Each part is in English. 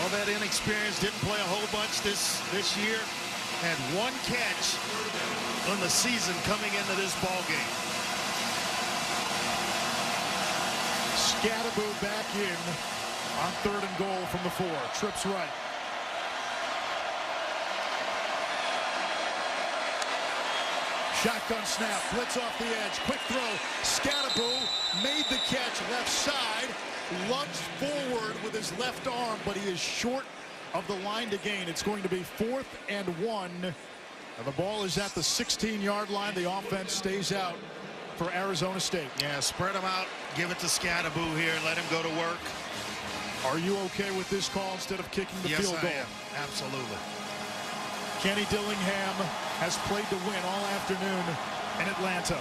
all that inexperience, didn't play a whole bunch this year. Had one catch on the season coming into this ball game. Scadaboo back in on 3rd and goal from the 4. Trips right. Shotgun snap, blitz off the edge, quick throw. Scadaboo made the catch left side, lunged forward with his left arm, but he is short of the line to gain. It's going to be 4th and 1. And the ball is at the 16-yard line. The offense stays out for Arizona State. Yeah, spread him out, give it to Scadaboo here, let him go to work. Are you okay with this call instead of kicking the field goal? Yes, I am. Absolutely. Kenny Dillingham has played to win all afternoon in Atlanta.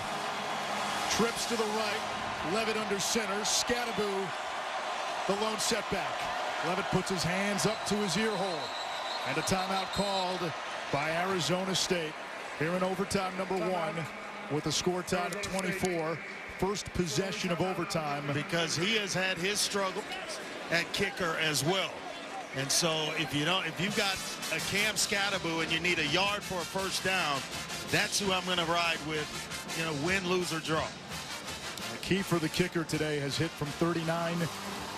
Trips to the right, Levitt under center, Scadaboo, the lone setback. Levitt puts his hands up to his ear hole. And a timeout called by Arizona State here in overtime number 1 with a score tied at 24. First possession of overtime. Because he has had his struggle at kicker as well. And so if you've got a Cam Scadaboo and you need a yard for a first down, that's who I'm going to ride with, win, lose, or draw. The key for the kicker today has hit from 39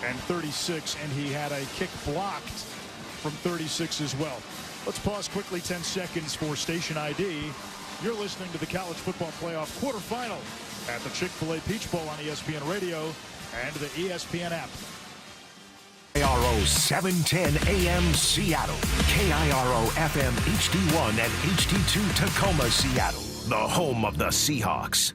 and 36, and he had a kick blocked from 36 as well. Let's pause quickly 10 seconds for station ID. You're listening to the College Football Playoff quarterfinal at the Chick-fil-A Peach Bowl on ESPN Radio and the ESPN app. KIRO 710 AM Seattle, KIRO FM HD1 and HD2 Tacoma, Seattle, the home of the Seahawks.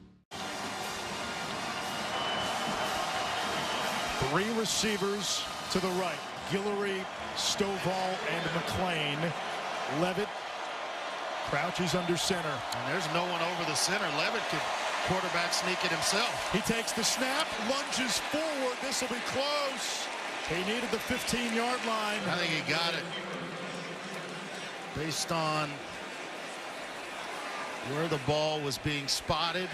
3 receivers to the right. Guillory, Stovall, and McClain. Levitt crouches under center. And there's no one over the center. Levitt could quarterback sneak it himself. He takes the snap, lunges forward. This will be close. He needed the 15-yard line. I think he got it based on where the ball was being spotted.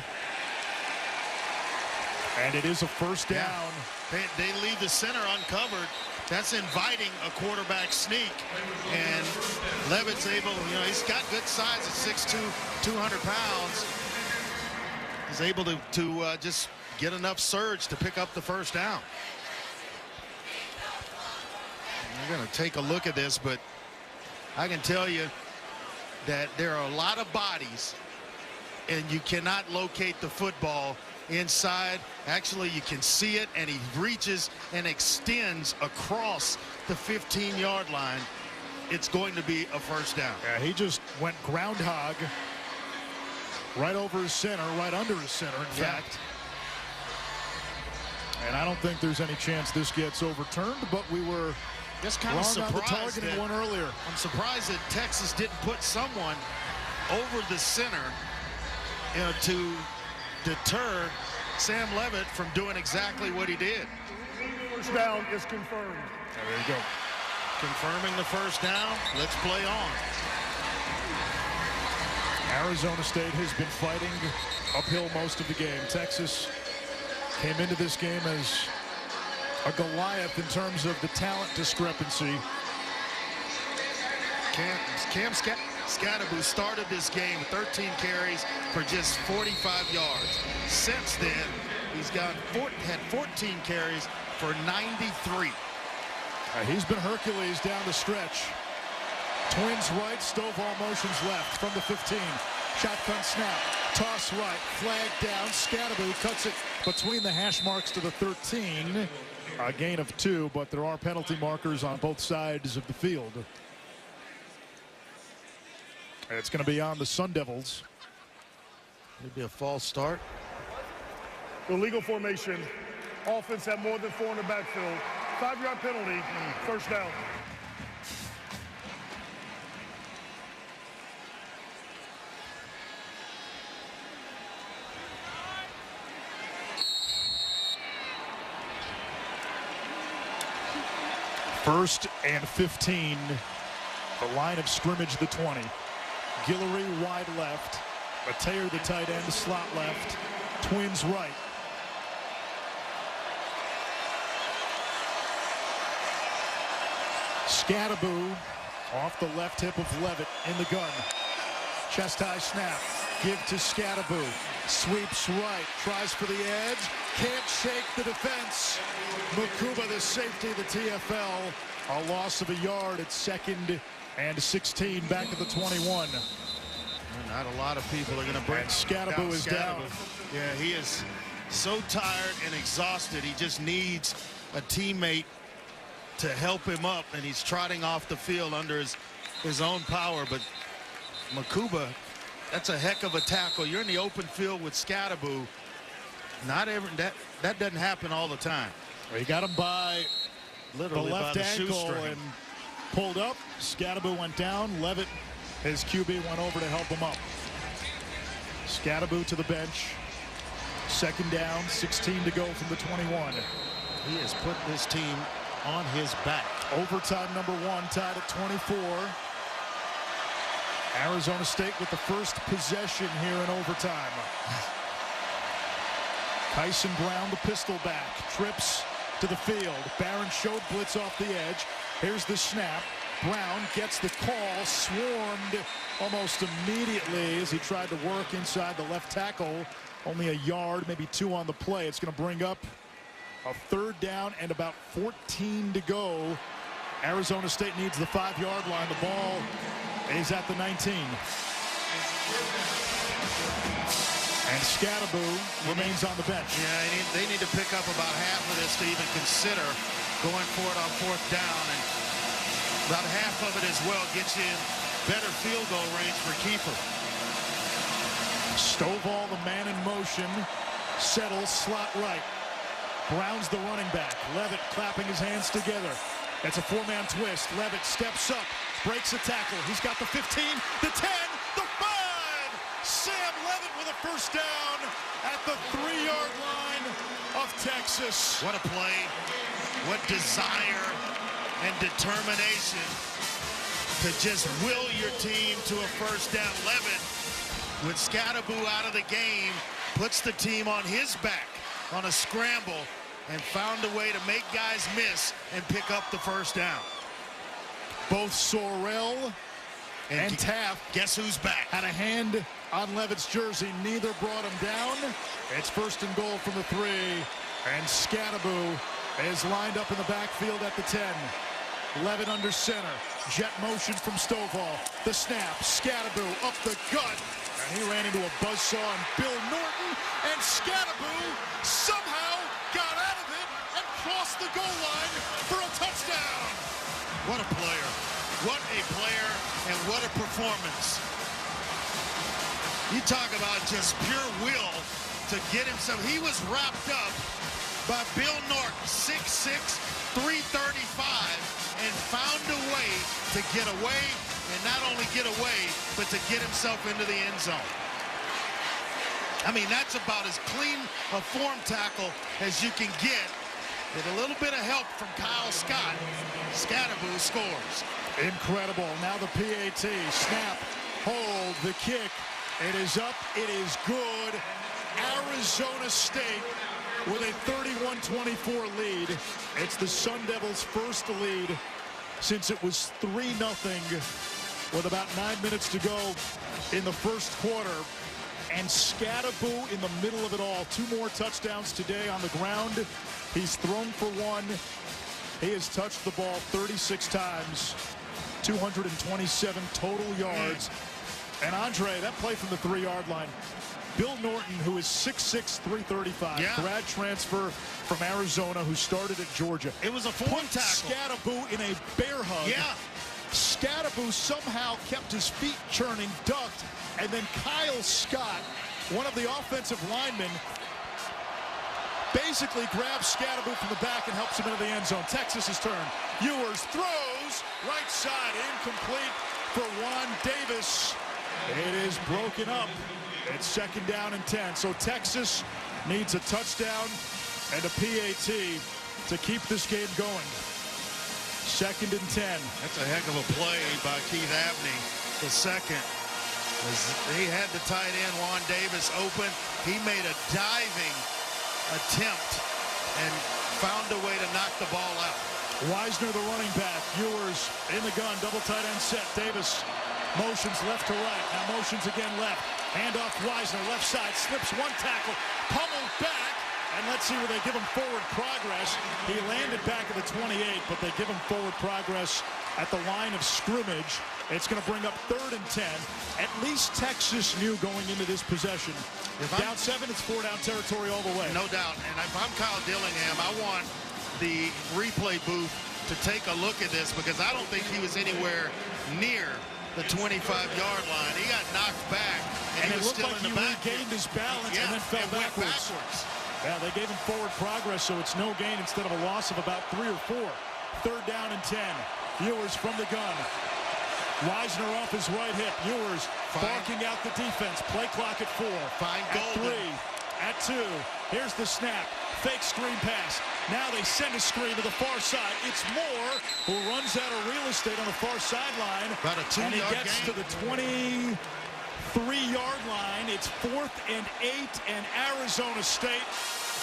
And it is a first down. Yeah. They leave the center uncovered. That's inviting a quarterback sneak. And Levitt's able, he's got good size at 6'2", 200 pounds. He's able to just get enough surge to pick up the first down. We're going to take a look at this, but I can tell you that there are a lot of bodies, and you cannot locate the football inside. Actually, you can see it, and he reaches and extends across the 15-yard line. It's going to be a first down. Yeah, he just went groundhog right over his center, right under his center, in fact. And I don't think there's any chance this gets overturned, but we were just kind of surprised on the targeting one earlier. I'm surprised that Texas didn't put someone over the center, to deter Sam Levitt from doing exactly what he did. First down is confirmed. There you go. Confirming the first down. Let's play on. Arizona State has been fighting uphill most of the game. Texas came into this game as a Goliath in terms of the talent discrepancy. Cam Scadaboo started this game with 13 carries for just 45 yards. Since then, he's had 14 carries for 93. He's been Hercules down the stretch. Twins right, Stovall motions left from the 15. Shotgun snap, toss right, flag down. Scadaboo cuts it between the hash marks to the 13. A gain of 2, but there are penalty markers on both sides of the field. It's going to be on the Sun Devils. Maybe a false start. Illegal formation. Offense had more than 4 in the backfield. 5-yard penalty. First down. First and 15. The line of scrimmage, the 20. Guillory wide left. Mateer, the tight end, slot left. Twins right. Scadaboo off the left hip of Levitt in the gun. Chest high snap. Give to Scadaboo. Sweeps right. Tries for the edge. Can't shake the defense. Makuba, the safety of the TFL. A loss of a yard at 2nd and 16 back at the 21. Not a lot of people are going to bring. Scadaboo is down. Yeah, he is so tired and exhausted. He just needs a teammate to help him up, and he's trotting off the field under his own power. But Makuba, that's a heck of a tackle. You're in the open field with Scadaboo. Not every that doesn't happen all the time. He got him by literally the left by the ankle shoestring. and pulled up. Scadaboo went down. Levitt, his QB, went over to help him up. Scadaboo to the bench. 2nd down, 16 to go from the 21. He has put this team on his back. Overtime #1, tied at 24. Arizona State with the first possession here in overtime. Kyson Brown, the pistol back, trips to the field. Barron showed blitz off the edge. Here's the snap. Brown gets the call, swarmed almost immediately as he tried to work inside the left tackle. Only a yard, maybe 2 on the play. It's going to bring up a 3rd down and about 14 to go. Arizona State needs the 5-yard line. The ball is at the 19. And Scadaboo remains on the bench. Yeah, they need to pick up about half of this to even consider going for it on 4th down. And about half of it as well gets you in better field goal range for Kiefer. Stovall, the man in motion, settles slot right. Brown's the running back. Levitt clapping his hands together. That's a 4-man twist. Levitt steps up, breaks a tackle. He's got the 15, the 10, the 5. Sam Levitt with a 1st down at the 3-yard line of Texas. What a play. What desire and determination to just will your team to a 1st down. Levitt, with Scadaboo out of the game, puts the team on his back on a scramble and found a way to make guys miss and pick up the 1st down. Both Sorrell and Taft, guess who's back? had a hand on Levitt's jersey. Neither brought him down. It's 1st and goal from the 3. And Scadaboo is lined up in the backfield at the 10. Levitt under center. Jet motion from Stovall. The snap. Scadaboo up the gut. And he ran into a buzzsaw on Bill Norton. And Scadaboo somehow got out of it and crossed the goal line for a touchdown. What a player. What a player and what a performance. You talk about just pure will to get himself. He was wrapped up by Bill Norton, 6'6", 335, and found a way to get away, and not only get away, but to get himself into the end zone. I mean, that's about as clean a form tackle as you can get. With a little bit of help from Kyle Scott, Scadaboo scores. Incredible. Now the PAT. Snap, hold, the kick. It is up, it is good. Arizona State with a 31-24 lead. It's the Sun Devils' first lead since it was 3-0 with about 9 minutes to go in the 1st quarter. And Scadaboo in the middle of it all. 2 more touchdowns today on the ground. He's thrown for 1. He has touched the ball 36 times. 227 total yards. And Andre, that play from the 3-yard line. Bill Norton, who is 6'6", 335, grad transfer from Arizona, who started at Georgia. It was a form tackle. Scadaboo in a bear hug. Yeah. Scadaboo somehow kept his feet churning, ducked, and then Kyle Scott, one of the offensive linemen, basically grabs Scadaboo from the back and helps him into the end zone. Texas's turn. Ewers throws, right side, incomplete for Juan Davis. It is broken up. It's 2nd down and 10. So Texas needs a touchdown and a PAT to keep this game going. 2nd and 10. That's a heck of a play by Keith Abney, the second. As he had the tight end, Juan Davis, open. He made a diving attempt and found a way to knock the ball out. Wisner, the running back. Ewers in the gun. Double tight end set. Davis motions left to right. Now motions again left. Handoff Wisner. Left side. Slips one tackle. Pummeled back. And let's see where they give him forward progress. He landed back at the 28, but they give him forward progress at the line of scrimmage. It's going to bring up 3rd and 10. At least Texas knew going into this possession. Down 7, it's 4 down territory all the way. No doubt. And if I'm Kyle Dillingham, I want the replay booth to take a look at this, because I don't think he was anywhere near the 25-yard line. He got knocked back, and he was looked still like in the he back. regained his balance and then fell backwards. Yeah, they gave him forward progress, so it's no gain instead of a loss of about 3 or 4. 3rd down and 10. Ewers from the gun. Wisner off his right hip. Ewers barking out the defense. Play clock at 4. Fine at 3. At 2. Here's the snap. Fake screen pass. Now they send a screen to the far side. It's Moore who runs out of real estate on the far sideline. About a 2-yard and he gets gain to the 23-yard line. It's 4th and 8, and Arizona State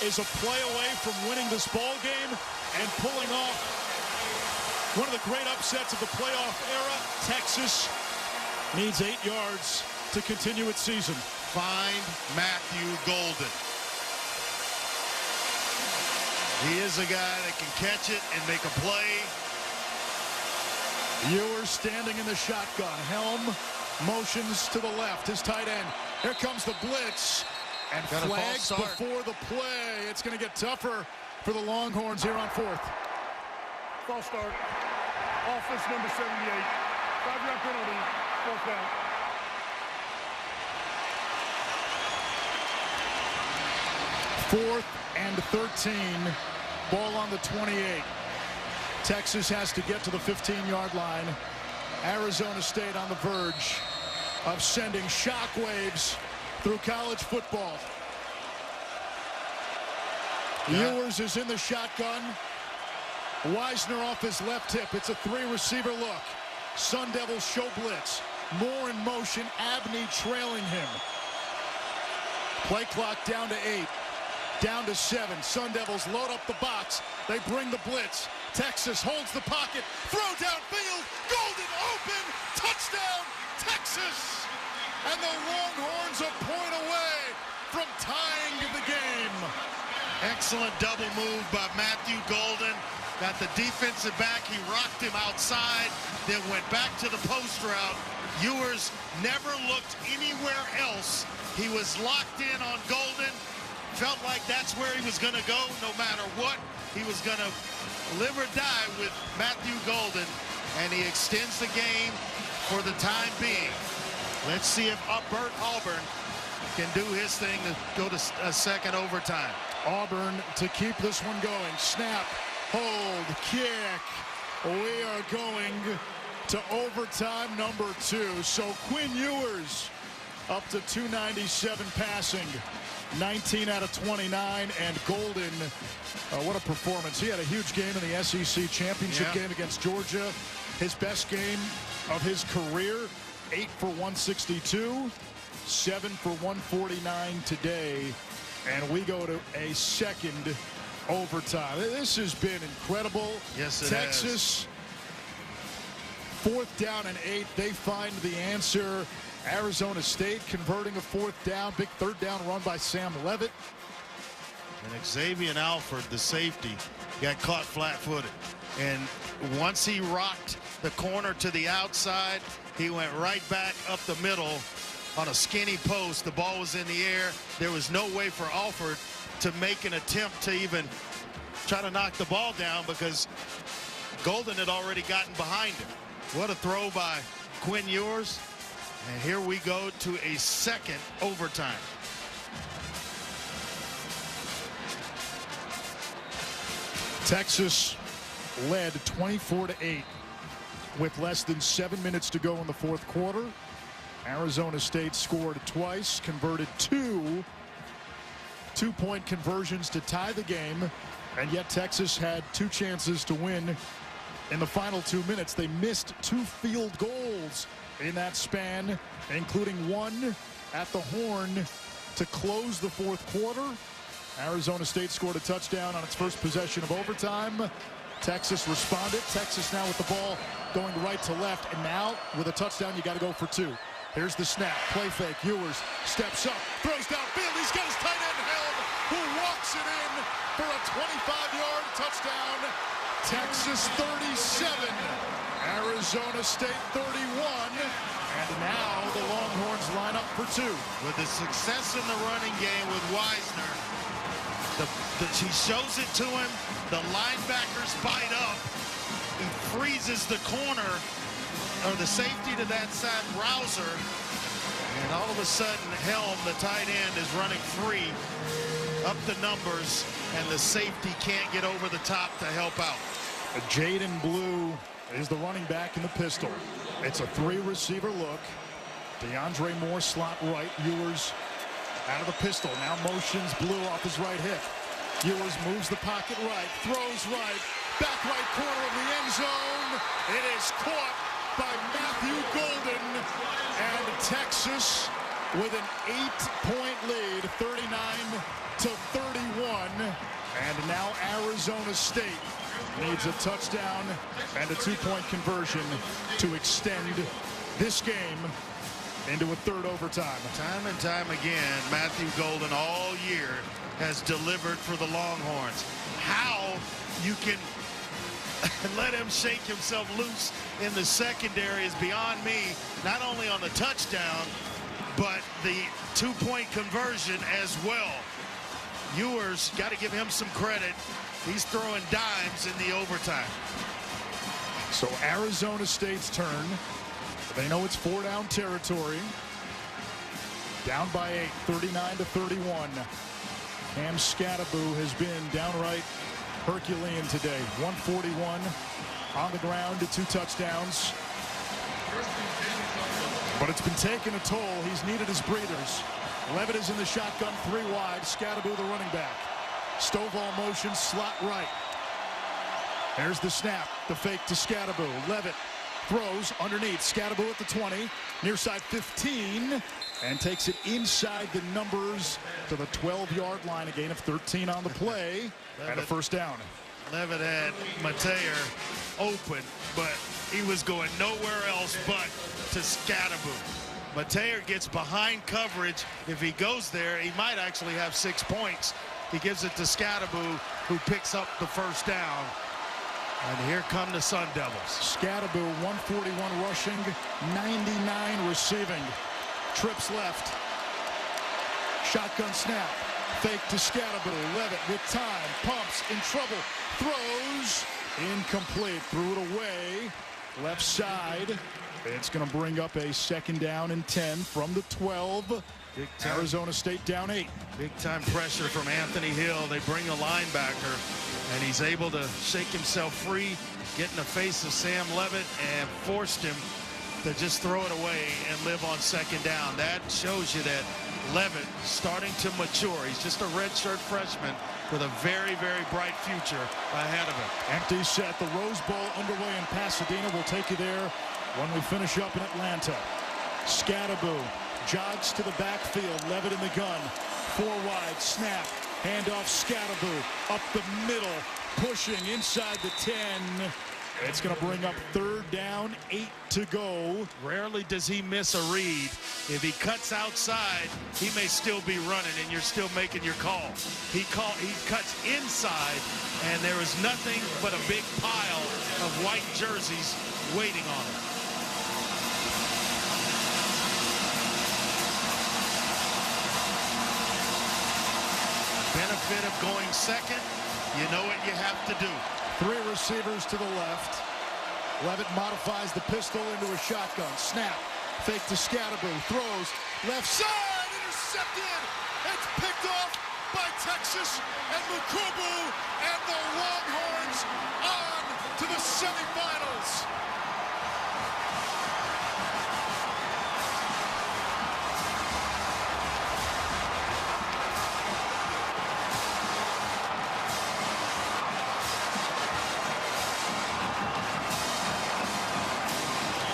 is a play away from winning this ball game and pulling off one of the great upsets of the playoff era. Texas needs 8 yards to continue its season. Find Matthew Golden. He is a guy that can catch it and make a play. Ewers standing in the shotgun. Helm motions to the left. His tight end. Here comes the blitz. And flags before the play. It's going to get tougher for the Longhorns here on 4th. False start. Offense number 78. 5-yard penalty. 4th down. 4th and 13. Ball on the 28. Texas has to get to the 15-yard line. Arizona State on the verge of sending shockwaves through college football. Ewers is in the shotgun. Wisner off his left hip. It's a 3-receiver look. Sun Devils show blitz. Moore in motion. Abney trailing him. Play clock down to 8. Down to 7. Sun Devils load up the box. They bring the blitz. Texas holds the pocket. Throw downfield. Golden open. Touchdown, Texas. And the Longhorns a point away from tying the game. Excellent double move by Matthew Golden. Got the defensive back. He rocked him outside, then went back to the post route. Ewers never looked anywhere else. He was locked in on Golden. Felt like that's where he was going to go no matter what. He was going to live or die with Matthew Golden, and he extends the game for the time being. Let's see if Bert Auburn can do his thing to go to a second overtime. Auburn to keep this one going. Snap, hold, kick. We are going to overtime number 2. So Quinn Ewers up to 297 passing. 19 out of 29, and Golden, what a performance. He had a huge game in the SEC championship game against Georgia. His best game of his career, 8 for 162, 7 for 149 today, and we go to a second overtime. This has been incredible. Yes, it Texas, 4th down and 8, they find the answer. Arizona State converting a 4th down. Big 3rd down run by Sam Levitt. And Xavier Alford, the safety, got caught flat-footed. And once he rocked the corner to the outside, he went right back up the middle on a skinny post. The ball was in the air. There was no way for Alford to make an attempt to even try to knock the ball down because Golden had already gotten behind him. What a throw by Quinn Ewers. And here we go to a second overtime. Texas led 24-8 with less than 7 minutes to go in the 4th quarter. Arizona State scored twice, converted 2 two-point conversions to tie the game, and yet Texas had 2 chances to win in the final 2 minutes. They missed 2 field goals in that span, including one at the horn to close the 4th quarter. Arizona State scored a touchdown on its first possession of overtime. Texas responded. Texas now with the ball going right to left. And now with a touchdown, you got to go for 2. Here's the snap. Play fake. Ewers steps up. Throws downfield. He's got his tight end Helm, who walks it in for a 25-yard touchdown. Texas 37. Arizona State 31. And now the Longhorns line up for 2. With the success in the running game with Wisner, he shows it to him. The linebackers bite up. He freezes the corner, or the safety to that side, Rouser. And all of a sudden, Helm, the tight end, is running free up the numbers, and the safety can't get over the top to help out. Jaden Blue is the running back in the pistol. It's a 3-receiver look. DeAndre Moore slot right. Ewers out of the pistol. Now motions Blue off his right hip. Ewers moves the pocket right. Throws right. Back right corner of the end zone. It is caught by Matthew Golden. And Texas with an 8-point lead. 39-31. And now Arizona State needs a touchdown and a 2-point conversion to extend this game into a 3rd overtime. Time and time again, Matthew Golden all year has delivered for the Longhorns. How you can let him shake himself loose in the secondary is beyond me. Not only on the touchdown, but the 2-point conversion as well. Ewers, got to give him some credit. He's throwing dimes in the overtime. So Arizona State's turn. They know it's 4-down territory. Down by 8, 39-31. Cam Scattaboo has been downright Herculean today. 141 on the ground to 2 touchdowns. But it's been taking a toll. He's needed his breathers. Levitt is in the shotgun, 3 wide. Scattaboo the running back. Stovall motion, slot right. There's the snap, the fake to Scattaboo. Levitt throws underneath. Scattaboo at the 20, near side 15, and takes it inside the numbers to the 12-yard line. A gain of 13 on the play, and a 1st down. Levitt had Mateer open, but he was going nowhere else but to Scattaboo. Mateer gets behind coverage. If he goes there, he might actually have 6 points. He gives it to Scattaboo, who picks up the 1st down. And here come the Sun Devils. Scattaboo, 141 rushing, 99 receiving. Trips left. Shotgun snap. Fake to Scattaboo. Levitt with time. Pumps, in trouble. Throws. Incomplete. Threw it away. Left side. It's going to bring up a 2nd down and 10 from the 12. Arizona State down 8. Big time pressure from Anthony Hill. They bring a linebacker, and he's able to shake himself free, get in the face of Sam Levitt, and forced him to just throw it away and live on 2nd down. That shows you that Levitt starting to mature. He's just a redshirt freshman with a very, very bright future ahead of him. Empty set. The Rose Bowl underway in Pasadena. We'll take you there when we finish up in Atlanta. Scattaboo jogs to the backfield. Levitt in the gun. 4 wide. Snap. Handoff Scattaboo. Up the middle. Pushing inside the 10. It's going to bring up 3rd down, 8 to go. Rarely does he miss a read. If he cuts outside, he may still be running, and you're still making your call. He cuts inside, and there is nothing but a big pile of white jerseys waiting on him. Benefit of going second, you know what you have to do. 3 receivers to the left. Levitt modifies the pistol into a shotgun. Snap. Fake to Scattaboo. Throws. Left side. Intercepted. It's picked off by Texas and Mukubu. And the Longhorns on to the semifinals.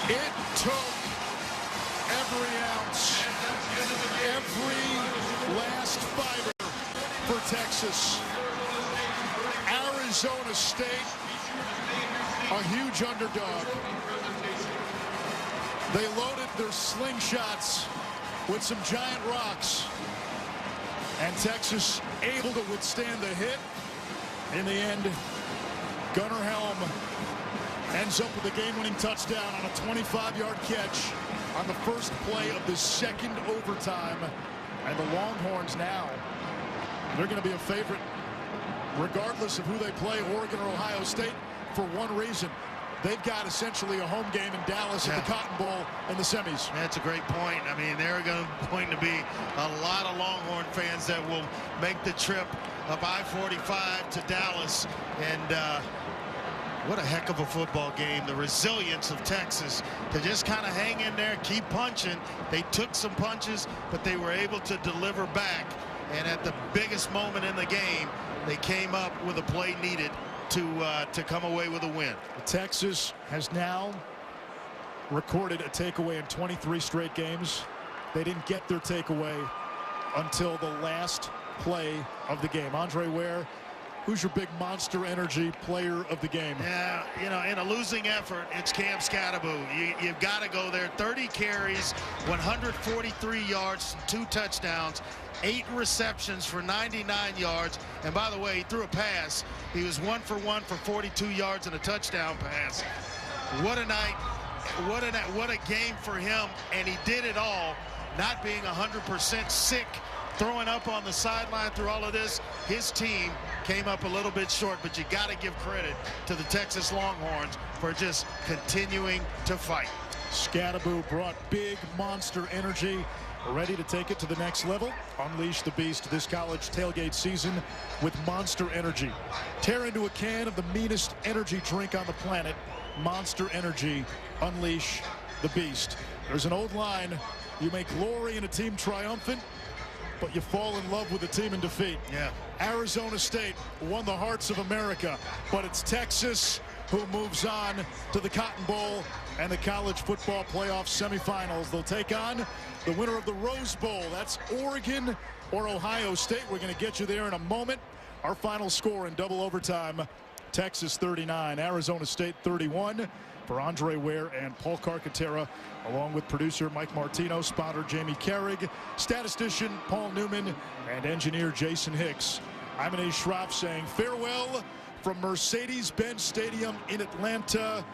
It took every ounce, every last fiber for Texas. Arizona State, a huge underdog. They loaded their slingshots with some giant rocks, and Texas able to withstand the hit. In the end, Gunnar Helm ends up with a game-winning touchdown on a 25-yard catch on the first play of the second overtime. And the Longhorns now, they're going to be a favorite regardless of who they play, Oregon or Ohio State, for one reason. They've got essentially a home game in Dallas at the Cotton Bowl in the semis. That's a great point. I mean, there are going to be a lot of Longhorn fans that will make the trip up I-45 to Dallas. And what a heck of a football game. The resilience of Texas to just kind of hang in there, keep punching. They took some punches, but they were able to deliver back. And at the biggest moment in the game, they came up with a play needed to come away with a win. Texas has now recorded a takeaway in 23 straight games. They didn't get their takeaway until the last play of the game. Andre Ware, who's your big Monster Energy player of the game? Yeah, you know, in a losing effort, it's Cam Scatterbo. You've got to go there. 30 carries, 143 yards, 2 touchdowns, 8 receptions for 99 yards. And by the way, he threw a pass. He was 1 for 1 for 42 yards and a touchdown pass. What a night. What a game for him. And he did it all, not being 100% sick, throwing up on the sideline through all of this. His team came up a little bit short, but you got to give credit to the Texas Longhorns for just continuing to fight. Scatterbo brought big Monster Energy, ready to take it to the next level. Unleash the beast this college tailgate season with Monster Energy. Tear into a can of the meanest energy drink on the planet. Monster Energy, unleash the beast. There's an old line, you may glory in a team triumphant, but you fall in love with a team in defeat. Yeah. Arizona State won the hearts of America, but it's Texas who moves on to the Cotton Bowl and the college football playoff semifinals. They'll take on the winner of the Rose Bowl. That's Oregon or Ohio State. We're going to get you there in a moment. Our final score in double overtime, Texas 39, Arizona State 31. For Andre Ware and Paul Carcaterra, along with producer Mike Martino, spotter Jamie Carrig, statistician Paul Newman, and engineer Jason Hicks. I'm Anish Shroff saying farewell from Mercedes-Benz Stadium in Atlanta.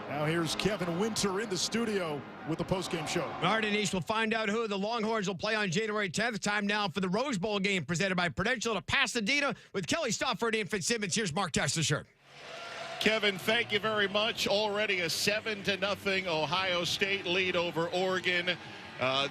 Now here's Kevin Winter in the studio with the postgame show. All right, Anish, we'll find out who the Longhorns will play on January 10th. Time now for the Rose Bowl game presented by Prudential to Pasadena with Kelly Stofford and Fitzsimmons. Here's Mark Tessler. Kevin, thank you very much. Already a 7-0 Ohio State lead over Oregon.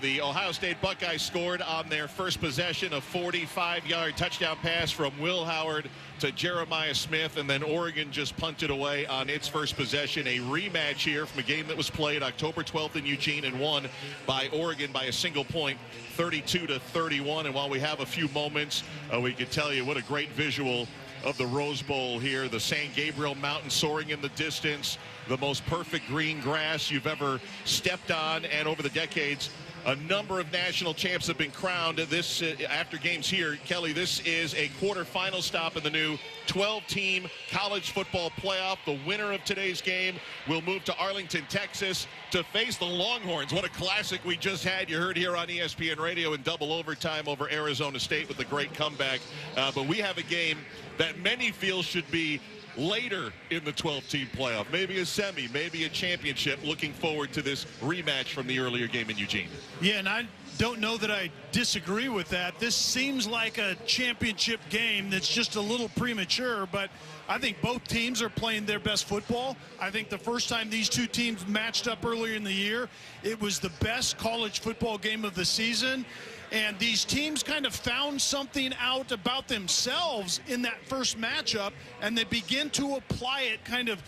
The Ohio State Buckeyes scored on their first possession, a 45-yard touchdown pass from Will Howard to Jeremiah Smith, and then Oregon just punted away on its first possession. A rematch here from a game that was played October 12th in Eugene and won by Oregon by a single point, 32-31. And while we have a few moments, we can tell you what a great visual of the Rose Bowl here. The San Gabriel Mountain soaring in the distance, the most perfect green grass you've ever stepped on, and over the decades, a number of national champs have been crowned. This after games here, Kelly, this is a quarterfinal stop in the new 12-team college football playoff. The winner of today's game will move to Arlington, Texas to face the Longhorns. What a classic we just had. You heard here on ESPN Radio in double overtime over Arizona State with a great comeback. But we have a game that many feel should be later in the 12-team playoff, maybe a semi, maybe a championship. Looking forward to this rematch from the earlier game in Eugene. Yeah, and I don't know that I disagree with that. This seems like a championship game that's just a little premature, but I think both teams are playing their best football. I think the first time these two teams matched up earlier in the year, it was the best college football game of the season. And these teams kind of found something out about themselves in that first matchup, and they begin to apply it kind of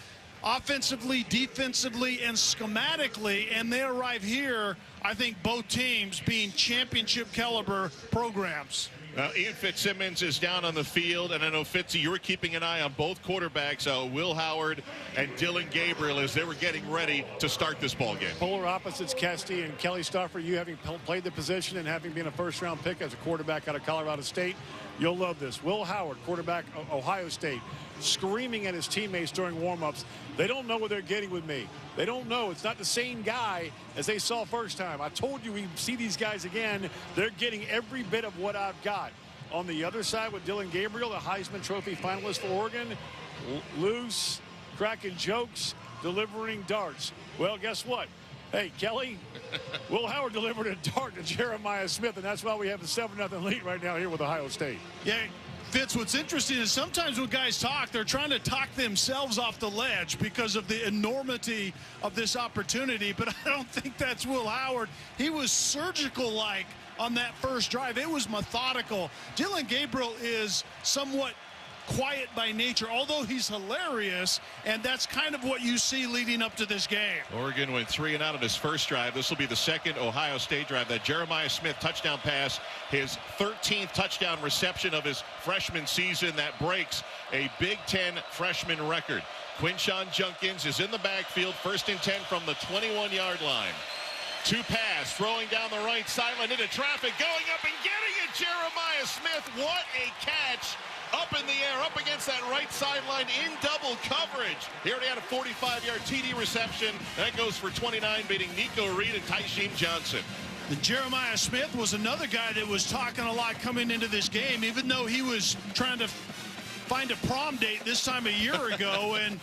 offensively, defensively, and schematically, and they arrive here, I think, both teams being championship caliber programs. Ian Fitzsimmons is down on the field, and I know, Fitzy, you were keeping an eye on both quarterbacks, Will Howard and Dylan Gabriel, as they were getting ready to start this ball game. Polar opposites, Kesty and Kelly Stouffer, you having played the position and having been a first-round pick as a quarterback out of Colorado State. You'll love this. Will Howard, quarterback of Ohio State, screaming at his teammates during warm-ups. They don't know what they're getting with me. They don't know. It's not the same guy as they saw first time. I told you we see these guys again. They're getting every bit of what I've got. On the other side with Dylan Gabriel, the Heisman Trophy finalist for Oregon, loose, cracking jokes, delivering darts. Well, guess what? Hey, Kelly, Will Howard delivered a dart to Jeremiah Smith, and that's why we have a 7-0 lead right now here with Ohio State. Yeah, Fitz, what's interesting is sometimes when guys talk, they're trying to talk themselves off the ledge because of the enormity of this opportunity, but I don't think that's Will Howard. He was surgical-like on that first drive. It was methodical. Dylan Gabriel is somewhat quiet by nature, although he's hilarious, and that's kind of what you see leading up to this game. Oregon went 3 and out on his first drive. This will be the second Ohio State drive. That Jeremiah Smith touchdown pass, his 13th touchdown reception of his freshman season. That breaks a Big Ten freshman record. Quinshon Judkins is in the backfield, 1st and 10 from the 21-yard line. 2 pass, throwing down the right sideline into traffic, going up and getting it, Jeremiah Smith. What a catch. Up in the air, up against that right sideline in double coverage. He already had a 45-yard TD reception. That goes for 29, beating Nico Reed and Tysheem Johnson. The Jeremiah Smith was another guy that was talking a lot coming into this game, even though he was trying to find a prom date this time a year ago. And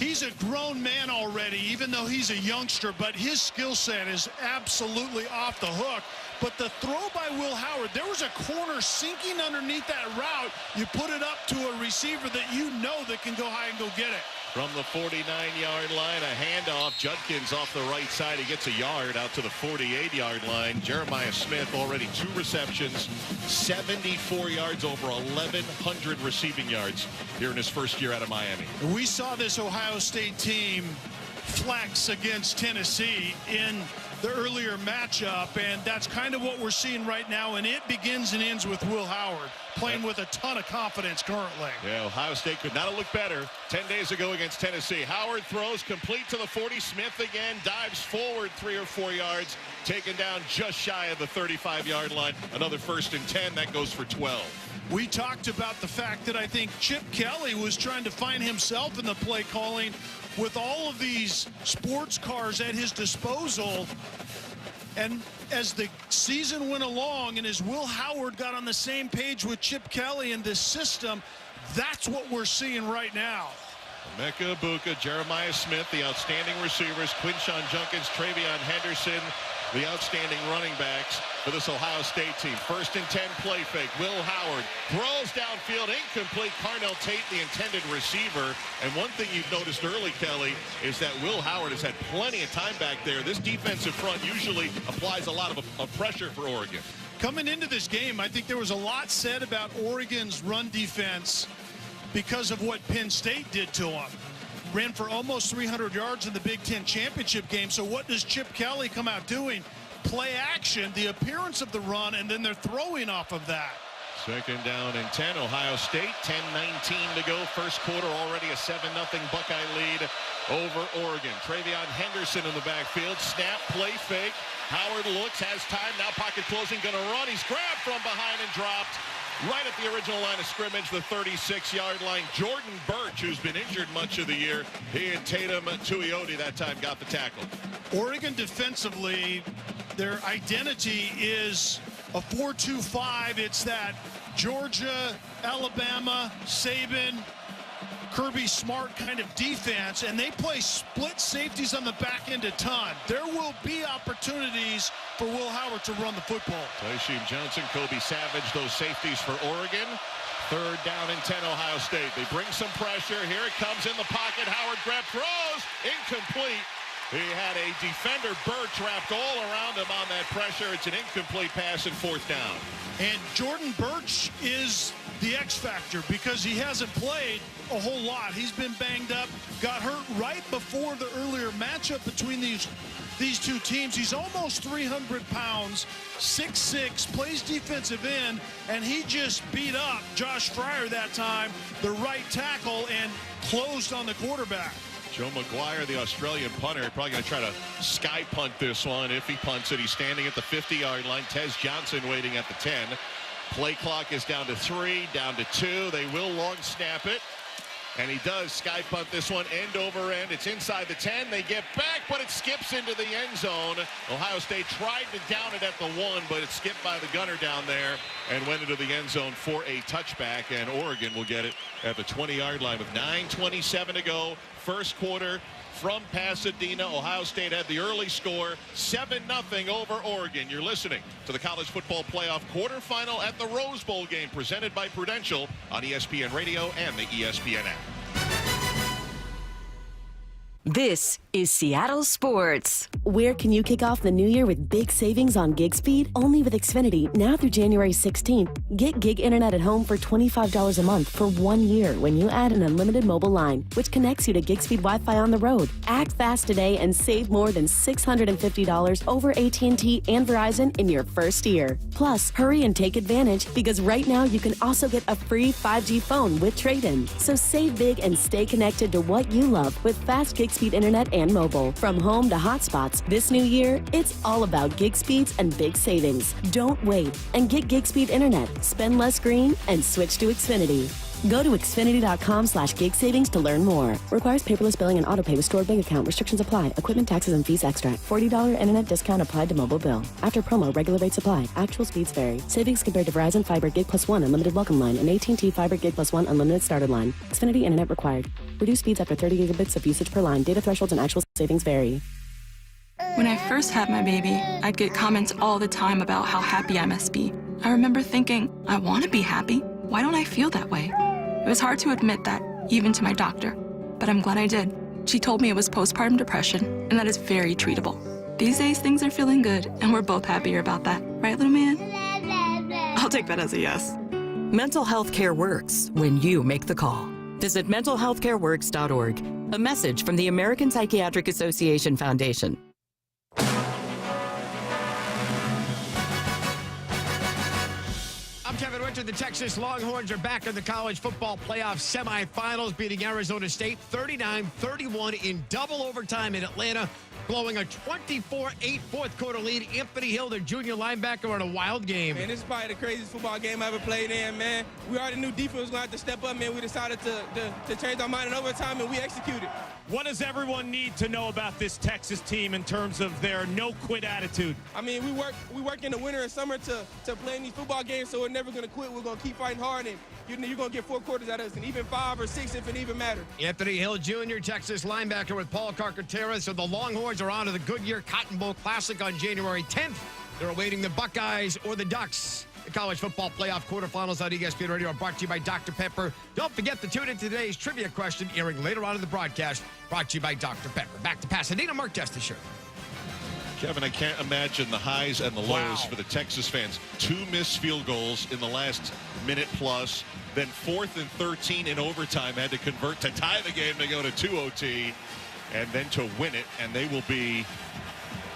he's a grown man already, even though he's a youngster, but his skill set is absolutely off the hook. But the throw by Will Howard, there was a corner sinking underneath that route. You put it up to a receiver that you know that can go high and go get it. From the 49-yard line, a handoff. Judkins off the right side. He gets a yard out to the 48-yard line. Jeremiah Smith already 2 receptions, 74 yards, over 1,100 receiving yards here in his first year out of Miami. We saw this Ohio State team flex against Tennessee in the earlier matchup, and that's kind of what we're seeing right now, and it begins and ends with Will Howard playing with a ton of confidence currently. Yeah, Ohio State could not have looked better 10 days ago against Tennessee. Howard throws complete to the 40. Smith again dives forward 3 or 4 yards, taken down just shy of the 35-yard line. Another 1st and 10. That goes for 12. We talked about the fact that I think Chip Kelly was trying to find himself in the play calling with all of these sports cars at his disposal. And as the season went along and as Will Howard got on the same page with Chip Kelly in this system, that's what we're seeing right now. Emeka Egbuka, Jeremiah Smith, the outstanding receivers, Quinshon Judkins, Travion Henderson, the outstanding running backs for this Ohio State team. 1st and 10, play fake. Will Howard throws downfield, incomplete. Carnell Tate, the intended receiver. And one thing you've noticed early, Kelly, is that Will Howard has had plenty of time back there. This defensive front usually applies a lot of pressure for Oregon. Coming into this game, I think there was a lot said about Oregon's run defense because of what Penn State did to them. Ran for almost 300 yards in the Big Ten championship game. So what does Chip Kelly come out doing? Play action, the appearance of the run, and then they're throwing off of that. 2nd down and 10. Ohio State, 10-19 to go. First quarter, already a 7-0 Buckeye lead over Oregon. Travion Henderson in the backfield. Snap, play fake. Howard looks, has time. Now pocket closing, going to run. He's grabbed from behind and dropped right at the original line of scrimmage, the 36-yard line. Jordan Birch, who's been injured much of the year, he and Tatum Tuioti that time got the tackle. Oregon defensively, their identity is a 4-2-5. It's that Georgia, Alabama, Saban, Kirby Smart kind of defense, and they play split safeties on the back end a ton. There will be opportunities for Will Howard to run the football. Tysheem Johnson, Kobe Savage, those safeties for Oregon. 3rd down and 10, Ohio State. They bring some pressure. Here it comes in the pocket. Howard grab, throws, incomplete. He had a defender, Birch, wrapped all around him on that pressure. It's an incomplete pass and 4th down. And Jordan Birch is the X factor because he hasn't played a whole lot. He's been banged up, got hurt right before the earlier matchup between these two teams. He's almost 300 pounds, 6'6", plays defensive end, and he just beat up Josh Fryer that time, the right tackle, and closed on the quarterback. Joe McGuire, the Australian punter, probably going to try to sky punt this one. If he punts it, he's standing at the 50-yard line. Tez Johnson waiting at the 10. Play clock is down to 3, down to 2. They will long snap it. And he does sky punt this one end over end. It's inside the 10. They get back, but it skips into the end zone. Ohio State tried to down it at the 1, but it skipped by the gunner down there and went into the end zone for a touchback. And Oregon will get it at the 20-yard line with 9:27 to go. First quarter from Pasadena. Ohio State had the early score, 7-0 over Oregon. You're listening to the College Football Playoff quarterfinal at the Rose Bowl game presented by Prudential on ESPN Radio and the ESPN app. This is Seattle Sports. Where can you kick off the new year with big savings on gig speed? Only with Xfinity, now through January 16th. Get gig internet at home for $25 a month for 1 year when you add an unlimited mobile line, which connects you to gig speed Wi-Fi on the road. Act fast today and save more than $650 over AT&T and Verizon in your first year. Plus, hurry and take advantage because right now you can also get a free 5G phone with trade-in. So save big and stay connected to what you love with fast gig speed internet and mobile. From home to hotspots, this new year, it's all about gig speeds and big savings. Don't wait and get gig speed internet. Spend less green and switch to Xfinity. Go to Xfinity.com/gig savings to learn more. Requires paperless billing and autopay with stored bank account. Restrictions apply. Equipment, taxes, and fees extra. $40 internet discount applied to mobile bill. After promo, regular rates apply. Actual speeds vary. Savings compared to Verizon Fiber Gig Plus 1 Unlimited Welcome Line and AT&T Fiber Gig Plus 1 Unlimited Starter Line. Xfinity internet required. Reduced speeds after 30 gigabits of usage per line. Data thresholds and actual savings vary. When I first had my baby, I'd get comments all the time about how happy I must be. I remember thinking, I want to be happy. Why don't I feel that way? It was hard to admit that, even to my doctor. But I'm glad I did. She told me it was postpartum depression, and that is very treatable. These days, things are feeling good, and we're both happier about that. Right, little man? I'll take that as a yes. Mental health care works when you make the call. Visit mentalhealthcareworks.org. A message from the American Psychiatric Association Foundation. I'm Kevin Richard. The Texas Longhorns are back in the college football playoff semifinals, beating Arizona State 39-31 in double overtime in Atlanta, blowing a 24-8 fourth quarter lead. Anthony Hill, their junior linebacker, on a wild game. Man, this is probably the craziest football game I ever played in, man. We already knew defense was going to have to step up, man. We decided to change our mind in overtime, and we executed. What does everyone need to know about this Texas team in terms of their no-quit attitude? I mean, we work in the winter and summer to play in these football games, so we're never going to quit. We're going to keep fighting hard, and you're going to get 4 quarters out of us, and even 5 or 6 if it even matters. Anthony Hill Jr., Texas linebacker with Paul Carcaterra. So the Longhorns are on to the Goodyear Cotton Bowl Classic on January 10th. They're awaiting the Buckeyes or the Ducks. The college football playoff quarterfinals on ESPN Radio are brought to you by Dr. Pepper. Don't forget to tune in to today's trivia question, airing later on in the broadcast, brought to you by Dr. Pepper. Back to Pasadena, Mark Destisher. Kevin, I can't imagine the highs and the lows for the Texas fans. 2 missed field goals in the last minute plus. Then 4th and 13 in overtime, had to convert to tie the game to go to 2 OT, and then to win it. And they will be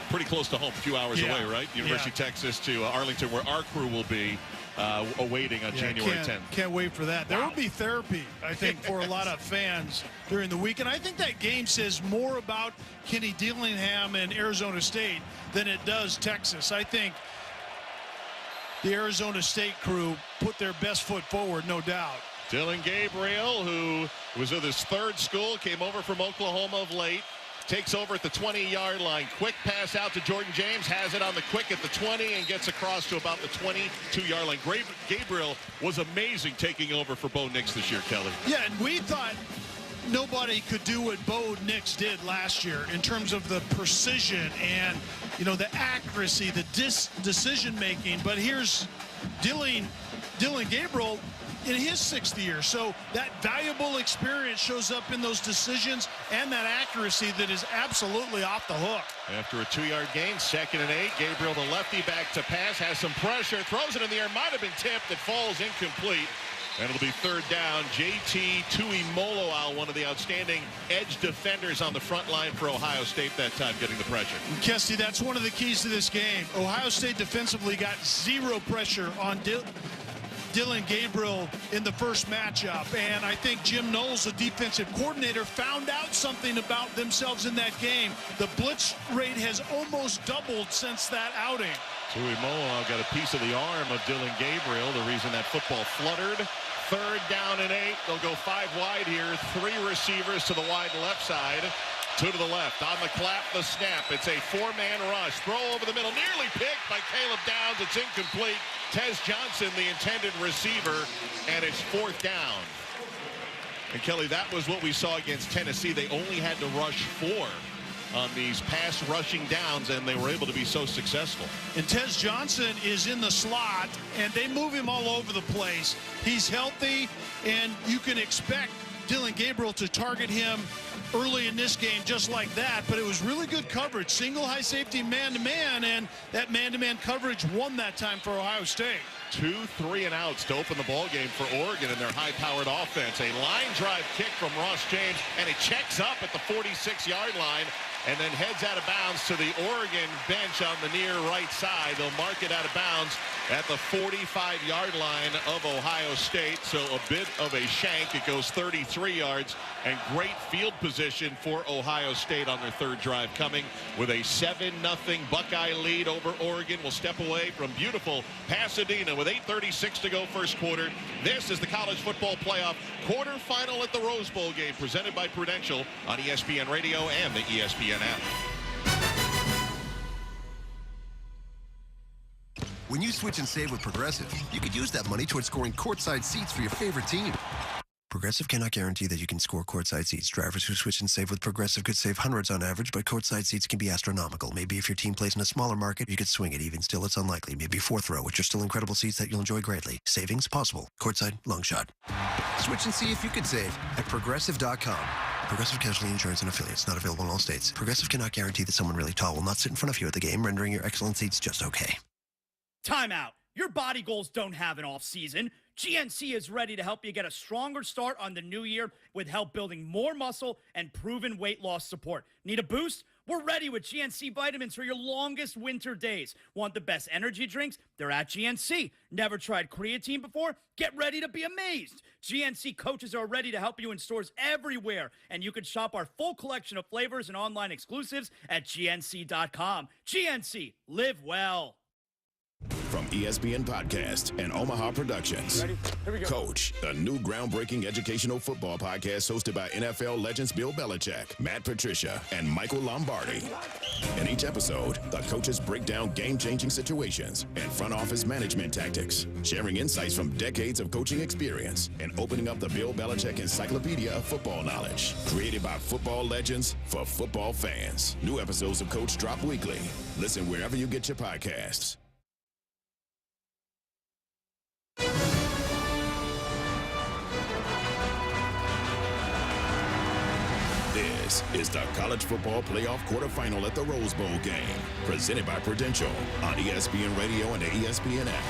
pretty close to home, a few hours away, right? University of Texas to Arlington, where our crew will be awaiting on January 10th. Can't wait for that. There will be therapy, I think, for a lot of fans during the week. And I think that game says more about Kenny Dillingham and Arizona State than it does Texas. I think the Arizona State crew put their best foot forward, no doubt. Dylan Gabriel, who was with his 3rd school, came over from Oklahoma of late, takes over at the 20-yard line. Quick pass out to Jordan James, has it on the quick at the 20 and gets across to about the 22-yard line. Gabriel was amazing taking over for Bo Nix this year, Kelly. Yeah, and we thought nobody could do what Bo Nix did last year in terms of the precision and, the accuracy, the decision-making. But here's Dylan Gabriel in his 6th year. So that valuable experience shows up in those decisions and that accuracy that is absolutely off the hook. After a 2-yard gain, 2nd and 8, Gabriel, the lefty, back to pass, has some pressure, throws it in the air, might have been tipped, it falls incomplete. And it'll be 3rd down. JT Tuimoloau, one of the outstanding edge defenders on the front line for Ohio State that time, getting the pressure. Kesty, that's one of the keys to this game. Ohio State defensively got 0 pressure on Dylan Dylan Gabriel in the first matchup. And I think Jim Knowles, the defensive coordinator, found out something about themselves in that game. The blitz rate has almost doubled since that outing. Tuimoloau got a piece of the arm of Dylan Gabriel, the reason that football fluttered. 3rd down and 8. They'll go 5 wide here. 3 receivers to the wide left side. 2 to the left. On the clap, the snap. It's a 4-man rush. Throw over the middle. Nearly picked by Caleb Downs. It's incomplete. Tez Johnson, the intended receiver, and it's 4th down. And Kelly, that was what we saw against Tennessee. They only had to rush 4 on these pass rushing downs, and they were able to be so successful. And Tez Johnson is in the slot, and they move him all over the place. He's healthy, and you can expect Dylan Gabriel to target him early in this game just like that, but it was really good coverage. Single high safety man-to-man, and that man-to-man coverage won that time for Ohio State. 2 3-and-outs to open the ball game for Oregon in their high-powered offense. A line drive kick from Ross James, and it checks up at the 46-yard line and then heads out of bounds to the Oregon bench on the near right side. They'll mark it out of bounds at the 45-yard line of Ohio State. So a bit of a shank. It goes 33 yards, and great field position for Ohio State on their 3rd drive, coming with a 7-0 Buckeye lead over Oregon. Will step away from beautiful Pasadena with 8:36 to go first quarter. This is the college football playoff quarterfinal at the Rose Bowl game, presented by Prudential on ESPN Radio and the ESPN app. When you switch and save with Progressive, you could use that money towards scoring courtside seats for your favorite team. Progressive cannot guarantee that you can score courtside seats. Drivers who switch and save with Progressive could save hundreds on average, but courtside seats can be astronomical. Maybe if your team plays in a smaller market, you could swing it. Even still, it's unlikely. Maybe 4th row, which are still incredible seats that you'll enjoy greatly. Savings possible. Courtside, long shot. Switch and see if you could save at Progressive.com. Progressive Casualty Insurance and Affiliates. Not available in all states. Progressive cannot guarantee that someone really tall will not sit in front of you at the game, rendering your excellent seats just okay. Timeout. Your body goals don't have an off season. GNC is ready to help you get a stronger start on the new year with help building more muscle and proven weight loss support. Need a boost? We're ready with GNC vitamins for your longest winter days. Want the best energy drinks? They're at GNC. Never tried creatine before? Get ready to be amazed. GNC coaches are ready to help you in stores everywhere, and you can shop our full collection of flavors and online exclusives at GNC.com. GNC, live well. From ESPN Podcast and Omaha Productions. Ready? Here we go. Coach, a new groundbreaking educational football podcast hosted by NFL legends Bill Belichick, Matt Patricia, and Michael Lombardi. In each episode, the coaches break down game-changing situations and front office management tactics, sharing insights from decades of coaching experience and opening up the Bill Belichick Encyclopedia of Football Knowledge. Created by football legends for football fans. New episodes of Coach drop weekly. Listen wherever you get your podcasts. This is the College Football Playoff Quarterfinal at the Rose Bowl game, presented by Prudential on ESPN Radio and the ESPN app.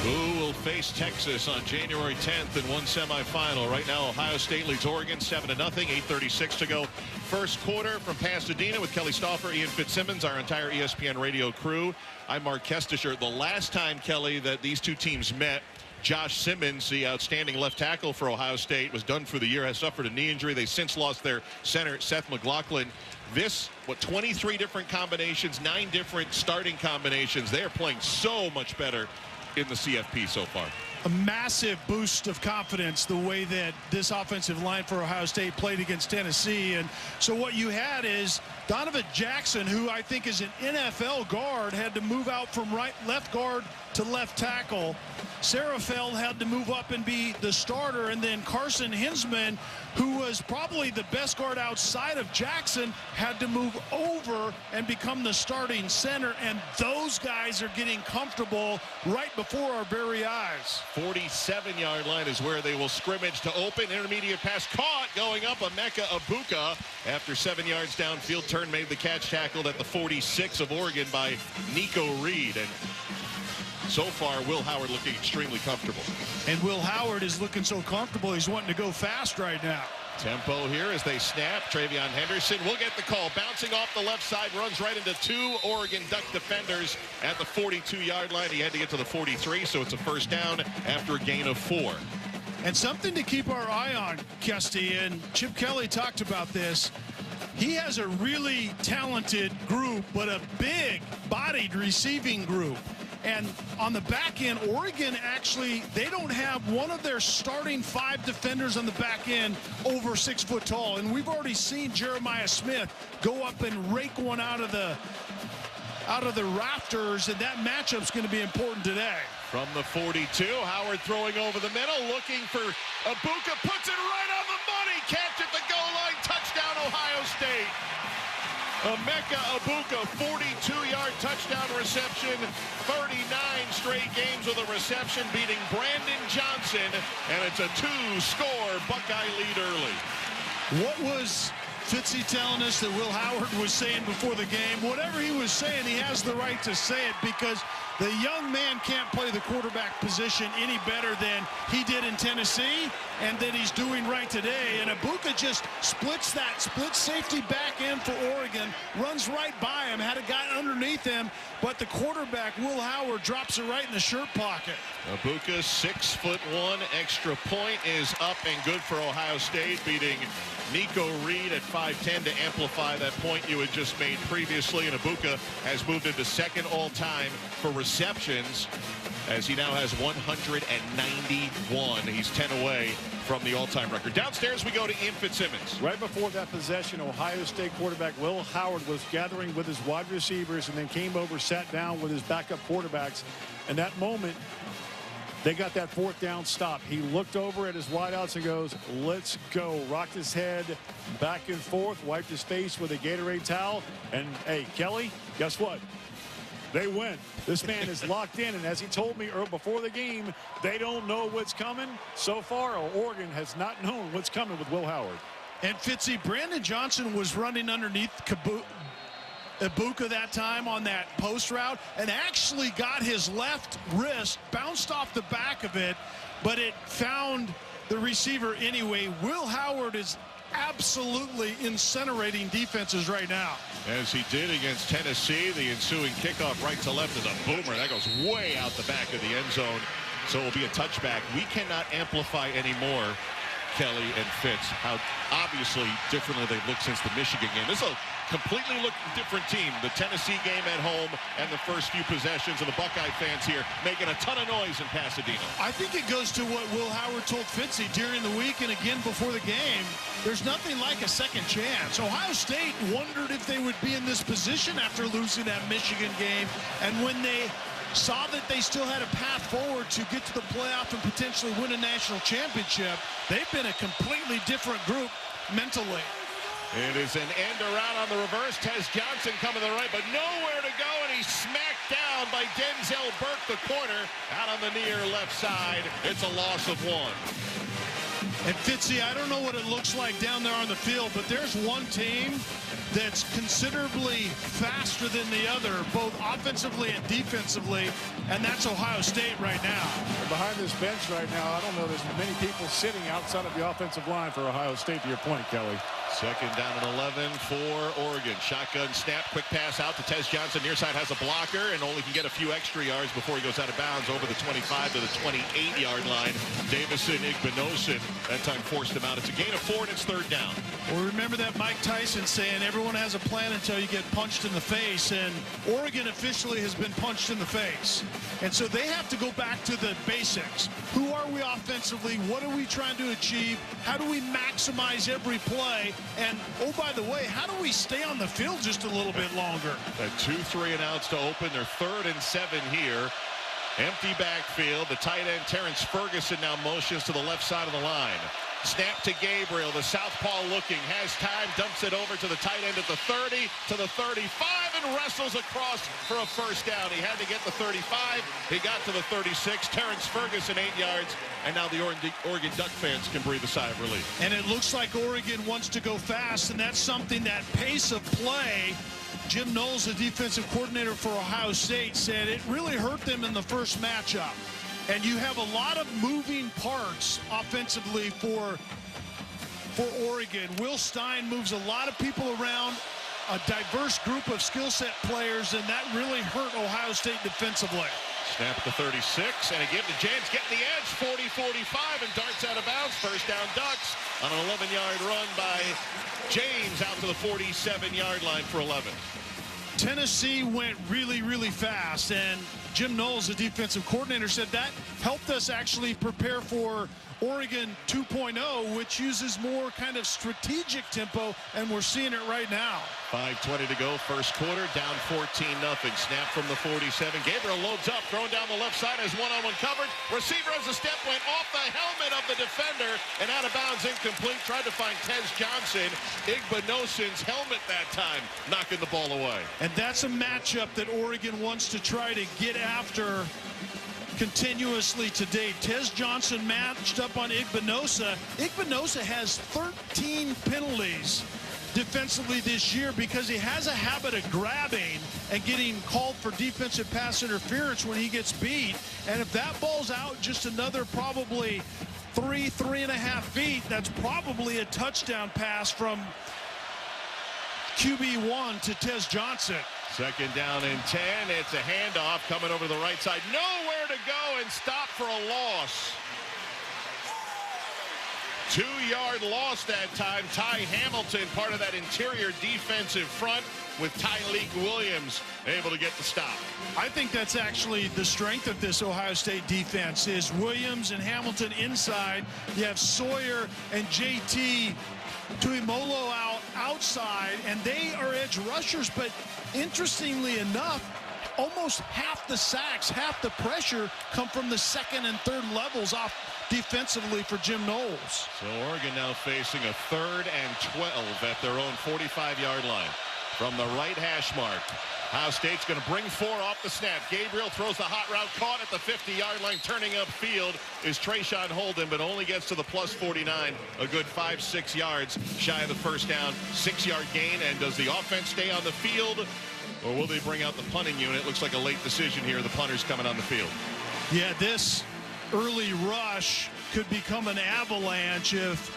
Who will face Texas on January 10th in one semifinal? Right now, Ohio State leads Oregon 7-0, 8:36 to go. First quarter from Pasadena with Kelly Stauffer, Ian Fitzsimmons, our entire ESPN Radio crew. I'm Mark Kestisher. The last time, Kelly, that these two teams met, Josh Simmons, the outstanding left tackle for Ohio State, was done for the year, has suffered a knee injury. They since lost their center, Seth McLaughlin. This, 23 different combinations, 9 different starting combinations. They are playing so much better in the CFP so far. A massive boost of confidence the way that this offensive line for Ohio State played against Tennessee. And so what you had is Donovan Jackson, who I think is an NFL guard, had to move out from left guard to left tackle. Sarafeld had to move up and be the starter, and then Carson Hinsman, who was probably the best guard outside of Jackson, had to move over and become the starting center, and those guys are getting comfortable right before our very eyes. 47-yard line is where they will scrimmage to open. Intermediate pass caught, going up Emeka Ibuka after 7 yards downfield. Turn made the catch, tackled at the 46 of Oregon by Nico Reed. And so far, Will Howard looking extremely comfortable. And Will Howard is looking so comfortable, he's wanting to go fast right now. Tempo here as they snap. Travion Henderson will get the call. Bouncing off the left side, runs right into two Oregon Duck defenders at the 42-yard line. He had to get to the 43, so it's a first down after a gain of 4. And something to keep our eye on, Kesty, and Chip Kelly talked about this. He has a really talented group, but a big-bodied receiving group. And on the back end, Oregon actually, they don't have one of their starting 5 defenders on the back end over 6 foot tall. And we've already seen Jeremiah Smith go up and rake one out of the rafters, and that matchup's going to be important today. From the 42, Howard throwing over the middle, looking for Ibuka, puts it right on the money. Catch at the goal line, touchdown Ohio State. Emeka Ibuka, 42-yard touchdown reception, 39 straight games with a reception, beating Brandon Johnson, and it's a 2-score Buckeye lead early. What was Fitzy telling us that Will Howard was saying before the game? Whatever he was saying, he has the right to say it, because the young man can't play the quarterback position any better than he did in Tennessee and that he's doing right today. And Ibuka just splits that split safety back end for Oregon, runs right by him, had a guy underneath him, but the quarterback, Will Howard, drops it right in the shirt pocket. Ibuka, 6'1", extra point is up and good for Ohio State, beating Nico Reed at 5'10" to amplify that point you had just made previously. And Ibuka has moved into second all-time for receptions, as he now has 191. He's 10 away from the all-time record. Downstairs we go to Ian Fitzsimmons. Right before that possession, Ohio State quarterback Will Howard was gathering with his wide receivers and then came over, sat down with his backup quarterbacks. And that moment, they got that 4th down stop. He looked over at his wideouts and goes, let's go. Rocked his head back and forth, wiped his face with a Gatorade towel. And, hey, Kelly, guess what? They win. This man is locked in, and as he told me before the game, they don't know what's coming. So far, Oregon has not known what's coming with Will Howard. And Fitzy, Brandon Johnson was running underneath Ibuka that time on that post route and actually got his left wrist, bounced off the back of it, but it found the receiver anyway. Will Howard is absolutely incinerating defenses right now. As he did against Tennessee, the ensuing kickoff right to left is a boomer. That goes way out the back of the end zone, so it will be a touchback. We cannot amplify anymore, Kelly and Fitz, how obviously differently they've looked since the Michigan game. This is a completely different team. The Tennessee game at home and the first few possessions of the Buckeye fans here making a ton of noise in Pasadena. I think it goes to what Will Howard told Fitzy during the week and again before the game. There's nothing like a second chance. Ohio State wondered if they would be in this position after losing that Michigan game, and when they saw that they still had a path forward to get to the playoff and potentially win a national championship, they've been a completely different group mentally. It is an end around on the reverse. Tez Johnson coming to the right, but nowhere to go, and he's smacked down by Denzel Burke, the corner, out on the near left side. It's a loss of 1. And Fitzy, I don't know what it looks like down there on the field, but there's one team that's considerably faster than the other, both offensively and defensively, and that's Ohio State right now. And behind this bench right now, I don't know there's many people sitting outside of the offensive line for Ohio State, to your point, Kelly. Second down and 11 for Oregon. Shotgun snap, quick pass out to Tez Johnson. Near side has a blocker and only can get a few extra yards before he goes out of bounds over the 25 to the 28-yard line. Davison Igbinosun that time forced him out. It's a gain of 4 and it's 3rd down. Well, remember that Mike Tyson saying everyone has a plan until you get punched in the face, and Oregon officially has been punched in the face. And so they have to go back to the basics. Who are we offensively? What are we trying to achieve? How do we maximize every play? And, oh, by the way, how do we stay on the field just a little bit longer? A 2-3 and outs to open. They're 3rd and 7 here. Empty backfield. The tight end, Terrence Ferguson, now motions to the left side of the line. Snap to Gabriel. The southpaw looking. Has time. Dumps it over to the tight end at the 30, to the 35, and wrestles across for a first down. He had to get the 35. He got to the 36. Terrence Ferguson, 8 yards. And now the Oregon Duck fans can breathe a sigh of relief. And it looks like Oregon wants to go fast, and that's something, that pace of play. Jim Knowles, the defensive coordinator for Ohio State, said it really hurt them in the first matchup. And you have a lot of moving parts offensively for for Oregon. Will Stein moves a lot of people around, a diverse group of skill set players, and that really hurt Ohio State defensively. Snap at the 36, and he gives to James, getting the edge, 40-45, and darts out of bounds. First down, Ducks on an 11-yard run by James out to the 47-yard line for 11. Tennessee went really, really fast, and Jim Knowles, the defensive coordinator, said that helped us actually prepare for Oregon 2.0, which uses more kind of strategic tempo, and we're seeing it right now. 5:20 to go, first quarter, down 14-0. Snap from the 47. Gabriel loads up, thrown down the left side, has one-on-one covered. Receiver has a step, went off the helmet of the defender, and out of bounds, incomplete. Tried to find Tez Johnson. Igbenogsen's helmet that time, knocking the ball away. And that's a matchup that Oregon wants to try to get after continuously today. Tez Johnson matched up on Igbinosa. Igbinosa has 13 penalties defensively this year because he has a habit of grabbing and getting called for defensive pass interference when he gets beat. And if that ball's out just another probably 3.5 feet, that's probably a touchdown pass from QB1 to Tez Johnson. Second down and 10. It's a handoff coming over the right side. Nowhere to go and stop for a loss. 2-yard loss that time. Ty Hamilton, part of that interior defensive front, with Tyleek Williams able to get the stop. I think that's actually the strength of this Ohio State defense is Williams and Hamilton inside. You have Sawyer and JT Tuimolo outside, and they are edge rushers, but interestingly enough, almost half the sacks, half the pressure come from the second and third levels off defensively for Jim Knowles. So Oregon now facing a 3rd and 12 at their own 45-yard line. From the right hash mark, Ohio State's going to bring 4 off the snap. Gabriel throws the hot route, caught at the 50-yard line. Turning upfield is Trayshawn Holden, but only gets to the plus 49, a good 5-6 yards shy of the first down. 6-yard gain, and does the offense stay on the field, or will they bring out the punting unit? Looks like a late decision here. The punter's coming on the field. Yeah, this early rush could become an avalanche if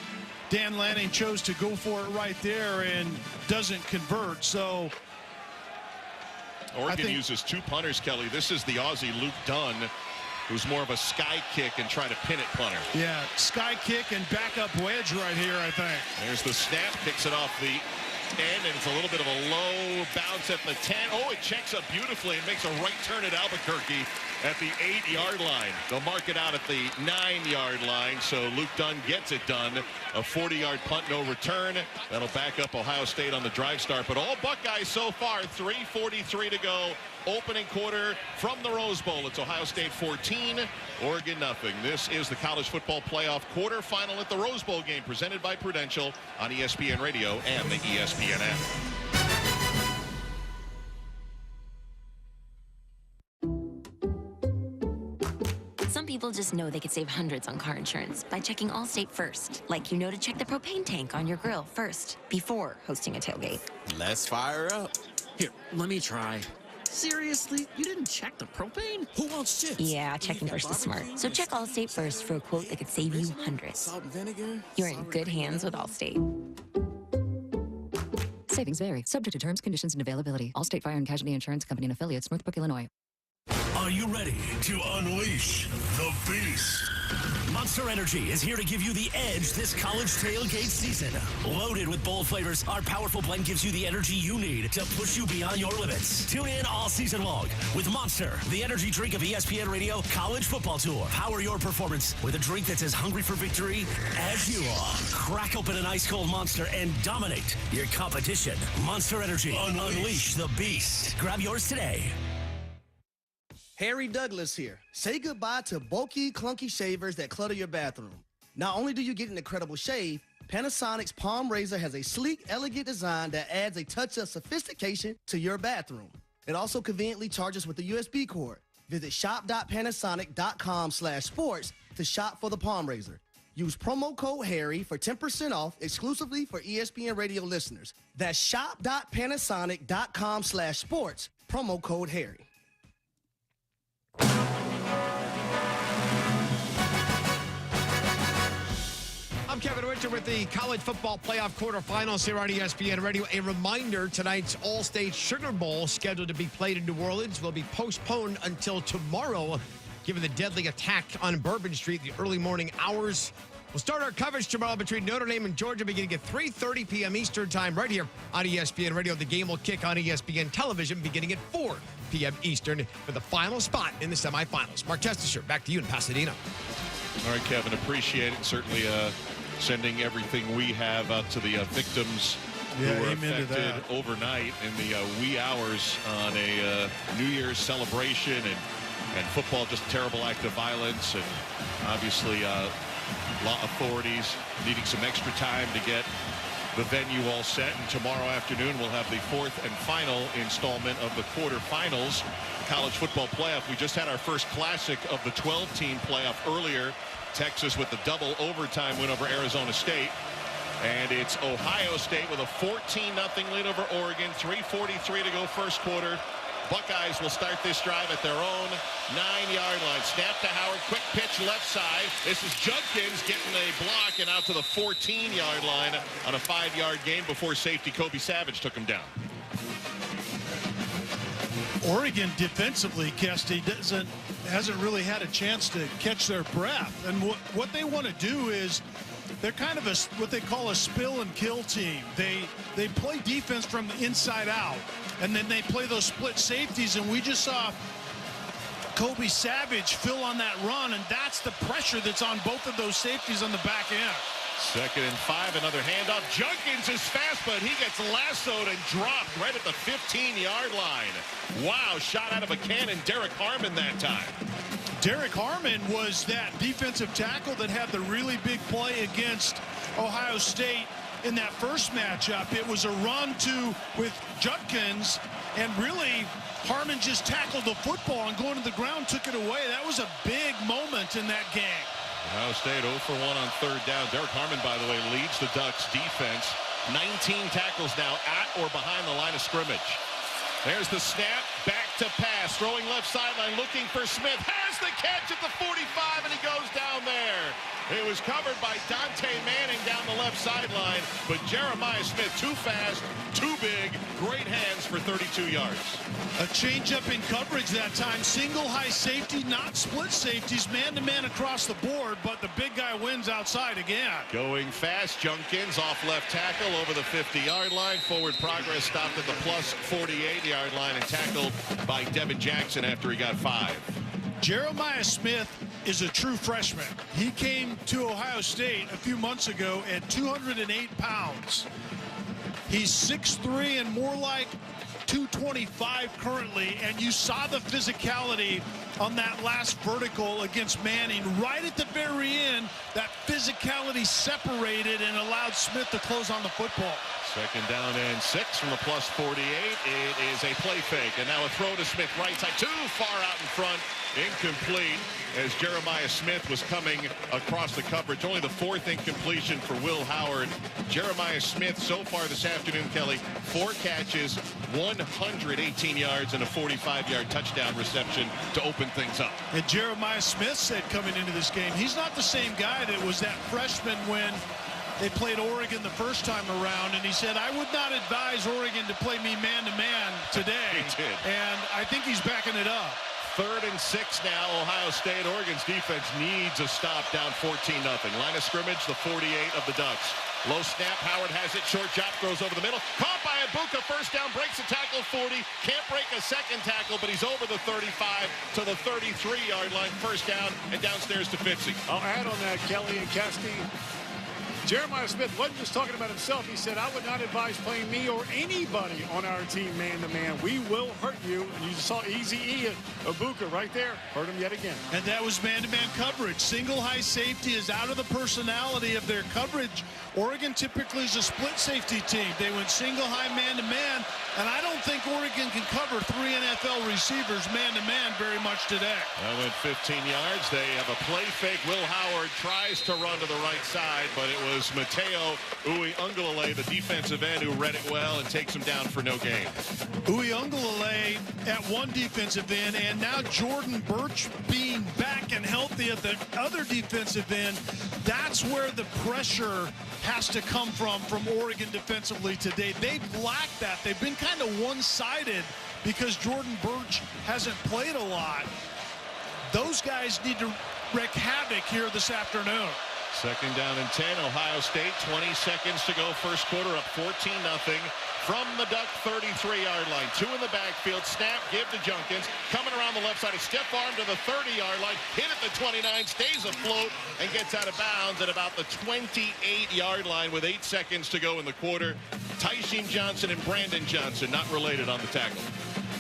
Dan Lanning chose to go for it right there and doesn't convert. So Oregon uses 2 punters, Kelly. This is the Aussie Luke Dunn, who's more of a sky kick and try to pin it punter. Yeah, sky kick and backup wedge right here, I think. There's the snap, kicks it off the end, and it's a little bit of a low bounce at the 10. Oh, it checks up beautifully and makes a right turn at Albuquerque at the 8-yard line. They'll mark it out at the 9-yard line, so Luke Dunn gets it done. A 40-yard punt, no return. That'll back up Ohio State on the drive start. But all Buckeyes so far, 3:43 to go. Opening quarter from the Rose Bowl. It's Ohio State 14, Oregon nothing. This is the college football playoff quarterfinal at the Rose Bowl game, presented by Prudential on ESPN Radio and the ESPN app. Some people just know they could save hundreds on car insurance by checking Allstate first. Like you know to check the propane tank on your grill first before hosting a tailgate. Let's fire up. Here, let me try. Seriously? You didn't check the propane? Who wants chips? Yeah, checking first is smart. So check Allstate first for a quote that could save you hundreds. Salt and vinegar? You're in good hands with Allstate. Savings vary, subject to terms, conditions, and availability. Allstate Fire and Casualty Insurance Company and Affiliates, Northbrook, Illinois. Are you ready to unleash the beast? Monster Energy is here to give you the edge this college tailgate season. Loaded with bold flavors, our powerful blend gives you the energy you need to push you beyond your limits. Tune in all season long with Monster, the energy drink of ESPN Radio College Football Tour. Power your performance with a drink that's as hungry for victory as you are. Crack open an ice-cold Monster and dominate your competition. Monster Energy. Unleash the beast. Grab yours today. Harry Douglas here. Say goodbye to bulky, clunky shavers that clutter your bathroom. Not only do you get an incredible shave, Panasonic's Palm Razor has a sleek, elegant design that adds a touch of sophistication to your bathroom. It also conveniently charges with a USB cord. Visit shop.panasonic.com/sports to shop for the Palm Razor. Use promo code Harry for 10% off exclusively for ESPN Radio listeners. That's shop.panasonic.com/sports, promo code Harry. I'm I'm Kevin Winter with the college football playoff quarterfinals here on ESPN Radio. A reminder, tonight's All-State Sugar Bowl, scheduled to be played in New Orleans, will be postponed until tomorrow, given the deadly attack on Bourbon Street in the early morning hours. We'll start our coverage tomorrow between Notre Dame and Georgia beginning at 3:30 p.m. Eastern Time right here on ESPN Radio. The game will kick on ESPN Television beginning at 4 p.m. Eastern for the final spot in the semifinals. Mark Testesher, back to you in Pasadena. All right, Kevin, appreciate it. Certainly sending everything we have out to the victims who were affected overnight in the wee hours on a New Year's celebration, and football, just a terrible act of violence, and obviously law authorities needing some extra time to get the venue all set. And tomorrow afternoon we'll have the fourth and final installment of the quarterfinals college football playoff. We just had our first classic of the 12-team playoff earlier. Texas with the double overtime win over Arizona State. And it's Ohio State with a 14-0 lead over Oregon. 3:43 to go first quarter. Buckeyes will start this drive at their own 9-yard line. Snap to Howard, quick pitch left side. This is Judkins getting a block and out to the 14-yard line on a 5-yard gain before safety Kobe Savage took him down. Oregon defensively, Kesty, hasn't really had a chance to catch their breath. And what they want to do is they're kind of what they call a spill and kill team. They play defense from the inside out, and then they play those split safeties, and we just saw Kobe Savage fill on that run, and that's the pressure that's on both of those safeties on the back end. 2nd and 5, another handoff. Judkins is fast, but he gets lassoed and dropped right at the 15-yard line. Wow, shot out of a cannon. Derek Harmon that time. Derek Harmon was that defensive tackle that had the really big play against Ohio State in that first matchup. It was a run with Judkins, and really Harmon just tackled the football and going to the ground took it away. That was a big moment in that game. Ohio State 0 for 1 on 3rd down. Derek Harmon, by the way, leads the Ducks defense. 19 tackles now at or behind the line of scrimmage. There's the snap, back to pass, throwing left sideline, looking for Smith, has the catch at the 45, and he goes down there. It was covered by Dante Manning down the left sideline, but Jeremiah Smith, too fast, too big, great hands for 32 yards. A change-up in coverage that time. Single high safety, not split safeties, man-to-man across the board, but the big guy wins outside again. Going fast, Judkins off left tackle over the 50-yard line. Forward progress stopped at the plus 48-yard line and tackled by Devin Jackson after he got 5. Jeremiah Smith is a true freshman. He came to Ohio State a few months ago at 208 pounds. He's 6'3" and more like 225 currently, and you saw the physicality on that last vertical against Manning. Right at the very end, that physicality separated and allowed Smith to close on the football. 2nd down and 6 from the plus 48. It is a play fake, and now a throw to Smith right side, too far out in front, incomplete, as Jeremiah Smith was coming across the coverage. Only the 4th incompletion for Will Howard. Jeremiah Smith so far this afternoon, Kelly, 4 catches, 118 yards, and a 45-yard touchdown reception to open things up. And Jeremiah Smith said coming into this game, he's not the same guy that was that freshman when they played Oregon the first time around, and he said, I would not advise Oregon to play me man-to-man today. He did. And I think he's backing it up. 3rd and 6 now. Ohio State. Oregon's defense needs a stop down 14-0. Line of scrimmage, the 48 of the Ducks. Low snap. Howard has it. Short chop throws over the middle. Caught by Ibuka. First down. Breaks a tackle 40. Can't break a second tackle, but he's over the 35 to the 33-yard line. First down and downstairs to Fitzy. I'll add on that, Kelly and Kesty. Jeremiah Smith wasn't just talking about himself. He said, I would not advise playing me or anybody on our team man-to-man. We will hurt you. And you just saw Easy-E at Ibuka right there. Hurt him yet again. And that was man-to-man coverage. Single high safety is out of the personality of their coverage. Oregon typically is a split safety team. They went single high man-to-man, and I don't don't think Oregon can cover 3 NFL receivers man-to-man very much today. That went 15 yards. They have a play fake. Will Howard tries to run to the right side, but it was Mateo Uiagalelei, the defensive end, who read it well and takes him down for no gain. Uiagalelei at one defensive end, and now Jordan Birch being back and healthy at the other defensive end. That's where the pressure has to come from Oregon defensively today. They've lacked that. They've been kind of one-sided because Jordan Birch hasn't played a lot. Those guys need to wreak havoc here this afternoon. Second down and 10, Ohio State, 20 seconds to go. First quarter up 14-0 from the Duck 33-yard line. 2 in the backfield, snap, give to Junkins. Coming around the left side, a stiff arm to the 30-yard line. Hit at the 29, stays afloat, and gets out of bounds at about the 28-yard line with 8 seconds to go in the quarter. Tysheen Johnson and Brandon Johnson not related on the tackle.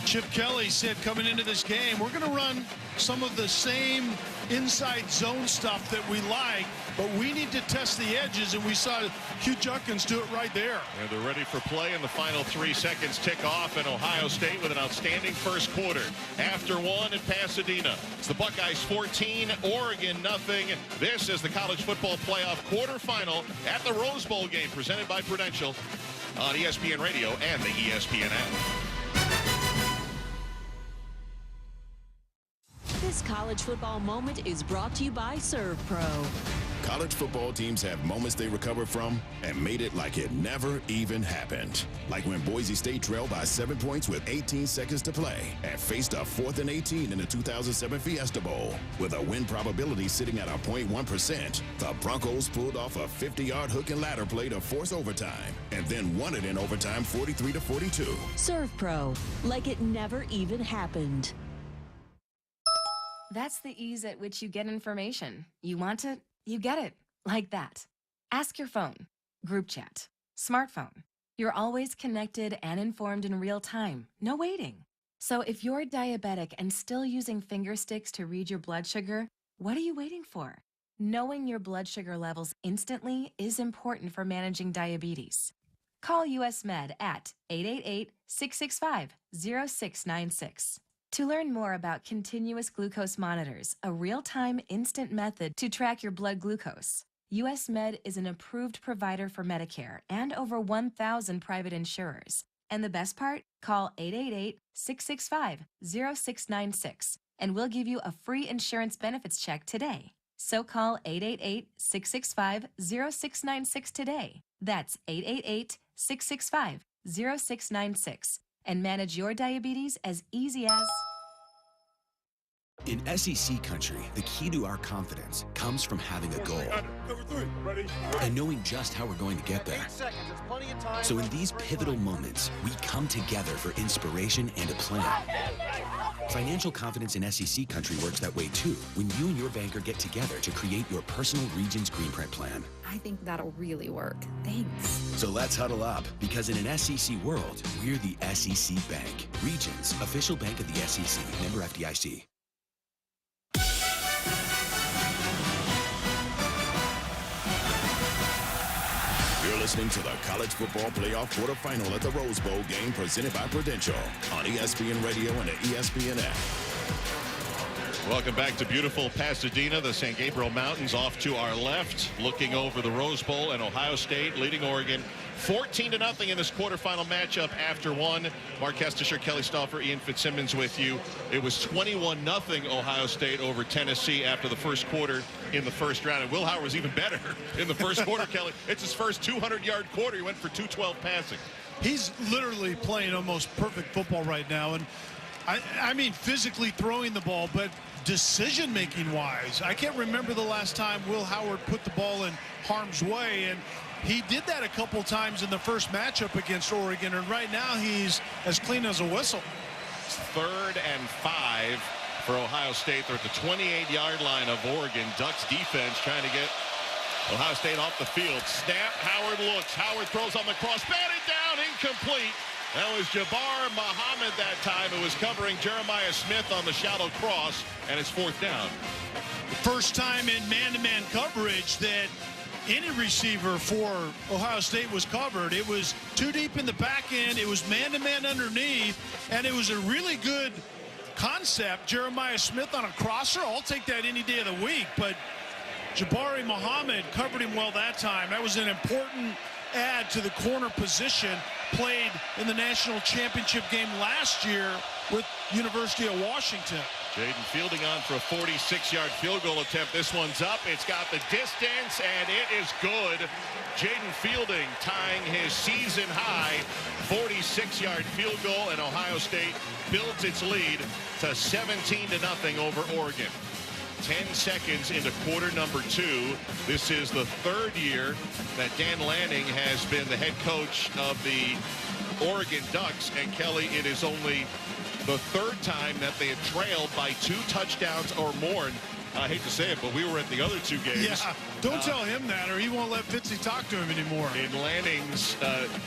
Chip Kelly said coming into this game, we're going to run some of the same inside zone stuff that we like, but we need to test the edges, and we saw Hugh Junkins do it right there. And they're ready for play, and the final 3 seconds tick off, and Ohio State with an outstanding first quarter. After 1 in Pasadena, it's the Buckeyes 14, Oregon nothing. This is the college football playoff quarterfinal at the Rose Bowl game, presented by Prudential on ESPN Radio and the ESPN app. This college football moment is brought to you by Serve Pro. College football teams have moments they recover from and made it like it never even happened. Like when Boise State trailed by 7 points with 18 seconds to play and faced a 4th and 18 in the 2007 Fiesta Bowl. With a win probability sitting at a 0.1%, the Broncos pulled off a 50-yard hook and ladder play to force overtime and then won it in overtime 43-42. Serve Pro, like it never even happened. That's the ease at which you get information. You want it, you get it. Like that. Ask your phone. Group chat. Smartphone. You're always connected and informed in real time. No waiting. So if you're diabetic and still using finger sticks to read your blood sugar, what are you waiting for? Knowing your blood sugar levels instantly is important for managing diabetes. Call US Med at 888-665-0696. To learn more about continuous glucose monitors, a real-time instant method to track your blood glucose, US Med is an approved provider for Medicare and over 1,000 private insurers. And the best part? Call 888-665-0696 and we'll give you a free insurance benefits check today. So call 888-665-0696 today. That's 888-665-0696. And manage your diabetes as easy as... In SEC country, the key to our confidence comes from having a goal and knowing just how we're going to get there. So in these pivotal moments, we come together for inspiration and a plan. Financial confidence in SEC country works that way too, when you and your banker get together to create your personal Regions Greenprint plan. I think that'll really work. Thanks. So let's huddle up, because in an SEC world, we're the SEC Bank. Regions, official bank of the SEC. Member FDIC. You're listening to the College Football Playoff Quarterfinal at the Rose Bowl game presented by Prudential on ESPN Radio and the ESPN app. Welcome back to beautiful Pasadena, the San Gabriel Mountains off to our left, looking over the Rose Bowl, and Ohio State leading Oregon 14-0 in this quarterfinal matchup after 1. Mark Kestisher, Kelly Stauffer, Ian Fitzsimmons with you. It was 21-0 Ohio State over Tennessee after the first quarter in the first round. And Will Howard was even better in the first quarter, Kelly. It's his first 200-yard quarter. He went for 212 passing. He's literally playing almost perfect football right now. And I mean physically throwing the ball, but decision-making wise, I can't remember the last time Will Howard put the ball in harm's way, and he did that a couple times in the first matchup against Oregon, and right now he's as clean as a whistle. 3rd and 5 for Ohio State. They're at the 28-yard line of Oregon. Ducks defense trying to get Ohio State off the field. Snap, Howard looks. Howard throws on the cross. Batted down, incomplete. That was Jabbar Muhammad that time, who was covering Jeremiah Smith on the shallow cross, and it's 4th down. First time in man-to-man coverage that any receiver for Ohio State was covered. It was too deep in the back end. It was man-to-man underneath, and it was a really good concept. Jeremiah Smith on a crosser, I'll take that any day of the week, but Jabari Muhammad covered him well that time. That was an important add to the corner position, played in the national championship game last year with University of Washington. Jaden Fielding on for a 46-yard field goal attempt. This one's up. It's got the distance, and it is good. Jaden Fielding tying his season-high 46-yard field goal, and Ohio State builds its lead to 17-0 over Oregon. 10 seconds into quarter number 2. This is the third year that Dan Lanning has been the head coach of the Oregon Ducks, and Kelly, it is only the third time that they have trailed by 2 touchdowns or more. And I hate to say it, but we were at the other 2 games. Yeah, don't tell him that, or he won't let Fitzy talk to him anymore. In Lanning's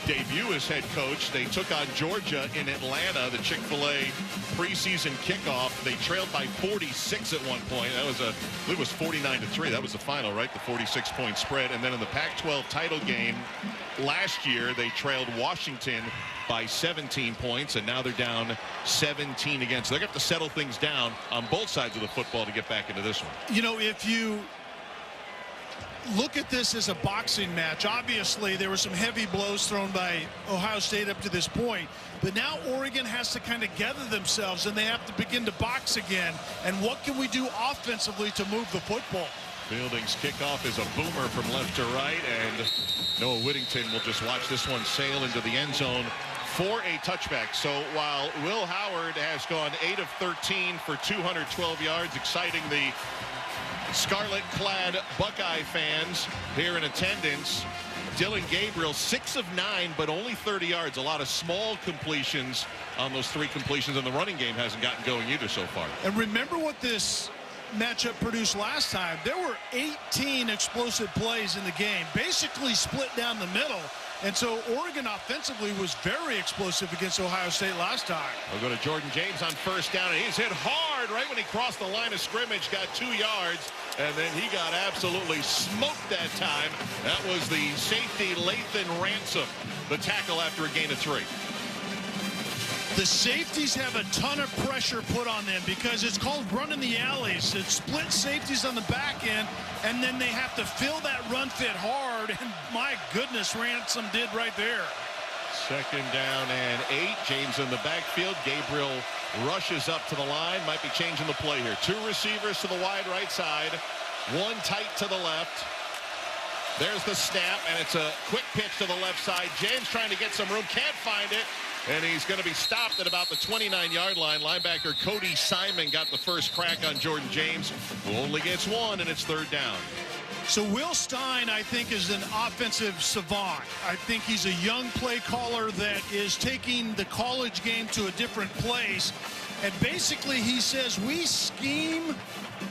debut as head coach, they took on Georgia in Atlanta, the Chick-fil-A preseason kickoff. They trailed by 46 at one point. That was I believe it was 49-3. That was the final, right? The 46-point spread. And then in the Pac-12 title game last year, they trailed Washington by 17 points, and now they're down 17 again. So they're going to have to settle things down on both sides of the football to get back into this one. You know, if you look at this as a boxing match, obviously there were some heavy blows thrown by Ohio State up to this point, but now Oregon has to kind of gather themselves, and they have to begin to box again. And what can we do offensively to move the football? Fielding's kickoff is a boomer from left to right, and Noah Whittington will just watch this one sail into the end zone for a touchback. So while Will Howard has gone 8 of 13 for 212 yards, exciting the scarlet-clad Buckeye fans here in attendance, Dylan Gabriel 6 of 9, but only 30 yards. A lot of small completions on those 3 completions, and the running game hasn't gotten going either so far. And remember what this matchup produced last time. There were 18 explosive plays in the game, basically split down the middle. And so Oregon offensively was very explosive against Ohio State last time. We'll go to Jordan James on first down, and he's hit hard right when he crossed the line of scrimmage, got 2 yards, and then he got absolutely smoked that time. That was the safety Lathan Ransom, the tackle after a gain of 3. The safeties have a ton of pressure put on them because it's called running the alleys. It's split safeties on the back end, and then they have to fill that run fit hard, and my goodness, Ransom did right there. Second down and 8. James in the backfield. Gabriel rushes up to the line. Might be changing the play here. 2 receivers to the wide right side. 1 tight to the left. There's the snap, and it's a quick pitch to the left side. James trying to get some room. Can't find it. And he's going to be stopped at about the 29-yard line. Linebacker Cody Simon got the first crack on Jordan James, who only gets 1, and it's 3rd down. So Will Stein, I think, is an offensive savant. I think he's a young play caller that is taking the college game to a different place. And basically he says we scheme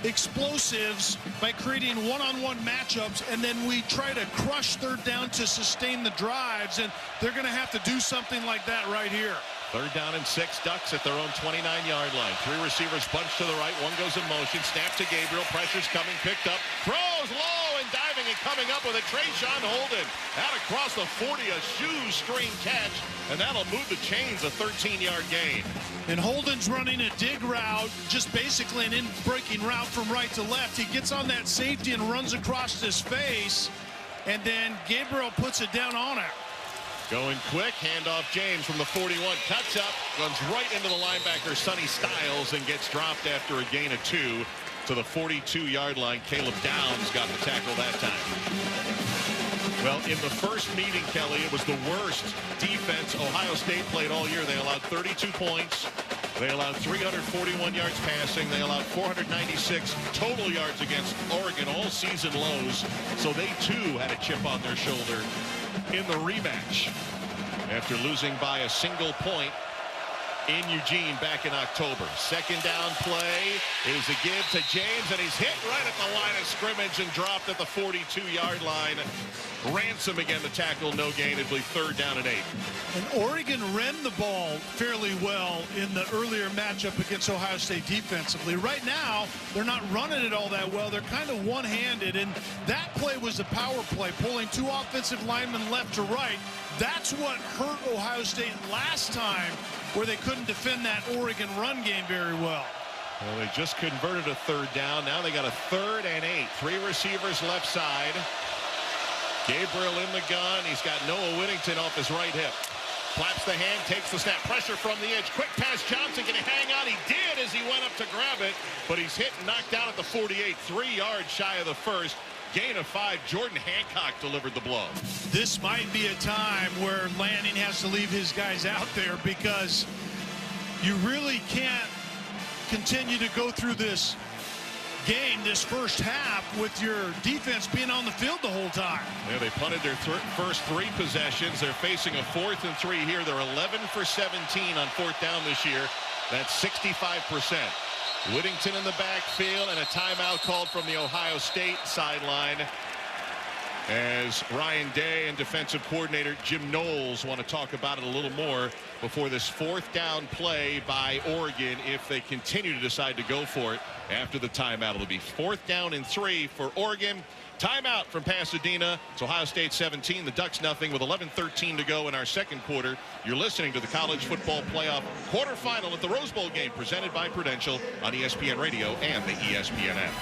explosives by creating one-on-one matchups, and then we try to crush 3rd down to sustain the drives, and they're going to have to do something like that right here. 3rd down and 6. Ducks at their own 29-yard line. 3 receivers bunched to the right. 1 goes in motion. Snap to Gabriel. Pressure's coming. Picked up. Throws low and diving and coming up with a Trayshawn Holden. Out across the 40. A shoestring catch. And that'll move the chains. A 13-yard gain. And Holden's running a dig route, just basically an in-breaking route from right to left. He gets on that safety and runs across his face. And then Gabriel puts it down on it. Going quick, handoff James from the 41, cuts up, runs right into the linebacker Sonny Styles, and gets dropped after a gain of 2 to the 42-yard line. Caleb Downs got the tackle that time. Well, in the first meeting, Kelly, it was the worst defense Ohio State played all year. They allowed 32 points. They allowed 341 yards passing. They allowed 496 total yards against Oregon, all season lows. So they, too, had a chip on their shoulder in the rematch after losing by a single point in Eugene back in October. Second down play is a give to James, and he's hit right at the line of scrimmage and dropped at the 42-yard line. Ransom again, the tackle, no gain. It'll be 3rd down and 8. And Oregon ran the ball fairly well in the earlier matchup against Ohio State defensively. Right now, they're not running it all that well. They're kind of one-handed, and that play was a power play, pulling 2 offensive linemen left to right. That's what hurt Ohio State last time, where they couldn't defend that Oregon run game very well. Well, they just converted a 3rd down. Now they got a 3rd and 8. 3 receivers left side. Gabriel in the gun. He's got Noah Whittington off his right hip. Flaps the hand, takes the snap. Pressure from the edge. Quick pass. Johnson can hang on. He did as he went up to grab it, but he's hit and knocked down at the 48. 3 yards shy of the first. Gain of 5. Jordan Hancock delivered the blow. This might be a time where Lanning has to leave his guys out there, because you really can't continue to go through this game, this first half, with your defense being on the field the whole time. Yeah, they punted their first 3 possessions. They're facing a 4th and 3 here. They're 11 for 17 on 4th down this year. That's 65%. Whittington in the backfield, and a timeout called from the Ohio State sideline, as Ryan Day and defensive coordinator Jim Knowles want to talk about it a little more before this 4th down play by Oregon, if they continue to decide to go for it after the timeout. It'll be 4th down and 3 for Oregon. Timeout from Pasadena. It's Ohio State 17, the Ducks nothing, with 11:13 to go in our second quarter. You're listening to the College Football Playoff quarterfinal at the Rose Bowl game, presented by Prudential on ESPN Radio and the ESPN app.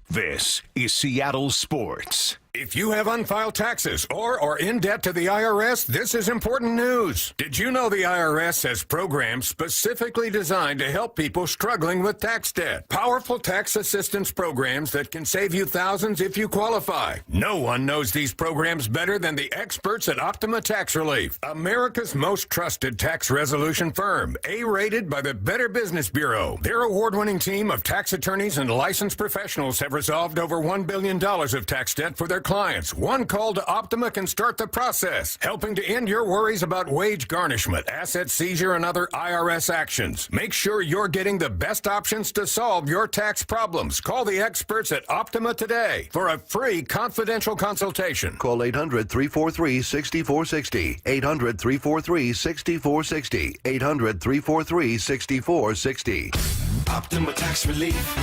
This is Seattle Sports. If you have unfiled taxes or are in debt to the IRS, this is important news. Did you know the IRS has programs specifically designed to help people struggling with tax debt? Powerful tax assistance programs that can save you thousands if you qualify. No one knows these programs better than the experts at Optima Tax Relief, America's most trusted tax resolution firm, A-rated by the Better Business Bureau. Their award-winning team of tax attorneys and licensed professionals have resolved over $1 billion of tax debt for their clients. One call to Optima can start the process, helping to end your worries about wage garnishment, asset seizure, and other IRS actions. Make sure you're getting the best options to solve your tax problems. Call the experts at Optima today for a free confidential consultation. Call 800-343-6460. 800-343-6460. 800-343-6460. Optima Tax Relief.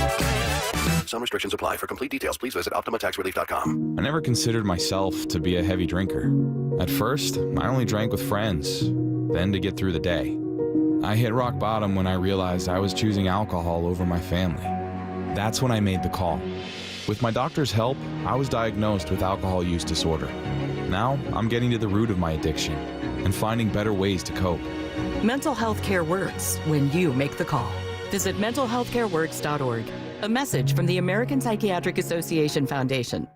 Some restrictions apply. For complete details, please visit OptimaTaxRelief.com. I never considered myself to be a heavy drinker. At first, I only drank with friends, then to get through the day. I hit rock bottom when I realized I was choosing alcohol over my family. That's when I made the call. With my doctor's help, I was diagnosed with alcohol use disorder. Now, I'm getting to the root of my addiction and finding better ways to cope. Mental health care works when you make the call. Visit mentalhealthcareworks.org. A message from the American Psychiatric Association Foundation.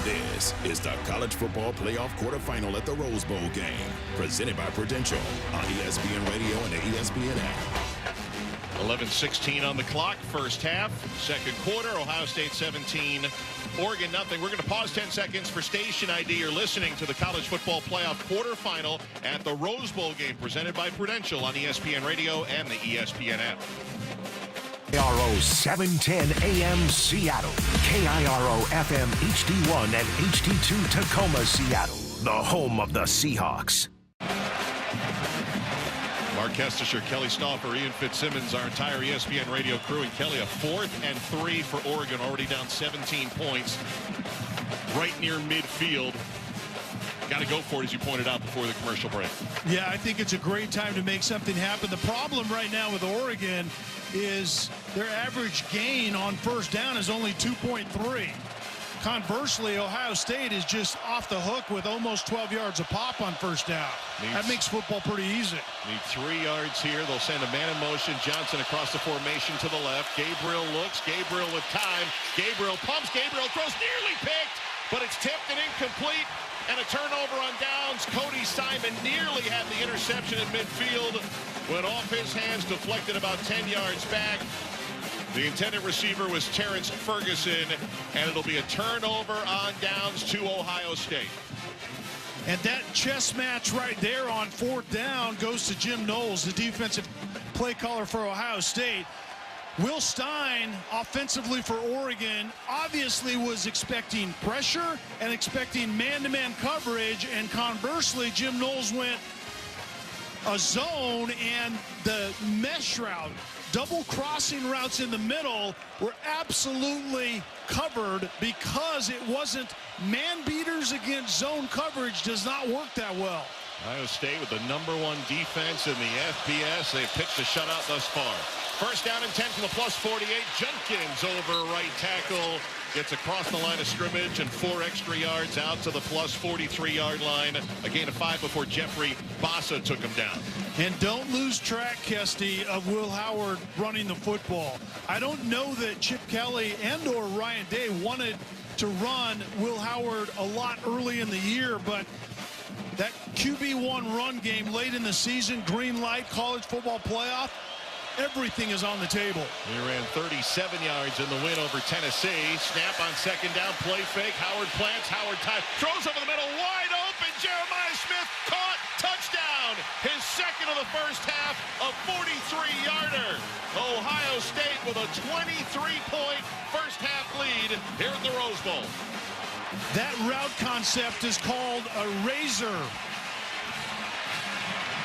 This is the College Football Playoff quarterfinal at the Rose Bowl game, presented by Prudential on ESPN Radio and the ESPN app. 11:16 on the clock, first half, second quarter, Ohio State 17, Oregon nothing. We're going to pause 10 seconds for station ID. You're listening to the College Football Playoff quarterfinal at the Rose Bowl game, presented by Prudential on ESPN Radio and the ESPN app. KIRO 710 AM Seattle. KIRO FM HD1 and HD2 Tacoma, Seattle. The home of the Seahawks. Mark Kestisher, Kelly Stauffer, Ian Fitzsimmons, our entire ESPN radio crew. And Kelly, a 4th and 3 for Oregon, already down 17 points. Right near midfield. Got to go for it, as you pointed out before the commercial break. Yeah, I think it's a great time to make something happen. The problem right now with Oregon is their average gain on first down is only 2.3. Conversely, Ohio State is just off the hook with almost 12 yards a pop on first down. That makes football pretty easy. Need 3 yards here. They'll send a man in motion. Johnson across the formation to the left. Gabriel looks. Gabriel with time. Gabriel pumps. Gabriel throws, nearly picked, but it's tipped and incomplete. And a turnover on downs. Cody Simon nearly had the interception in midfield. Went off his hands, deflected about 10 yards back. The intended receiver was Terrence Ferguson, and it'll be a turnover on downs to Ohio State. And that chess match right there on 4th down goes to Jim Knowles, the defensive play caller for Ohio State. Will Stein, offensively for Oregon, obviously was expecting pressure and expecting man-to-man coverage, and conversely, Jim Knowles went a zone, and the mesh route, double crossing routes in the middle were absolutely covered because it wasn't man beaters against zone coverage. Does not work that well. Ohio State with the #1 defense in the FBS. They've pitched a shutout thus far. First down and 10 from the +48. Jenkins over right tackle. Gets across the line of scrimmage and 4 extra yards out to the +43-yard line. A gain of 5 before Jeffrey Bassa took him down. And don't lose track, Kesty, of Will Howard running the football. I don't know that Chip Kelly and or Ryan Day wanted to run Will Howard a lot early in the year, but that QB1 run game late in the season, green light, college football playoff, everything is on the table. He ran 37 yards in the win over Tennessee. Snap on second down, play fake. Howard plants, Howard time, throws over the middle, wide open. Jeremiah Smith caught, touchdown. His second of the first half, a 43-yarder. Ohio State with a 23-point first half lead here at the Rose Bowl. That route concept is called a razor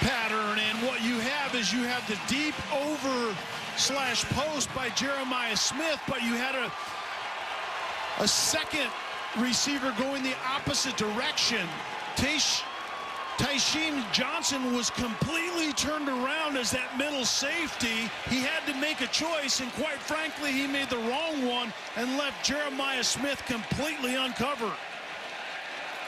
pattern, and what you have is you have the deep over slash post by Jeremiah Smith, but you had a second receiver going the opposite direction. Tysheem Johnson was completely turned around as that middle safety. He had to make a choice, and quite frankly, he made the wrong one and left Jeremiah Smith completely uncovered.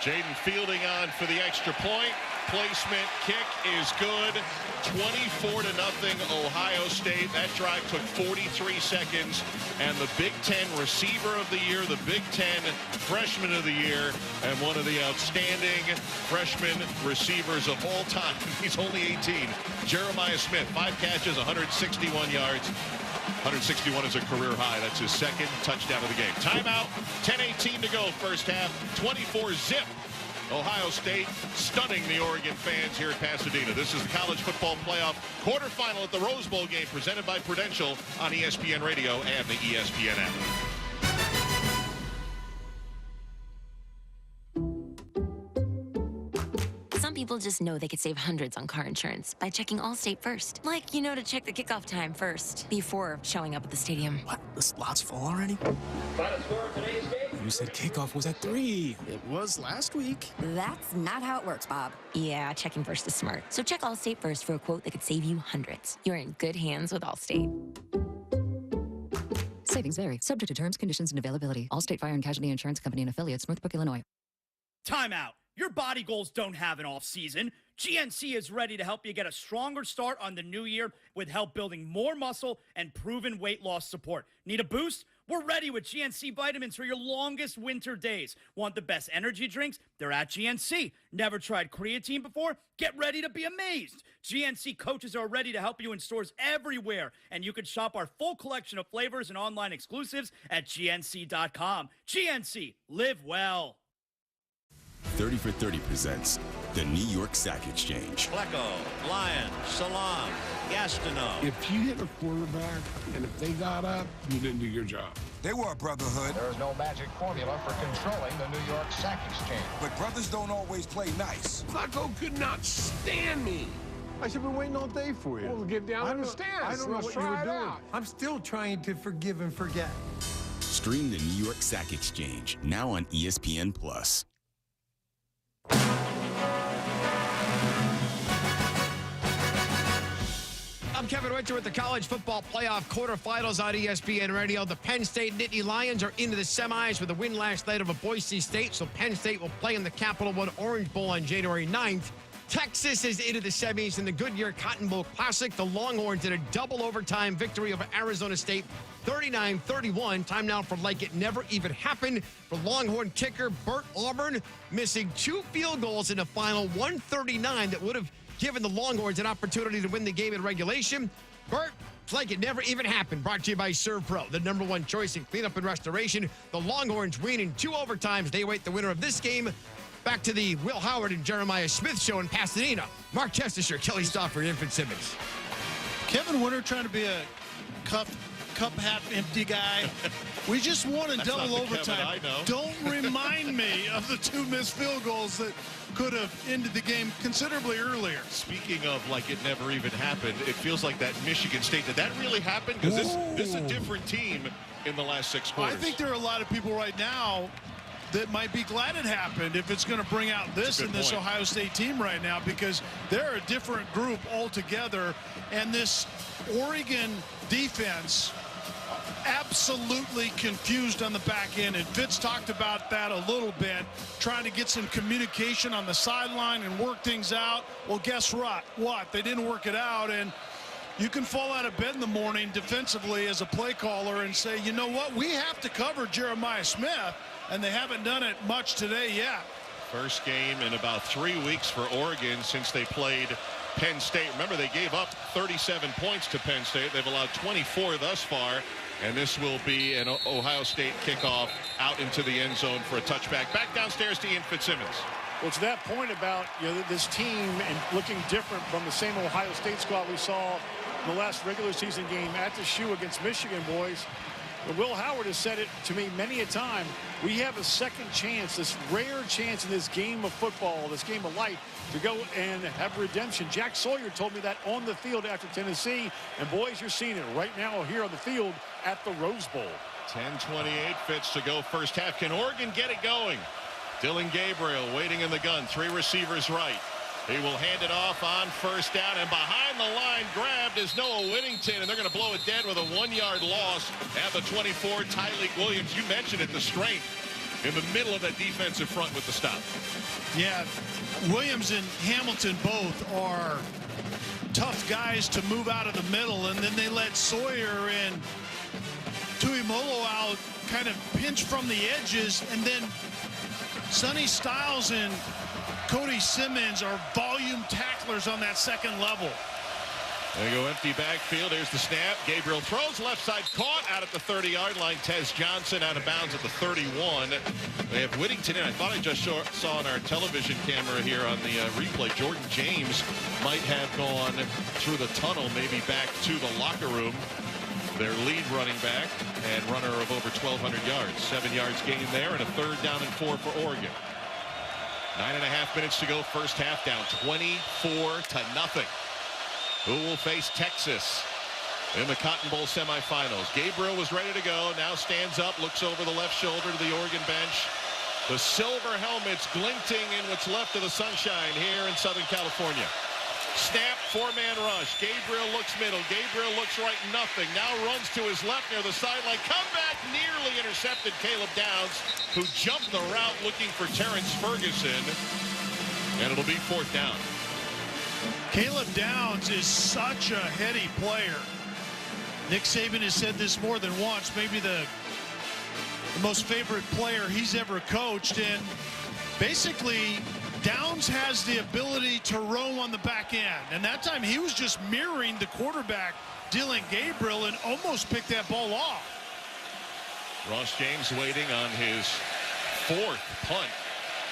Jaden Fielding on for the extra point. Placement kick is good. 24-0 Ohio State. That drive took 43 seconds. And the Big Ten receiver of the year, the Big Ten freshman of the year, and one of the outstanding freshman receivers of all time. He's only 18. Jeremiah Smith, 5 catches, 161 yards. 161 is a career high. That's his second touchdown of the game. Timeout, 10:18 to go first half, 24-0. Ohio State stunning the Oregon fans here at Pasadena. This is the college football playoff quarterfinal at the Rose Bowl game presented by Prudential on ESPN Radio and the ESPN app. Some people just know they could save hundreds on car insurance by checking Allstate first. Like, to check the kickoff time first before showing up at the stadium. What? The slot's full already? Final score of today's game. You said kickoff was at 3. It was last week. That's not how it works, Bob. Yeah, checking first is smart. So check Allstate first for a quote that could save you hundreds. You're in good hands with Allstate. Savings vary. Subject to terms, conditions, and availability. Allstate Fire and Casualty Insurance Company and Affiliates, Northbrook, Illinois. Timeout. Your body goals don't have an off season. GNC is ready to help you get a stronger start on the new year with help building more muscle and proven weight loss support. Need a boost? We're ready with GNC vitamins for your longest winter days. Want the best energy drinks? They're at GNC. Never tried creatine before? Get ready to be amazed. GNC coaches are ready to help you in stores everywhere, and you can shop our full collection of flavors and online exclusives at GNC.com. GNC, live well. 30 for 30 presents the New York Sack Exchange. Flecko, Lyon, Salam, Gastineau. If you hit a quarterback and if they got up, you didn't do your job. They were a brotherhood. There is no magic formula for controlling the New York Sack Exchange. But brothers don't always play nice. Flacco could not stand me. I should have been waiting all day for you. Well, get down. I understand. I don't know what you were doing. I'm still trying to forgive and forget. Stream the New York Sack Exchange now on ESPN+. I'm Kevin Richter with the college football playoff quarterfinals on ESPN Radio. The Penn State Nittany Lions are into the semis with a win last night over Boise State, so Penn State will play in the Capital One Orange Bowl on January 9th. Texas is into the semis in the Goodyear Cotton Bowl Classic. The Longhorns did a double overtime victory over Arizona State, 39-31. Time now for like it never even happened for Longhorn kicker Bert Auburn, missing 2 field goals in the final 139 that would have given the Longhorns an opportunity to win the game in regulation. Bert, it's like it never even happened. Brought to you by Serve Pro, the #1 choice in cleanup and restoration. The Longhorns win in 2 overtimes. They await the winner of this game. Back to the Will Howard and Jeremiah Smith show in Pasadena. Mark Chestersher, Kelly Stauffer, and Infant Simmons. Kevin Winter trying to be a cup hat empty guy. We just won in double overtime. Don't remind me of the 2 missed field goals that could have ended the game considerably earlier. Speaking of like it never even happened, it feels like that Michigan State. Did that really happen? Because this is a different team in the last 6 quarters. I think there are a lot of people right now that might be glad it happened if it's going to bring out this in this Ohio State team right now, because they're a different group altogether. And this Oregon defense absolutely confused on the back end, and Fitz talked about that a little bit, trying to get some communication on the sideline and work things out. Well, guess what? They didn't work it out, and you can fall out of bed in the morning defensively as a play caller and say, you know what, we have to cover Jeremiah Smith, and they haven't done it much today yet. First game in about 3 weeks for Oregon since they played Penn State. Remember, they gave up 37 points to Penn State. They've allowed 24 thus far, and this will be an Ohio State kickoff out into the end zone for a touchback. Back downstairs to Ian Fitzsimmons. Well, to that point about this team and looking different from the same Ohio State squad we saw in the last regular season game at the shoe against Michigan, boys. But Will Howard has said it to me many a time. We have a second chance, this rare chance in this game of football, this game of life, to go and have redemption. Jack Sawyer told me that on the field after Tennessee. And, boys, you're seeing it right now here on the field at the Rose Bowl. 10:28 Fitz to go first half. Can Oregon get it going? Dylan Gabriel waiting in the gun. 3 receivers right. He will hand it off on first down, and behind the line grabbed is Noah Whittington, and they're going to blow it dead with a 1-yard loss at the 24. Tyleek Williams, you mentioned it, the strength in the middle of that defensive front with the stop. Yeah, Williams and Hamilton both are tough guys to move out of the middle, and then they let Sawyer and Tuimolo out, kind of pinch from the edges, and then Sonny Styles and Cody Simmons are volume tacklers on that second level. There you go, empty backfield. Here's the snap. Gabriel throws left side, caught out at the 30-yard line. Tez Johnson out of bounds at the 31. They have Whittington in. I thought I just saw on our television camera here on the replay, Jordan James might have gone through the tunnel, maybe back to the locker room. Their lead running back and runner of over 1,200 yards. 7 yards gain there, and a 3rd down and 4 for Oregon. 9.5 minutes to go, first half, down 24-0. Who will face Texas in the Cotton Bowl semifinals? Gabriel was ready to go, now stands up, looks over the left shoulder to the Oregon bench. The silver helmets glinting in what's left of the sunshine here in Southern California. Snap, 4-man rush. Gabriel looks middle. Gabriel looks right, nothing. Now runs to his left near the sideline. Comeback nearly intercepted. Caleb Downs, who jumped the route looking for Terrence Ferguson. And it'll be 4th down. Caleb Downs is such a heady player. Nick Saban has said this more than once. Maybe the most favorite player he's ever coached. And basically, Downs has the ability to roam on the back end. And that time he was just mirroring the quarterback, Dylan Gabriel, and almost picked that ball off. Ross James waiting on his 4th punt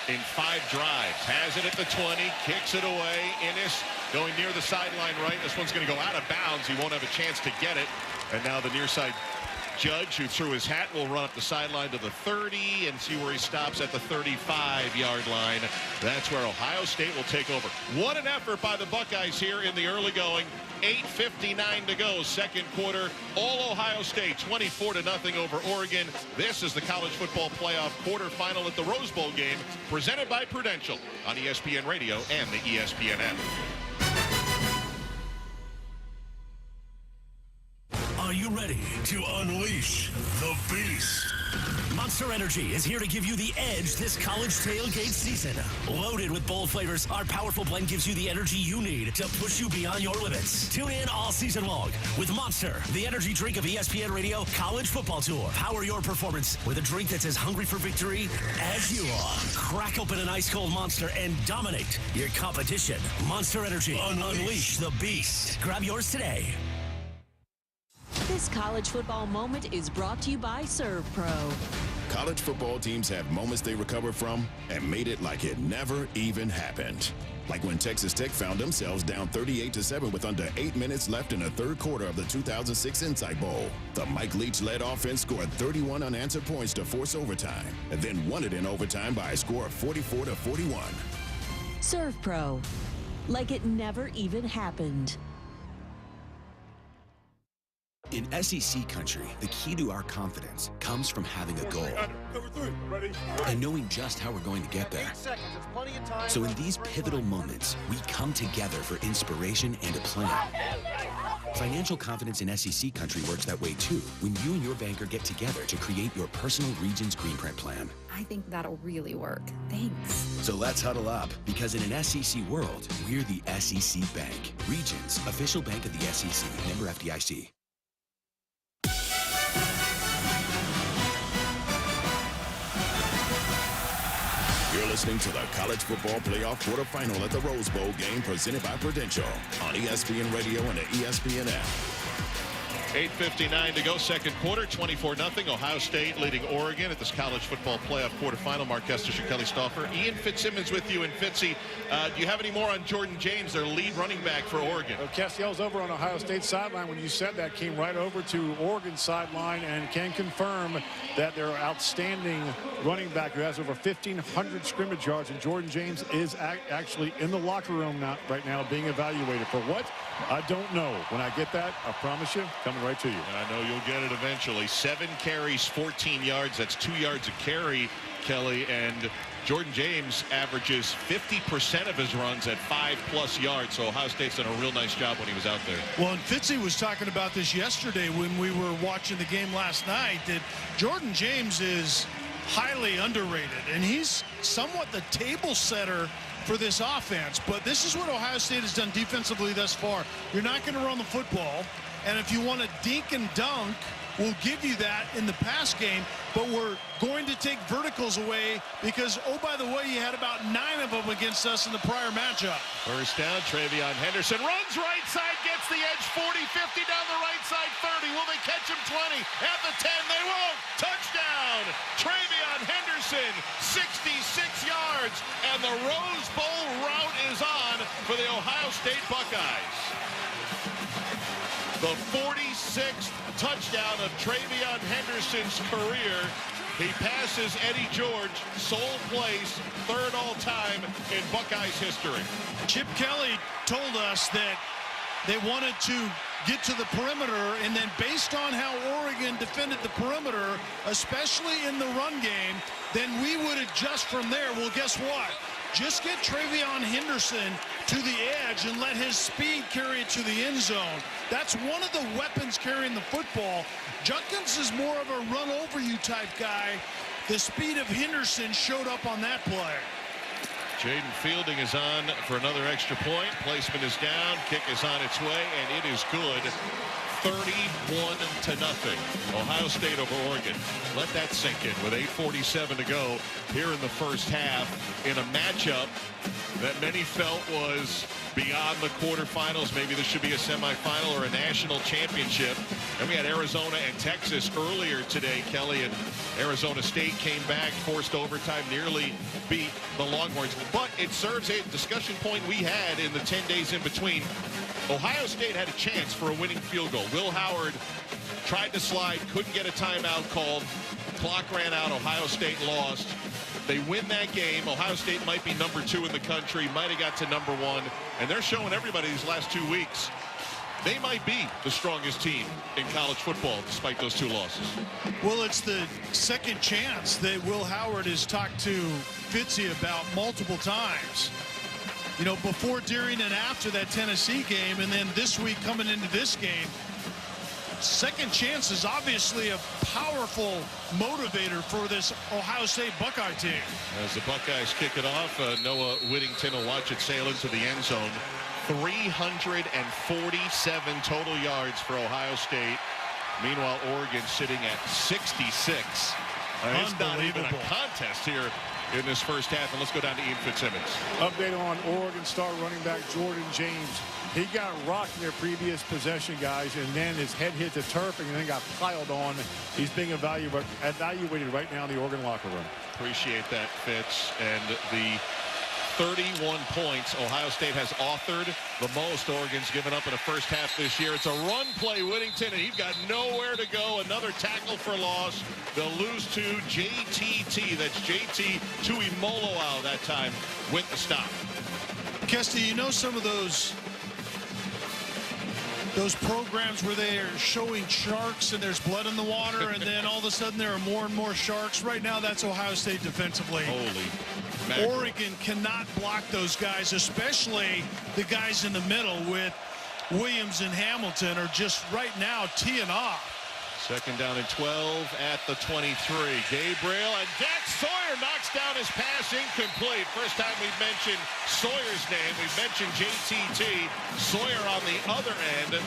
in 5 drives. Has it at the 20, kicks it away. Innis going near the sideline right. This one's going to go out of bounds. He won't have a chance to get it. And now the near side Judge, who threw his hat, will run up the sideline to the 30 and see where he stops at the 35-yard line. That's where Ohio State will take over. What an effort by the Buckeyes here in the early going. 8:59 to go, second quarter. All Ohio State, 24-0 over Oregon. This is the college football playoff quarterfinal at the Rose Bowl game, presented by Prudential on ESPN Radio and the ESPN app. Are you ready to unleash the beast? Monster Energy is here to give you the edge this college tailgate season. Loaded with bold flavors, our powerful blend gives you the energy you need to push you beyond your limits. Tune in all season long with Monster, the energy drink of ESPN Radio College Football Tour. Power your performance with a drink that's as hungry for victory as you are. Crack open an ice-cold Monster and dominate your competition. Monster Energy. Unleash the beast. Grab yours today. This college football moment is brought to you by Serve Pro. College football teams have moments they recover from and made it like it never even happened. Like when Texas Tech found themselves down 38-7 with under 8 minutes left in the third quarter of the 2006 Insight Bowl. The Mike Leach-led offense scored 31 unanswered points to force overtime, and then won it in overtime by a score of 44-41. Serve Pro. Like it never even happened. In SEC country, the key to our confidence comes from having a goal and knowing just how we're going to get there. So in these pivotal moments, we come together for inspiration and a plan. Financial confidence in SEC country works that way too, when you and your banker get together to create your personal Regions Green Print plan. I think that'll really work. Thanks. So let's huddle up, because in an SEC world, we're the SEC Bank. Regions, official bank of the SEC, member FDIC. You're listening to the College Football Playoff Quarterfinal at the Rose Bowl game presented by Prudential on ESPN Radio and the ESPN app. 8:59 to go, second quarter, 24-0. Ohio State leading Oregon at this college football playoff quarterfinal. Mark Kestis and Kelly Stauffer. Ian Fitzsimmons with you. And Fitzy, do you have any more on Jordan James, their lead running back for Oregon? Kestis, I was over on Ohio State sideline when you said that. Came right over to Oregon sideline and can confirm that their outstanding running back who has over 1,500 scrimmage yards, and Jordan James is actually in the locker room right now being evaluated. For what? I don't know. When I get that, I promise you, coming right to you. I know you'll get it eventually. 7 carries, 14 yards. That's 2 yards a carry, Kelly. And Jordan James averages 50% of his runs at 5+ yards. So Ohio State's done a real nice job when he was out there. Well, and Fitzy was talking about this yesterday when we were watching the game last night, that Jordan James is highly underrated, and he's somewhat the table setter for this offense. But this is what Ohio State has done defensively thus far. You're not going to run the football, and if you want to dink and dunk, we'll give you that in the pass game, but we're going to take verticals away because, oh, by the way, you had about 9 of them against us in the prior matchup. First down, Travion Henderson runs right side, gets the edge, 40, 50 down the right side, 30. Will they catch him? 20 at the 10. They won't. Touchdown, Travion Henderson, 66 yards, and the Rose Bowl route is on for the Ohio State Buckeyes. The 46th touchdown of Travion Henderson's career. He passes Eddie George, sole place, third all-time in Buckeyes history. Chip Kelly told us that they wanted to get to the perimeter, and then based on how Oregon defended the perimeter, especially in the run game, then we would adjust from there. Well, guess what? Just get Travion Henderson to the edge and let his speed carry it to the end zone. That's one of the weapons carrying the football. Judkins is more of a run-over-you type guy. The speed of Henderson showed up on that play. Jaden Fielding is on for another extra point. Placement is down. Kick is on its way, and it is good. 31-0. Ohio State over Oregon. Let that sink in with 8:47 to go here in the first half in a matchup that many felt was beyond the quarterfinals. Maybe this should be a semifinal or a national championship. And we had Arizona and Texas earlier today, Kelly, and Arizona State came back, forced overtime, nearly beat the Longhorns. But it serves a discussion point we had in the 10 days in between. Ohio State had a chance for a winning field goal. Will Howard tried to slide, couldn't get a timeout called. Clock ran out. Ohio State lost. They win that game. Ohio State might be number 2 in the country, might have got to number 1, and they're showing everybody these last 2 weeks they might be the strongest team in college football despite those 2 losses. Well, it's the second chance that Will Howard has talked to Fitzy about multiple times. You know, before, during, and after that Tennessee game, and then this week coming into this game. Second chance is obviously a powerful motivator for this Ohio State Buckeye team. As the Buckeyes kick it off, Noah Whittington will watch it sail into the end zone. 347 total yards for Ohio State. Meanwhile, Oregon sitting at 66. It's not even a contest here in this first half. And let's go down to Ian Fitzsimmons. Update on Oregon star running back Jordan James. He got rocked in their previous possession, guys, and then his head hit the turf and then got piled on. He's being evaluated right now in the Oregon locker room. Appreciate that, Fitz. And the 31 points Ohio State has authored, the most Oregon's given up in the first half this year. It's a run play, Whittington, and he's got nowhere to go. Another tackle for loss. They'll lose to JTT. That's JT Tuimoloau that time with the stop. Kesty, you know some of those programs where they are showing sharks and there's blood in the water, and then all of a sudden there are more and more sharks. Right now, that's Ohio State defensively. Holy mackerel. Oregon cannot block those guys, especially the guys in the middle with Williams and Hamilton are just right now teeing off. Second down and 12 at the 23. Gabriel, and Jack Sawyer knocks down his pass, incomplete. First time we've mentioned Sawyer's name. We've mentioned JTT. Sawyer on the other end.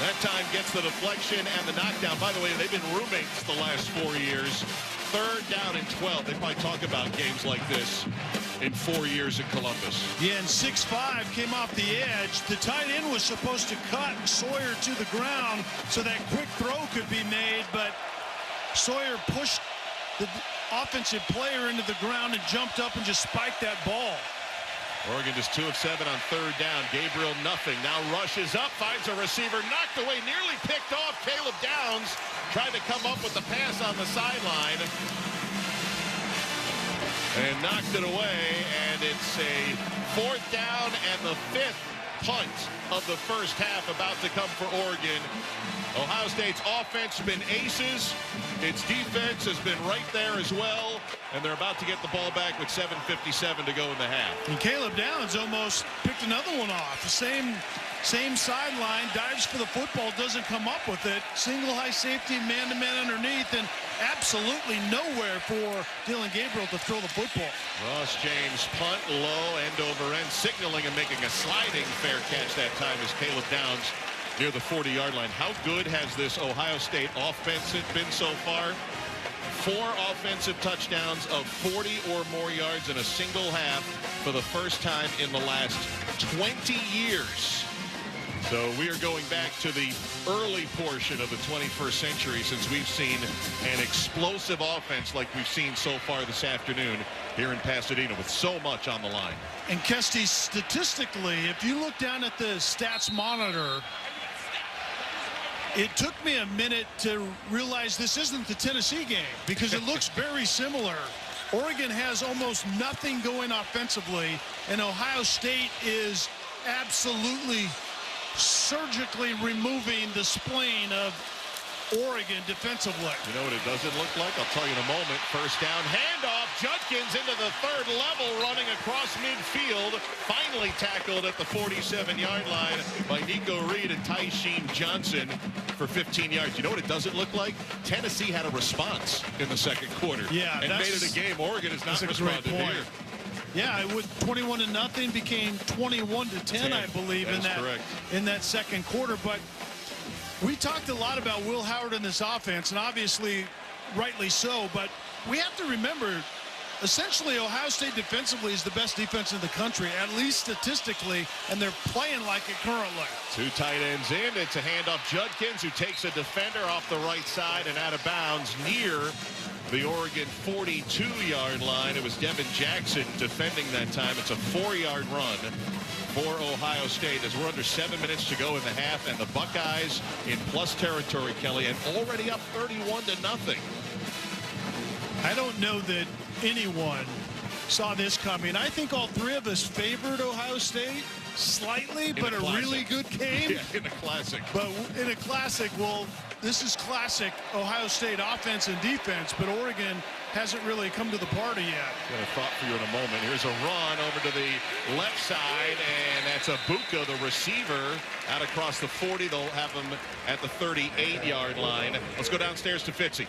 That time gets the deflection and the knockdown. By the way, they've been roommates the last 4 years. Third down and 12. They probably talk about games like this in 4 years in Columbus. Yeah, and 6'5" came off the edge. The tight end was supposed to cut Sawyer to the ground so that quick throw could be made, but Sawyer pushed the offensive player into the ground and jumped up and just spiked that ball. Oregon just 2 of 7 on third down. Gabriel nothing. Now rushes up, finds a receiver, knocked away, nearly picked off. Caleb Downs tried to come up with the pass on the sideline and knocked it away. And it's a 4th down and the 5th punt of the first half about to come for Oregon. Ohio State's offense has been aces. Its defense has been right there as well. And they're about to get the ball back with 7:57 to go in the half. And Caleb Downs almost picked another one off. The same sideline, dives for the football, doesn't come up with it. Single high safety, man-to-man underneath, and absolutely nowhere for Dylan Gabriel to throw the football. Ross James punt low, end over end, signaling and making a sliding fair catch that time as Caleb Downs near the 40-yard line. How good has this Ohio State offense been so far? 4 offensive touchdowns of 40 or more yards in a single half for the first time in the last 20 years. So we are going back to the early portion of the 21st century since we've seen an explosive offense like we've seen so far this afternoon here in Pasadena with so much on the line. And Kesty, statistically, if you look down at the stats monitor, it took me a minute to realize this isn't the Tennessee game because it looks very similar. Oregon has almost nothing going offensively, and Ohio State is absolutely surgically removing the spleen of Oregon defensively. You know what it doesn't look like? I'll tell you in a moment. First down, handoff. Judkins into the 3rd level, running across midfield. Finally tackled at the 47-yard line by Nico Reed and Tysheen Johnson for 15 yards. You know what it doesn't look like? Tennessee had a response in the second quarter. Yeah, and made it a game. Oregon has not responded here. Yeah, it would 21-0 became 21-10, I believe, in that second quarter. But we talked a lot about Will Howard in this offense, and obviously rightly so, but we have to remember, essentially Ohio State defensively is the best defense in the country, at least statistically, and they're playing like it currently. 2 tight ends in. It's a handoff. Judkins, who takes a defender off the right side and out of bounds near the Oregon 42-yard line. It was Devin Jackson defending that time. It's a 4-yard run for Ohio State as we're under 7 minutes to go in the half, and the Buckeyes in plus territory, Kelly, and already up 31-0. I don't know that anyone saw this coming. I think all 3 of us favored Ohio State slightly, but a really good game. Yeah, in a classic. But in a classic, well, this is classic Ohio State offense and defense, but Oregon hasn't really come to the party yet. Got a thought for you in a moment. Here's a run over to the left side, and that's Abuka, the receiver, out across the 40. They'll have him at the 38-yard line. Let's go downstairs to Fitzy.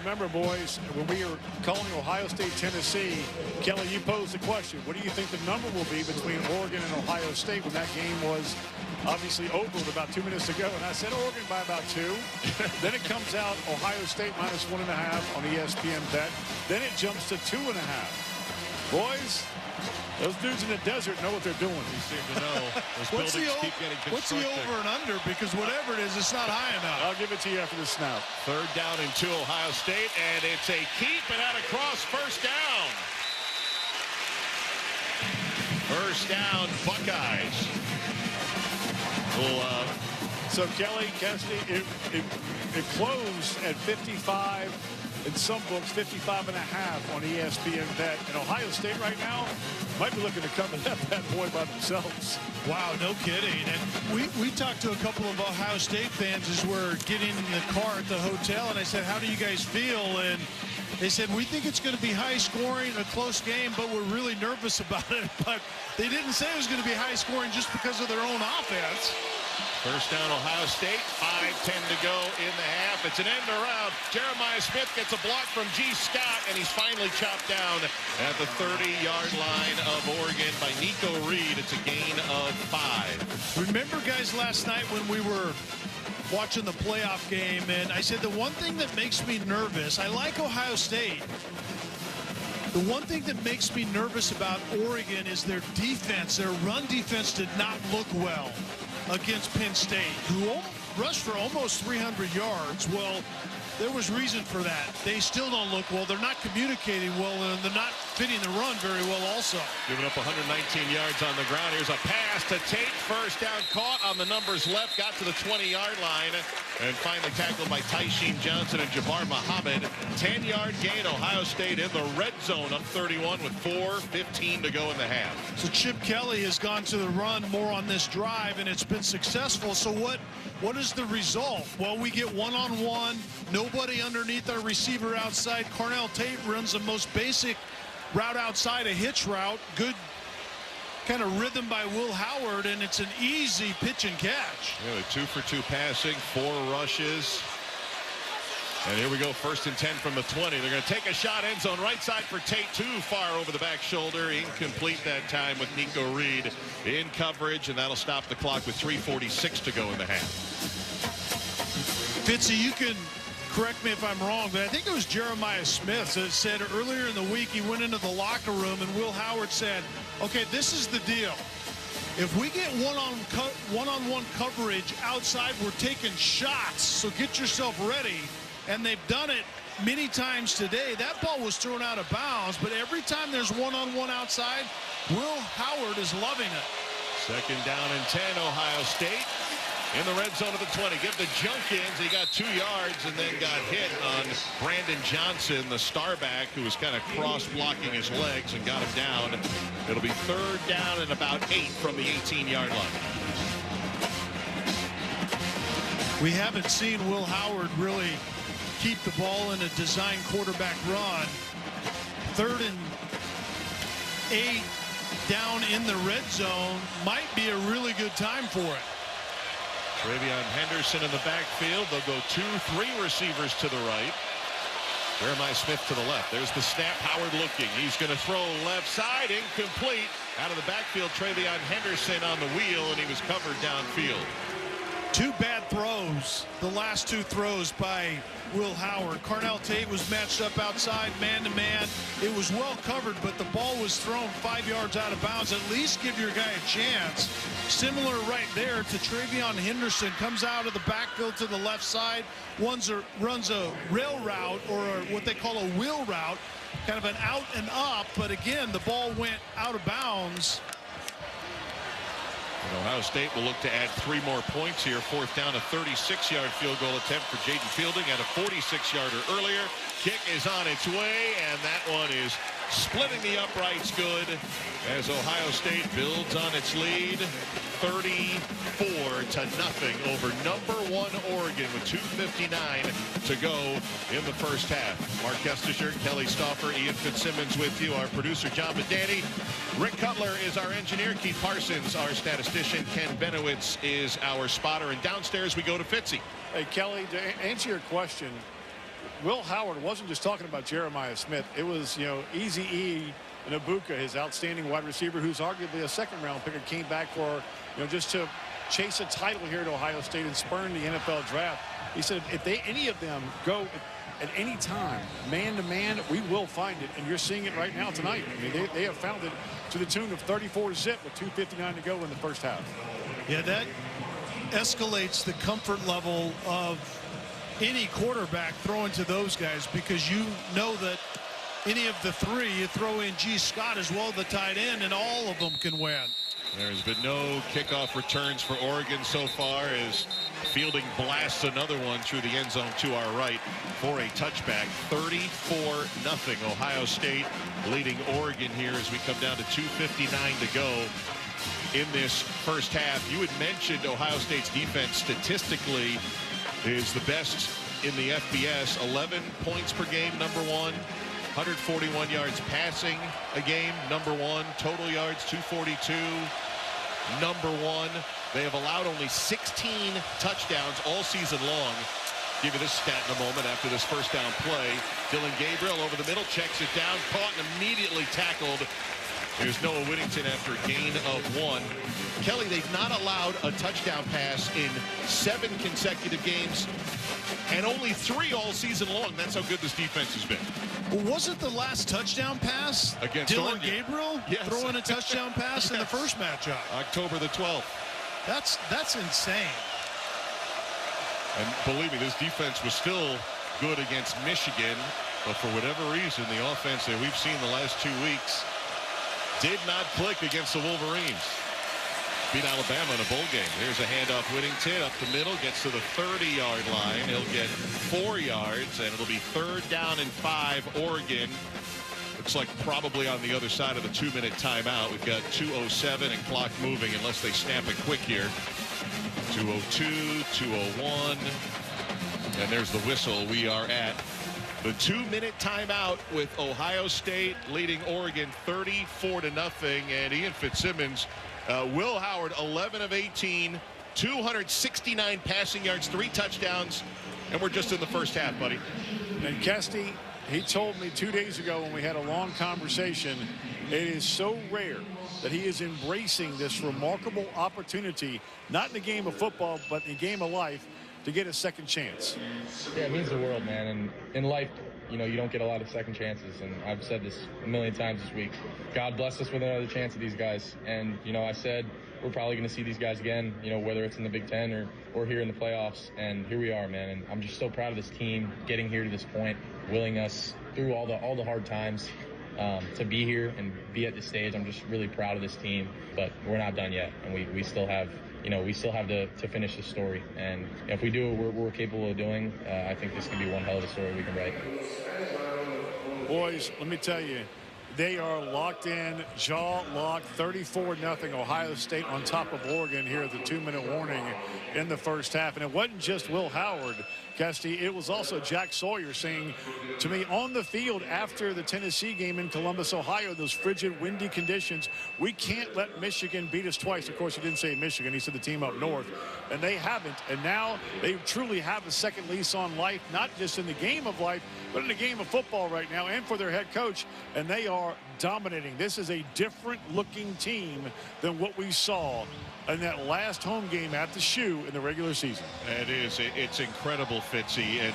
Remember, boys, when we are calling Ohio State, Tennessee, Kelly, you posed the question, what do you think the number will be between Oregon and Ohio State when that game was obviously over with about 2 minutes to go, and I said Oregon by about 2. Then it comes out Ohio State -1.5 on ESPN Bet. Then it jumps to 2.5. Boys, those dudes in the desert know what they're doing. They seem to know. Those What's buildings keep getting constructed. What's the over and under? Because whatever it is, it's not high enough. I'll give it to you after the snap. 3rd down and 2, Ohio State, and it's a keep and out across, 1st down. 1st down, Buckeyes. Well, so Kelly, Cassidy, it closed at 55. In some books, 55.5 on ESPN Bet. And Ohio State right now might be looking to come in that bad boy by themselves. Wow, no kidding. And we talked to a couple of Ohio State fans as we're getting in the car at the hotel, and I said, how do you guys feel? And they said, we think it's going to be high scoring, a close game, but we're really nervous about it. But they didn't say it was going to be high scoring just because of their own offense. 1st down, Ohio State. 5:10 to go in the half. It's an end around. Jeremiah Smith gets a block from G. Scott, and he's finally chopped down at the 30-yard line of Oregon by Nico Reed. It's a gain of 5. Remember, guys, last night when we were watching the playoff game, and I said the one thing that makes me nervous, I like Ohio State. The one thing that makes me nervous about Oregon is their defense. Their run defense did not look well against Penn State, who rushed for almost 300 yards. Well, there was reason for that. They still don't look well. They're not communicating well, and they're not fitting the run very well also. Giving up 119 yards on the ground. Here's a pass to Tate. 1st down, caught on the numbers left, got to the 20-yard line, and finally tackled by Tysheen Johnson and Jabbar Muhammad. 10-yard gain, Ohio State in the red zone, up 31 with 4:15 to go in the half. So Chip Kelly has gone to the run more on this drive, and it's been successful. So what is the result? Well, we get one-on-one, nobody underneath our receiver outside. Carnell Tate runs the most basic route outside, a hitch route. Good kind of rhythm by Will Howard, and it's an easy pitch and catch. Yeah, 2 for 2 passing, 4 rushes. And here we go, 1st and 10 from the 20. They're going to take a shot, end zone, right side for Tate, too far over the back shoulder. Incomplete that time with Nico Reed in coverage, and that'll stop the clock with 3:46 to go in the half. Fitzy, you can correct me if I'm wrong, but I think it was Jeremiah Smith that said earlier in the week he went into the locker room and Will Howard said, okay, this is the deal. If we get one-on-one coverage outside, we're taking shots, so get yourself ready. And they've done it many times today. That ball was thrown out of bounds, but every time there's one-on-one outside, Will Howard is loving it. 2nd down and 10, Ohio State. In the red zone of the 20. Give the Junkins. He got 2 yards and then got hit on Brandon Johnson, the starback, who was kind of cross-blocking his legs and got him down. It'll be 3rd down and about 8 from the 18-yard line. We haven't seen Will Howard really keep the ball in a design quarterback run. 3rd and 8 down in the red zone might be a really good time for it. Travion Henderson in the backfield. They'll go 2-3 receivers to the right. Jeremiah Smith to the left. There's the snap. Howard looking. He's going to throw left side. Incomplete. Out of the backfield, Travion Henderson on the wheel, and he was covered downfield. 2 bad throws. The last 2 throws by Will Howard. Carnell Tate was matched up outside, man-to-man. It was well covered, but the ball was thrown 5 yards out of bounds. At least give your guy a chance. Similar right there to Travion Henderson. Comes out of the backfield to the left side. Runs a rail route, or what they call a wheel route. Kind of an out and up, but again, the ball went out of bounds. And Ohio State will look to add 3 more points here. 4th down, a 36-yard field goal attempt for Jaden Fielding. Had a 46-yarder earlier. Kick is on its way, and that one is splitting the uprights good as Ohio State builds on its lead. 34-0 over #1 Oregon with 2:59 to go in the first half. Mark Kestecher, Kelly Stauffer, Ian Fitzsimmons with you. Our producer, John Badani. Rick Cutler is our engineer. Keith Parsons, our statistician. Ken Benowitz is our spotter. And downstairs we go to Fitzy. Hey, Kelly, to answer your question, Will Howard wasn't just talking about Jeremiah Smith. It was, Eazy-E and Ibuka, his outstanding wide receiver, who's arguably a 2nd-round picker, came back for, just to chase a title here at Ohio State and spurn the NFL draft. He said if any of them go at any time, man-to-man, we will find it. And you're seeing it right now tonight. I mean, they have found it to the tune of 34-zip with 2:59 to go in the first half. Yeah, that escalates the comfort level of any quarterback throwing to those guys, because you know that any of the three, you throw in G. Scott as well, the tight end, and all of them can win. There's been no kickoff returns for Oregon so far, as Fielding blasts another one through the end zone to our right for a touchback. 34-0. Ohio State leading Oregon here as we come down to 2:59 to go in this first half. You had mentioned Ohio State's defense statistically is the best in the FBS. 11 points per game, number one. 141 yards passing a game, number one. Total yards, 242, number one. They have allowed only 16 touchdowns all season long. Give you this stat in a moment after this first down play. Dylan Gabriel over the middle, checks it down, caught and immediately tackled. Here's Noah Whittington after a gain of 1. Kelly, they've not allowed a touchdown pass in 7 consecutive games and only 3 all season long. That's how good this defense has been. Well, wasn't the last touchdown pass against Dylan Oregon? Gabriel throwing a touchdown pass in the first matchup? October the 12th. That's insane. And believe me, this defense was still good against Michigan, but for whatever reason, the offense that we've seen the last 2 weeks did not click against the Wolverines. Beat Alabama in a bowl game. Here's a handoff. Whittington up the middle, gets to the 30-yard line. He'll get 4 yards, and it'll be 3rd down and 5, Oregon. Looks like probably on the other side of the 2-minute timeout. We've got 2:07 and clock moving unless they snap it quick here. 2:02, 2:01, and there's the whistle. We are at the 2-minute timeout with Ohio State leading Oregon 34-0. And Ian Fitzsimmons, Will Howard, 11 of 18, 269 passing yards, 3 touchdowns, and we're just in the first half, buddy. And Kesty, he told me 2 days ago when we had a long conversation, it is so rare that he is embracing this remarkable opportunity, not in the game of football, but in the game of life, to get a second chance. Yeah, it means the world, man. And in life, you know, you don't get a lot of second chances. And I've said this a million times this week. God bless us with another chance at these guys. And, you know, I said we're probably going to see these guys again, you know, whether it's in the Big Ten or here in the playoffs. And here we are, man. And I'm just so proud of this team getting here to this point, willing us through all the hard times to be here and be at this stage. I'm just really proud of this team. But we're not done yet. And we still have, you know, we still have to finish the story. And if we do what we're capable of doing, I think this can be one hell of a story we can write. Boys, let me tell you, they are locked in, jaw locked, 34-0 Ohio State on top of Oregon here at the 2-minute warning in the first half. And it wasn't just Will Howard, Kesty, it was also Jack Sawyer saying to me on the field after the Tennessee game in Columbus, Ohio, those frigid, windy conditions, we can't let Michigan beat us twice. Of course, he didn't say Michigan. He said the team up north. And they haven't. And now they truly have a second lease on life, not just in the game of life, but in the game of football right now, and for their head coach. And they are dominating. This is a different-looking team than what we saw in that last home game at the Shoe in the regular season. It is. It's incredible, Fitzy. And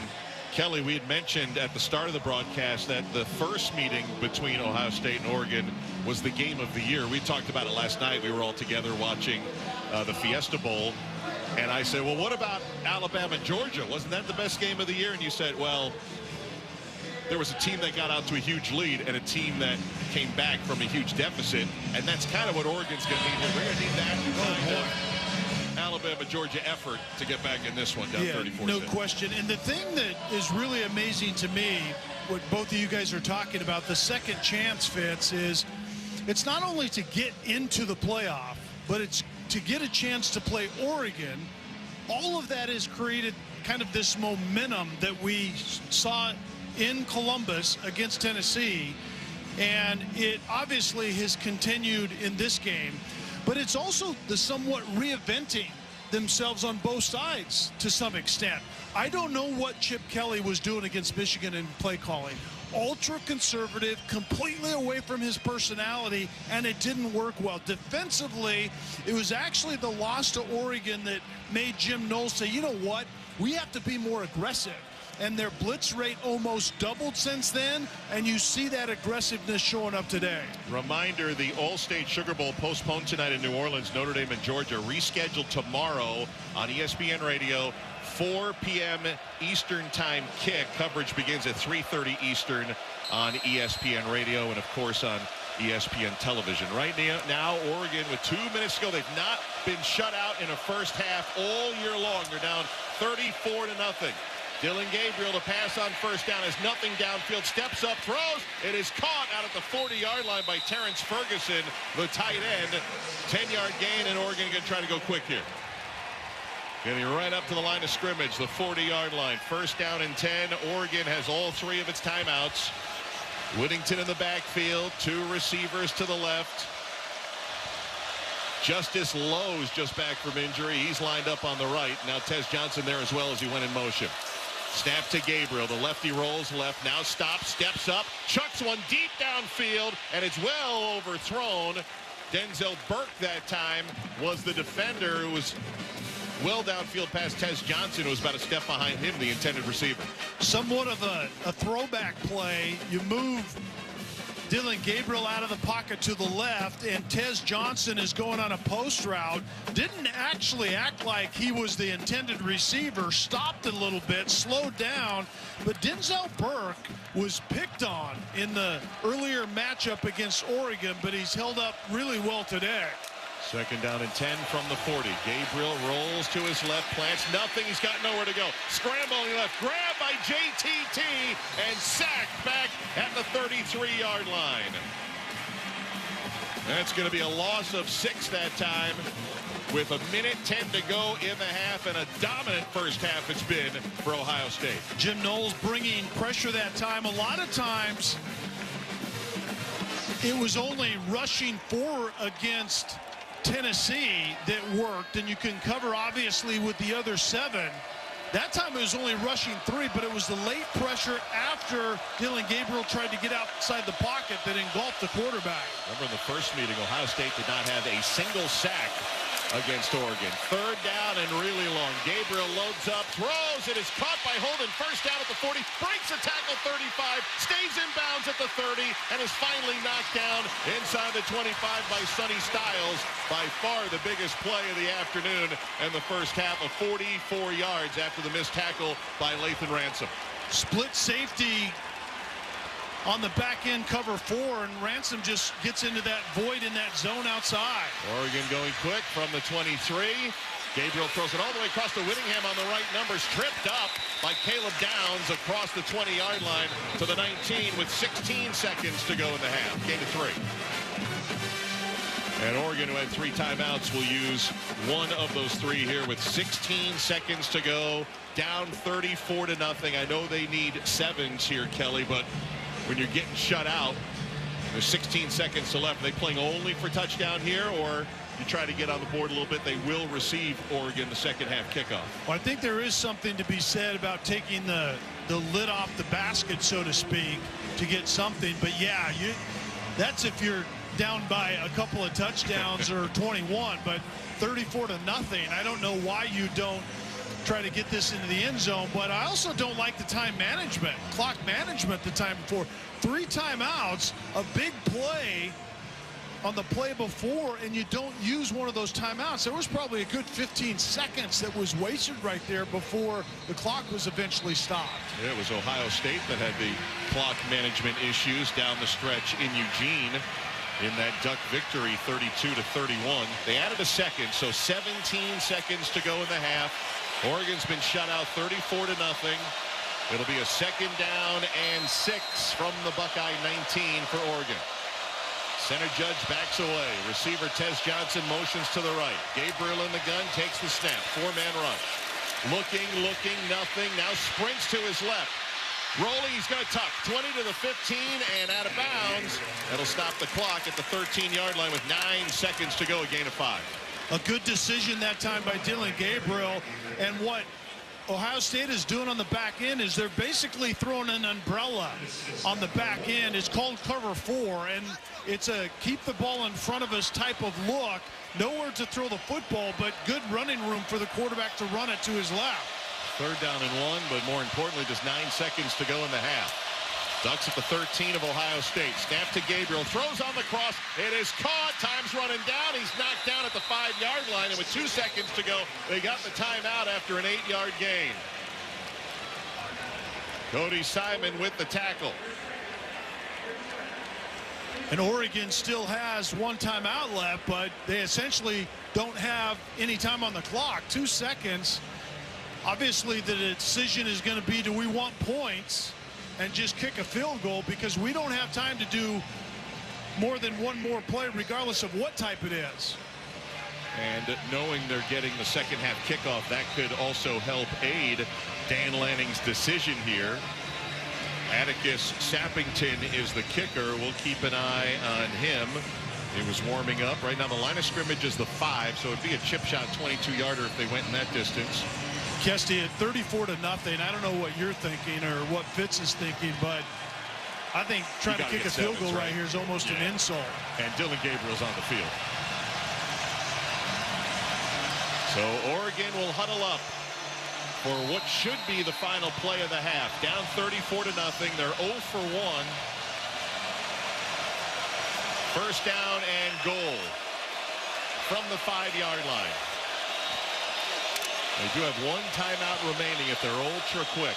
Kelly, we had mentioned at the start of the broadcast that the first meeting between Ohio State and Oregon was the game of the year. We talked about it last night. We were all together watching the Fiesta Bowl. And I said, well, what about Alabama-Georgia? Wasn't that the best game of the year? And you said, well, there was a team that got out to a huge lead and a team that came back from a huge deficit. And that's kind of what Oregon's going to need here. We're going to need that kind of Alabama-Georgia effort to get back in this one, down 34-6. No question. And the thing that is really amazing to me, what both of you guys are talking about, the second chance, Fitz, is it's not only to get into the playoff, but it's to get a chance to play Oregon. All of that has created kind of this momentum that we saw in Columbus against Tennessee, and it obviously has continued in this game, but it's also the somewhat reinventing themselves on both sides to some extent. I don't know what Chip Kelly was doing against Michigan in play calling. ultra conservative, completely away from his personality, and it didn't work well. Defensively, it was actually the loss to Oregon that made Jim Knowles say, you know what, we have to be more aggressive. And their blitz rate almost doubled since then, and you see that aggressiveness showing up today. Reminder, the All-State Sugar Bowl postponed tonight in New Orleans, Notre Dame and Georgia, rescheduled tomorrow on ESPN Radio. 4 p.m. Eastern time kick. Coverage begins at 3:30 Eastern on ESPN Radio and, of course, on ESPN television. Right now, Oregon with 2 minutes to go. They've not been shut out in a first half all year long. They're down 34-0. Dylan Gabriel to pass on first down, has nothing downfield, steps up, throws. It is caught out at the 40-yard line by Terrence Ferguson, the tight end. 10-yard gain, and Oregon going to try to go quick here. Getting right up to the line of scrimmage, the 40-yard line. First down and 10. Oregon has all 3 of its timeouts. Whittington in the backfield, 2 receivers to the left. Justice Lowe's just back from injury. He's lined up on the right. Now Tez Johnson there as well as he went in motion. Snap to Gabriel. The lefty rolls left. Now stops, steps up, chucks one deep downfield, and it's well overthrown. Denzel Burke that time was the defender who was well downfield past Tez Johnson, who was about a step behind him, the intended receiver. Somewhat of a throwback play. You move Dylan Gabriel out of the pocket to the left, and Tez Johnson is going on a post route. Didn't actually act like he was the intended receiver. Stopped a little bit, slowed down, but Denzel Burke was picked on in the earlier matchup against Oregon, but he's held up really well today. Second down and 10 from the 40. Gabriel rolls to his left, plants nothing. He's got nowhere to go. Scrambling left, grab by JTT, and sacked back at the 33-yard line. That's going to be a loss of 6 that time, with 1:10 to go in the half, and a dominant first half it's been for Ohio State. Jim Knowles bringing pressure that time. A lot of times it was only rushing 4 against Tennessee that worked, and you can cover obviously with the other 7. That time it was only rushing 3, but it was the late pressure after Dylan Gabriel tried to get outside the pocket that engulfed the quarterback. Remember in the first meeting, Ohio State did not have a single sack against Oregon. Third down and really long. Gabriel loads up, throws. It is caught by Holden. First down at the 40. Breaks a tackle 35. Stays in bounds at the 30. And is finally knocked down inside the 25 by Sonny Styles. By far the biggest play of the afternoon and the first half of 44 yards after the missed tackle by Lathan Ransom. Split safety on the back end, cover 4, and Ransom just gets into that void in that zone outside. Oregon going quick from the 23. Gabriel throws it all the way across to Whittingham on the right. Numbers tripped up by Caleb Downs across the 20-yard line to the 19 with 16 seconds to go in the half. Gain of 3. And Oregon, who had 3 timeouts, will use one of those 3 here with 16 seconds to go. Down 34-0. I know they need 7s here, Kelly, but when you're getting shut out, there's 16 seconds to left. Are they playing only for touchdown here, or you try to get on the board a little bit? They will receive Oregon the second half kickoff. Well, I think there is something to be said about taking the lid off the basket, so to speak, to get something. But yeah, that's if you're down by a couple of touchdowns or 21, but 34-0. I don't know why you don't try to get this into the end zone, but I also don't like the time management, clock management the time before. 3 timeouts, a big play on the play before, and you don't use one of those timeouts. There was probably a good 15 seconds that was wasted right there before the clock was eventually stopped. Yeah, it was Ohio State that had the clock management issues down the stretch in Eugene in that Duck victory, 32-31. They added a second, so 17 seconds to go in the half. Oregon's been shut out 34-0. It'll be a second down and 6 from the Buckeye 19 for Oregon. Center Judge backs away. Receiver Tez Johnson motions to the right. Gabriel in the gun, takes the snap. 4-man rush. Looking, nothing. Now sprints to his left. Rolling, he's going to tuck. 20 to the 15 and out of bounds. That'll stop the clock at the 13-yard line with 9 seconds to go, a gain of 5. A good decision that time by Dylan Gabriel. And what Ohio State is doing on the back end is they're basically throwing an umbrella on the back end. It's called cover 4, and it's a keep the ball in front of us type of look. Nowhere to throw the football, but good running room for the quarterback to run it to his left. 3rd down and 1, but more importantly, just 9 seconds to go in the half. Ducks at the 13 of Ohio State. Snap to Gabriel. Throws on the cross. It is caught. Time's running down. He's knocked down at the 5-yard line. And with 2 seconds to go, they got the timeout after an 8-yard gain. Cody Simon with the tackle. And Oregon still has 1 timeout left, but they essentially don't have any time on the clock. 2 seconds. Obviously, the decision is going to be, do we want points and just kick a field goal, because we don't have time to do more than 1 more play regardless of what type it is. And knowing they're getting the second half kickoff, that could also help aid Dan Lanning's decision here. Atticus Sappington is the kicker. We'll keep an eye on him. He was warming up. Right now the line of scrimmage is the 5, so it'd be a chip shot 22-yarder if they went in that distance. Kesty at 34-0. I don't know what you're thinking or what Fitz is thinking, but I think trying to kick a field goal right here is almost an insult. And Dylan Gabriel's on the field. So Oregon will huddle up for what should be the final play of the half. Down 34-0. They're 0 for 1. 1st down and goal from the 5-yard line. They do have 1 timeout remaining if they're ultra quick.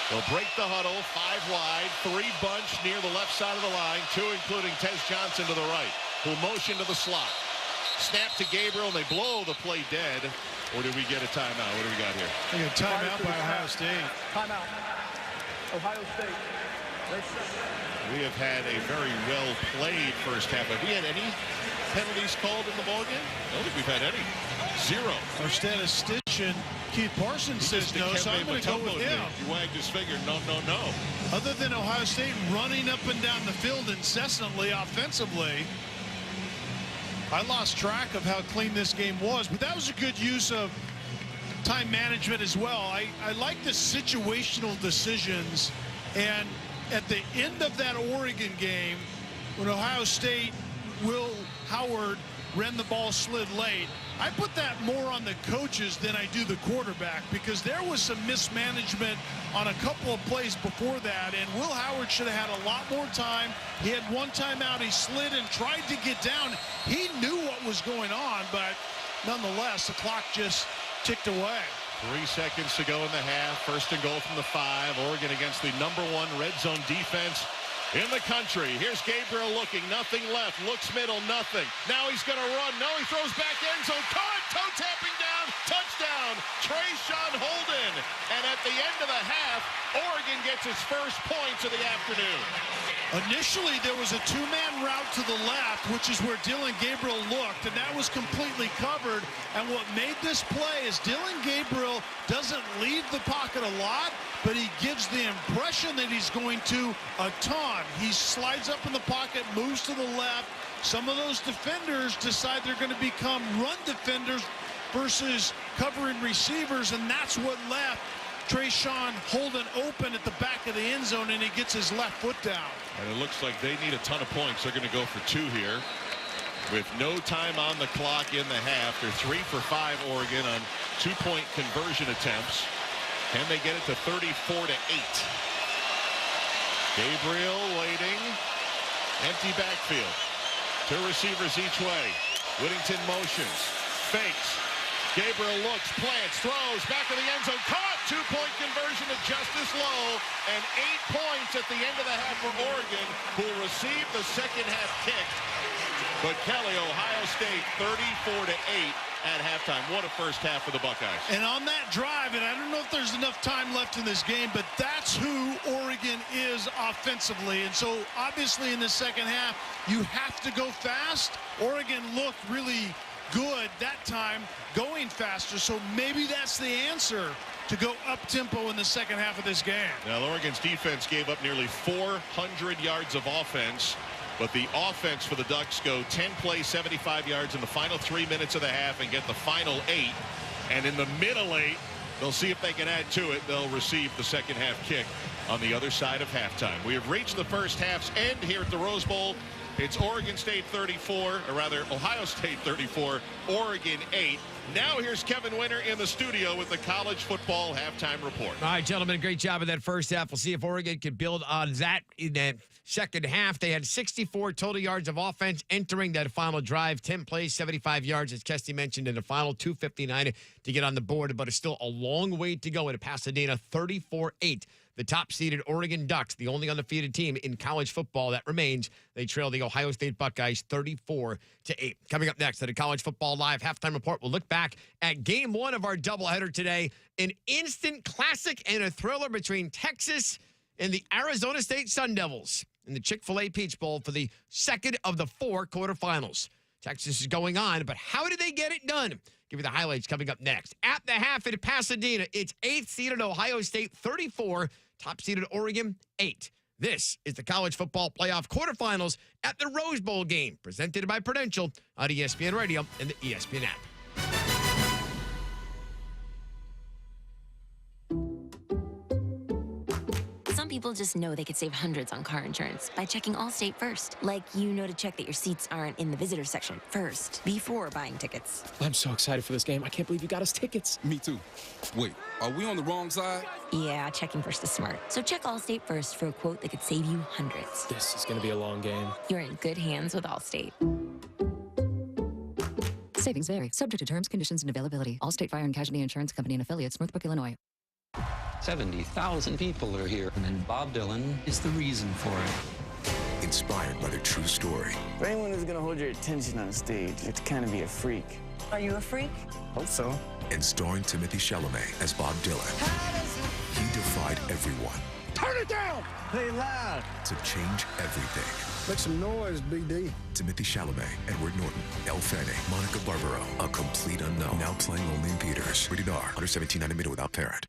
They'll break the huddle, 5 wide, 3 bunch near the left side of the line, 2 including Tez Johnson to the right, who'll motion to the slot. Snap to Gabriel, and they blow the play dead. Or do we get a timeout? What do we got here? We got a timeout by Ohio State. Timeout. Ohio State. We have had a very well-played first half. Have we had any penalties called in the ballgame? I don't think we've had any. 0. Our statistician, Keith Parsons, says no, so I'm going to go with him. He wagged his finger, no. Other than Ohio State running up and down the field incessantly offensively, I lost track of how clean this game was, but that was a good use of time management as well. I like the situational decisions, and at the end of that Oregon game, when Ohio State, Will Howard ran the ball slid late, I put that more on the coaches than I do the quarterback, because there was some mismanagement on a couple of plays before that, and Will Howard should have had a lot more time. He had 1 timeout. He slid and tried to get down. He knew what was going on, but nonetheless, the clock just ticked away. 3 seconds to go in the half. 1st and goal from the 5. Oregon against the #1 red zone defense in the country. Here's Gabriel looking, nothing left, looks middle, nothing. Now he's going to run. No, he throws back end zone. Caught, toe tapping down, touchdown, Trayshawn Holden. And at the end of the half, Oregon gets its first points of the afternoon. Initially, there was a 2-man route to the left, which is where Dylan Gabriel looked, and that was completely covered. And what made this play is Dylan Gabriel doesn't leave the pocket a lot, but he gives the impression that he's going to a ton. He slides up in the pocket, moves to the left. Some of those defenders decide they're going to become run defenders versus covering receivers, and that's what left Trayshawn Holden open at the back of the end zone, and he gets his left foot down. And it looks like they need a ton of points. They're going to go for 2 here with no time on the clock in the half. They're 3 for 5, Oregon, on 2-point conversion attempts. Can they get it to 34-8? Gabriel waiting. Empty backfield. 2 receivers each way. Whittington motions. Fakes. Gabriel looks, plants, throws, back of the end zone. Caught! 2-point conversion to Justice Lowe. And 8 points at the end of the half for Oregon, who will receive the second half kick. But Kelly, Ohio State, 34-8 at halftime. What a first half for the Buckeyes. And on that drive, and I don't know if there's enough time left in this game, but that's who Oregon is offensively. And so obviously in the second half, you have to go fast. Oregon looked really good that time going faster, so maybe that's the answer, to go up-tempo in the second half of this game. Now, Oregon's defense gave up nearly 400 yards of offense, but the offense for the Ducks go 10 plays, 75 yards in the final 3 minutes of the half and get the final 8. And in the middle 8, They'll see if they can add to it. They'll receive the second half kick on the other side of halftime. We have reached the first half's end here at the Rose Bowl. It's Oregon State 34, or rather Ohio State 34, Oregon 8. Now here's Kevin Winter in the studio with the college football halftime report. All right, gentlemen, great job in that first half. We'll see if Oregon can build on that in that second half. They had 64 total yards of offense entering that final drive. 10 plays, 75 yards, as Kesty mentioned, in the final 2:59 to get on the board, but it's still a long way to go in Pasadena, 34-8. The top-seeded Oregon Ducks, the only undefeated team in college football that remains. They trail the Ohio State Buckeyes 34-8. Coming up next at a College Football Live halftime report, we'll look back at game one of our doubleheader today. An instant classic and a thriller between Texas and the Arizona State Sun Devils in the Chick-fil-A Peach Bowl for the second of the 4 quarterfinals. Texas is going on, but how did they get it done? Give you the highlights coming up next. At the half in Pasadena, it's 8th-seeded Ohio State 34, top-seeded Oregon 8. This is the College Football Playoff quarterfinals at the Rose Bowl game, presented by Prudential on ESPN Radio and the ESPN app. People just know they could save hundreds on car insurance by checking Allstate first. Like, to check that your seats aren't in the visitor section first before buying tickets. I'm so excited for this game. I can't believe you got us tickets. Me too. Wait, are we on the wrong side? Yeah, checking first is smart. So check Allstate first for a quote that could save you hundreds. This is going to be a long game. You're in good hands with Allstate. Savings vary. Subject to terms, conditions, and availability. Allstate Fire and Casualty Insurance Company and Affiliates, Northbrook, Illinois. 70,000 people are here, and Bob Dylan is the reason for it. Inspired by their true story. For anyone who's going to hold your attention on stage, you have to kind of be a freak. Are you a freak? Hope so. And starring Timothy Chalamet as Bob Dylan. He defied everyone. Turn it down! Play loud! To change everything. Make some noise, BD. Timothy Chalamet, Edward Norton, Elle Fanning, Monica Barbaro. A complete unknown. Now playing only in theaters. Rated R. Under 17, not admitted without parent.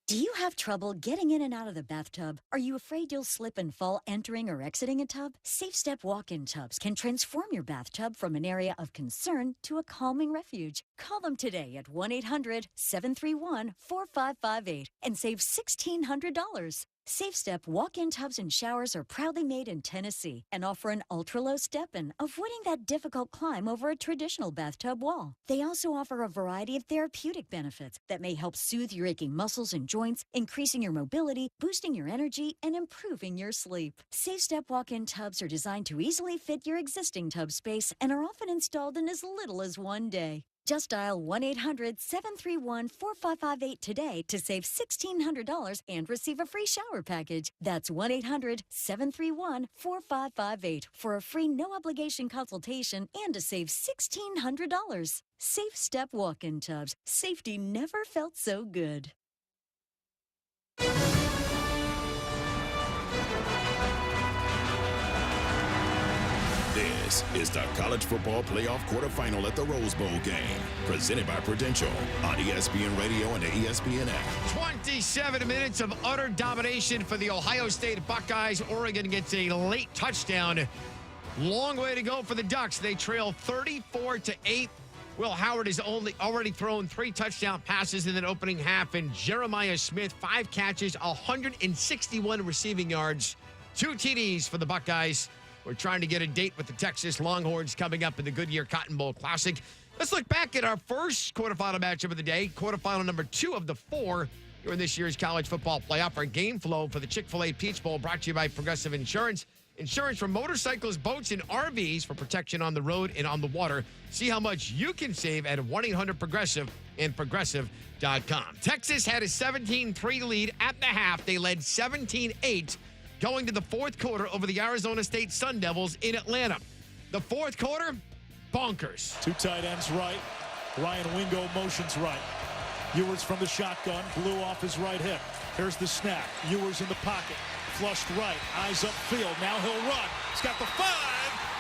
Do you have trouble getting in and out of the bathtub? Are you afraid you'll slip and fall entering or exiting a tub? Safe Step walk-in tubs can transform your bathtub from an area of concern to a calming refuge. Call them today at 1-800-731-4558 and save $1,600. Safe Step walk-in tubs and showers are proudly made in Tennessee and offer an ultra-low step-in, avoiding that difficult climb over a traditional bathtub wall. They also offer a variety of therapeutic benefits that may help soothe your aching muscles and joints, increasing your mobility, boosting your energy, and improving your sleep. Safe Step walk-in tubs are designed to easily fit your existing tub space and are often installed in as little as 1 day. Just dial 1-800-731-4558 today to save $1,600 and receive a free shower package. That's 1-800-731-4558 for a free no-obligation consultation and to save $1,600. Safe Step walk-in tubs. Safety never felt so good. This is the College Football Playoff quarterfinal at the Rose Bowl game, presented by Prudential on ESPN Radio and the ESPN app. 27 minutes of utter domination for the Ohio State Buckeyes. Oregon gets a late touchdown. Long way to go for the Ducks. They trail 34-8. Will Howard has already thrown 3 touchdown passes in the opening half, and Jeremiah Smith, 5 catches, 161 receiving yards, 2 TDs for the Buckeyes. We're trying to get a date with the Texas Longhorns coming up in the Goodyear Cotton Bowl Classic. Let's look back at our first quarterfinal matchup of the day, quarterfinal number 2 of the 4 during this year's college football playoff. Our game flow for the Chick-fil-A Peach Bowl brought to you by Progressive Insurance. Insurance for motorcycles, boats, and RVs for protection on the road and on the water. See how much you can save at 1-800-PROGRESSIVE and Progressive.com. Texas had a 17-3 lead at the half. They led 17-8. Going to the fourth quarter over the Arizona State Sun Devils in Atlanta. The fourth quarter, bonkers. 2 tight ends right. Ryan Wingo motions right. Ewers from the shotgun, blew off his right hip. Here's the snap. Ewers in the pocket. Flushed right. Eyes upfield. Now he'll run. He's got the 5.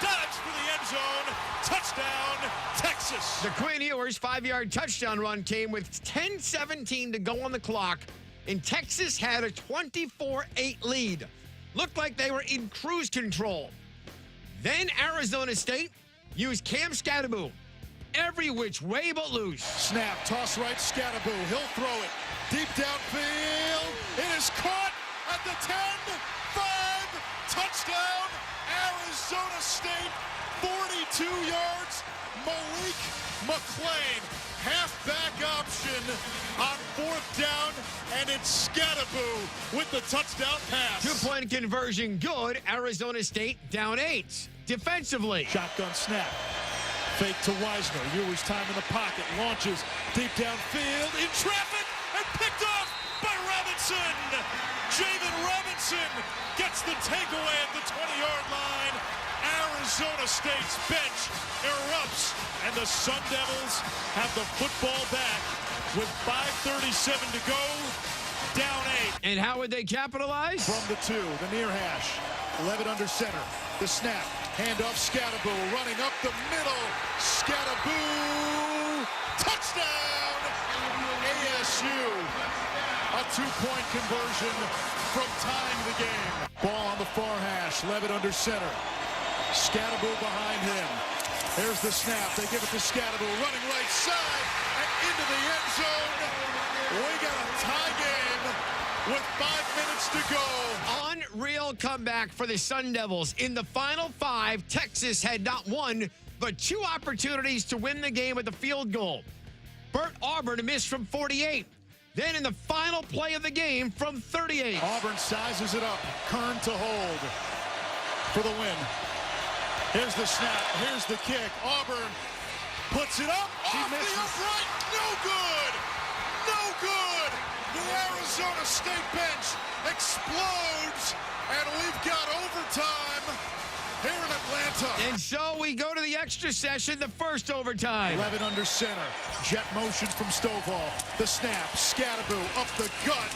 Dodge for the end zone. Touchdown, Texas. The Quinn Ewers 5-yard touchdown run came with 10:17 to go on the clock, and Texas had a 24-8 lead. Looked like they were in cruise control. Then Arizona State used Cam Scatterboom every which way but loose. Snap, toss right, Scatterboo. He'll throw it deep downfield. It is caught at the 10, 5, touchdown, Arizona State, 42 yards. Malik McClain, halfback option on 4th down, and it's Scatterboo with the touchdown pass. 2-point conversion good. Arizona State down 8. Defensively. Shotgun snap. Fake to Weisner. Ewers time in the pocket. Launches deep downfield in traffic and picked off by Robinson. Javen Robinson gets the takeaway at the 20-yard line. Arizona State's bench erupts, and the Sun Devils have the football back with 5:37 to go, down 8. And how would they capitalize? From the 2, the near hash. Levitt under center. The snap. Handoff Scatterboo running up the middle. Scatterboo. Touchdown. ASU. A 2-point conversion from tying the game. Ball on the far hash. Levitt under center. Scatterboo behind him. There's the snap. They give it to Scatterboo. Running right side and into the end zone. We got a tie game with 5 minutes to go. Unreal comeback for the Sun Devils. In the final 5, Texas had not one, but 2 opportunities to win the game with a field goal. Bert Auburn missed from 48. Then in the final play of the game from 38. Auburn sizes it up. Kern to hold for the win. Here's the snap. Here's the kick. Auburn puts it up. Off the upright. No good. No good. The Arizona State bench explodes, and we've got overtime here in Atlanta. And so we go to the extra session, the first overtime. Levitt under center. Jet motion from Stovall. The snap. Scatterboo up the gut.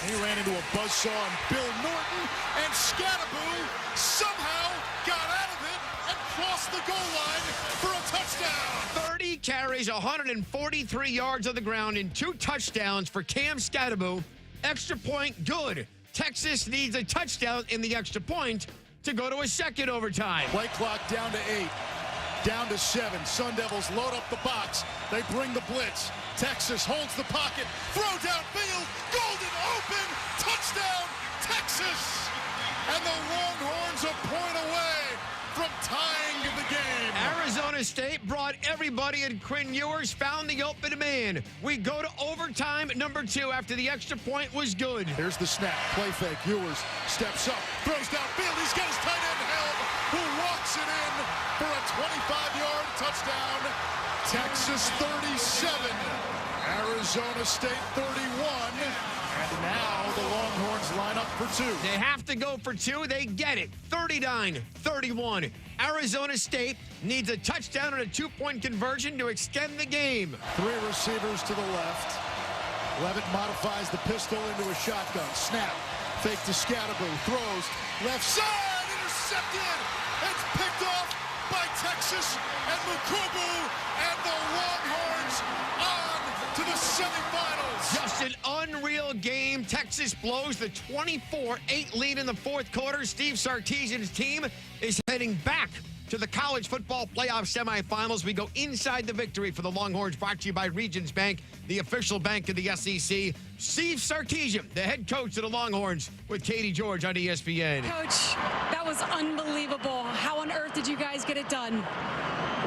And he ran into a buzzsaw on Bill Norton, and Scatterboo somehow got out of it and crossed the goal line for a touchdown. 30 carries, 143 yards on the ground, and 2 touchdowns for Cam Scatterboo. Extra point, good. Texas needs a touchdown in the extra point to go to a second overtime. Play clock down to 8. Down to 7. Sun Devils load up the box. They bring the blitz. Texas holds the pocket. Throw downfield. Golden open. Touchdown, Texas. And the Longhorns a point away from tying the game. Arizona State brought everybody, and Quinn Ewers found the open man. We go to overtime number 2 after the extra point was good. Here's the snap. Play fake. Ewers steps up. Throws downfield. He's got his tight end held, who walks it in for a 25-yard touchdown. Texas 37. Arizona State 31. And now the Longhorns line up for 2. They have to go for 2. They get it. 39-31. Arizona State needs a touchdown and a 2-point conversion to extend the game. 3 receivers to the left. Levitt modifies the pistol into a shotgun. Snap. Fake to Scatterboo. Throws. Left side. Intercepted. It's picked off by Texas and Mukubu. And the Longhorns on to the semifinals. Just an unreal game. Texas blows the 24-8 lead in the 4th quarter. Steve Sarkisian's team is heading back to the college football playoff semifinals. We go inside the victory for the Longhorns, brought to you by Regions Bank, the official bank of the SEC. Steve Sarkisian, the head coach of the Longhorns, with Katie George on ESPN. Coach, that was unbelievable. How on earth did you guys get it done?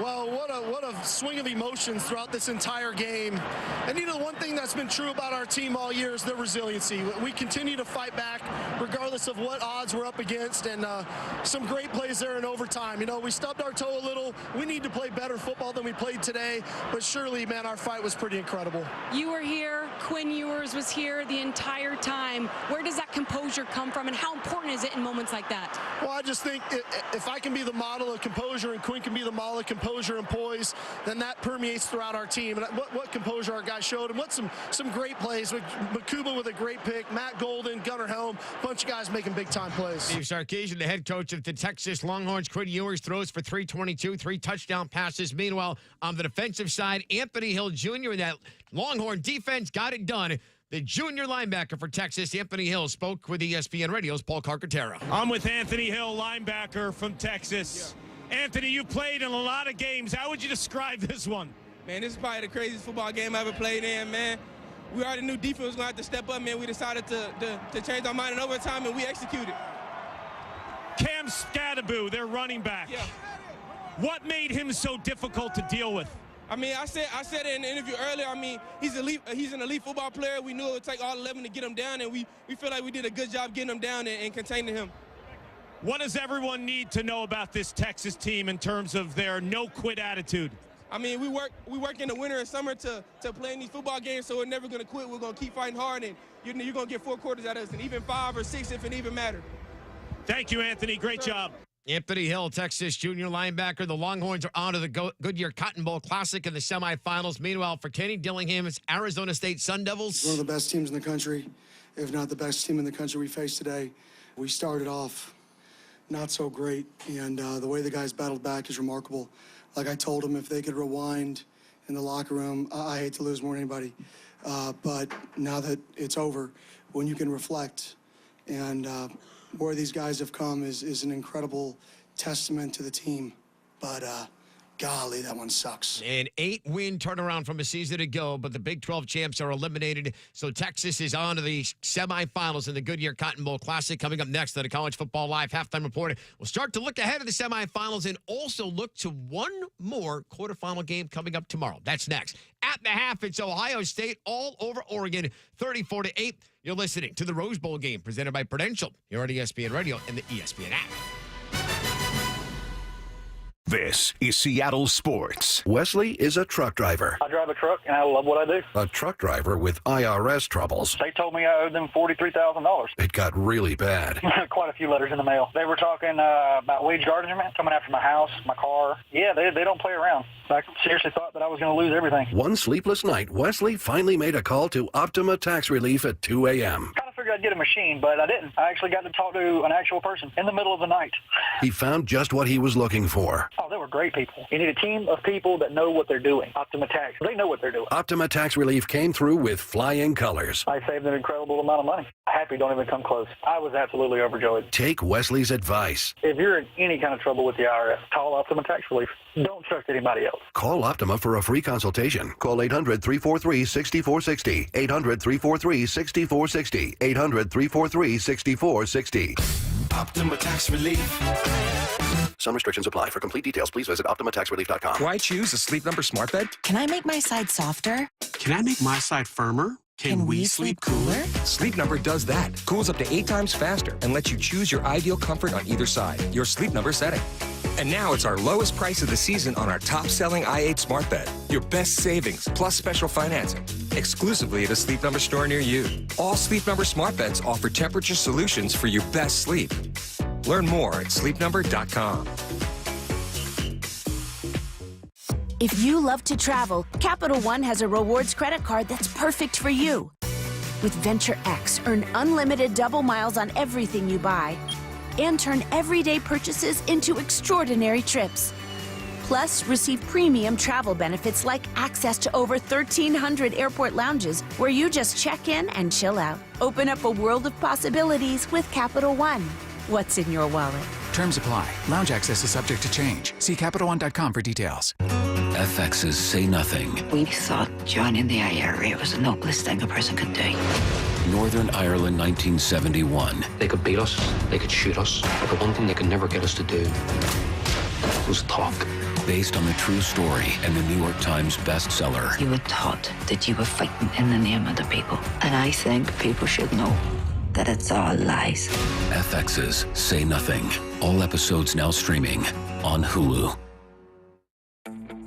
Well, what a swing of emotions throughout this entire game. And, you know, one thing that's been true about our team all year is their resiliency. We continue to fight back regardless of what odds we're up against, and some great plays there in overtime. You know, we stubbed our toe a little. We need to play better football than we played today, but surely, man, our fight was pretty incredible. You were here. Quinn Ewers was here the entire time. Where does that composure come from, and how important is it in moments like that? Well, I just think if I can be the model of composure and Quinn can be the model of composure and poise, then that permeates throughout our team. And what composure our guys showed, and what some great plays. Makuba with a great pick, Matt Golden, Gunnar Helm, a bunch of guys making big-time plays. Steve Sarkisian, the head coach of the Texas Longhorns. Quinn Ewers throws for 322, 3 touchdown passes. Meanwhile, on the defensive side, Anthony Hill Jr. and that Longhorn defense got it done. The junior linebacker for Texas, Anthony Hill, spoke with ESPN Radio's Paul Carcaterra. I'm with Anthony Hill, linebacker from Texas. Anthony, you played in a lot of games. How would you describe this one? Man, this is probably the craziest football game I ever played in, man. We already knew defense was going to have to step up, man. We decided to change our mind in overtime, and we executed. Cam Scadaboo, their running back. Yeah. What made him so difficult to deal with? I mean, I said it in the interview earlier. I mean, he's an elite football player. We knew it would take all 11 to get him down, and we feel like we did a good job getting him down and containing him. What does everyone need to know about this Texas team in terms of their no-quit attitude? I mean, we work in the winter and summer to play in these football games, so we're never going to quit. We're going to keep fighting hard, and you're going to get 4 quarters out of us, and even 5 or 6 if it even matters. Thank you, Anthony. Great job. Anthony Hill, Texas junior linebacker. The Longhorns are on to the Goodyear Cotton Bowl Classic in the semifinals. Meanwhile, for Kenny Dillingham's Arizona State Sun Devils. One of the best teams in the country, if not the best team in the country we face today. We started off not so great, and the way the guys battled back is remarkable. Like I told them, if they could rewind in the locker room, I hate to lose more than anybody, but now that it's over, when you can reflect and where these guys have come is an incredible testament to the team. But golly, that one sucks. An 8-win turnaround from a season ago, but the Big 12 champs are eliminated. So Texas is on to the semifinals in the Goodyear Cotton Bowl Classic. Coming up next on the College Football Live Halftime Report, we'll start to look ahead of the semifinals and also look to one more quarterfinal game coming up tomorrow. That's next. At the half, it's Ohio State all over Oregon, 34-8. You're listening to the Rose Bowl game presented by Prudential. You're on ESPN Radio and the ESPN app. This is Seattle Sports. Wesley is a truck driver. I drive a truck, and I love what I do. A truck driver with IRS troubles. They told me I owed them $43,000. It got really bad. Quite a few letters in the mail. They were talking about wage garnishment, coming after my house, my car. Yeah, they don't play around. I seriously thought that I was going to lose everything. One sleepless night, Wesley finally made a call to Optima Tax Relief at 2 a.m. Kind of figured I'd get a machine, but I didn't. I actually got to talk to an actual person in the middle of the night. He found just what he was looking for. Oh, they were great people. You need a team of people that know what they're doing. Optima Tax, they know what they're doing. Optima Tax Relief came through with flying colors. I saved an incredible amount of money. Happy don't even come close. I was absolutely overjoyed. Take Wesley's advice. If you're in any kind of trouble with the IRS, call Optima Tax Relief. Don't trust anybody else. Call Optima for a free consultation. Call 800-343-6460. 800-343-6460. 800-343-6460. Optima Tax Relief. Some restrictions apply. For complete details, please visit OptimaTaxRelief.com. Do I choose a Sleep Number smart bed? Can I make my side softer? Can I make my side firmer? Can we sleep cooler? Sleep Number does that. Cools up to 8 times faster and lets you choose your ideal comfort on either side. Your Sleep Number setting. And now it's our lowest price of the season on our top-selling i8 smart bed. Your best savings plus special financing. Exclusively at a Sleep Number store near you. All Sleep Number smart beds offer temperature solutions for your best sleep. Learn more at sleepnumber.com. If you love to travel, Capital One has a rewards credit card that's perfect for you. With Venture X, earn unlimited double miles on everything you buy and turn everyday purchases into extraordinary trips. Plus, receive premium travel benefits like access to over 1,300 airport lounges where you just check in and chill out. Open up a world of possibilities with Capital One. What's in your wallet? Terms apply. Lounge access is subject to change. See CapitalOne.com for details. FX's Say Nothing. We thought joining the IRA was the noblest thing a person could do. Northern Ireland, 1971. They could beat us, they could shoot us, but the one thing they could never get us to do was talk. Based on the true story and the New York Times bestseller. You were taught that you were fighting in the name of the people. And I think people should know that it's all lies. FX's Say Nothing. All episodes now streaming on Hulu.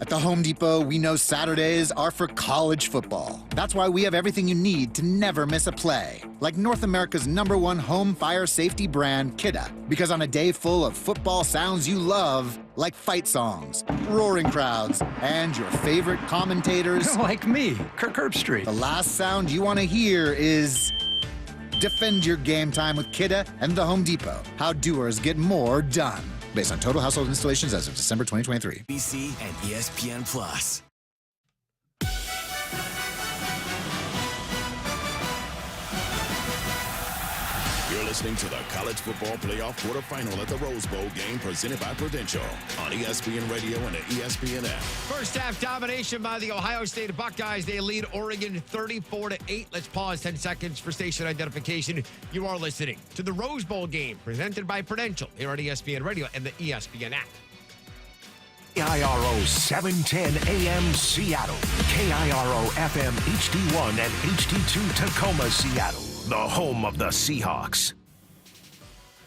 At the Home Depot, we know Saturdays are for college football. That's why we have everything you need to never miss a play. Like North America's #1 home fire safety brand, Kidda. Because on a day full of football sounds you love, like fight songs, roaring crowds, and your favorite commentators... Like me, Kirk Herbstreit. The last sound you want to hear is... Defend your game time with Kidda and the Home Depot. How doers get more done. Based on total household installations as of December 2023. BC and ESPN Plus. You're listening to the College Football Playoff Quarterfinal at the Rose Bowl game presented by Prudential on ESPN Radio and the ESPN app. First half domination by the Ohio State Buckeyes. They lead Oregon 34-8. Let's pause 10 seconds for station identification. You are listening to the Rose Bowl game presented by Prudential here on ESPN Radio and the ESPN app. KIRO 710 AM Seattle. KIRO FM HD1 and HD2 Tacoma, Seattle. The home of the Seahawks.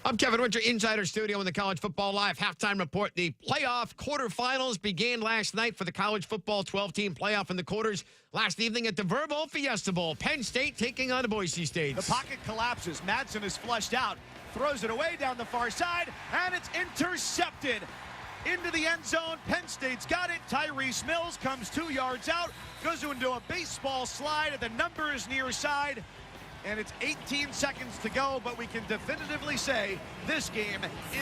I'm Kevin Winter, Insider Studio in the College Football Live halftime report. The playoff quarterfinals began last night for the college football 12-team playoff in the quarters. Last evening at the Verbo Fiesta Bowl, Penn State taking on Boise State. The pocket collapses. Madsen is flushed out, throws it away down the far side, and it's intercepted. Into the end zone. Penn State's got it. Tyrese Mills comes 2 yards out, goes into a baseball slide, and the number is near side. And it's 18 seconds to go, but we can definitively say this game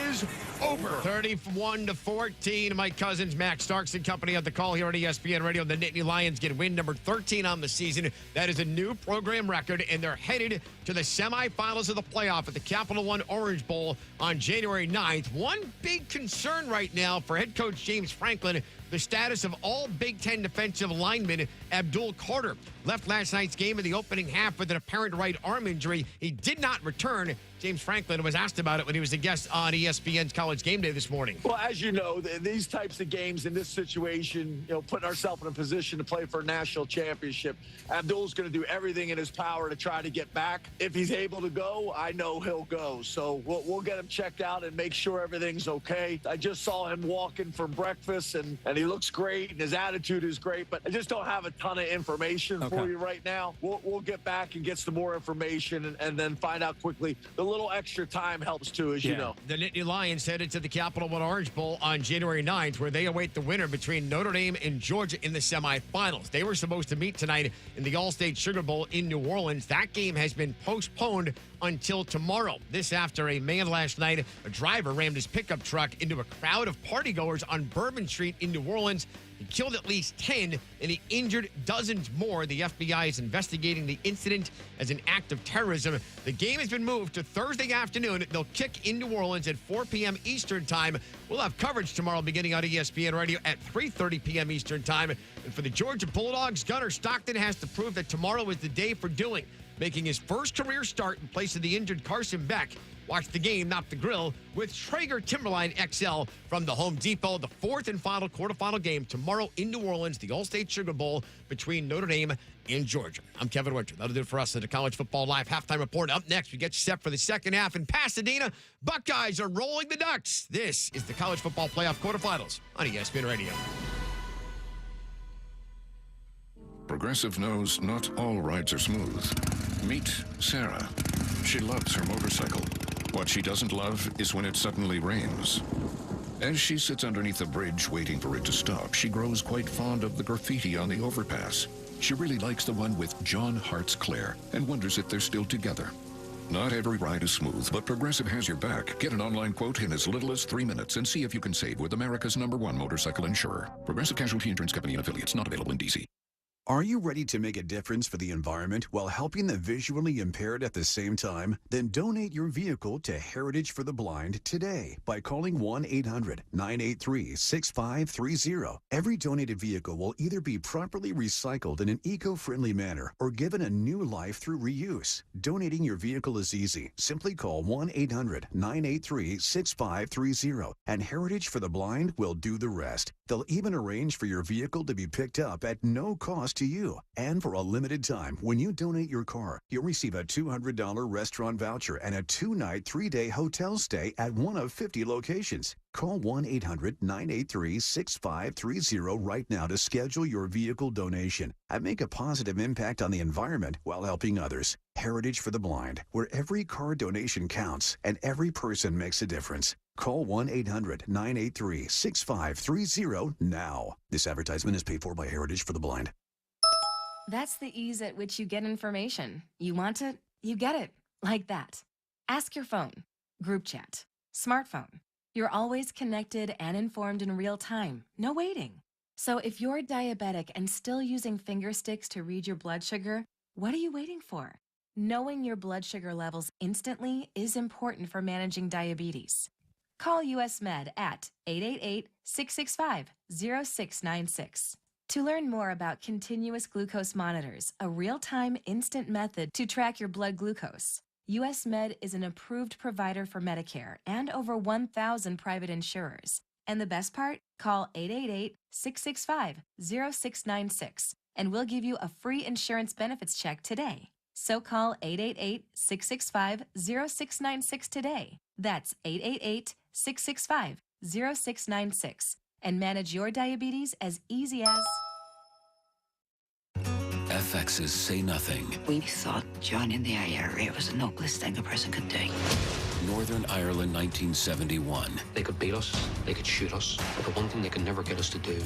is over. 31-14. Mike Cousins, Max Starks and company on the call here on ESPN Radio. The Nittany Lions get win number 13 on the season. That is a new program record, and they're headed to the semifinals of the playoff at the Capital One Orange Bowl on January 9th. One big concern right now for head coach James Franklin, the status of all Big Ten defensive lineman Abdul Carter. Left last night's game in the opening half with an apparent right arm injury. He did not return. James Franklin was asked about it when he was a guest on ESPN's College Game Day this morning. Well, as you know, these types of games in this situation, putting ourselves in a position to play for a national championship, Abdul's going to do everything in his power to try to get back. If he's able to go, I know he'll go. So we'll get him checked out and make sure everything's okay. I just saw him walking for breakfast, and he looks great, and his attitude is great, but I just don't have a ton of information for you right now. We'll get back and get some more information and then find out quickly. The little extra time helps too, as you know. The Nittany Lions headed to the Capital One Orange Bowl on January 9th, where they await the winner between Notre Dame and Georgia in the semifinals. They were supposed to meet tonight in the All-State Sugar Bowl in New Orleans. That game has been postponed until tomorrow. This after a man last night, a driver rammed his pickup truck into a crowd of partygoers on Bourbon Street in New Orleans. He killed at least 10, and he injured dozens more. The FBI is investigating the incident as an act of terrorism. The game has been moved to Thursday afternoon. They'll kick in New Orleans at 4 p.m. Eastern Time. We'll have coverage tomorrow beginning on ESPN Radio at 3:30 p.m. Eastern Time. And for the Georgia Bulldogs, Gunnar Stockton has to prove that tomorrow is the day for doing, making his first career start in place of the injured Carson Beck. Watch the game, not the grill, with Traeger Timberline XL from the Home Depot. The fourth and final quarterfinal game tomorrow in New Orleans, the All-State Sugar Bowl between Notre Dame and Georgia. I'm Kevin Winter. That'll do it for us at the College Football Live halftime report. Up next, we get you set for the second half in Pasadena. Buckeyes are rolling the Ducks. This is the College Football Playoff quarterfinals on ESPN Radio. Progressive knows not all rides are smooth. Meet Sarah. She loves her motorcycle. What she doesn't love is when it suddenly rains. As she sits underneath a bridge waiting for it to stop, she grows quite fond of the graffiti on the overpass. She really likes the one with John Hart's Claire and wonders if they're still together. Not every ride is smooth, but Progressive has your back. Get an online quote in as little as 3 minutes and see if you can save with America's #1 motorcycle insurer. Progressive Casualty Insurance Company and affiliates, not available in D.C. Are you ready to make a difference for the environment while helping the visually impaired at the same time? Then donate your vehicle to Heritage for the Blind today by calling 1-800-983-6530. Every donated vehicle will either be properly recycled in an eco-friendly manner or given a new life through reuse. Donating your vehicle is easy. Simply call 1-800-983-6530 and Heritage for the Blind will do the rest. They'll even arrange for your vehicle to be picked up at no cost to you. And for a limited time, when you donate your car, you'll receive a $200 restaurant voucher and a 2-night, 3-day hotel stay at one of 50 locations. Call 1-800-983-6530 right now to schedule your vehicle donation and make a positive impact on the environment while helping others. Heritage for the Blind, where every car donation counts and every person makes a difference. Call 1-800-983-6530 now. This advertisement is paid for by Heritage for the Blind. That's the ease at which you get information. You want it, you get it. Like that. Ask your phone. Group chat. Smartphone. You're always connected and informed in real time. No waiting. So if you're diabetic and still using finger sticks to read your blood sugar, what are you waiting for? Knowing your blood sugar levels instantly is important for managing diabetes. Call US Med at 888-665-0696. To learn more about continuous glucose monitors, a real-time instant method to track your blood glucose, US Med is an approved provider for Medicare and over 1,000 private insurers. And the best part? Call 888-665-0696 and we'll give you a free insurance benefits check today. So call 888-665-0696 today. That's 888-665-0696 and manage your diabetes as easy as... FX's Say Nothing. We thought joining the IRA was the noblest thing a person could do. Northern Ireland, 1971. They could beat us, they could shoot us, but the one thing they could never get us to do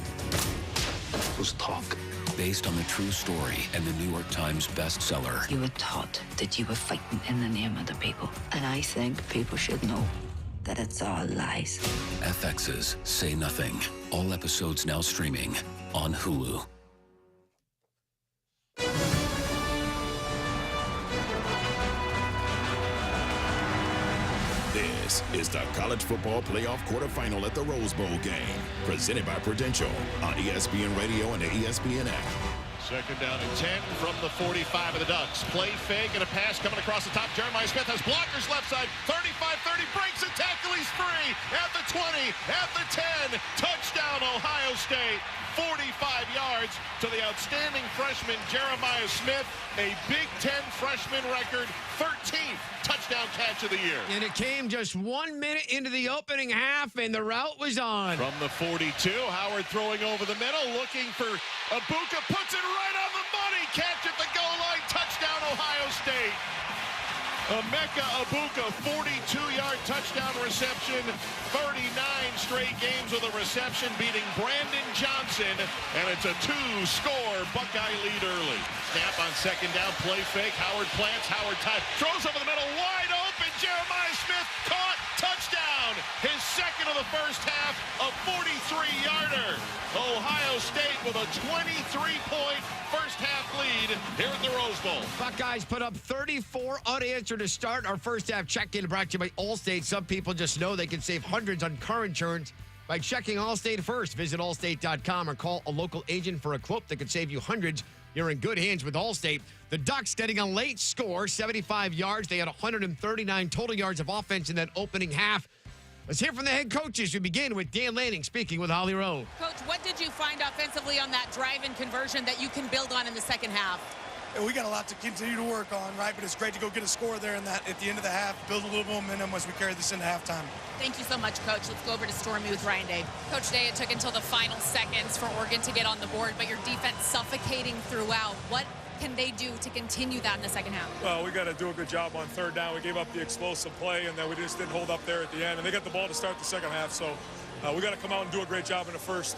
was talk. Based on the true story and the New York Times bestseller. You were taught that you were fighting in the name of the people. And I think people should know that it's all lies. FX's Say Nothing. All episodes now streaming on Hulu. This is the College Football Playoff Quarterfinal at the Rose Bowl game, presented by Prudential on ESPN Radio and the ESPN app. Second down and 10 from the 45 of the Ducks. Play fake and a pass coming across the top. Jeremiah Smith has blockers left side. 35-30, breaks a tackle. He's free at the 20, at the 10. Touchdown, Ohio State. 45 yards to the outstanding freshman Jeremiah Smith. A Big Ten freshman record, 13th touchdown catch of the year. And it came just 1 minute into the opening half, and the route was on. From the 42, Howard throwing over the middle, looking for Abuka, puts it right on the money. Catch at the goal line, touchdown, Ohio State. Emeka Abuka, 42-yard touchdown reception, 39 straight games with a reception, beating Brandon Johnson, and it's a 2-score Buckeye lead early. Snap on second down, play fake, Howard plants, Howard time, throws over the middle, wide open, Jeremiah Smith caught, touchdown, his second of the first half, a 43-yarder. Ohio State with a 23-point first half lead here at the Rose Bowl. Buckeyes put up 34 unanswered to start. Our first half check-in brought to you by Allstate. Some people just know they can save hundreds on car insurance by checking Allstate first. Visit allstate.com or call a local agent for a quote that could save you hundreds. You're in good hands with Allstate. The Ducks getting a late score, 75 yards. They had 139 total yards of offense in that opening half. Let's hear from the head coaches. We begin with Dan Lanning speaking with Holly Rowe. Coach, what did you find offensively on that drive-in conversion that you can build on in the second half? We got a lot to continue to work on, right? But it's great to go get a score there in that at the end of the half, build a little momentum as we carry this into halftime. Thank you so much, Coach. Let's go over to Stormy with Ryan Day. Coach Day, it took until the final seconds for Oregon to get on the board, but your defense suffocating throughout. What can they do to continue that in the second half? Well, we got to do a good job on third down. We gave up the explosive play, and then we just didn't hold up there at the end. And they got the ball to start the second half, so we got to come out and do a great job in the first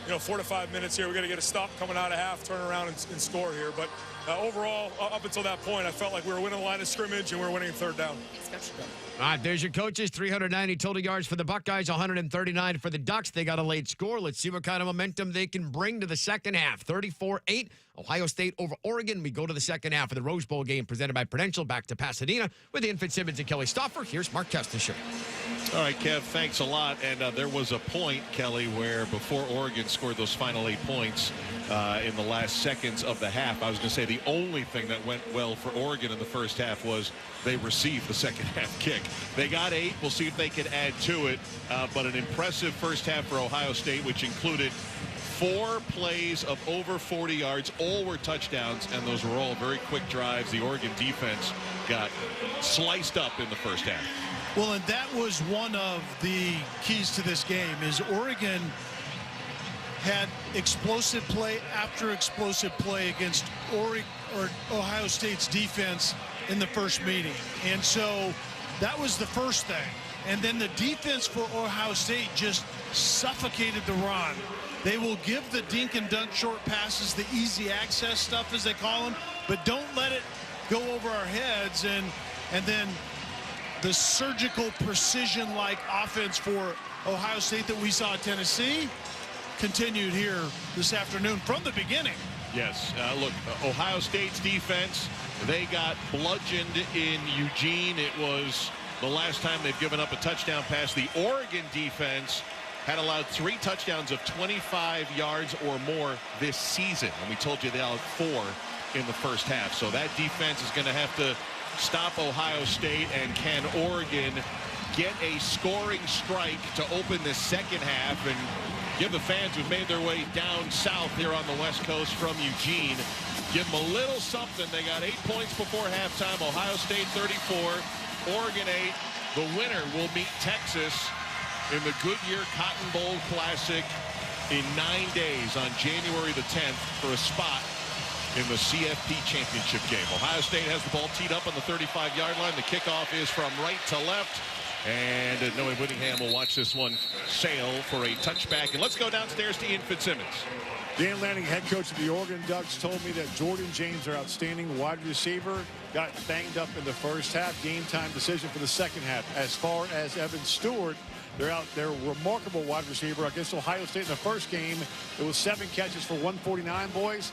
4 to 5 minutes here. We got to get a stop coming out of half, turn around and score here. But overall, up until that point, I felt like we were winning the line of scrimmage and we were winning third down. Thanks, Coach. All right, there's your coaches. 390 total yards for the Buckeyes, 139 for the Ducks. They got a late score. Let's see what kind of momentum they can bring to the second half. 34-8, Ohio State over Oregon. We go to the second half of the Rose Bowl game presented by Prudential. Back to Pasadena with Ian Fitzsimmons and Kelly Stoffer. Here's Mark Kestisher. All right, Kev, thanks a lot. And there was a point, Kelly, where before Oregon scored those final 8 points in the last seconds of the half, I was going to say the only thing that went well for Oregon in the first half was they received the second half kick. They got 8. We'll see if they can add to it. But an impressive first half for Ohio State, which included 4 plays of over 40 yards. All were touchdowns, and those were all very quick drives. The Oregon defense got sliced up in the first half. Well, and that was one of the keys to this game is Oregon had explosive play after explosive play against Ohio State's defense in the first meeting. And so that was the first thing. And then the defense for Ohio State just suffocated the run. They will give the dink and dunk short passes, the easy access stuff as they call them, but don't let it go over our heads. And then the surgical precision-like offense for Ohio State that we saw at Tennessee continued here this afternoon from the beginning. Yes. Look, Ohio State's defense, they got bludgeoned in Eugene. It was the last time they've given up a touchdown pass. The Oregon defense had allowed 3 touchdowns of 25 yards or more this season. And we told you they allowed 4 in the first half. So that defense is going to have to stop Ohio State. And can Oregon get a scoring strike to open the second half and give the fans who've made their way down south here on the West Coast from Eugene, give them a little something. They got 8 points before halftime. Ohio State 34, Oregon 8. The winner will meet Texas in the Goodyear Cotton Bowl Classic in 9 days on January the 10th for a spot in the CFP championship game. Ohio State has the ball teed up on the 35-yard line. The kickoff is from right to left. And Noah Whittingham will watch this one sail for a touchback. And let's go downstairs to Ian Fitzsimmons. Dan Lanning, head coach of the Oregon Ducks, told me that Jordan James, their outstanding wide receiver, got banged up in the first half. Game time decision for the second half. As far as Evan Stewart, their remarkable wide receiver against Ohio State in the first game, it was 7 catches for 149, boys.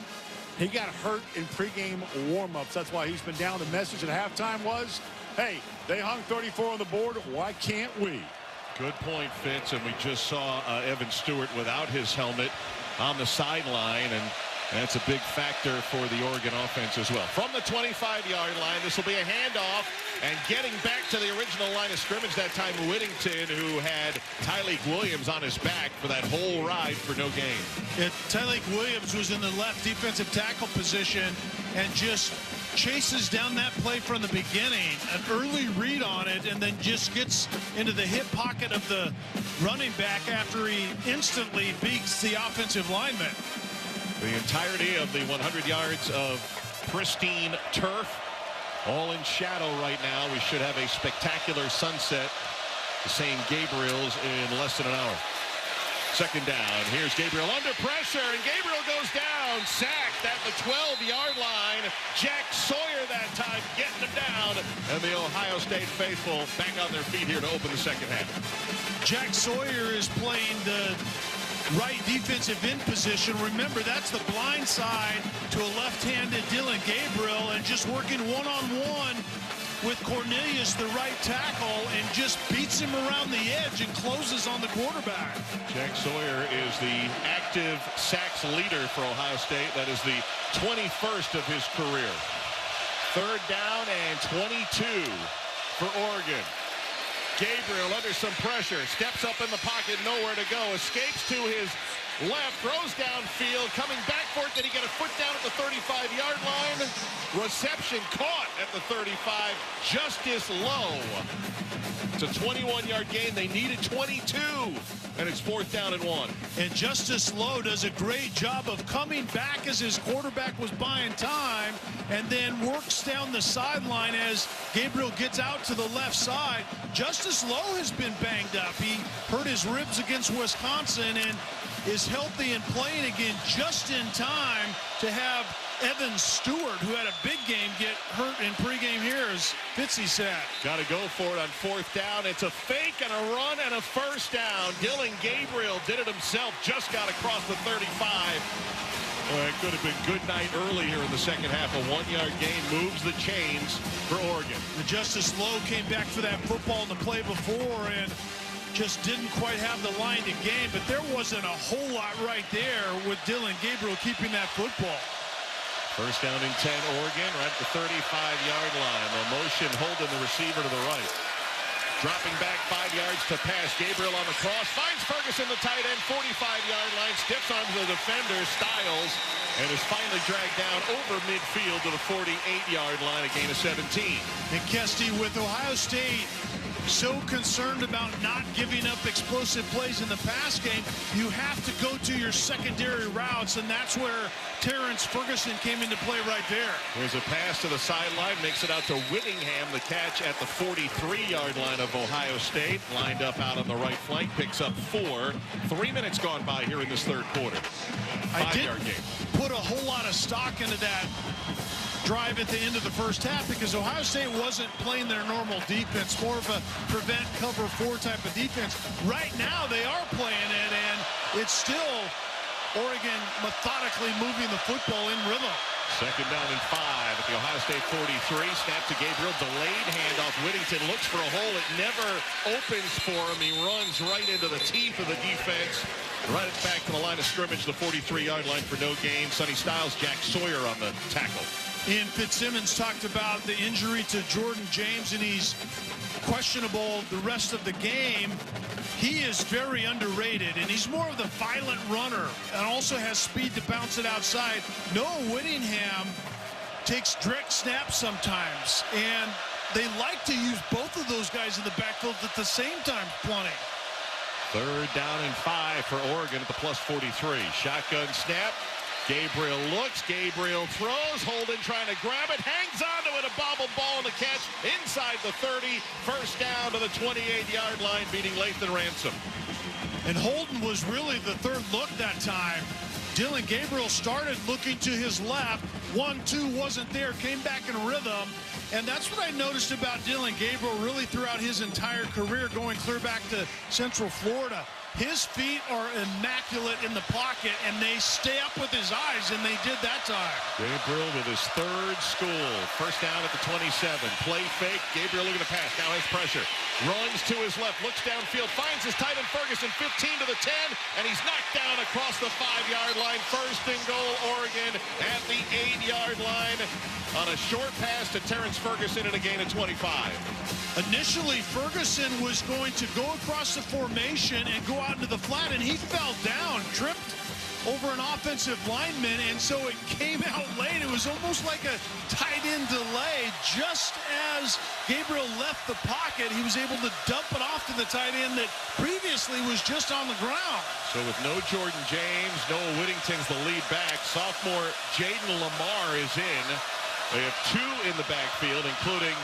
He got hurt in pregame warmups. That's why he's been down. The message at halftime was, hey, they hung 34 on the board. Why can't we? Good point, Fitz. And we just saw Evan Stewart without his helmet on the sideline. And that's a big factor for the Oregon offense as well. From the 25-yard line, this will be a handoff. And getting back to the original line of scrimmage that time, Whittington, who had Tyleik Williams on his back for that whole ride for no gain. Yeah, Tyleik Williams was in the left defensive tackle position and just chases down that play from the beginning. An early read on it, and then just gets into the hip pocket of the running back after he instantly beats the offensive lineman. The entirety of the 100 yards of pristine turf, all in shadow right now. We should have a spectacular sunset, the same Gabriel's in less than an hour. Second down. Here's Gabriel under pressure, and Gabriel goes down, sacked at the 12-yard line. Jack Sawyer that time getting him down, and the Ohio State faithful back on their feet here to open the second half. Jack Sawyer is playing the right defensive end position. Remember, that's the blind side to a left-handed Dylan Gabriel, and just working one-on-one with Cornelius, the right tackle, and just beats him around the edge and closes on the quarterback. Jack Sawyer is the active sacks leader for Ohio State. That is the 21st of his career. Third down and 22 for Oregon. Gabriel under some pressure, steps up in the pocket, nowhere to go, escapes to his left, throws downfield, coming back for it. Did he get a foot down at the 35-yard line? Reception caught at the 35, Justice Lowe. It's a 21-yard gain. They needed 22, and it's 4th down and 1. And Justice Lowe does a great job of coming back as his quarterback was buying time, and then works down the sideline as Gabriel gets out to the left side. Justice Lowe has been banged up. He hurt his ribs against Wisconsin and is healthy and playing again just in time to have Evan Stewart, who had a big game, get hurt in pregame here, as Fitzy said. Got to go for it on 4th down. It's a fake and a run and a first down. Dylan Gabriel did it himself, just got across the 35. It could have been good night early here in the second half. A 1-yard gain moves the chains for Oregon. The Justice Lowe came back for that football in the play before and just didn't quite have the line to gain, but there wasn't a whole lot right there with Dylan Gabriel keeping that football. First down and 10, Oregon, right at the 35-yard line. The motion holding the receiver to the right. Dropping back 5 yards to pass. Gabriel on the cross. Finds Ferguson, the tight end, 45-yard line. Stiffs onto the defender, Styles, and is finally dragged down over midfield to the 48-yard line, a gain of 17. And Kesty, with Ohio State so concerned about not giving up explosive plays in the pass game, you have to go to your secondary routes, and that's where Terrence Ferguson came into play right there. There's a pass to the sideline, makes it out to Whittingham, the catch at the 43-yard line of Ohio State, lined up out on the right flank, picks up 4. 3 minutes gone by here in this third quarter. 5-yard game. Put a whole lot of stock into that drive at the end of the first half because Ohio State wasn't playing their normal defense, more of a prevent cover 4 type of defense. Right now they are playing it, and it's still Oregon methodically moving the football in rhythm. Second down and 5 at the Ohio State 43. Snap to Gabriel. Delayed handoff. Whittington looks for a hole. It never opens for him. He runs right into the teeth of the defense. Right back to the line of scrimmage, the 43-yard line for no gain. Sonny Styles, Jack Sawyer on the tackle. Ian Fitzsimmons talked about the injury to Jordan James, and he's questionable the rest of the game. He is very underrated, and he's more of the violent runner and also has speed to bounce it outside. Noah Whittingham takes direct snaps sometimes, and they like to use both of those guys in the backfield at the same time punting. Third down and 5 for Oregon at the plus 43. Shotgun snap. Gabriel looks. Gabriel throws. Holden trying to grab it. Hangs onto it. A bobbled ball and a catch inside the 30. First down to the 28-yard line, beating Lathan Ransom. And Holden was really the third look that time. Dylan Gabriel started looking to his left. 1-2 wasn't there. Came back in rhythm. And that's what I noticed about Dylan Gabriel really throughout his entire career, going clear back to Central Florida. His feet are immaculate in the pocket, and they stay up with his eyes, and they did that time. Gabriel with his third school. First down at the 27. Play fake. Gabriel looking to pass. Now has pressure. Runs to his left. Looks downfield. Finds his tight end Ferguson. 15 to the 10. And he's knocked down across the 5-yard line. First and goal, Oregon at the 8-yard line on a short pass to Terrence Ferguson and a gain of 25. Initially, Ferguson was going to go across the formation and go out into the flat, and he fell down, tripped over an offensive lineman, and so it came out late. It was almost like a tight end delay. Just as Gabriel left the pocket, he was able to dump it off to the tight end that previously was just on the ground. So with no Jordan James, Noah Whittington's the lead back. Sophomore Jaden Lamar is in. They have 2 in the backfield, including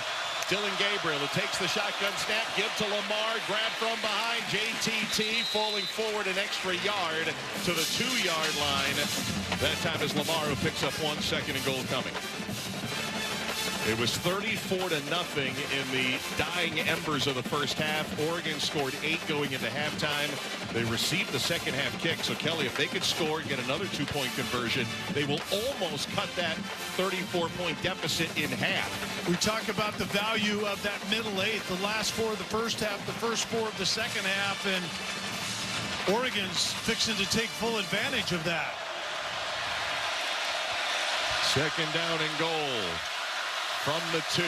Dylan Gabriel, who takes the shotgun snap, give to Lamar, grab from behind, JTT falling forward an extra yard to the 2-yard line. That time is Lamar who picks up 1 second and goal coming. It was 34-0 in the dying embers of the first half. Oregon scored 8 going into halftime. They received the second half kick. So, Kelly, if they could score and get another 2-point conversion, they will almost cut that 34-point deficit in half. We talk about the value of that middle 8, the last 4 of the first half, the first 4 of the second half, and Oregon's fixing to take full advantage of that. Second down and goal. From the 2.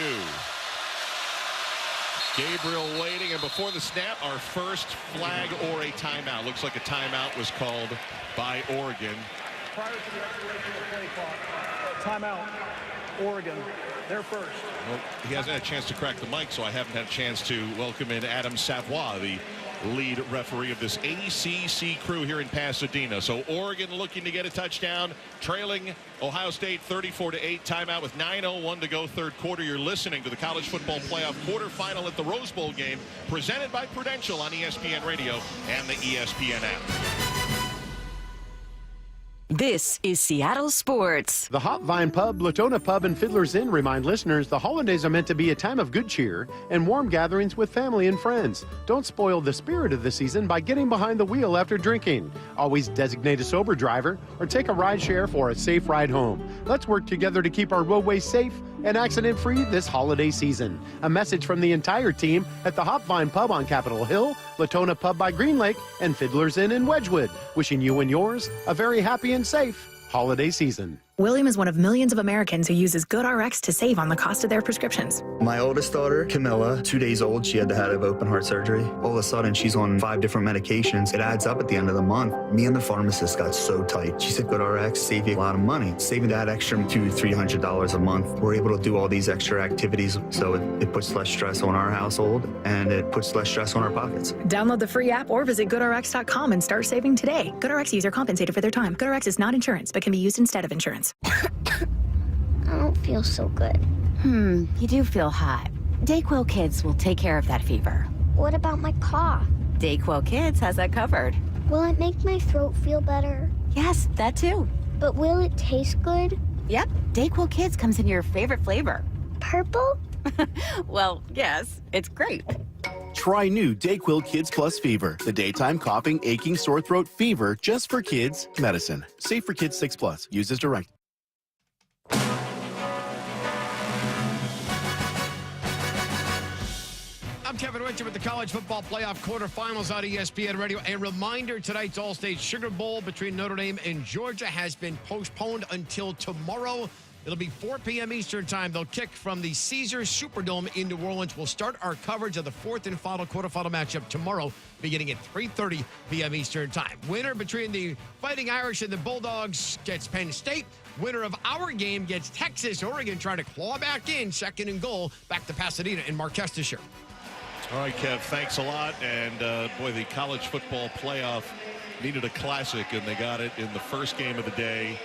Gabriel waiting, and before the snap, our first flag or a timeout. Looks like a timeout was called by Oregon. Prior to the expiration of the play clock, timeout, Oregon, they're first. Well, he hasn't had a chance to crack the mic, so I haven't had a chance to welcome in Adam Savoie, the lead referee of this ACC crew here in Pasadena. So Oregon looking to get a touchdown, trailing Ohio State 34-8. Timeout with 9:01 to go, third quarter. You're listening to the College Football Playoff quarterfinal at the Rose Bowl game, presented by Prudential on ESPN Radio and the ESPN app. This is Seattle Sports. The Hop Vine Pub, Latona Pub, and Fiddler's Inn remind listeners the holidays are meant to be a time of good cheer and warm gatherings with family and friends. Don't spoil the spirit of the season by getting behind the wheel after drinking. Always designate a sober driver or take a ride share for a safe ride home. Let's work together to keep our roadways safe and accident-free this holiday season. A message from the entire team at the Hop Vine Pub on Capitol Hill, Latona Pub by Green Lake, and Fiddler's Inn in Wedgwood. Wishing you and yours a very happy and safe holiday season. William is one of millions of Americans who uses GoodRx to save on the cost of their prescriptions. My oldest daughter, Camilla, 2 days old, she had to have open heart surgery. All of a sudden, she's on 5 different medications. It adds up at the end of the month. Me and the pharmacist got so tight. She said, GoodRx save you a lot of money. Saving that extra $200-300 a month. We're able to do all these extra activities, so it puts less stress on our household, and it puts less stress on our pockets. Download the free app or visit GoodRx.com and start saving today. GoodRx user compensated for their time. GoodRx is not insurance, but can be used instead of insurance. I don't feel so good. You do feel hot. Dayquil Kids will take care of that fever. What about my cough? Dayquil Kids has that covered. Will it make my throat feel better? Yes, that too. But will it taste good? Yep, Dayquil Kids comes in your favorite flavor. Purple? Well, yes, it's grape. Try new DayQuil Kids Plus Fever, the daytime coughing, aching, sore throat fever just for kids medicine. Safe for kids 6+. Use as directed. I'm Kevin Richard with the College Football Playoff quarterfinals on ESPN Radio. A reminder, tonight's All-State Sugar Bowl between Notre Dame and Georgia has been postponed until tomorrow. It'll be 4 p.m. Eastern time. They'll kick from the Caesars Superdome in New Orleans. We'll start our coverage of the fourth and final quarterfinal matchup tomorrow, beginning at 3:30 p.m. Eastern time. Winner between the Fighting Irish and the Bulldogs gets Penn State. Winner of our game gets Texas. Oregon trying to claw back in, second and goal, back to Pasadena in Marquette this year. All right, Kev, thanks a lot. And, boy, the college football playoff needed a classic, and they got it in the first game of the day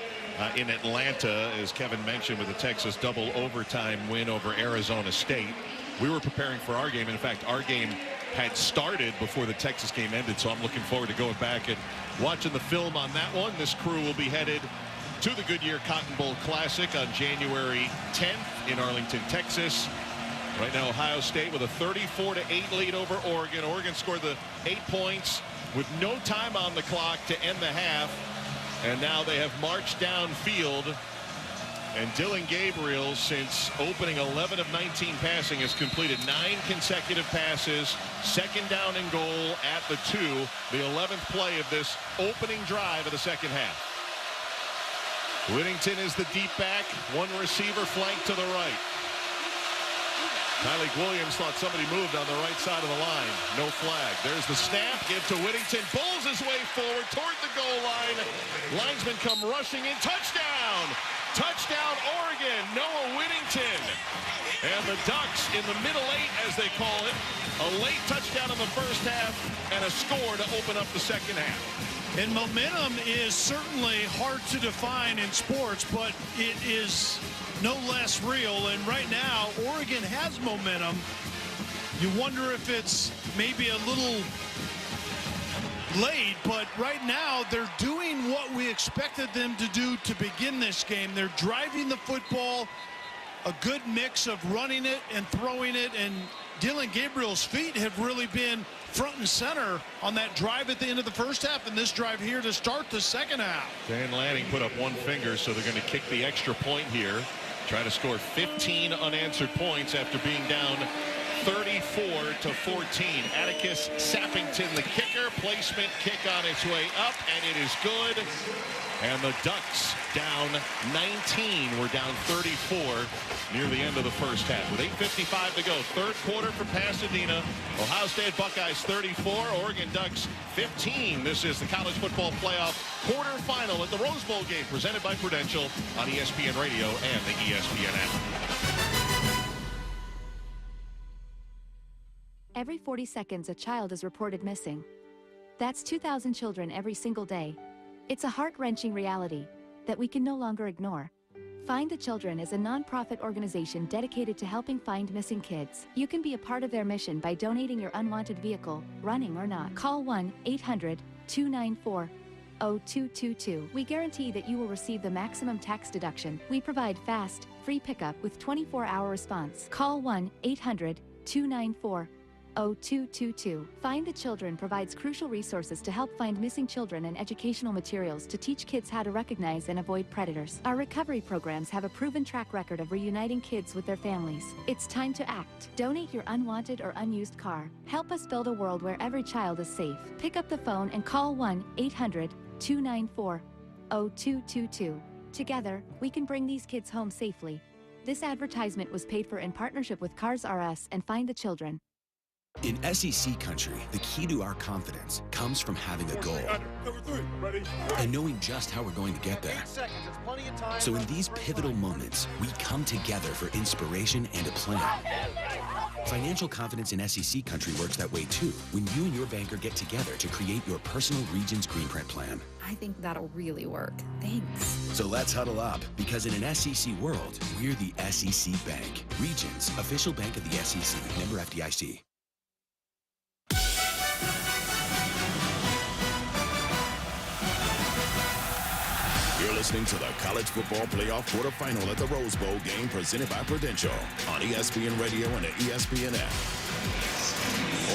in Atlanta, as Kevin mentioned, with the Texas double overtime win over Arizona State. We were preparing for our game. In fact, our game had started before the Texas game ended, so I'm looking forward to going back and watching the film on that one. This crew will be headed to the Goodyear Cotton Bowl Classic on January 10th in Arlington, Texas. Right now, Ohio State with a 34-8 lead over Oregon. Oregon scored the 8 points with no time on the clock to end the half. And now they have marched downfield. And Dylan Gabriel, since opening 11 of 19 passing, has completed 9 consecutive passes. Second down and goal at the 2. The 11th play of this opening drive of the second half. Whittington is the deep back. One receiver flanked to the right. Tyleek Williams thought somebody moved on the right side of the line. No flag. There's the snap. Give to Whittington. Bulls his way forward toward the goal line. Linesmen come rushing in. Touchdown! Touchdown, Oregon. Noah Whittington. And the Ducks in the middle eight, as they call it. A late touchdown in the first half and a score to open up the second half. And momentum is certainly hard to define in sports, but it is no less real. And right now, Oregon has momentum. You wonder if it's maybe a little late, but right now they're doing what we expected them to do to begin this game. They're driving the football, a good mix of running it and throwing it, and Dylan Gabriel's feet have really been front and center on that drive at the end of the first half and this drive here to start the second half. Dan Lanning put up one finger, so they're going to kick the extra point here. Try to score 15 unanswered points after being down 34-14. Atticus Sappington, the kicker. Placement kick on its way up, and it is good. And the Ducks down 19. We're down 34 near the end of the first half. With 8:55 to go, third quarter for Pasadena. Ohio State Buckeyes 34, Oregon Ducks 15. This is the College Football Playoff quarterfinal at the Rose Bowl game, presented by Prudential on ESPN Radio and the ESPN app. Every 40 seconds, a child is reported missing. That's 2,000 children every single day. It's a heart-wrenching reality that we can no longer ignore. Find the Children is a non-profit organization dedicated to helping find missing kids. You can be a part of their mission by donating your unwanted vehicle, running or not. Call 1-800-294-0222. We guarantee that you will receive the maximum tax deduction. We provide fast, free pickup with 24-hour response. Call 1-800-294-0222. Find the Children provides crucial resources to help find missing children and educational materials to teach kids how to recognize and avoid predators. Our recovery programs have a proven track record of reuniting kids with their families. It's time to act. Donate your unwanted or unused car. Help us build a world where every child is safe. Pick up the phone and call 1-800-294-0222. Together, we can bring these kids home safely. This advertisement was paid for in partnership with Cars R Us and Find the Children. In SEC country, the key to our confidence comes from having a goal and knowing just how we're going to get there. So in these pivotal moments, we come together for inspiration and a plan. Financial confidence in SEC country works that way too, when you and your banker get together to create your personal Regions Greenprint plan. I think that'll really work. Thanks. So let's huddle up, because in an SEC world, we're the SEC Bank. Regions, official bank of the SEC, member FDIC. You're listening to the College Football Playoff quarterfinal at the Rose Bowl game, presented by Prudential on ESPN Radio and the ESPN app.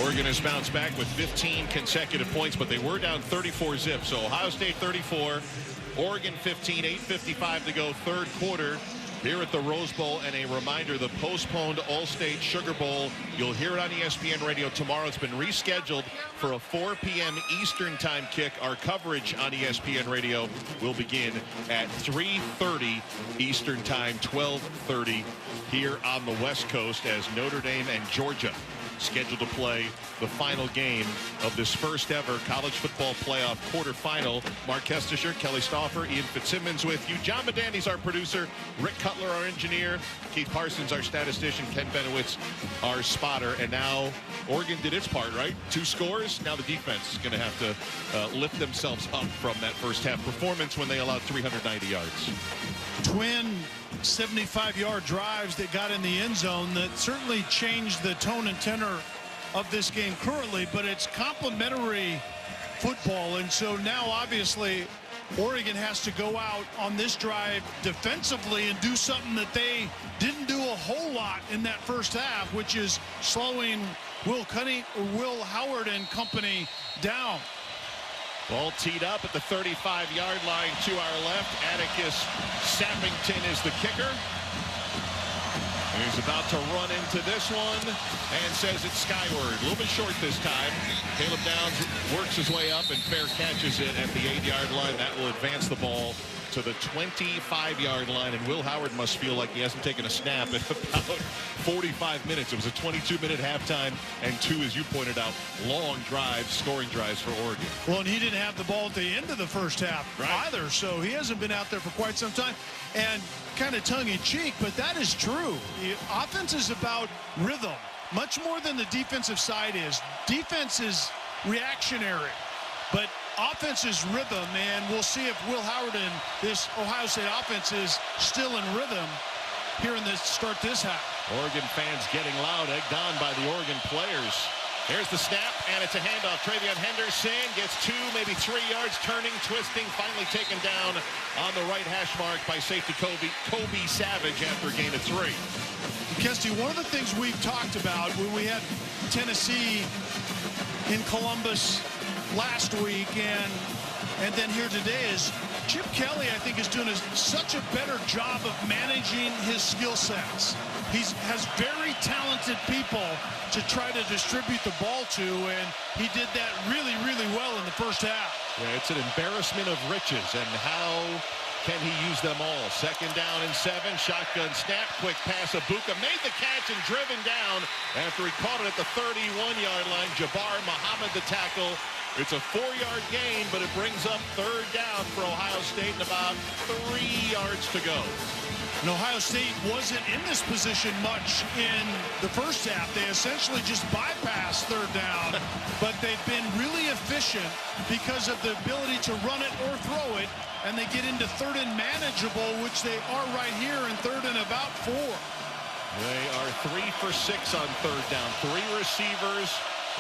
Oregon has bounced back with 15 consecutive points, but they were down 34-zip. So Ohio State 34, Oregon 15, 8:55 to go, third quarter here at the Rose Bowl. And a reminder, the postponed All-State Sugar Bowl, you'll hear it on ESPN Radio tomorrow. It's been rescheduled for a 4 p.m. Eastern time kick. Our coverage on ESPN Radio will begin at 3:30 Eastern time, 12:30 here on the West Coast, as Notre Dame and Georgia scheduled to play the final game of this first ever college football playoff quarterfinal. Mark Kestisher, Kelly Stauffer, Ian Fitzsimmons with you. John Medandy's our producer. Rick Cutler, our engineer. Keith Parsons, our statistician. Ken Benowitz, our spotter. And now Oregon did its part, right? 2 scores. Now the defense is going to have to lift themselves up from that first half performance when they allowed 390 yards. Twin 75-yard drives that got in the end zone that certainly changed the tone and tenor of this game currently, but it's complementary football. And so now obviously Oregon has to go out on this drive defensively and do something that they didn't do a whole lot in that first half, which is slowing Will Howard and company down. Ball teed up at the 35-yard line to our left. Atticus Sappington is the kicker. He's about to run into this one and says it's skyward. A little bit short this time. Caleb Downs works his way up and fair catches it at the 8-yard line. That will advance the ball to the 25-yard line, and Will Howard must feel like he hasn't taken a snap in about 45 minutes. It was a 22-minute halftime and 2, as you pointed out, long drives, scoring drives for Oregon. Well, and he didn't have the ball at the end of the first half either, so he hasn't been out there for quite some time. And kind of tongue-in-cheek, but that is true. The offense is about rhythm, much more than the defensive side is. Defense is reactionary, but offense is rhythm, and we'll see if Will Howard and this Ohio State offense is still in rhythm here in this start this half. Oregon fans getting loud, egged on by the Oregon players. There's the snap, and it's a handoff. Travion Henderson gets 2, maybe 3 yards, turning, twisting, finally taken down on the right hash mark by safety Kobe Savage after a gain of 3. Kesty, one of the things we've talked about when we had Tennessee in Columbus last week and then here today is Chip Kelly, I think, is doing such a better job of managing his skill sets. He has very talented people to try to distribute the ball to, and he did that really, really well in the first half. Yeah, it's an embarrassment of riches, and how can he use them all? 2nd down and 7, shotgun snap, quick pass. Abuka made the catch and driven down after he caught it at the 31-yard line. Jabbar Muhammad the tackle. It's a 4-yard gain, but it brings up 3rd down for Ohio State and about 3 yards to go. And Ohio State wasn't in this position much in the first half. They essentially just bypassed 3rd down, but they've been really efficient because of the ability to run it or throw it, and they get into 3rd and manageable, which they are right here in 3rd and about 4. They are 3 for 6 on 3rd down. 3 receivers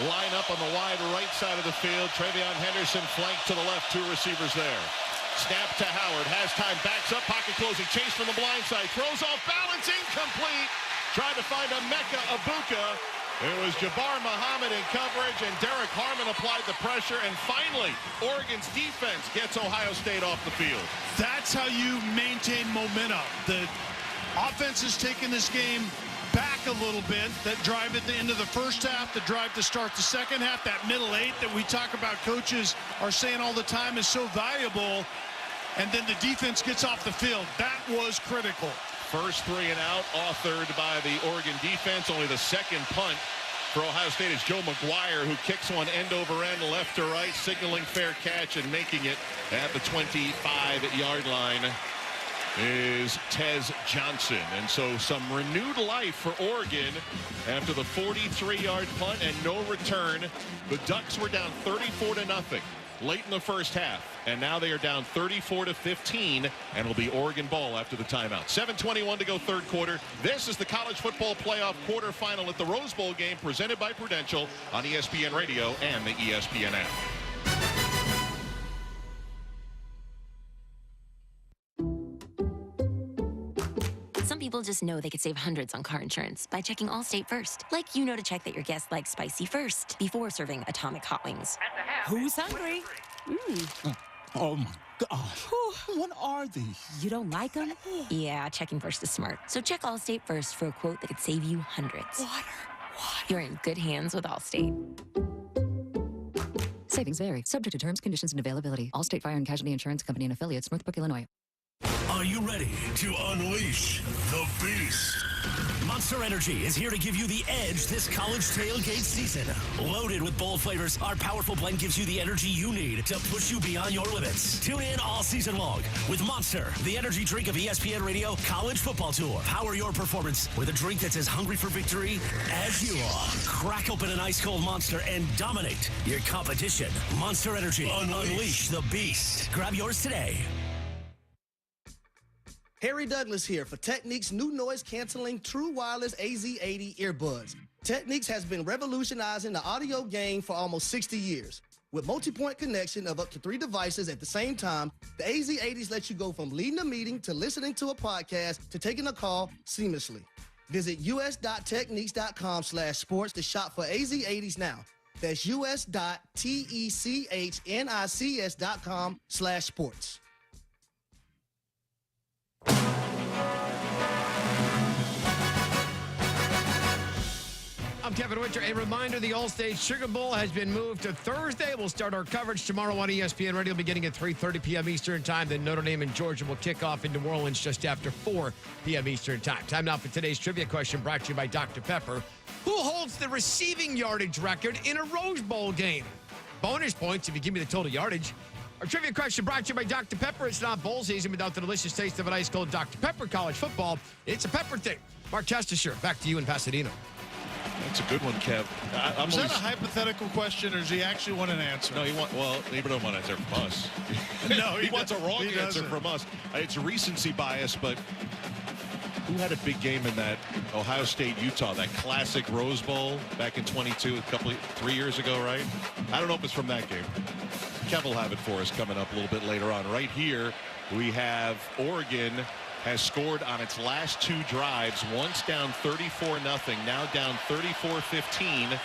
line up on the wide right side of the field. Travion Henderson flanked to the left, 2 receivers there. Snap to Howard, has time, backs up, pocket closing, chase from the blind side, throws off balance, incomplete. Tried to find Emeka Abuka. It was Jabbar Muhammad in coverage, and Derek Harmon applied the pressure, and finally, Oregon's defense gets Ohio State off the field. That's how you maintain momentum. The offense is taking this game back a little bit. That drive at the end of the first half, the drive to start the second half, that middle 8 that we talk about, coaches are saying all the time is so valuable, and then the defense gets off the field. That was critical. First 3 and out, authored by the Oregon defense. Only the 2nd punt for Ohio State is Joe McGuire, who kicks one end over end, left to right, signaling fair catch, and making it at the 25-yard line is Tez Johnson. And so some renewed life for Oregon after the 43-yard punt and no return. The Ducks were down 34-0 late in the first half, and now they are down 34-15, and it'll be Oregon ball after the timeout. 7:21 to go, 3rd quarter. This is the college football playoff quarterfinal at the Rose Bowl game, presented by Prudential on ESPN Radio and the ESPN app. Some people just know they could save hundreds on car insurance by checking Allstate first. Like you know to check that your guests like spicy first before serving atomic hot wings. Who's hungry? Oh my gosh. What are these? You don't like them? Yeah, checking first is smart. So check Allstate first for a quote that could save you hundreds. Water. You're in good hands with Allstate. Savings vary, subject to terms, conditions, and availability. Allstate Fire and Casualty Insurance Company and affiliates, Northbrook, Illinois. Are you ready to unleash the beast? Monster Energy is here to give you the edge this college tailgate season. Loaded with bold flavors, our powerful blend gives you the energy you need to push you beyond your limits. Tune in all season long with Monster, the energy drink of ESPN Radio College Football Tour. Power your performance with a drink that's as hungry for victory as you are. Crack open an ice-cold Monster and dominate your competition. Monster Energy. Unleash the beast. Grab yours today. Harry Douglas here for Technique's new noise-canceling True Wireless AZ80 earbuds. Technique's has been revolutionizing the audio game for almost 60 years. With multi-point connection of up to 3 devices at the same time, the AZ80s let you go from leading a meeting to listening to a podcast to taking a call seamlessly. Visit us.techniques.com/sports to shop for AZ80s now. That's us.technics.com/sports. I'm Kevin Winter. A reminder, the All-State Sugar Bowl has been moved to Thursday. We'll start our coverage tomorrow on ESPN Radio beginning at 3:30 p.m. Eastern Time. Then Notre Dame and Georgia will kick off in New Orleans just after 4 p.m. Eastern Time. Time now for today's trivia question brought to you by Dr. Pepper. Who holds the receiving yardage record in a Rose Bowl game? Bonus points if you give me the total yardage. Our trivia question brought to you by Dr. Pepper. It's not bowl season without the delicious taste of an ice cold Dr. Pepper college football. It's a pepper thing. Mark Chestershire, back to you in Pasadena. That's a good one, Kev. Is that a hypothetical question, or does he actually want an answer? No, he doesn't want an answer from us. No, he wants a wrong answer from us. It's recency bias, but who had a big game in that Ohio State-Utah, that classic Rose Bowl back in 22, 3 years ago, right? I don't know if it's from that game. Kev will have it for us coming up a little bit later on. Right here, we have Oregon has scored on its last 2 drives, once down 34-0, now down 34-15,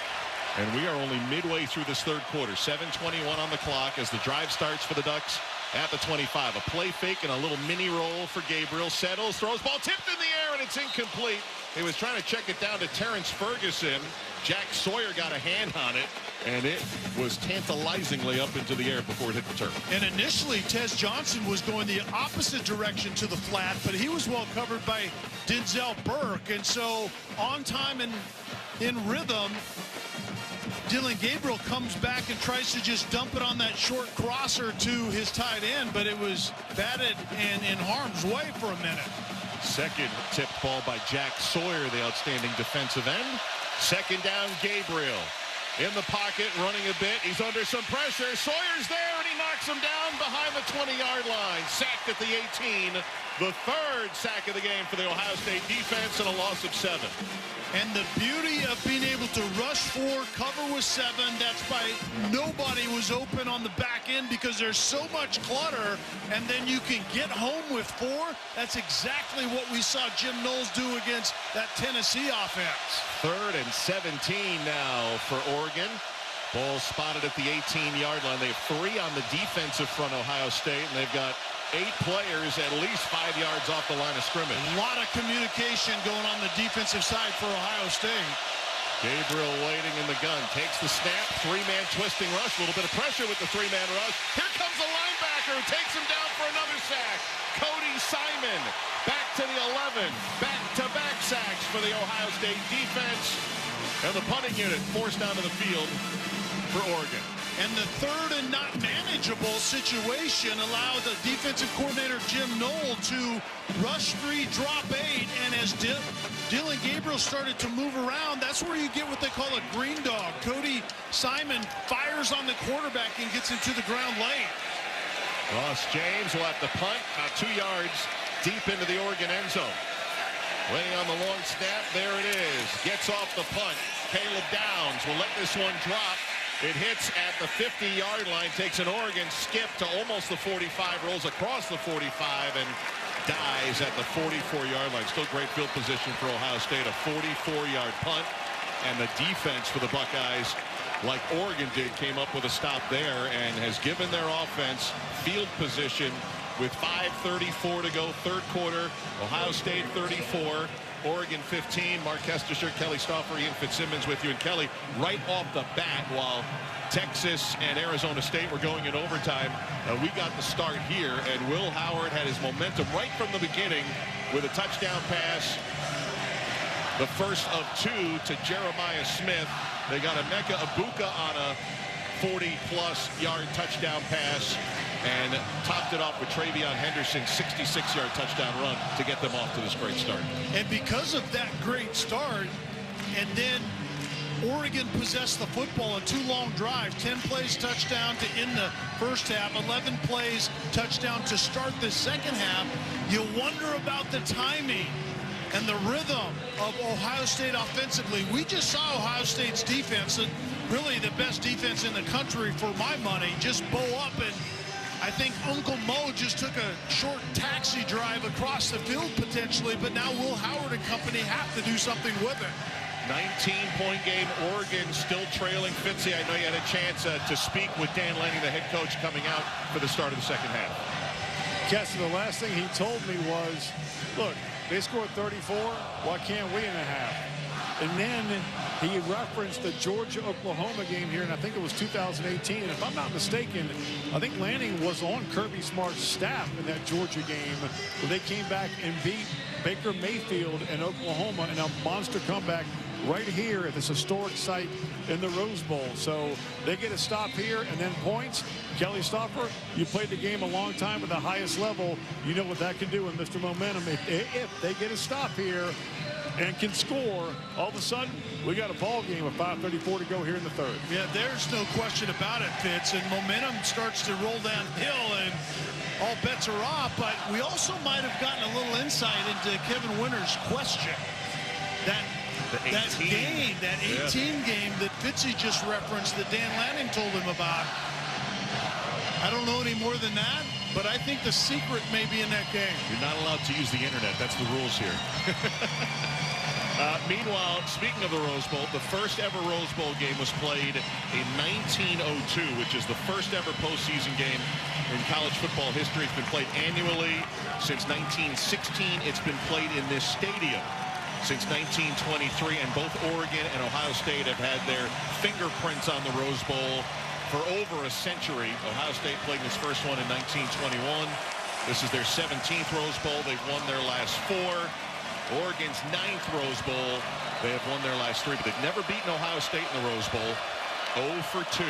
and we are only midway through this third quarter. 7:21 on the clock as the drive starts for the Ducks at the 25. A play fake and a little mini roll for Gabriel. Settles, throws, ball tipped in the air, and it's incomplete. He was trying to check it down to Terrence Ferguson. Jack Sawyer got a hand on it, and it was tantalizingly up into the air before it hit the turf. And initially, Tez Johnson was going the opposite direction to the flat, but he was well covered by Denzel Burke. And so on time and in rhythm, Dylan Gabriel comes back and tries to just dump it on that short crosser to his tight end, but it was batted and in harm's way for a minute. Second tipped ball by Jack Sawyer, the outstanding defensive end. Second down, Gabriel. In the pocket, running a bit. He's under some pressure. Sawyer's there, and he knocks him down behind the 20-yard line. Sacked at the 18. The third sack of the game for the Ohio State defense, and a loss of 7. And the beauty of being able to rush 4, cover with 7, that's by nobody was open on the back end because there's so much clutter, and then you can get home with 4. That's exactly what we saw Jim Knowles do against that Tennessee offense. 3rd and 17 now for Oregon. Ball spotted at the 18-yard line. They have 3 on the defensive front, Ohio State, and they've got 8 players at least 5 yards off the line of scrimmage. A lot of communication going on the defensive side for Ohio State. Gabriel waiting in the gun, takes the snap, 3-man twisting rush, a little bit of pressure with the 3-man rush. Here comes the linebacker who takes him down for another sack. Cody Simon back to the 11, back-to-back sacks for the Ohio State defense. And the punting unit forced onto the field for Oregon. And the third and not manageable situation allowed the defensive coordinator Jim Knoll to rush 3, drop 8, and as Dylan Gabriel started to move around, that's where you get what they call a green dog. Cody Simon fires on the quarterback and gets him to the ground late. Ross James will have to punt about 2 yards deep into the Oregon end zone. Waiting on the long snap, there it is. Gets off the punt. Caleb Downs will let this one drop. It hits at the 50-yard line, takes an Oregon skip to almost the 45, rolls across the 45, and dies at the 44-yard line. Still great field position for Ohio State. A 44-yard punt. And the defense for the Buckeyes, like Oregon did, came up with a stop there and has given their offense field position with 5:34 to go, third quarter. Ohio State 34, Oregon 15. Mark Kestisher, Kelly Stauffer, Ian Fitzsimmons with you. And Kelly, right off the bat, while Texas and Arizona State were going in overtime, we got the start here, and Will Howard had his momentum right from the beginning with a touchdown pass. The first of two to Jeremiah Smith. They got Emeka Egbuka on a 40-plus yard touchdown pass and topped it off with Travion Henderson's 66-yard touchdown run to get them off to this great start. And because of that great start, and then Oregon possessed the football in 2 long drives, 10 plays touchdown to end the first half, 11 plays touchdown to start the second half, you wonder about the timing and the rhythm of Ohio State offensively. We just saw Ohio State's defense, and really the best defense in the country for my money, just bow up, and I think Uncle Mo just took a short taxi drive across the field potentially, but now Will Howard and company have to do something with it. 19-point game, Oregon still trailing. Fitzy, I know you had a chance to speak with Dan Lanning, the head coach, coming out for the start of the second half. Kessler, the last thing he told me was, look, they scored 34. Why can't we in a half? And then he referenced the Georgia-Oklahoma game here, and I think it was 2018. And if I'm not mistaken, I think Lanning was on Kirby Smart's staff in that Georgia game where they came back and beat Baker Mayfield and Oklahoma in a monster comeback right here at this historic site in the Rose Bowl. So they get a stop here and then points. Kelly Stauffer, you played the game a long time at the highest level. You know what that can do in Mr. Momentum. If they get a stop here and can score, all of a sudden we got a ball game with 5:34 to go here in the third. Yeah, there's no question about it, Fitz. And momentum starts to roll downhill, and all bets are off. But we also might have gotten a little insight into Kevin Winter's question. That game, that 18 game that Fitzy just referenced that Dan Lanning told him about. I don't know any more than that, but I think the secret may be in that game. You're not allowed to use the internet. That's the rules here. Meanwhile, speaking of the Rose Bowl, the first ever Rose Bowl game was played in 1902, which is the first ever postseason game in college football history. It's been played annually since 1916. It's been played in this stadium since 1923, and both Oregon and Ohio State have had their fingerprints on the Rose Bowl for over a century. Ohio State played this first one in 1921. This is their 17th Rose Bowl. They've won their last 4. Oregon's 9th Rose Bowl. They have won their last 3, but they've never beaten Ohio State in the Rose Bowl. 0 for 2.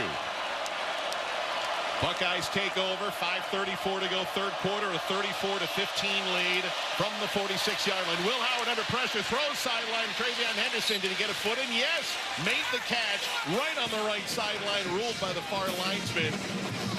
Buckeyes take over, 5:34 to go, third quarter, a 34-15 lead from the 46-yard line. Will Howard under pressure, throws sideline, Travion Henderson. Did he get a foot in? Yes, made the catch right on the right sideline, ruled by the far linesman.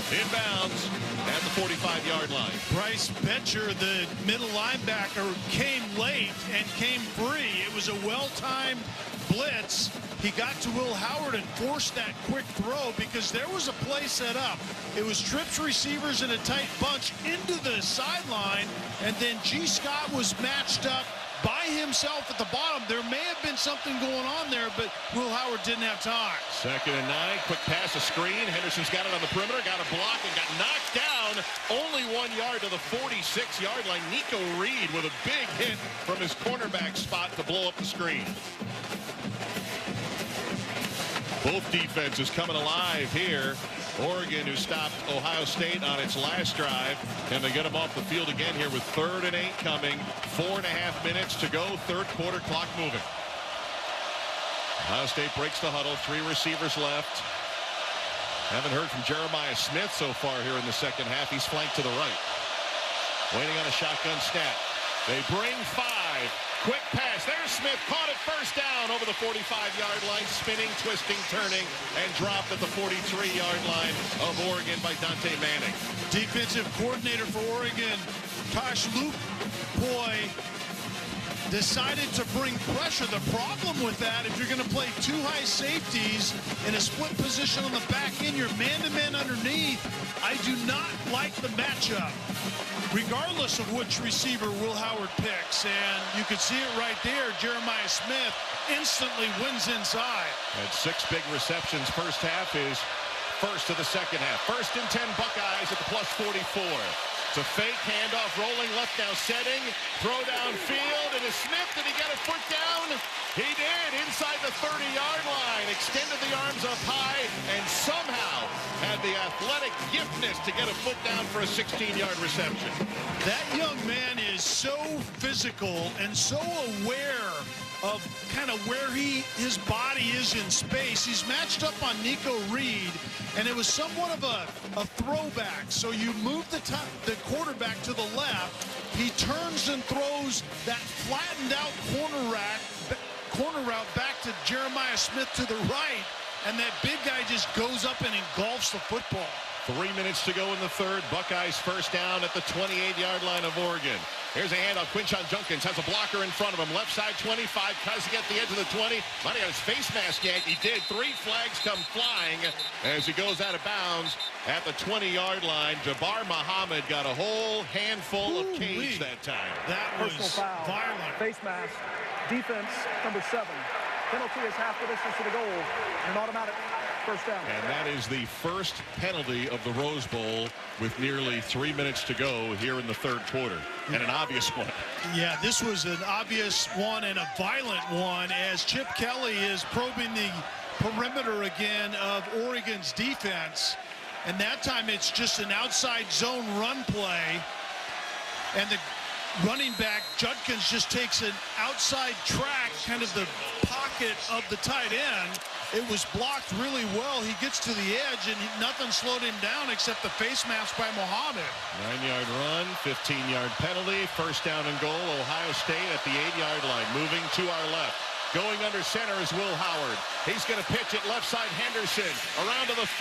Inbounds at the 45-yard line. Bryce Betcher, the middle linebacker, came late and came free. It was a well-timed blitz. He got to Will Howard and forced that quick throw because there was a play set up. It was trips receivers in a tight bunch into the sideline, and then G. Scott was matched up by himself at the bottom. There may have been something going on there, but Will Howard didn't have time. 2nd and 9, quick pass, a screen. Henderson's got it on the perimeter, got a block, and got knocked down. Only 1 yard to the 46-yard line. Nico Reed with a big hit from his cornerback spot to blow up the screen. Both defenses coming alive here. Oregon, who stopped Ohio State on its last drive, and they get them off the field again here with 3rd and 8 coming. 4.5 minutes to go, third quarter, clock moving. Ohio State breaks the huddle, 3 receivers left. Haven't heard from Jeremiah Smith so far here in the second half. He's flanked to the right. Waiting on a shotgun snap. They bring 5. Quick pass. There's Smith. Caught it first down over the 45-yard line. Spinning, twisting, turning, and dropped at the 43-yard line of Oregon by Dante Manning. Defensive coordinator for Oregon, Tosh Luke Boy, decided to bring pressure. The problem with that, if you're going to play two high safeties in a split position on the back end, you're man-to-man underneath. I do not like the matchup, regardless of which receiver Will Howard picks. And you can see it right there. Jeremiah Smith instantly wins inside. Had 6 big receptions first half. Is first of the second half. 1st and 10 Buckeyes at the +44. It's a fake handoff, rolling left now, setting, throw downfield, and is Smith, did he get a foot down? He did, inside the 30-yard line, extended the arms up high, and somehow had the athletic giftness to get a foot down for a 16-yard reception. That young man is so physical and so aware of kind of where his body is in space. He's matched up on Nico Reed, and it was somewhat of a throwback. So you move the quarterback to the left. He turns and throws that flattened out corner route back to Jeremiah Smith to the right, and that big guy just goes up and engulfs the football. 3 minutes to go in the third. Buckeyes first down at the 28-yard line of Oregon. Here's a handoff. Quinshon Judkins has a blocker in front of him. Left side 25. Tries to get the edge of the 20. Might have got his face mask yanked. He did. 3 flags come flying as he goes out of bounds at the 20-yard line. Jabbar Muhammad got a whole handful of cage that time. That was violent. Face mask. Defense number 7. Penalty is half the distance to the goal. An automatic first down. And that is the first penalty of the Rose Bowl with nearly 3 minutes to go here in the third quarter. And an obvious one. Yeah, this was an obvious one and a violent one as Chip Kelly is probing the perimeter again of Oregon's defense. And that time it's just an outside zone run play. And the running back, Judkins, just takes an outside track, kind of the pocket of the tight end. It was blocked really well. He gets to the edge, and nothing slowed him down except the face mask by Muhammad. 9-yard run, 15-yard penalty, first down and goal. Ohio State at the 8-yard line, moving to our left. Going under center is Will Howard. He's going to pitch it left side. Henderson around to the 5.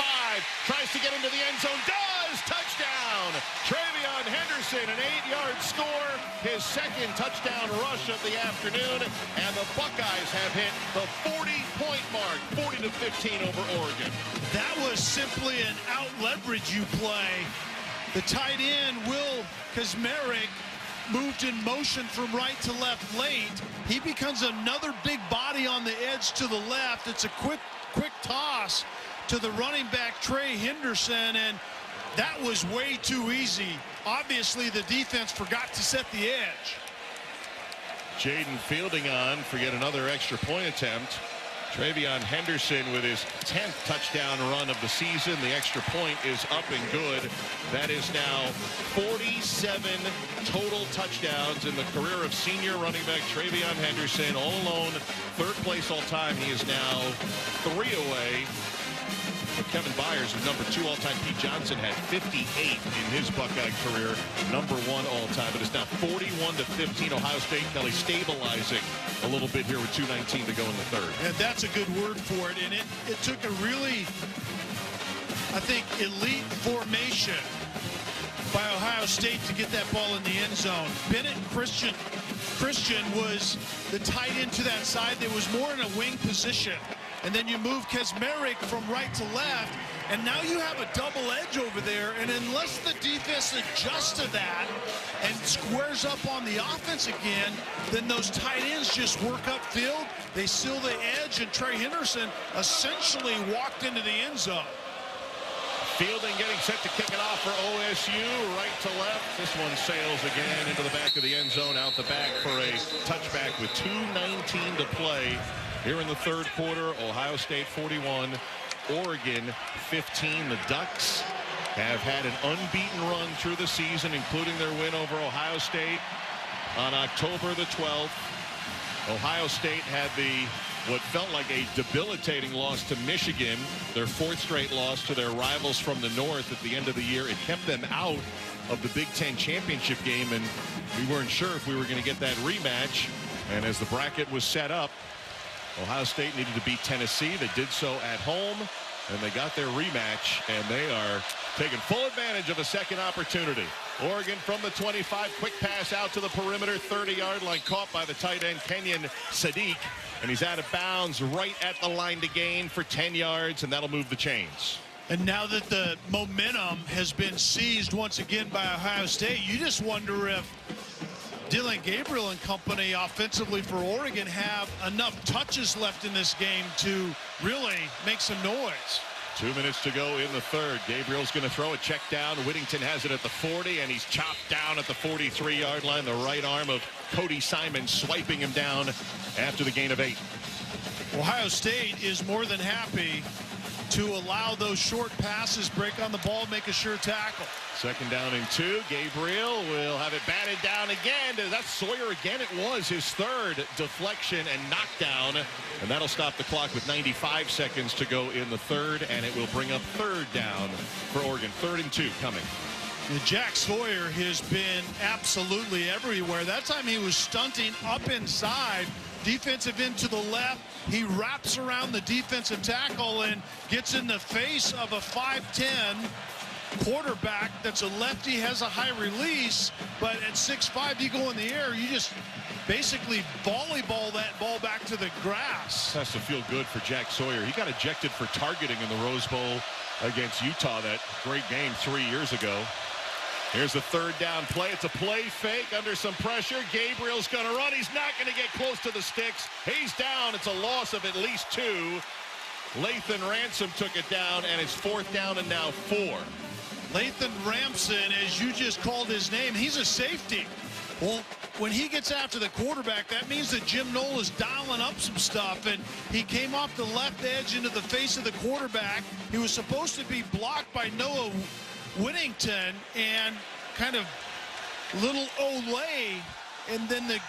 Tries to get into the end zone. Does! Touchdown! Travion Henderson, an 8-yard score. His second touchdown rush of the afternoon. And the Buckeyes have hit the 40-point mark. 40-15 over Oregon. That was simply an out-leverage you play. The tight end, Will Kazmarek, moved in motion from right to left late. He becomes another big body on the edge to the left. It's a quick toss to the running back Trey Henderson, and that was way too easy. Obviously the defense forgot to set the edge. Jaden Fielding on for yet another extra point attempt. Travion Henderson with his 10th touchdown run of the season. The extra point is up and good. That is now 47 total touchdowns in the career of senior running back Travion Henderson. All alone, 3rd place all time. He is now 3 away from Kevin Byers, who's number 2 all time. Pete Johnson had 58 in his Buckeye career, number 1 all time. But it's now 41-15. Ohio State. Kelly stabilizing a little bit here with 2:19 to go in the third. And that's a good word for it. And it took a really, I think, elite formation by Ohio State to get that ball in the end zone. Bennett Christian was the tight end to that side. There was more in a wing position. And then you move Kazmarek from right to left, and now you have a double edge over there. And unless the defense adjusts to that and squares up on the offense again, then those tight ends just work upfield. They seal the edge, and Trey Henderson essentially walked into the end zone. Fielding getting set to kick it off for OSU, right to left. This one sails again into the back of the end zone, out the back for a touchback with 2:19 to play. Here in the third quarter, Ohio State 41, Oregon 15. The Ducks have had an unbeaten run through the season, including their win over Ohio State on October the 12th. Ohio State had what felt like a debilitating loss to Michigan, their 4th straight loss to their rivals from the north at the end of the year. It kept them out of the Big Ten championship game, and we weren't sure if we were going to get that rematch. And as the bracket was set up, Ohio State needed to beat Tennessee. They did so at home. And they got their rematch, and they are taking full advantage of a second opportunity. Oregon from the 25, quick pass out to the perimeter, 30-yard line, caught by the tight end, Kenyon Sadiq. And he's out of bounds right at the line to gain for 10 yards, and that'll move the chains. And now that the momentum has been seized once again by Ohio State, you just wonder if Dylan Gabriel and company offensively for Oregon have enough touches left in this game to really make some noise. 2 minutes to go in the third. Gabriel's going to throw a check down. Whittington has it at the 40, and he's chopped down at the 43-yard line. The right arm of Cody Simon swiping him down after the gain of 8. Ohio State is more than happy to allow those short passes, break on the ball, make a sure tackle. Second down and 2. Gabriel will have it batted down again. That's Sawyer again. It was his third deflection and knockdown. And that'll stop the clock with 95 seconds to go in the third. And it will bring up third down for Oregon. 3rd and 2 coming. Jack Sawyer has been absolutely everywhere. That time he was stunting up inside. Defensive end to the left. He wraps around the defensive tackle and gets in the face of a 5'10" quarterback that's a lefty, has a high release, but at 6'5", you go in the air, you just basically volleyball that ball back to the grass. Has to feel good for Jack Sawyer. He got ejected for targeting in the Rose Bowl against Utah, that great game 3 years ago. Here's the third down play. It's a play fake under some pressure. Gabriel's going to run. He's not going to get close to the sticks. He's down. It's a loss of at least 2. Lathan Ransom took it down, and it's 4th down and now 4. Lathan Ransom, as you just called his name, he's a safety. Well, when he gets after the quarterback, that means that Jim Knoll is dialing up some stuff, and he came off the left edge into the face of the quarterback. He was supposed to be blocked by Noah Whittington, and kind of little Olay, and then the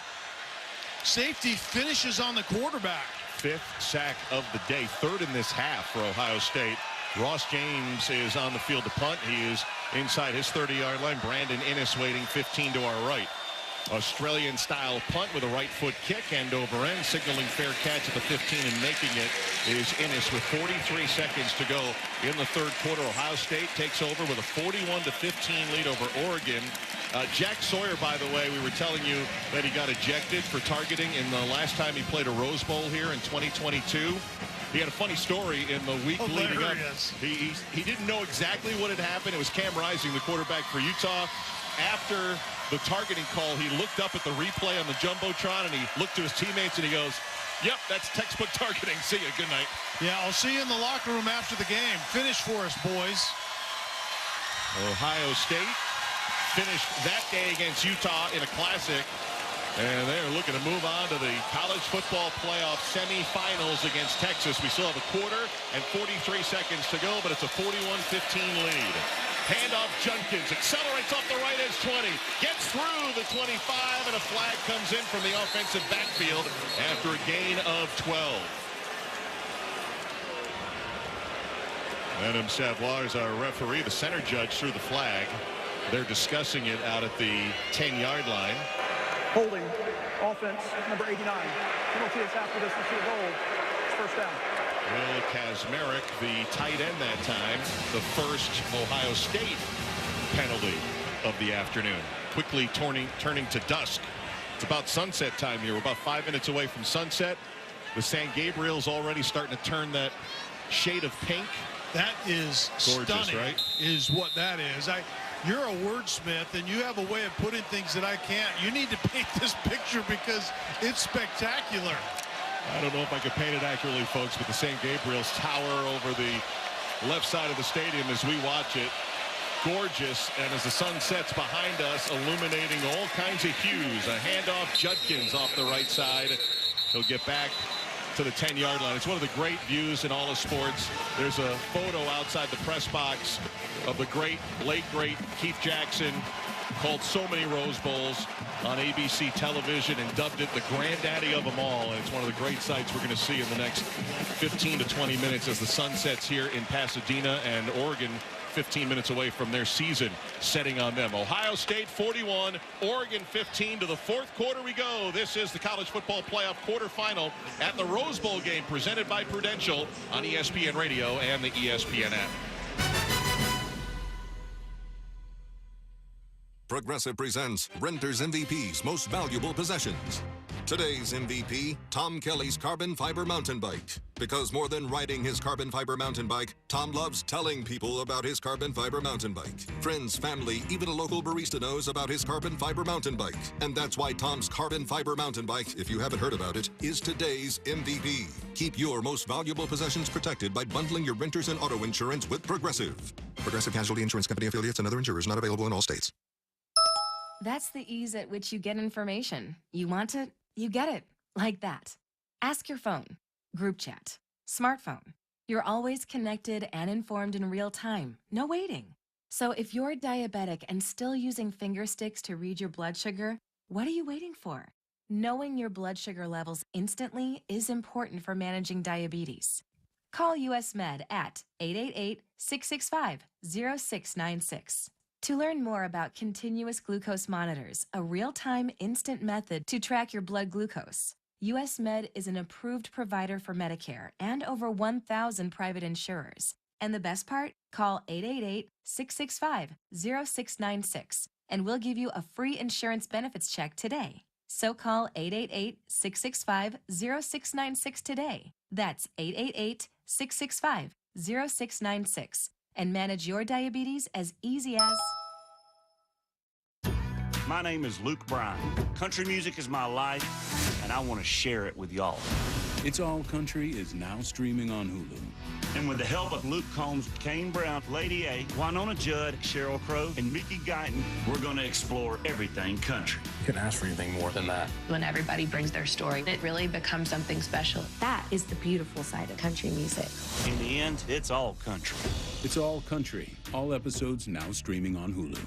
safety finishes on the quarterback. 5th sack of the day, 3rd in this half for Ohio State. Ross James is on the field to punt. He is inside his 30-yard line. Brandon Innes waiting 15 to our right. Australian-style punt with a right foot kick, end over end, signaling fair catch at the 15, and making it is Innes with 43 seconds to go in the third quarter. Ohio State takes over with a 41-15 lead over Oregon. Jack Sawyer, by the way, we were telling you that he got ejected for targeting in the last time he played a Rose Bowl here in 2022. He had a funny story in the week leading up. He didn't know exactly what had happened. It was Cam Rising, the quarterback for Utah. After the targeting call, he looked up at the replay on the Jumbotron, and he looked to his teammates, and he goes, "Yep, that's textbook targeting. See you. Good night." Yeah, I'll see you in the locker room after the game. Finish for us, boys. Ohio State finished that day against Utah in a classic. And they're looking to move on to the college football playoff semifinals against Texas. We still have a quarter and 43 seconds to go, but it's a 41-15 lead. Handoff, Junkins accelerates off the right edge 20, gets through the 25, and a flag comes in from the offensive backfield after a gain of 12. Adam Savoie is our referee. The center judge threw the flag. They're discussing it out at the 10-yard line. Holding, offense, number 89. Penalty is half the distance to the goal. It's 1st down. Will Kazmarek, the tight end that time, the first Ohio State penalty of the afternoon. Quickly turning to dusk. It's about sunset time here. We're about 5 minutes away from sunset. The San Gabriel's already starting to turn that shade of pink. That is gorgeous, stunning, right? Is what that is. You're a wordsmith, and you have a way of putting things that I can't. You need to paint this picture because it's spectacular. I don't know if I could paint it accurately, folks, but the St. Gabriel's tower over the left side of the stadium as we watch it. Gorgeous, and as the sun sets behind us, illuminating all kinds of hues. A handoff, Judkins off the right side. He'll get back to the 10-yard line. It's one of the great views in all of sports. There's a photo outside the press box of the late great Keith Jackson, called so many Rose Bowls on ABC television and dubbed it the granddaddy of them all. And it's one of the great sights we're going to see in the next 15 to 20 minutes as the sun sets here in Pasadena, and Oregon 15 minutes away from their season setting on them. Ohio State 41, Oregon 15. To the fourth quarter we go. This is the college football playoff quarterfinal at the Rose Bowl game presented by Prudential on ESPN Radio and the ESPN app. Progressive presents Renter's MVP's Most Valuable Possessions. Today's MVP, Tom Kelly's carbon fiber mountain bike. Because more than riding his carbon fiber mountain bike, Tom loves telling people about his carbon fiber mountain bike. Friends, family, even a local barista knows about his carbon fiber mountain bike. And that's why Tom's carbon fiber mountain bike, if you haven't heard about it, is today's MVP. Keep your most valuable possessions protected by bundling your renters and auto insurance with Progressive. Progressive Casualty Insurance Company affiliates and other insurers not available in all states. That's the ease at which you get information. You want it, you get it. Like that. Ask your phone. Group chat. Smartphone. You're always connected and informed in real time. No waiting. So if you're diabetic and still using finger sticks to read your blood sugar, what are you waiting for? Knowing your blood sugar levels instantly is important for managing diabetes. Call US Med at 888-665-0696. To learn more about continuous glucose monitors, a real-time instant method to track your blood glucose, US Med is an approved provider for Medicare and over 1,000 private insurers. And the best part? Call 888-665-0696 and we'll give you a free insurance benefits check today. So call 888-665-0696 today. That's 888-665-0696. And manage your diabetes as easy as... My name is Luke Bryan. Country music is my life, and I want to share it with y'all. It's All Country is now streaming on Hulu. And with the help of Luke Combs, Kane Brown, Lady A, Winona Judd, Sheryl Crow, and Mickey Guyton, we're going to explore everything country. You couldn't ask for anything more than that. When everybody brings their story, it really becomes something special. That is the beautiful side of country music. In the end, it's all country. It's All Country. All episodes now streaming on Hulu.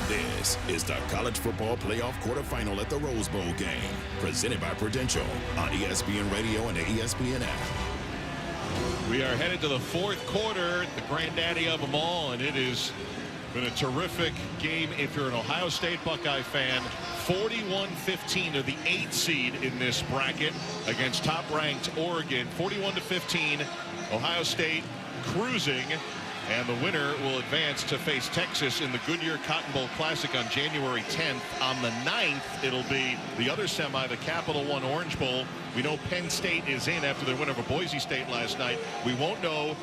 This is the College Football Playoff Quarterfinal at the Rose Bowl game, presented by Prudential on ESPN Radio and the ESPN app. We are headed to the fourth quarter, the granddaddy of them all, and it has been a terrific game if you're an Ohio State Buckeye fan. 41-15 to the 8th seed in this bracket against top-ranked Oregon. 41-15, Ohio State cruising. And the winner will advance to face Texas in the Goodyear Cotton Bowl Classic on January 10th. On the 9th, it'll be the other semi, the Capital One Orange Bowl. We know Penn State is in after their win over Boise State last night. We won't know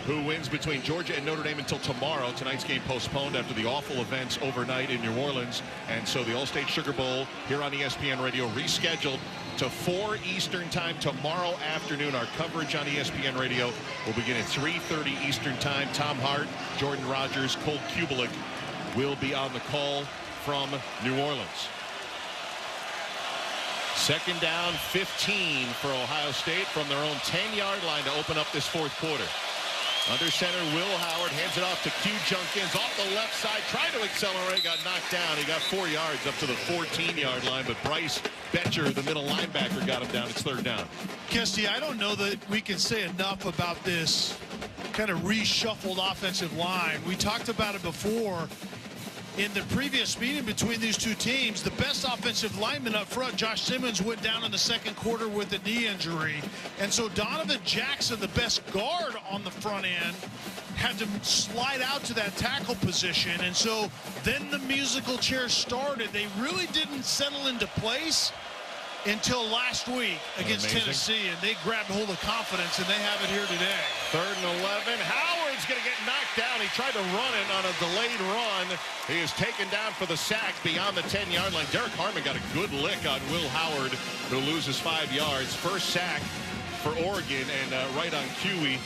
who wins between Georgia and Notre Dame until tomorrow. Tonight's game postponed after the awful events overnight in New Orleans. And so the All-State Sugar Bowl here on ESPN Radio rescheduled to 4 Eastern time tomorrow afternoon. Our coverage on ESPN Radio will begin at 3:30 Eastern time. Tom Hart, Jordan Rogers, Cole Kubelik will be on the call from New Orleans. Second down, 15 for Ohio State from their own 10-yard line to open up this fourth quarter. Under center, Will Howard hands it off to Q Junkins off the left side. Tried to accelerate, got knocked down. He got 4 yards up to the 14-yard line, but Bryce Betcher, the middle linebacker, got him down. It's third down. Kesty, I don't know that we can say enough about this kind of reshuffled offensive line. We talked about it before. In the previous meeting between these two teams, the best offensive lineman up front, Josh Simmons, went down in the second quarter with a knee injury. And so Donovan Jackson, the best guard on the front end, had to slide out to that tackle position. And so then the musical chairs started. They really didn't settle into place until last week against Tennessee, and they grabbed hold of confidence, and they have it here today. 3rd and 11. Howard's going to get knocked down. He tried to run it on a delayed run. He is taken down for the sack beyond the 10-yard line. Derek Harmon got a good lick on Will Howard, who loses 5 yards. First sack for Oregon, and right on cue, he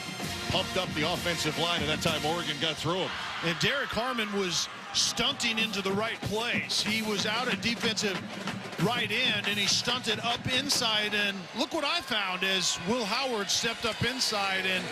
pumped up the offensive line, and that time Oregon got through him. And Derek Harmon was stunting into the right place. He was out at defensive right end, and he stunted up inside, and look what I found as Will Howard stepped up inside, and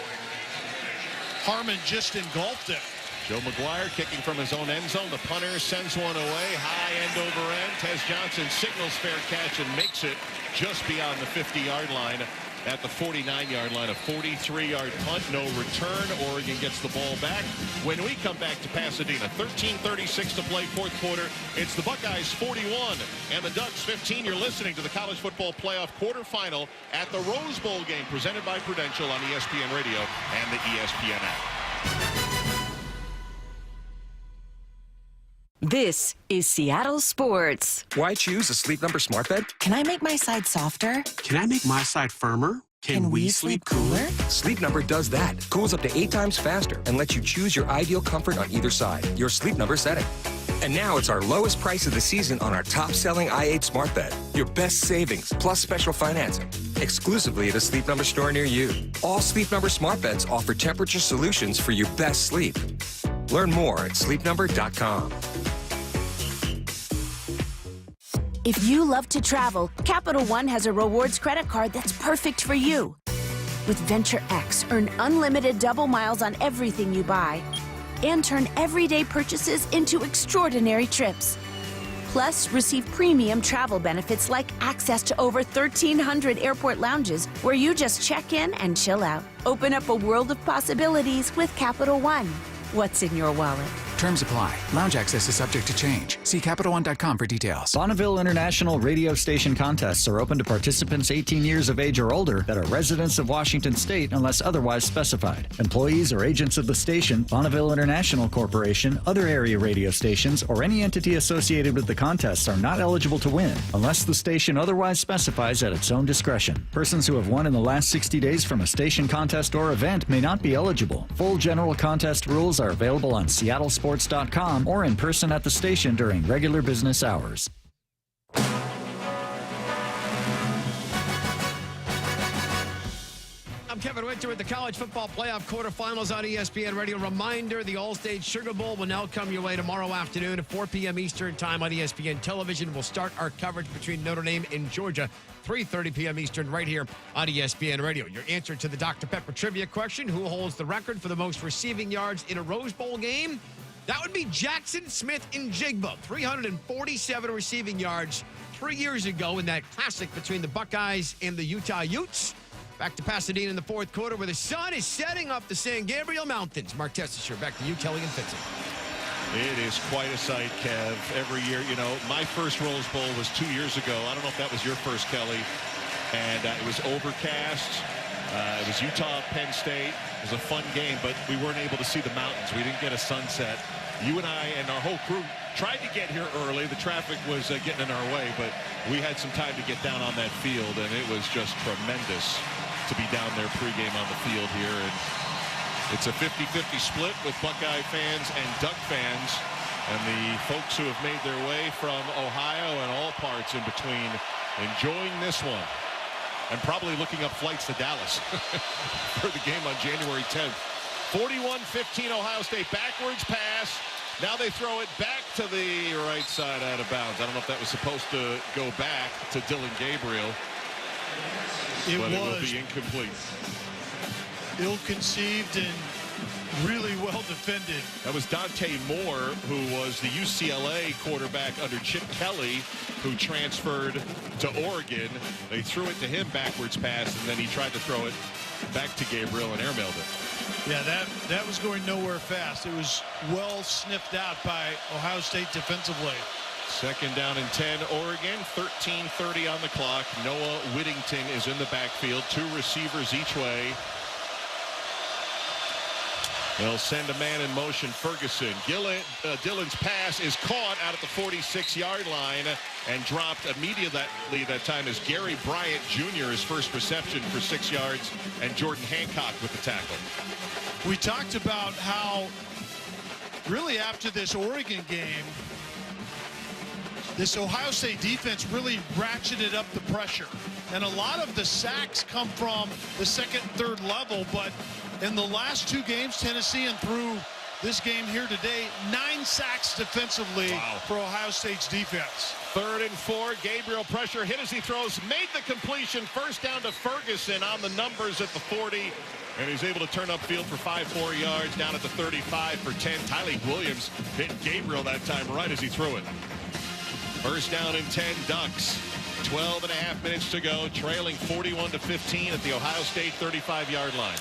Harmon just engulfed it. Joe McGuire kicking from his own end zone. The punter sends one away. High end over end. Tez Johnson signals fair catch and makes it just beyond the 50-yard line. At the 49-yard line, a 43-yard punt, no return. Oregon gets the ball back. When we come back to Pasadena, 13:36 to play, fourth quarter. It's the Buckeyes 41 and the Ducks 15. You're listening to the College Football Playoff quarterfinal at the Rose Bowl game, presented by Prudential on ESPN Radio and the ESPN app. This is Seattle Sports. Why choose a Sleep Number smart bed? Can I make my side softer? Can I make my side firmer? Can we sleep cooler? Sleep Number does that. Cools up to 8 times faster and lets you choose your ideal comfort on either side. Your Sleep Number setting. And now it's our lowest price of the season on our top-selling i8 smart bed. Your best savings plus special financing. Exclusively at a Sleep Number store near you. All Sleep Number smart beds offer temperature solutions for your best sleep. Learn more at sleepnumber.com. If you love to travel, Capital One has a rewards credit card that's perfect for you. With Venture X, earn unlimited double miles on everything you buy and turn everyday purchases into extraordinary trips. Plus, receive premium travel benefits like access to over 1,300 airport lounges where you just check in and chill out. Open up a world of possibilities with Capital One. What's in your wallet? Terms apply. Lounge access is subject to change. See CapitalOne.com for details. Bonneville International radio station contests are open to participants 18 years of age or older that are residents of Washington State unless otherwise specified. Employees or agents of the station, Bonneville International Corporation, other area radio stations, or any entity associated with the contests are not eligible to win unless the station otherwise specifies at its own discretion. Persons who have won in the last 60 days from a station contest or event may not be eligible. Full general contest rules are available on SeattleSports.com or in person at the station during regular business hours. I'm Kevin Winter with the College Football Playoff quarterfinals on ESPN Radio. Reminder, the All-State Sugar Bowl will now come your way tomorrow afternoon at 4 p.m. Eastern Time on ESPN Television. We'll start our coverage between Notre Dame and Georgia, 3:30 p.m. Eastern, right here on ESPN Radio. Your answer to the Dr. Pepper trivia question, who holds the record for the most receiving yards in a Rose Bowl game? That would be Jackson Smith in Jigba, 347 receiving yards 3 years ago in that classic between the Buckeyes and the Utah Utes. Back to Pasadena in the fourth quarter where the sun is setting up the San Gabriel Mountains. Mark Tessisher, back to you, Kelly and Fitzy. It is quite a sight, Kev. Every year, you know, my first Rose Bowl was 2 years ago. I don't know if that was your first, Kelly. And it was overcast. It was Utah, Penn State. It was a fun game, but we weren't able to see the mountains. We didn't get a sunset. You and I and our whole crew tried to get here early. The traffic was getting in our way, but we had some time to get down on that field, and it was just tremendous to be down there pregame on the field here. And it's a 50-50 split with Buckeye fans and Duck fans, and the folks who have made their way from Ohio and all parts in between enjoying this one. And probably looking up flights to Dallas for the game on January 10th. 41-15 Ohio State. Backwards pass. Now they throw it back to the right side out of bounds. I don't know if that was supposed to go back to Dylan Gabriel. It will be incomplete. Ill-conceived and really well defended. That was Dante Moore, who was the UCLA quarterback under Chip Kelly, who transferred to Oregon. They threw it to him, backwards pass, and then he tried to throw it back to Gabriel and airmailed it. Yeah, that was going nowhere fast. It was well sniffed out by Ohio State defensively. Second down and 10, Oregon, 13:30 on the clock. Noah Whittington is in the backfield, 2 receivers each way. They'll send a man in motion. Ferguson. Dillon's pass is caught out at the 46-yard line and dropped immediately that time as Gary Bryant Jr. his first reception for 6 yards, and Jordan Hancock with the tackle. We talked about how really after this Oregon game, this Ohio State defense really ratcheted up the pressure. And a lot of the sacks come from the second and third level, but in the last 2 games, Tennessee and through this game here today. 9 sacks defensively for Ohio State's defense. 3rd and 4. Gabriel pressure hit as he throws. Made the completion. First down to Ferguson on the numbers at the 40. And he's able to turn upfield for 5 more yards down at the 35 for 10. Tyleik Williams hit Gabriel that time right as he threw it. First down and 10, Ducks. 12 and a half minutes to go, trailing 41-15 at the Ohio State 35-yard line.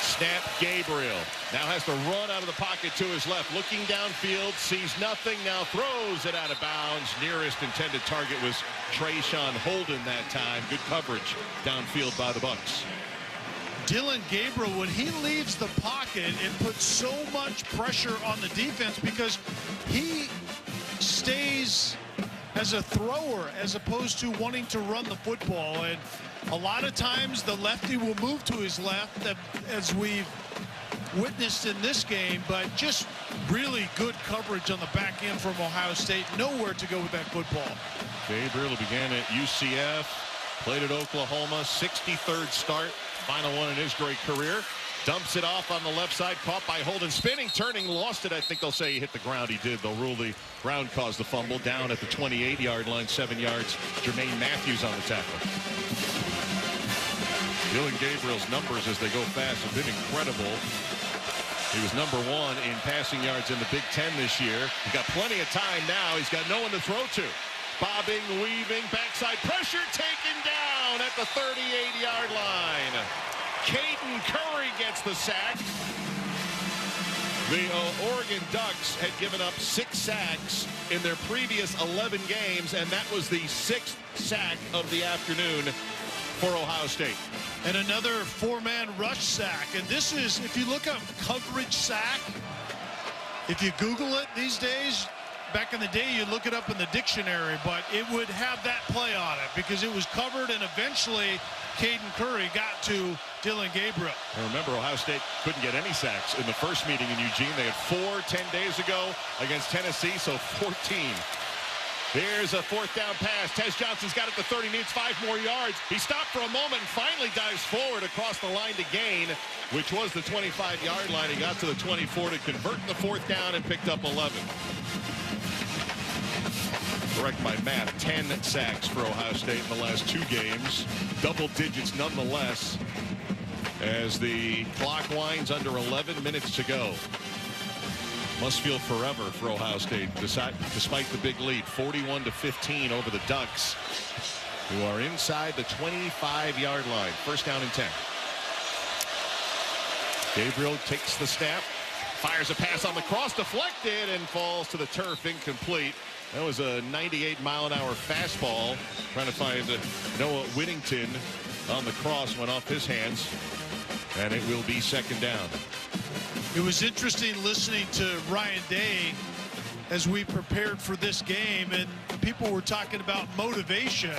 Snap, Gabriel now has to run out of the pocket to his left, looking downfield, sees nothing, now throws it out of bounds. Nearest intended target was Trayshawn Holden that time. Good coverage downfield by the Bucks. Dillon Gabriel, when he leaves the pocket, it puts so much pressure on the defense because he stays as a thrower as opposed to wanting to run the football. And a lot of times the lefty will move to his left, as we've witnessed in this game, but just really good coverage on the back end from Ohio State. Nowhere to go with that football. Gabriel began at UCF, played at Oklahoma, 63rd start, final one in his great career. Dumps it off on the left side, caught by Holden, spinning, turning, lost it. I think they'll say he hit the ground. He did. They'll rule the ground caused the fumble. Down at the 28-yard line, 7 yards. Jermaine Matthews on the tackle. Dillon Gabriel's numbers as they go fast have been incredible. He was number 1 in passing yards in the Big Ten this year. He's got plenty of time now. He's got no one to throw to. Bobbing, weaving, backside pressure, taken down at the 38-yard line. Caden Curry gets the sack. The Oregon Ducks had given up 6 sacks in their previous 11 games, and that was the 6th sack of the afternoon for Ohio State. And another 4-man rush sack. And this is, if you look up coverage sack, if you Google it these days, back in the day, you look it up in the dictionary, but it would have that play on it because it was covered, and eventually Caden Curry got to Dillon Gabriel. And remember, Ohio State couldn't get any sacks in the first meeting in Eugene. They had 4 10 days ago against Tennessee, so 14. Here's a 4th down pass. Tez Johnson's got it to 30, needs 5 more yards. He stopped for a moment and finally dives forward across the line to gain, which was the 25-yard line. He got to the 24 to convert the 4th down and picked up 11. Correct my math, 10 sacks for Ohio State in the last 2 games. Double digits nonetheless as the clock winds under 11 minutes to go. Must feel forever for Ohio State despite the big lead, 41-15 over the Ducks, who are inside the 25-yard line. First down and 10. Gabriel takes the snap, fires a pass on the cross, deflected, and falls to the turf, incomplete. That was a 98-mile-an-hour fastball. Trying to find Noah Whittington on the cross, went off his hands, and it will be 2nd down. It was interesting listening to Ryan Day as we prepared for this game, and people were talking about motivation.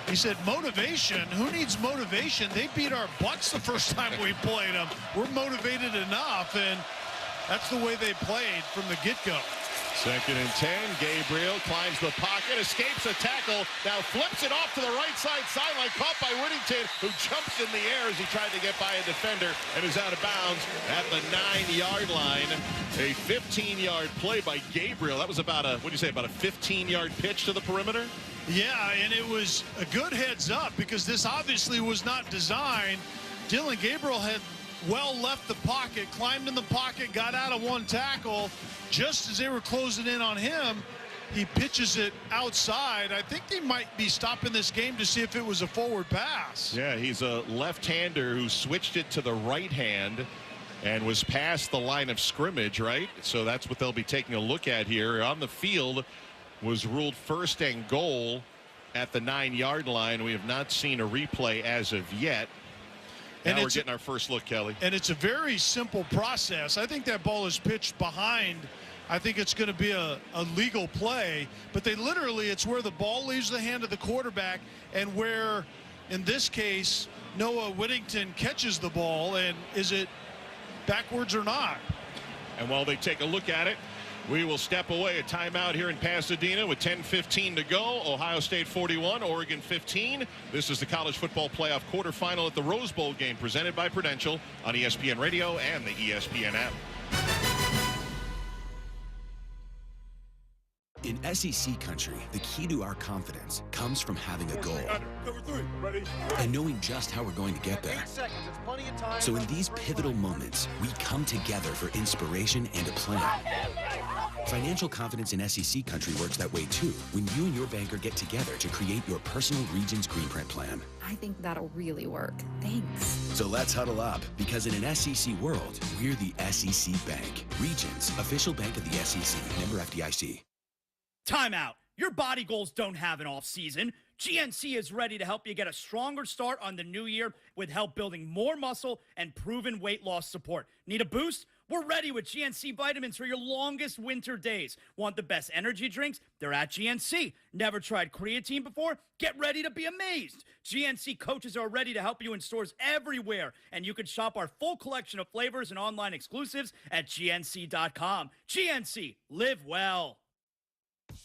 He said, motivation? Who needs motivation? They beat our butts the first time we played them. We're motivated enough, and that's the way they played from the get-go. 2nd and 10. Gabriel climbs the pocket, escapes a tackle, now flips it off to the right side sideline, caught by Whittington, who jumps in the air as he tried to get by a defender and is out of bounds at the 9-yard line. A 15-yard play by Gabriel. That was about a, what do you say, about a 15-yard pitch to the perimeter? Yeah, and it was a good heads up because this obviously was not designed. Dillon Gabriel had well left the pocket, climbed in the pocket, got out of 1 tackle. Just as they were closing in on him, he pitches it outside. I think they might be stopping this game to see if it was a forward pass. Yeah, he's a left-hander who switched it to the right hand and was past the line of scrimmage, right? So that's what they'll be taking a look at here. On the field was ruled 1st and goal at the 9-yard line. We have not seen a replay as of yet. Now we're getting our first look, Kelly. And it's a very simple process. I think that ball is pitched behind. I think it's going to be a legal play. But they literally, it's where the ball leaves the hand of the quarterback and where, in this case, Noah Whittington catches the ball. And is it backwards or not? And while they take a look at it, We will step away. A timeout here in Pasadena with 10:15 to go. Ohio State 41, Oregon 15. This is the college football playoff quarterfinal at the Rose Bowl game presented by Prudential on ESPN Radio and the ESPN app. In SEC country, the key to our confidence comes from having a goal and knowing just how we're going to get there. So in these pivotal moments, we come together for inspiration and a plan. Financial confidence in SEC country works that way too, when you and your banker get together to create your personal Regions Greenprint plan. I think that'll really work. Thanks. So let's huddle up, because in an SEC world, we're the SEC Bank. Regions, official bank of the SEC, member FDIC. Timeout. Your body goals don't have an off season. GNC is ready to help you get a stronger start on the new year with help building more muscle and proven weight loss support. Need a boost? We're ready with GNC vitamins for your longest winter days. Want the best energy drinks? They're at GNC. Never tried creatine before? Get ready to be amazed. GNC coaches are ready to help you in stores everywhere, and you can shop our full collection of flavors and online exclusives at GNC.com. GNC, live well.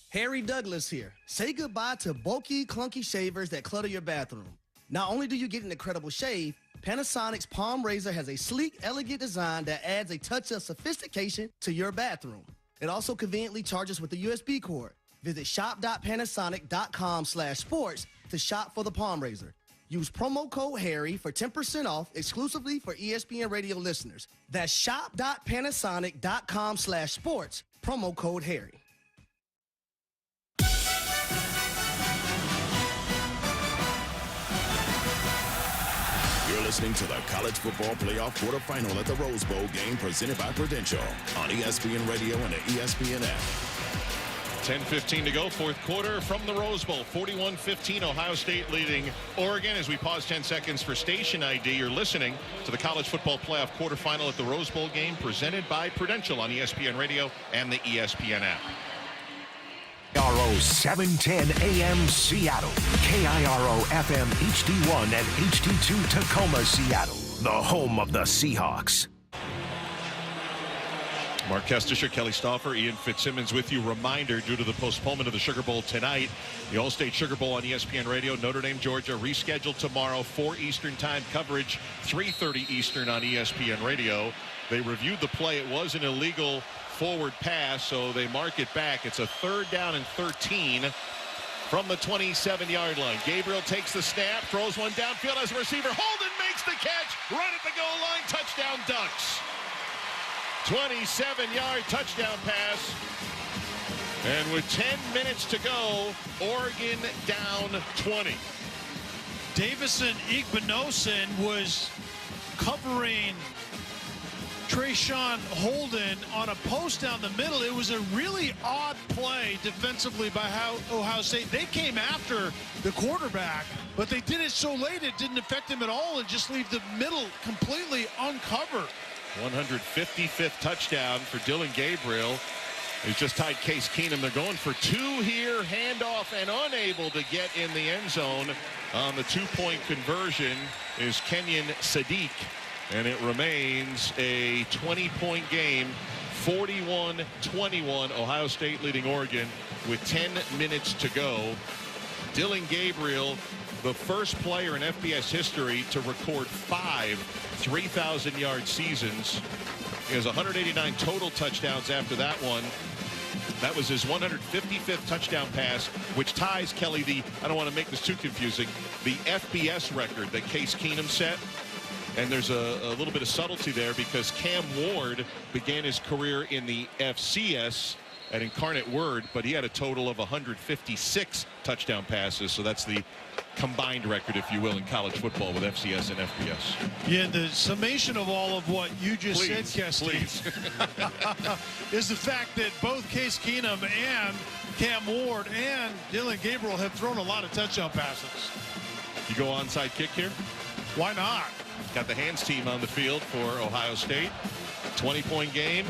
Harry Douglas here. Say goodbye to bulky, clunky shavers that clutter your bathroom. Not only do you get an incredible shave, Panasonic's Palm Razor has a sleek, elegant design that adds a touch of sophistication to your bathroom. It also conveniently charges with a USB cord. Visit shop.panasonic.com/sports to shop for the Palm Razor. Use promo code Harry for 10% off exclusively for ESPN Radio listeners. That's shop.panasonic.com/sports, promo code Harry. You're listening to the College Football Playoff Quarterfinal at the Rose Bowl game presented by Prudential on ESPN Radio and the ESPN app. 10:15 to go, fourth quarter from the Rose Bowl. 41-15, Ohio State leading Oregon. As we pause 10 seconds for station ID, you're listening to the College Football Playoff Quarterfinal at the Rose Bowl game presented by Prudential on ESPN Radio and the ESPN app. KIRO 710 AM Seattle, KIRO FM HD1 and HD2 Tacoma, Seattle, the home of the Seahawks. Mark Kestisher, Kelly Stauffer, Ian Fitzsimmons with you. Reminder, due to the postponement of the Sugar Bowl tonight, the All-State Sugar Bowl on ESPN Radio, Notre Dame, Georgia, rescheduled tomorrow, 4 Eastern time coverage, 3:30 Eastern on ESPN Radio. They reviewed the play. It was an illegal forward pass, so they mark it back. It's a 3rd down and 13 from the 27-yard line. Gabriel takes the snap, throws one downfield as a receiver. Holden makes the catch right at the goal line. Touchdown Ducks. 27-yard touchdown pass. And with 10 minutes to go, Oregon down 20. Davison Igbinosun was covering Trayshawn Holden on a post down the middle. It was a really odd play defensively by Ohio State. They came after the quarterback, but they did it so late it didn't affect him at all and just leave the middle completely uncovered. 155th touchdown for Dylan Gabriel. He's just tied Case Keenum. They're going for 2 here, handoff, and unable to get in the end zone on the 2-point conversion is Kenyon Sadiq. And it remains a 20-point game, 41-21, Ohio State leading Oregon with 10 minutes to go. Dylan Gabriel, the first player in FBS history to record 5 3,000-yard seasons. He has 189 total touchdowns after that one. That was his 155th touchdown pass, which ties, Kelly, I don't want to make this too confusing, the FBS record that Case Keenum set. And there's a little bit of subtlety there because Cam Ward began his career in the FCS at Incarnate Word, but he had a total of 156 touchdown passes. So that's the combined record, if you will, in college football with FCS and FBS. Yeah, the summation of all of what you just said, Kesty, is the fact that both Case Keenum and Cam Ward and Dylan Gabriel have thrown a lot of touchdown passes. You go onside kick here? Why not? Got the hands team on the field for Ohio State. 20-point game,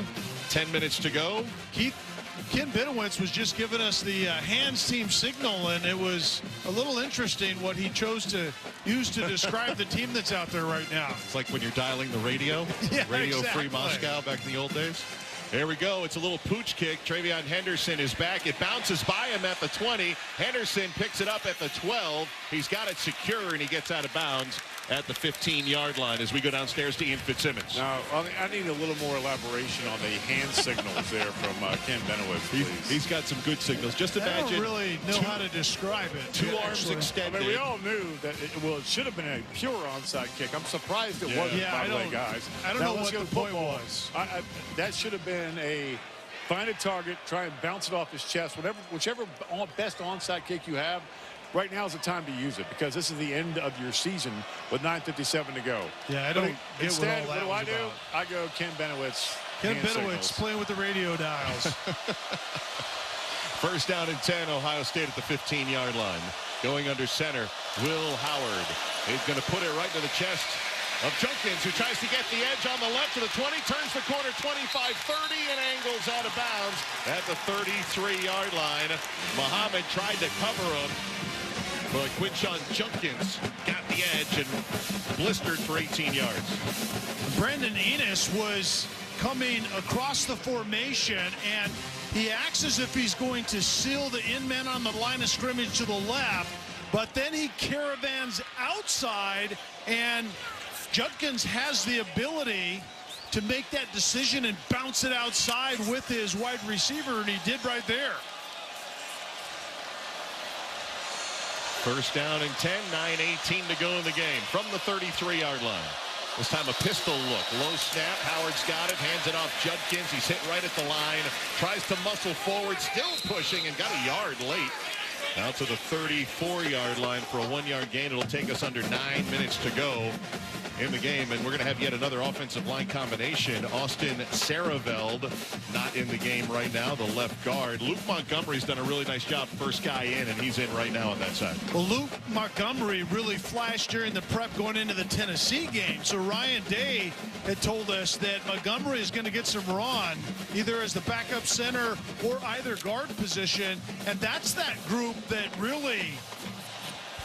10 minutes to go. Ken Benowitz was just giving us the hands team signal, and it was a little interesting what he chose to use to describe the team that's out there right now. It's like when you're dialing the radio. Yeah, Radio exactly. Free Moscow back in the old days. There we go. It's a little pooch kick. Travion Henderson is back. It bounces by him at the 20. Henderson picks it up at the 12. He's got it secure, and he gets out of bounds at the 15-yard line as we go downstairs to Ian Fitzsimmons. Now, I need a little more elaboration on the hand signals there from Ken Benowitz, please. He's got some good signals. Just imagine. I don't really know how to describe it. Two arms extended. I mean, we all knew that it should have been a pure onside kick. I'm surprised it wasn't, by the way, guys. I don't know what the point was. That should have been a find a target, try and bounce it off his chest. Whichever best onside kick you have, right now is the time to use it because this is the end of your season with 9:57 to go. Yeah, I don't get instead, what all that what do I do? about. I go Ken Benowitz. Ken Benowitz playing with the radio dials. First down and 10, Ohio State at the 15-yard line. Going under center, Will Howard is going to put it right to the chest of Junkins, who tries to get the edge on the left to the 20, turns the corner 25-30 and angles out of bounds at the 33-yard line. Muhammad tried to cover him, but Quinshon Junkins got the edge and blistered for 18 yards. Brandon Enos was coming across the formation, and he acts as if he's going to seal the in man on the line of scrimmage to the left, but then he caravans outside, and Judkins has the ability to make that decision and bounce it outside with his wide receiver, and he did right there. First down and 10, 9:18 to go in the game from the 33-yard line. This time a pistol look. Low snap. Howard's got it. Hands it off Judkins. He's hit right at the line. Tries to muscle forward. Still pushing and got a yard late. Out to the 34-yard line for a 1-yard gain. It'll take us under 9 minutes to go in the game, and we're going to have yet another offensive line combination. Austin Saraveld not in the game right now, the left guard. Luke Montgomery's done a really nice job, first guy in, and he's in right now on that side. Well, Luke Montgomery really flashed during the prep going into the Tennessee game. So Ryan Day had told us that Montgomery is going to get some run, either as the backup center or either guard position, and that's that group that really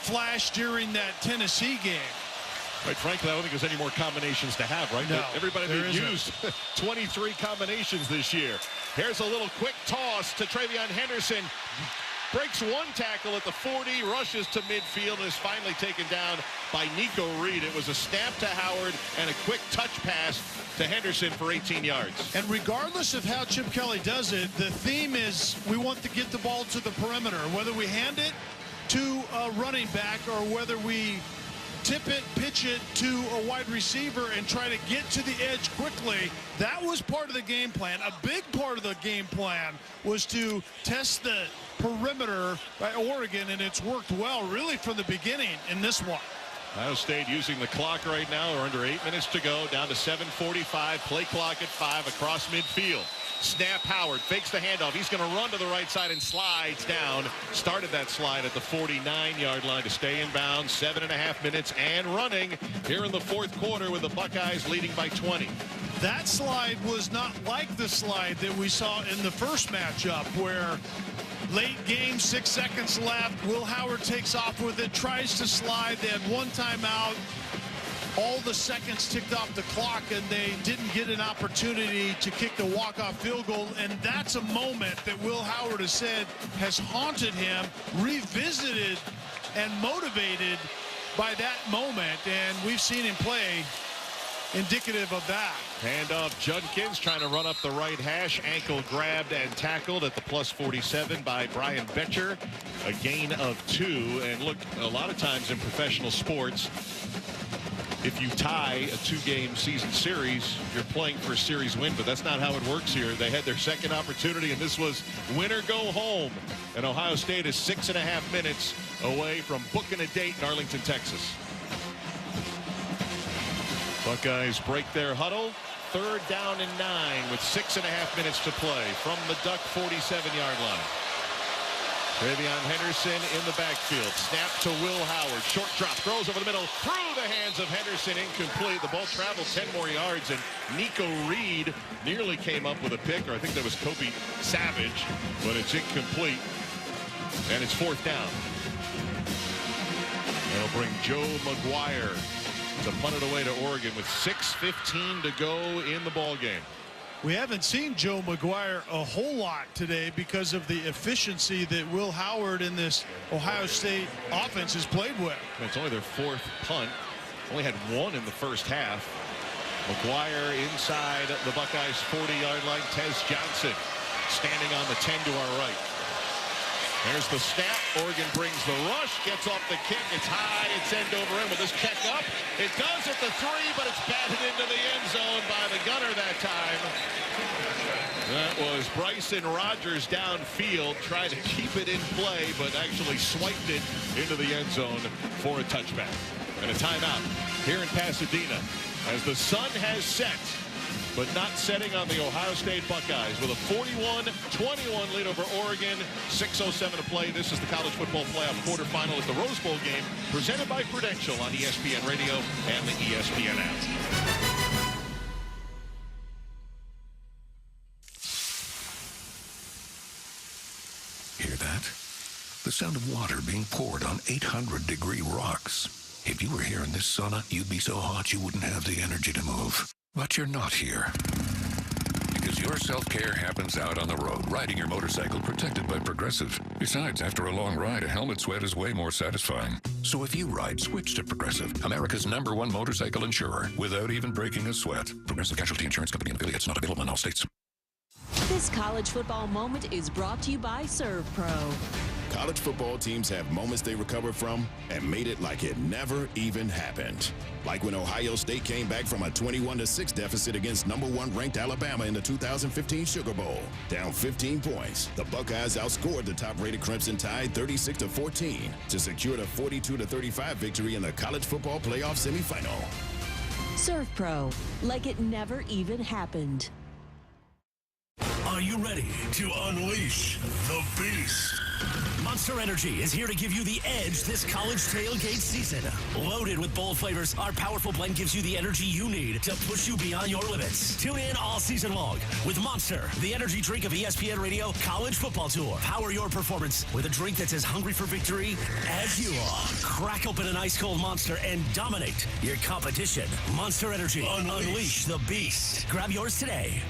flashed during that Tennessee game. Right, frankly, I don't think there's any more combinations to have, right? No, everybody used 23 combinations this year. Here's a little quick toss to Travion Henderson. Breaks one tackle at the 40, rushes to midfield, and is finally taken down by Nico Reed. It was a snap to Howard and a quick touch pass to Henderson for 18 yards. And regardless of how Chip Kelly does it, the theme is we want to get the ball to the perimeter, whether we hand it to a running back or whether we tip it, pitch it to a wide receiver and try to get to the edge quickly. That was part of the game plan. A big part of the game plan was to test the perimeter by Oregon, and it's worked well really from the beginning in this one. Ohio State using the clock right now. We're under 8 minutes to go, down to 7:45. Play clock at 5 across midfield. Snap, Howard fakes the handoff. He's going to run to the right side and slides down. Started that slide at the 49-yard line to stay in bounds. 7.5 minutes and running here in the fourth quarter with the Buckeyes leading by 20. That slide was not like the slide that we saw in the first matchup where late game, 6 seconds left. Will Howard takes off with it, tries to slide. They had one timeout. All the seconds ticked off the clock, and they didn't get an opportunity to kick the walk-off field goal. And that's a moment that Will Howard has said has haunted him, revisited and motivated by that moment. And we've seen him play indicative of that. Handoff, Judkins trying to run up the right hash. Ankle grabbed and tackled at the +47 by Brian Betcher. A gain of 2. And look, a lot of times in professional sports, if you tie a 2-game season series, you're playing for a series win, but that's not how it works here. They had their second opportunity, and this was win or go home. And Ohio State is 6.5 minutes away from booking a date in Arlington, Texas. Buckeyes break their huddle. 3rd down and 9 with 6.5 minutes to play from the Duck 47-yard line. Travion Henderson in the backfield. Snap to Will Howard. Short drop. Throws over the middle. Through the hands of Henderson. Incomplete. The ball traveled 10 more yards. And Nico Reed nearly came up with a pick. Or I think that was Kobe Savage. But it's incomplete. And it's 4th down. They'll bring Joe McGuire to punt it away to Oregon with 6:15 to go in the ball game. We haven't seen Joe McGuire a whole lot today because of the efficiency that Will Howard in this Ohio State offense has played with. It's only their 4th punt. Only had 1 in the first half. McGuire inside the Buckeyes 40-yard line. Tez Johnson standing on the 10 to our right. There's the snap. Oregon brings the rush, gets off the kick. It's high. It's end over end. Will this check up? It does at the 3, but it's batted into the end zone by the gunner that time. That was Bryson Rogers downfield, trying to keep it in play, but actually swiped it into the end zone for a touchback. And a timeout here in Pasadena as the sun has set, but not setting on the Ohio State Buckeyes with a 41-21 lead over Oregon. 6:07 to play. This is the college football playoff quarterfinal at the Rose Bowl game, presented by Prudential on ESPN Radio and the ESPN app. Hear that? The sound of water being poured on 800-degree rocks. If you were here in this sauna, you'd be so hot you wouldn't have the energy to move. But you're not here. Because your self-care happens out on the road, riding your motorcycle protected by Progressive. Besides, after a long ride, a helmet sweat is way more satisfying. So if you ride, switch to Progressive, America's #1 motorcycle insurer, without even breaking a sweat. Progressive Casualty Insurance Company and affiliates, not available in all states. This college football moment is brought to you by ServPro. College football teams have moments they recover from and made it like it never even happened. Like when Ohio State came back from a 21-6 deficit against #1 ranked Alabama in the 2015 Sugar Bowl. Down 15 points, the Buckeyes outscored the top-rated Crimson Tide 36-14 to secure the 42-35 victory in the college football playoff semifinal. ServPro, like it never even happened. Are you ready to unleash the beast? Monster Energy is here to give you the edge this college tailgate season. Loaded with bold flavors, our powerful blend gives you the energy you need to push you beyond your limits. Tune in all season long with Monster, the energy drink of ESPN Radio College Football Tour. Power your performance with a drink that's as hungry for victory as you are. Crack open an ice-cold Monster and dominate your competition. Monster Energy. Unleash the beast. Grab yours today.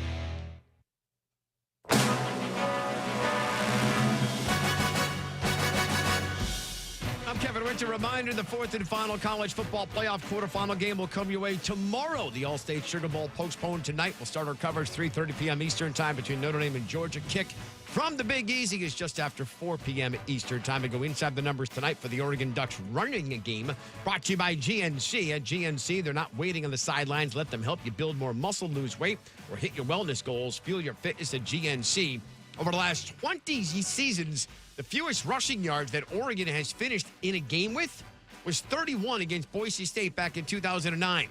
I'm Kevin Rich. A reminder, the 4th and final college football playoff quarterfinal game will come your way tomorrow. The All-State Sugar Bowl postponed tonight. We'll start our coverage 3:30 p.m. Eastern time between Notre Dame and Georgia. Kick from the Big Easy is just after 4 p.m. Eastern time. And go inside the numbers tonight for the Oregon Ducks running game. Brought to you by GNC. At GNC, they're not waiting on the sidelines. Let them help you build more muscle, lose weight, or hit your wellness goals. Fuel your fitness at GNC. Over the last 20 seasons, the fewest rushing yards that Oregon has finished in a game with was 31 against Boise State back in 2009.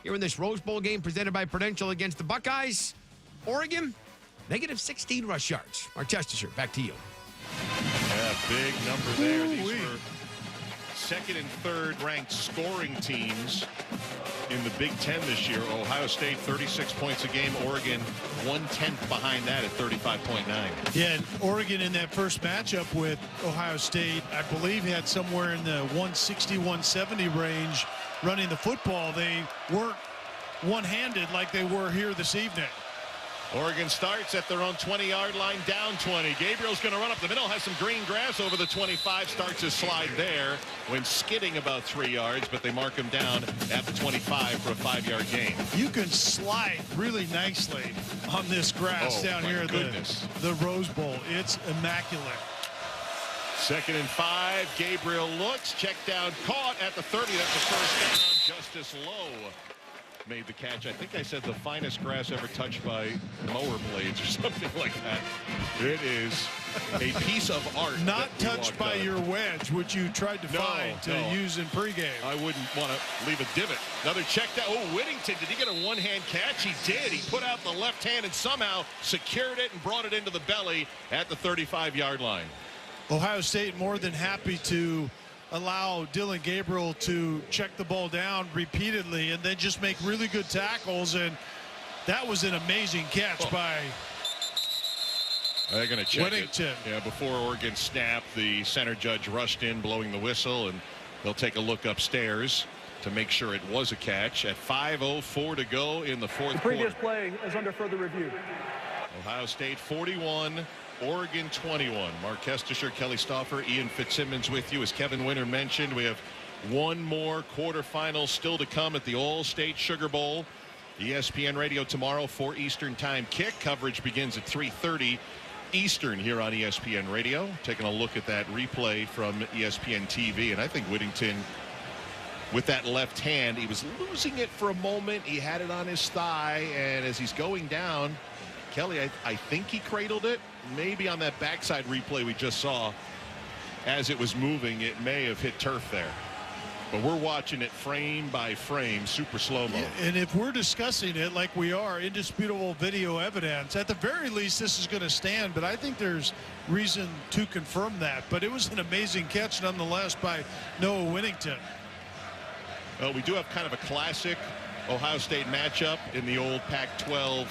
Here in this Rose Bowl game presented by Prudential against the Buckeyes, Oregon, -16 rush yards. Mark Testesher, back to you. Yeah, big number there. These were second and third ranked scoring teams in the Big Ten this year. Ohio State 36 points a game. Oregon 1/10 behind that at 35.9. Yeah, and Oregon in that first matchup with Ohio State, I believe, had somewhere in the 160, 170 range running the football. They weren't one-handed like they were here this evening. Oregon starts at their own 20-yard line, down 20. Gabriel's going to run up the middle, has some green grass over the 25, starts his slide there when skidding about 3 yards, but they mark him down at the 25 for a 5-yard gain. You can slide really nicely on this grass down here at the Rose Bowl. It's immaculate. 2nd and 5. Gabriel looks, check down, caught at the 30. That's the first down. Justice Lowe made the catch. I think I said the finest grass ever touched by mower blades or something like that. It is a piece of art. Not touched by your wedge, which you tried to find to use in pregame. I wouldn't want to leave a divot. Another check down. Oh, Whittington, did he get a one-hand catch? He did. He put out the left hand and somehow secured it and brought it into the belly at the 35-yard line. Ohio State more than happy to allow Dylan Gabriel to check the ball down repeatedly and then just make really good tackles, and that was an amazing catch by they're going to check Whittington. Yeah, before Oregon snapped, the center judge rushed in blowing the whistle, and they'll take a look upstairs to make sure it was a catch at 5:04 to go in the fourth quarter. The previous play is under further review. Ohio State 41, Oregon 21. Mark Kestisher, Kelly Stauffer, Ian Fitzsimmons with you. As Kevin Winter mentioned, we have one more quarterfinal still to come at the All-State Sugar Bowl. ESPN Radio tomorrow, 4 Eastern time kick. Coverage begins at 3:30 Eastern here on ESPN Radio. Taking a look at that replay from ESPN TV, and I think Whittington, with that left hand, he was losing it for a moment. He had it on his thigh, and as he's going down, Kelly, I think he cradled it. Maybe on that backside replay we just saw, as it was moving, it may have hit turf there. But we're watching it frame by frame, super slow-mo. Yeah, and if we're discussing it like we are, indisputable video evidence, at the very least this is going to stand, but I think there's reason to confirm that. But it was an amazing catch nonetheless by Noah Whittington. Well, we do have kind of a classic Ohio State matchup in the old Pac-12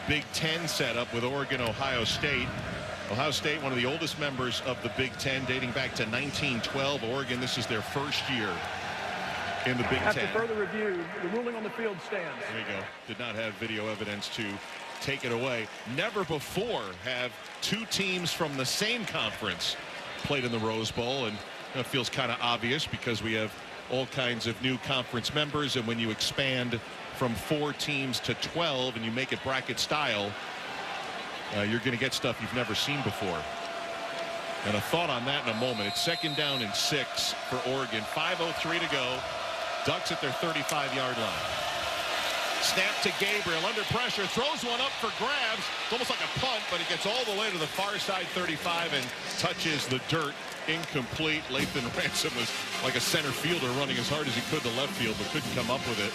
Big Ten setup with Oregon, Ohio State. Ohio State, one of the oldest members of the Big Ten, dating back to 1912. Oregon, this is their first year in the Big Ten. After further review, the ruling on the field stands. There you go. Did not have video evidence to take it away. Never before have two teams from the same conference played in the Rose Bowl, and it feels kind of obvious because we have all kinds of new conference members, and when you expand from 4 teams to 12 and you make it bracket style, you're going to get stuff you've never seen before. And a thought on that in a moment. It's 2nd down and 6 for Oregon. 5:03 to go. Ducks at their 35-yard line. Snap to Gabriel under pressure, throws one up for grabs. It's almost like a punt, but it gets all the way to the far side 35 and touches the dirt. Incomplete. Lathan Ransom was like a center fielder running as hard as he could to left field, but couldn't come up with it.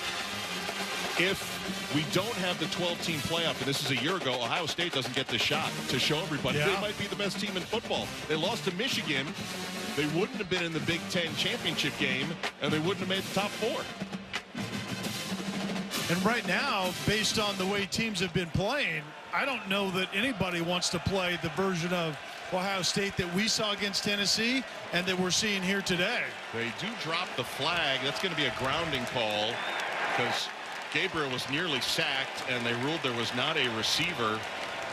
If we don't have the 12-team playoff, and this is a year ago, Ohio State doesn't get the shot to show everybody they might be the best team in football. They lost to Michigan. They wouldn't have been in the Big Ten championship game, and they wouldn't have made the top 4. And right now, based on the way teams have been playing, I don't know that anybody wants to play the version of Ohio State that we saw against Tennessee and that we're seeing here today. They do drop the flag. That's going to be a grounding call because Gabriel was nearly sacked, and they ruled there was not a receiver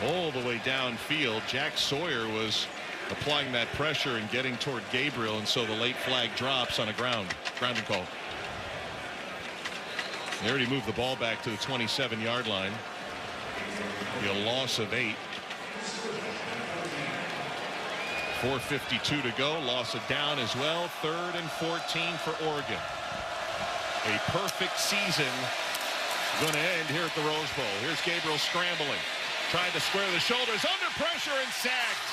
all the way downfield. Jack Sawyer was applying that pressure and getting toward Gabriel, and so the late flag drops on a grounding call. They already moved the ball back to the 27-yard line. Be a loss of 8. 4:52 to go. Loss of down as well. 3rd and 14 for Oregon. A perfect season going to end here at the Rose Bowl. Here's Gabriel scrambling. Tried to square the shoulders. Under pressure and sacked.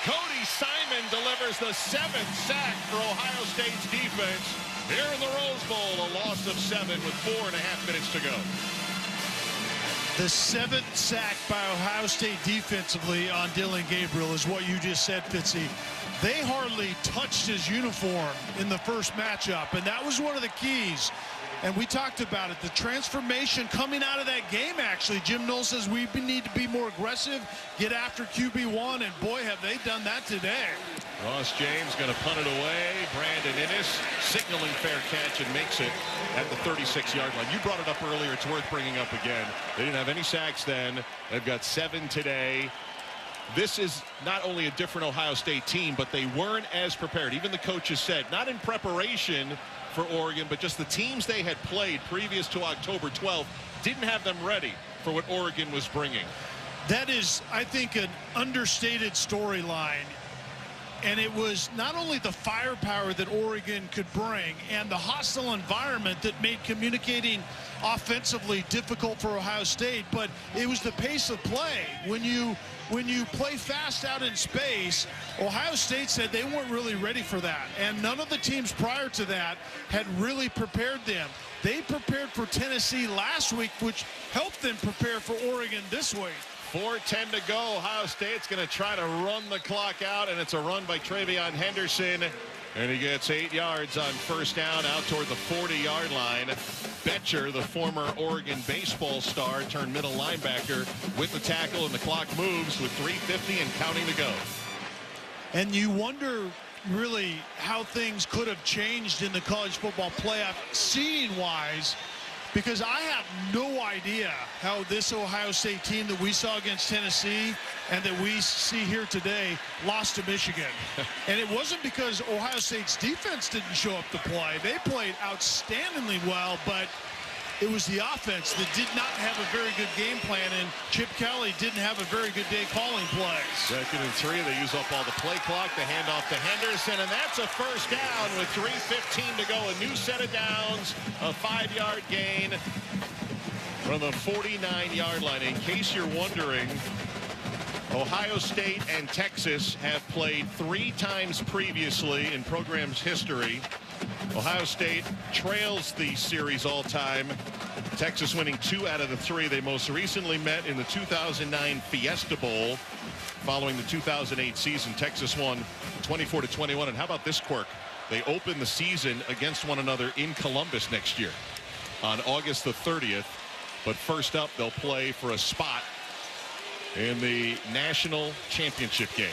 Cody Simon delivers the 7th sack for Ohio State's defense. Here in the Rose Bowl, a loss of 7 with 4.5 minutes to go. The 7th sack by Ohio State defensively on Dylan Gabriel is what you just said, Fitzy. They hardly touched his uniform in the first matchup, and that was one of the keys. And we talked about it, the transformation coming out of that game, actually. Jim Knowles says we need to be more aggressive, get after QB1, and boy, have they done that today. Ross James going to punt it away. Brandon Innes signaling fair catch and makes it at the 36-yard line. You brought it up earlier. It's worth bringing up again. They didn't have any sacks then. They've got 7 today. This is not only a different Ohio State team, but they weren't as prepared. Even the coaches said, not in preparation for Oregon, but just the teams they had played previous to October 12th didn't have them ready for what Oregon was bringing. That is, I think, an understated storyline. And it was not only the firepower that Oregon could bring and the hostile environment that made communicating offensively difficult for Ohio State, but it was the pace of play. When you play fast out in space, Ohio State said they weren't really ready for that. And none of the teams prior to that had really prepared them. They prepared for Tennessee last week, which helped them prepare for Oregon this week. 4:10 to go. Ohio State's going to try to run the clock out, and it's a run by Travion Henderson. And he gets 8 yards on first down out toward the 40-yard line. Betcher, the former Oregon baseball star, turned middle linebacker with the tackle, and the clock moves with 3:50 and counting to go. And you wonder really how things could have changed in the college football playoff seeding-wise, because I have no idea how this Ohio State team that we saw against Tennessee and that we see here today lost to Michigan. And it wasn't because Ohio State's defense didn't show up to play. They played outstandingly well, but it was the offense that did not have a very good game plan, and Chip Kelly didn't have a very good day calling plays. 2nd and 3, they use up all the play clock. The handoff to Henderson, and that's a first down with 3:15 to go. A new set of downs, a 5-yard gain from the 49-yard line. In case you're wondering, Ohio State and Texas have played 3 times previously in program's history. Ohio State trails the series all time. Texas winning 2 out of the 3. They most recently met in the 2009 Fiesta Bowl. Following the 2008 season, Texas won 24-21. And how about this quirk? They open the season against one another in Columbus next year on August the 30th. But first up, they'll play for a spot in the national championship game.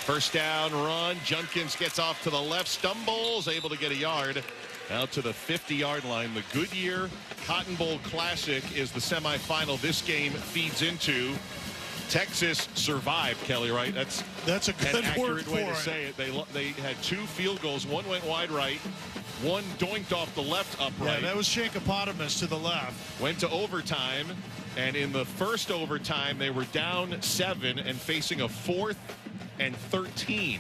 First down run. Junkins gets off to the left, stumbles, able to get a yard out to the 50-yard line. The Goodyear Cotton Bowl Classic is the semifinal this game feeds into. Texas survived, Kelly, right? That's a good an accurate word way for to it. say it. They had 2 field goals. One went wide right. One doinked off the left upright. Yeah, that was Shankopotamus to the left. Went to overtime, and in the first overtime, they were down 7 and facing a 4th and 13.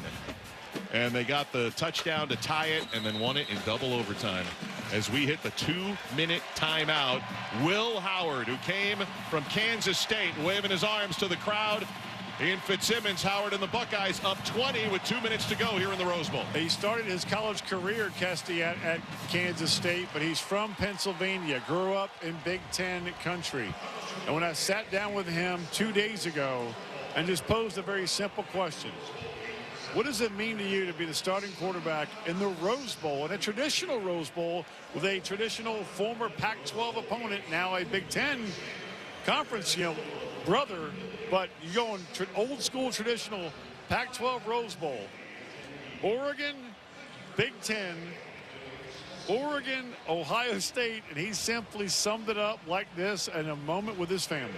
And they got the touchdown to tie it and then won it in double overtime. As we hit the 2-minute timeout, Will Howard, who came from Kansas State, waving his arms to the crowd in Fitzsimmons. Howard and the Buckeyes up 20 with 2 minutes to go here in the Rose Bowl. He started his college career, Kesty, at Kansas State, but he's from Pennsylvania, grew up in Big Ten country. And when I sat down with him 2 days ago and just posed a very simple question, what does it mean to you to be the starting quarterback in the Rose Bowl, in a traditional Rose Bowl with a traditional former Pac-12 opponent, now a Big Ten conference, brother, but you go in old school traditional Pac-12 Rose Bowl. Oregon, Big Ten, Oregon, Ohio State, and he simply summed it up like this in a moment with his family.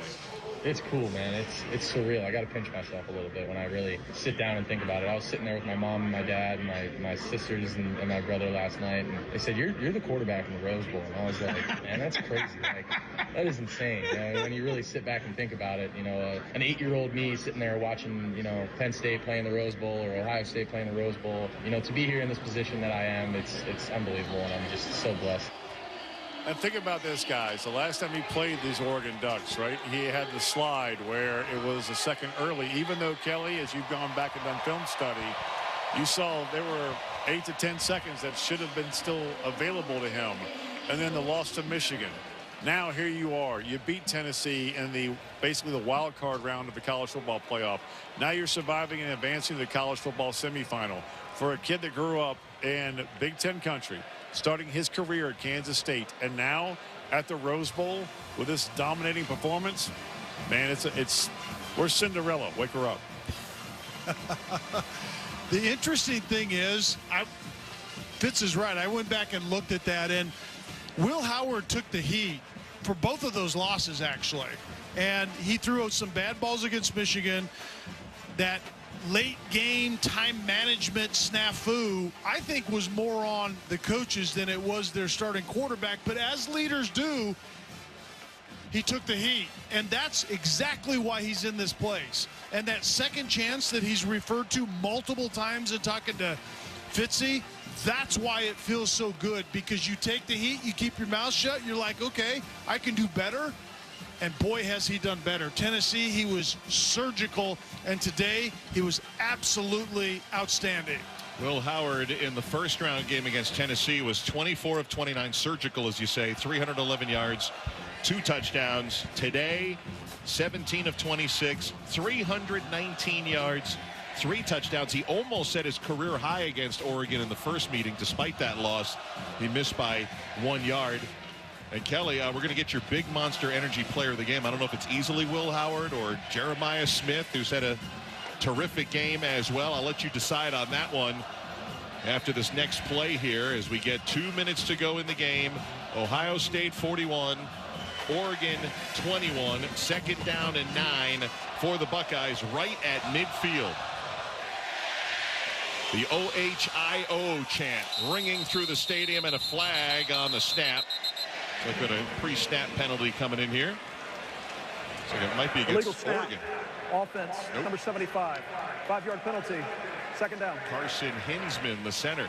It's cool, man. It's surreal. I got to pinch myself a little bit when I really sit down and think about it. I was sitting there with my mom and my dad and my sisters and my brother last night, and they said, you're the quarterback in the Rose Bowl. And I was like, man, that's crazy. Like, that is insane. When you really sit back and think about it, an 8-year-old me sitting there watching, Penn State playing the Rose Bowl or Ohio State playing the Rose Bowl, to be here in this position that I am, it's unbelievable, and I'm just so blessed. And think about this, guys. The last time he played these Oregon Ducks, right, he had the slide where it was a second early. Even though, Kelly, as you've gone back and done film study, you saw there were 8 to 10 seconds that should have been still available to him. And then the loss to Michigan. Now here you are. You beat Tennessee in basically the wild card round of the college football playoff. Now you're surviving and advancing to the college football semifinal. For a kid that grew up in Big Ten country, starting his career at Kansas State, and now at the Rose Bowl with this dominating performance, man, where's Cinderella? Wake her up. The interesting thing is, Fitz is right. I went back and looked at that, and Will Howard took the heat for both of those losses, actually. And he threw out some bad balls against Michigan. That late game time management snafu, I think, was more on the coaches than it was their starting quarterback. But as leaders do, he took the heat, and that's exactly why he's in this place. And that second chance that he's referred to multiple times in talking to Fitzy, that's why it feels so good, because you take the heat, you keep your mouth shut, you're like, okay, I can do better. And boy, has he done better. Tennessee, he was surgical, and today he was absolutely outstanding. Will Howard in the first round game against Tennessee was 24 of 29 surgical, as you say, 311 yards, 2 touchdowns. Today, 17 of 26, 319 yards, 3 touchdowns. He almost set his career high against Oregon in the first meeting. Despite that loss, he missed by 1 yard. And Kelly, we're going to get your big monster energy player of the game. I don't know if it's easily Will Howard or Jeremiah Smith, who's had a terrific game as well. I'll let you decide on that one. after this next play here as we get 2 minutes to go in the game. Ohio State 41, Oregon 21, second down and 9 for the Buckeyes right at midfield. The OHIO chant ringing through the stadium and a flag on the snap. Look at a pre-snap penalty coming in here. So it might be against Oregon. Offense, nope. Number 75. 5-yard penalty. Second down. Carson Hinsman, the center.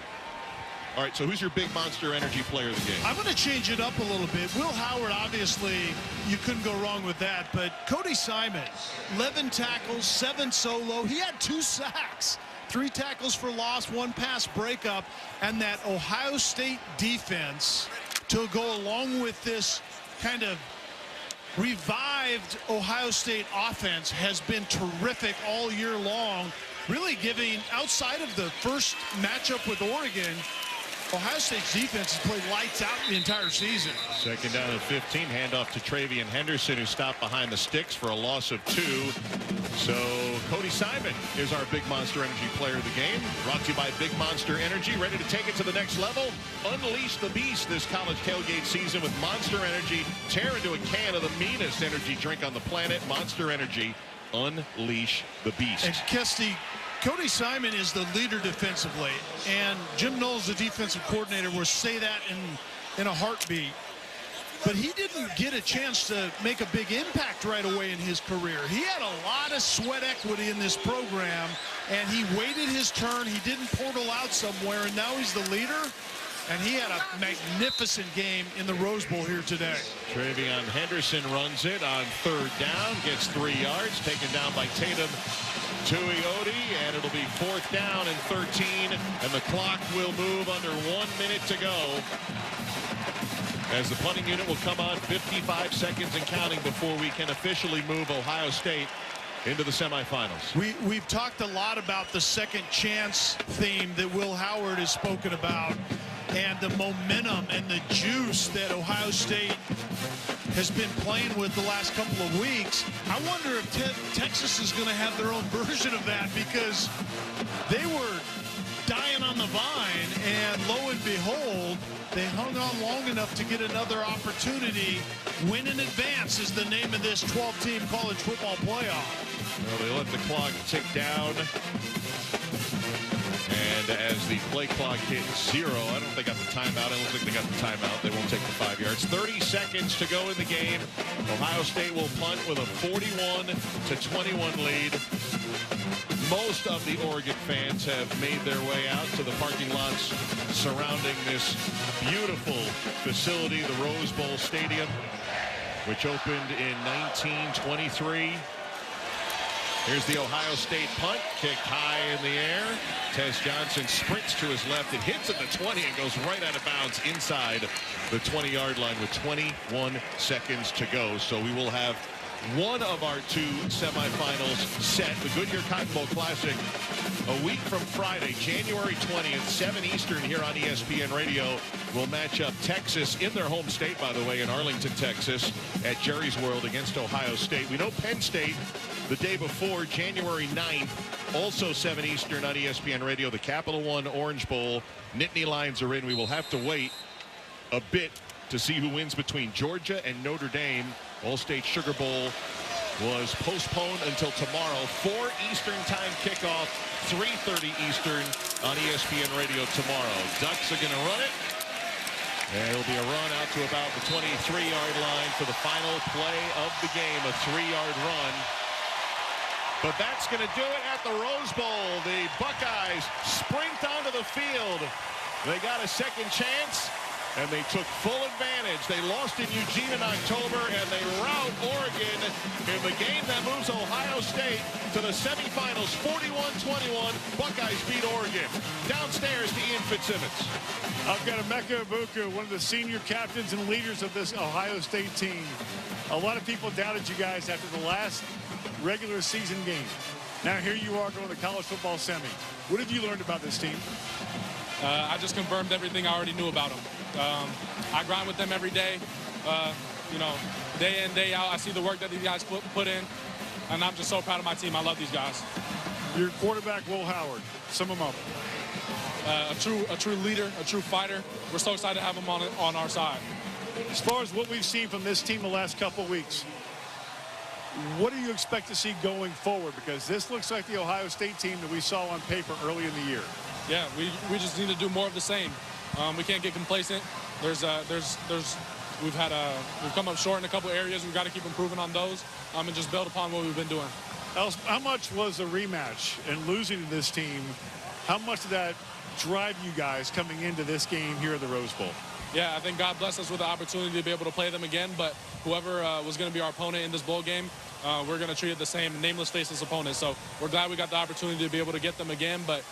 All right, so who's your big Monster Energy player of the game? I'm going to change it up a little bit. Will Howard, obviously, you couldn't go wrong with that. But Cody Simon, 11 tackles, 7 solo. He had 2 sacks. 3 tackles for loss, 1 pass breakup. And that Ohio State defense to go along with this kind of revived Ohio State offense has been terrific all year long, really giving, outside of the first matchup with Oregon, Ohio State's defense has played lights out the entire season. Second down and 15, handoff to Travian Henderson, who stopped behind the sticks for a loss of 2. So Cody Simon is our Big Monster Energy player of the game. Brought to you by Big Monster Energy, ready to take it to the next level. Unleash the beast this college tailgate season with Monster Energy. Tear into a can of the meanest energy drink on the planet. Monster Energy, unleash the beast. And Kesty, Cody Simon is the leader defensively, and Jim Knowles, the defensive coordinator, will say that in a heartbeat. But he didn't get a chance to make a big impact right away in his career. He had a lot of sweat equity in this program, and he waited his turn. He didn't portal out somewhere, and now he's the leader. And he had a magnificent game in the Rose Bowl here today. Travian Henderson runs it on 3rd down, gets 3 yards, taken down by Tatum Tuioti, and it'll be 4th down and 13, and the clock will move under 1 minute to go. As the punting unit will come on, 55 seconds and counting before we can officially move Ohio State into the semifinals. We've talked a lot about the second chance theme that Will Howard has spoken about, and the momentum and the juice that Ohio State has been playing with the last couple of weeks. I wonder if Texas is going to have their own version of that, because they were dying on the vine, and lo and behold, they hung on long enough to get another opportunity. Win in advance is the name of this 12-team college football playoff. Well, they let the clock tick down. And as the play clock hit 0, I don't think they got the timeout. It looks like they got the timeout. They won't take the 5 yards. 30 seconds to go in the game. Ohio State will punt with a 41-21 lead. Most of the Oregon fans have made their way out to the parking lots surrounding this beautiful facility, the Rose Bowl Stadium, which opened in 1923. Here's the Ohio State punt, kicked high in the air. Tez Johnson sprints to his left. It hits at the 20 and goes right out of bounds inside the 20-yard line with 21 seconds to go. So we will have one of our 2 semifinals set. The Goodyear Cotton Bowl Classic a week from Friday, January 20th, 7 Eastern here on ESPN Radio. Will match up Texas in their home state, by the way, in Arlington, Texas, at Jerry's World against Ohio State. We know Penn State the day before, January 9th, also 7 Eastern on ESPN Radio, the Capital One Orange Bowl. Nittany Lions are in. We will have to wait a bit to see who wins between Georgia and Notre Dame. All-State Sugar Bowl was postponed until tomorrow. 4 Eastern time kickoff, 3:30 Eastern on ESPN Radio tomorrow. Ducks are going to run it. And it'll be a run out to about the 23-yard line for the final play of the game, a 3-yard run. But that's going to do it at the Rose Bowl. The Buckeyes sprint onto the field. They got a second chance, and they took full advantage. They lost in Eugene in October, and they rout Oregon in the game that moves Ohio State to the semifinals. 41-21, Buckeyes beat Oregon. Downstairs to Ian Fitzsimmons. I've got Emeka Egbuka, one of the senior captains and leaders of this Ohio State team. A lot of people doubted you guys after the last regular season game. Now here you are going to the college football semi. What have you learned about this team? I just confirmed everything I already knew about them. I grind with them every day, you know, day in, day out. I see the work that these guys put in, and I'm just so proud of my team. I love these guys. Your quarterback, Will Howard, sum him up. a true leader, a true fighter. We're so excited to have him on our side. As far as what we've seen from this team the last couple weeks, what do you expect to see going forward? Because this looks like the Ohio State team that we saw on paper early in the year. Yeah, we just need to do more of the same. We can't get complacent. We've come up short in a couple areas. We've got to keep improving on those and just build upon what we've been doing. How much was a rematch and losing to this team? How much did that drive you guys coming into this game here at the Rose Bowl? Yeah, I think God blessed us with the opportunity to be able to play them again, but whoever was going to be our opponent in this bowl game, we're going to treat it the same, nameless, faceless opponent. So we're glad we got the opportunity to be able to get them again, but,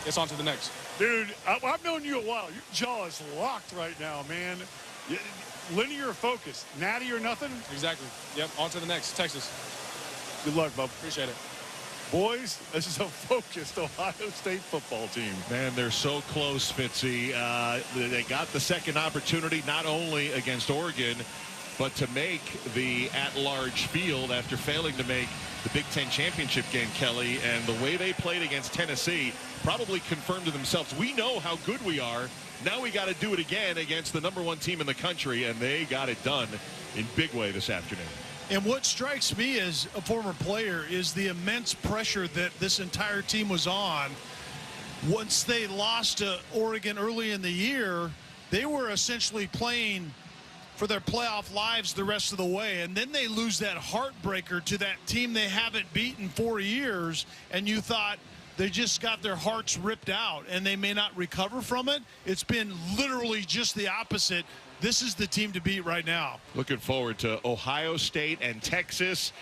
it's on to the next. Dude, I've known you a while. Your jaw is locked right now, man. Linear focus. Natty or nothing? Exactly. Yep, on to the next. Texas. Good luck, bub. Appreciate it. Boys, this is a focused Ohio State football team. Man, they're so close, Fitzy. They got the second opportunity not only against Oregon, but to make the at-large field after failing to make the Big Ten championship game, Kelly. And the way they played against Tennessee probably confirmed to themselves, we know how good we are. Now we got to do it again against the #1 team in the country, and they got it done in big way this afternoon. And what strikes me as a former player is the immense pressure that this entire team was on. Once they lost to Oregon early in the year, they were essentially playing for their playoff lives the rest of the way. And then they lose that heartbreaker to that team they haven't beaten 4 years, and you thought they just got their hearts ripped out and they may not recover from it. It's been literally just the opposite. This is the team to beat right now. Looking forward to Ohio State and Texas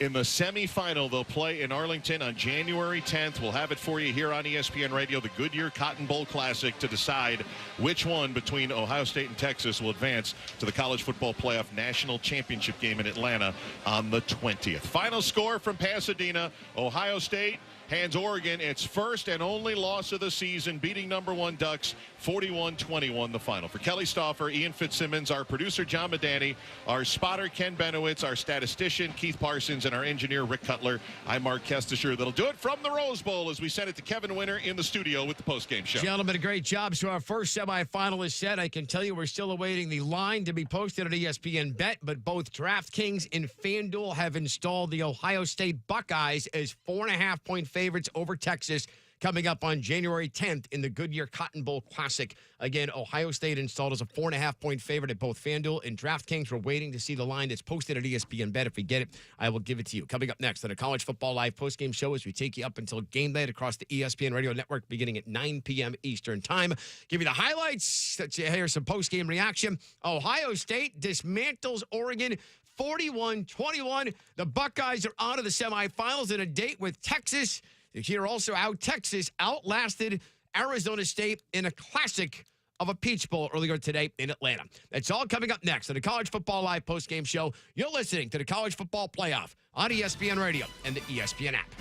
in the semifinal. They'll play in Arlington on January 10th. We'll have it for you here on ESPN Radio, the Goodyear Cotton Bowl Classic, to decide which one between Ohio State and Texas will advance to the College Football Playoff National Championship game in Atlanta on the 20th. Final score from Pasadena: Ohio State hands Oregon its first and only loss of the season, beating #1 Ducks 41-21 the final. For Kelly Stauffer, Ian Fitzsimmons, our producer John Medani, our spotter Ken Benowitz, our statistician Keith Parsons, and our engineer Rick Cutler, I'm Mark Kestisher. That'll do it from the Rose Bowl as we send it to Kevin Winter in the studio with the postgame show. Gentlemen, a great job. So our first semifinal is set. I can tell you we're still awaiting the line to be posted at ESPN Bet, but both DraftKings and FanDuel have installed the Ohio State Buckeyes as 4.5-point favorites over Texas coming up on January 10th in the Goodyear Cotton Bowl Classic. Again, Ohio State installed as a 4.5-point favorite at both FanDuel and DraftKings. We're waiting to see the line that's posted at ESPN Bet. If we get it, I will give it to you. Coming up next on a College Football Live postgame show as we take you up until game day across the ESPN Radio Network beginning at 9 p.m. Eastern Time. Give you the highlights. Let's hear some postgame reaction. Ohio State dismantles Oregon 41-21. The Buckeyes are out of the semifinals in a date with Texas. Here also how Texas outlasted Arizona State in a classic of a Peach Bowl earlier today in Atlanta. That's all coming up next on the College Football Live postgame show. You're listening to the College Football Playoff on ESPN Radio and the ESPN app.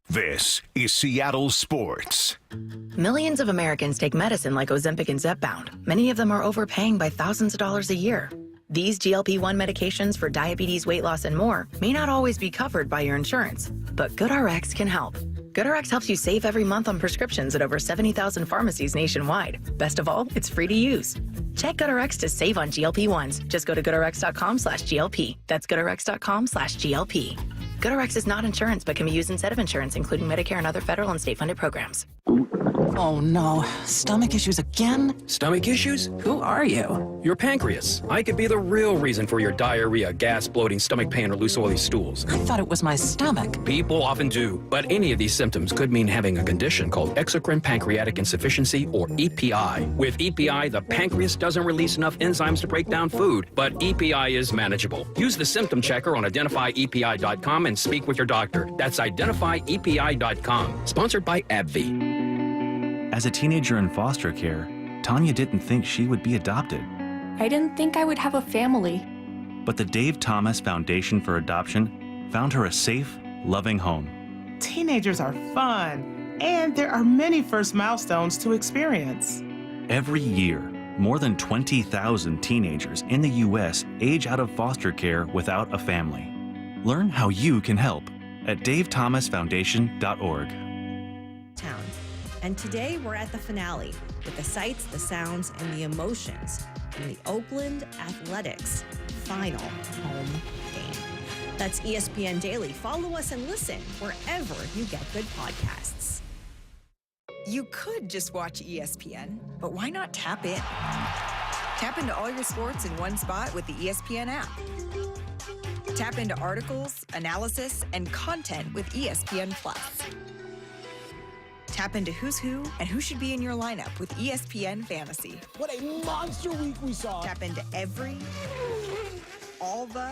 This is Seattle Sports. Millions of Americans take medicine like Ozempic and Zepbound. Many of them are overpaying by thousands of dollars a year. These GLP-1 medications for diabetes, weight loss, and more may not always be covered by your insurance, but GoodRx can help. GoodRx helps you save every month on prescriptions at over 70,000 pharmacies nationwide. Best of all, it's free to use. Check GoodRx to save on GLP-1s. Just go to GoodRx.com/GLP. That's GoodRx.com/GLP. GoodRx is not insurance, but can be used instead of insurance, including Medicare and other federal and state-funded programs. Oh no, stomach issues again? Stomach issues? Who are you? Your pancreas. I could be the real reason for your diarrhea, gas, bloating, stomach pain, or loose oily stools. I thought it was my stomach. People often do, but any of these symptoms could mean having a condition called exocrine pancreatic insufficiency, or EPI. With EPI, the pancreas doesn't release enough enzymes to break down food, but EPI is manageable. Use the symptom checker on identifyepi.com and speak with your doctor. That's identifyepi.com. Sponsored by AbbVie. As a teenager in foster care, Tanya didn't think she would be adopted. I didn't think I would have a family. But the Dave Thomas Foundation for Adoption found her a safe, loving home. Teenagers are fun, and there are many first milestones to experience. Every year, more than 20,000 teenagers in the U.S. age out of foster care without a family. Learn how you can help at davethomasfoundation.org. And today we're at the finale with the sights, the sounds, and the emotions from the Oakland Athletics final home game. That's ESPN Daily. Follow us and listen wherever you get good podcasts. You could just watch ESPN, but why not tap in? Tap into all your sports in one spot with the ESPN app. Tap into articles, analysis, and content with ESPN Plus. Tap into who's who and who should be in your lineup with ESPN Fantasy. What a monster week we saw. Tap into every, all the,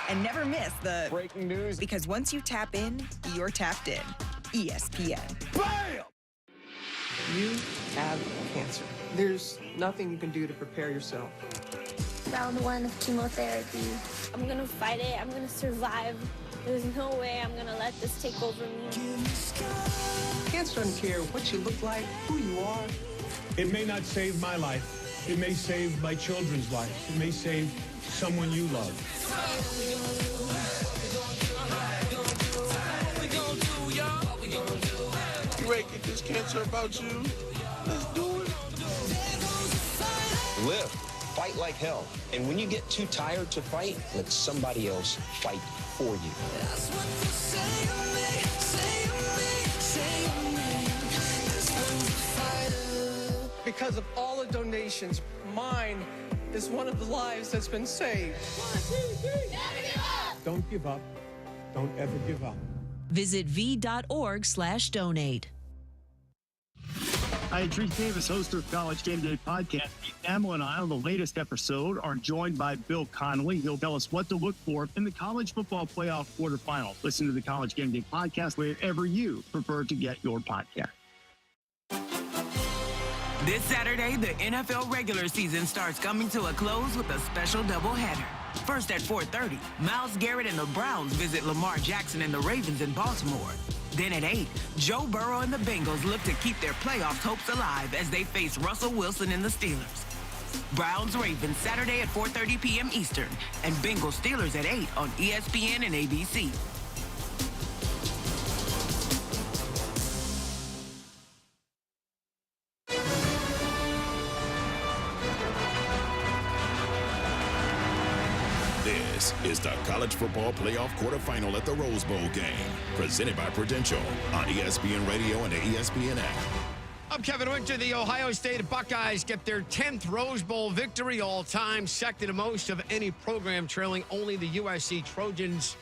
and never miss the breaking news. Because once you tap in, you're tapped in. ESPN. Bam! You have cancer. There's nothing you can do to prepare yourself. Round 1 of chemotherapy. I'm gonna fight it. I'm gonna survive. There's no way I'm gonna let this take over me. Cancer doesn't care what you look like, who you are. It may not save my life. It may save my children's lives. It may save someone you love. You ready to get this cancer about you? Let's do it. Live. Fight like hell. And when you get too tired to fight, let somebody else fight for you. That's what you say to me, say to me, say to me. This one's a fighter. Because of all the donations, mine is one of the lives that's been saved. 1, 2, 3. Never give up. Don't give up. Don't ever give up. Visit v.org/donate. Hi, Trees Davis, host of College Game Day Podcast. Emma and I, on the latest episode, are joined by Bill Connolly. He'll tell us what to look for in the college football playoff quarterfinals. Listen to the College Game Day Podcast wherever you prefer to get your podcast. This Saturday, the NFL regular season starts coming to a close with a special doubleheader. First at 4:30, Myles Garrett and the Browns visit Lamar Jackson and the Ravens in Baltimore. Then at 8, Joe Burrow and the Bengals look to keep their playoff hopes alive as they face Russell Wilson and the Steelers. Browns-Ravens Saturday at 4:30 p.m. Eastern, and Bengals-Steelers at 8 on ESPN and ABC. This is the College Football Playoff Quarterfinal at the Rose Bowl game, presented by Prudential on ESPN Radio and the ESPN app. I'm Kevin Winter. The Ohio State Buckeyes get their 10th Rose Bowl victory all time, second to most of any program, trailing only the USC Trojans.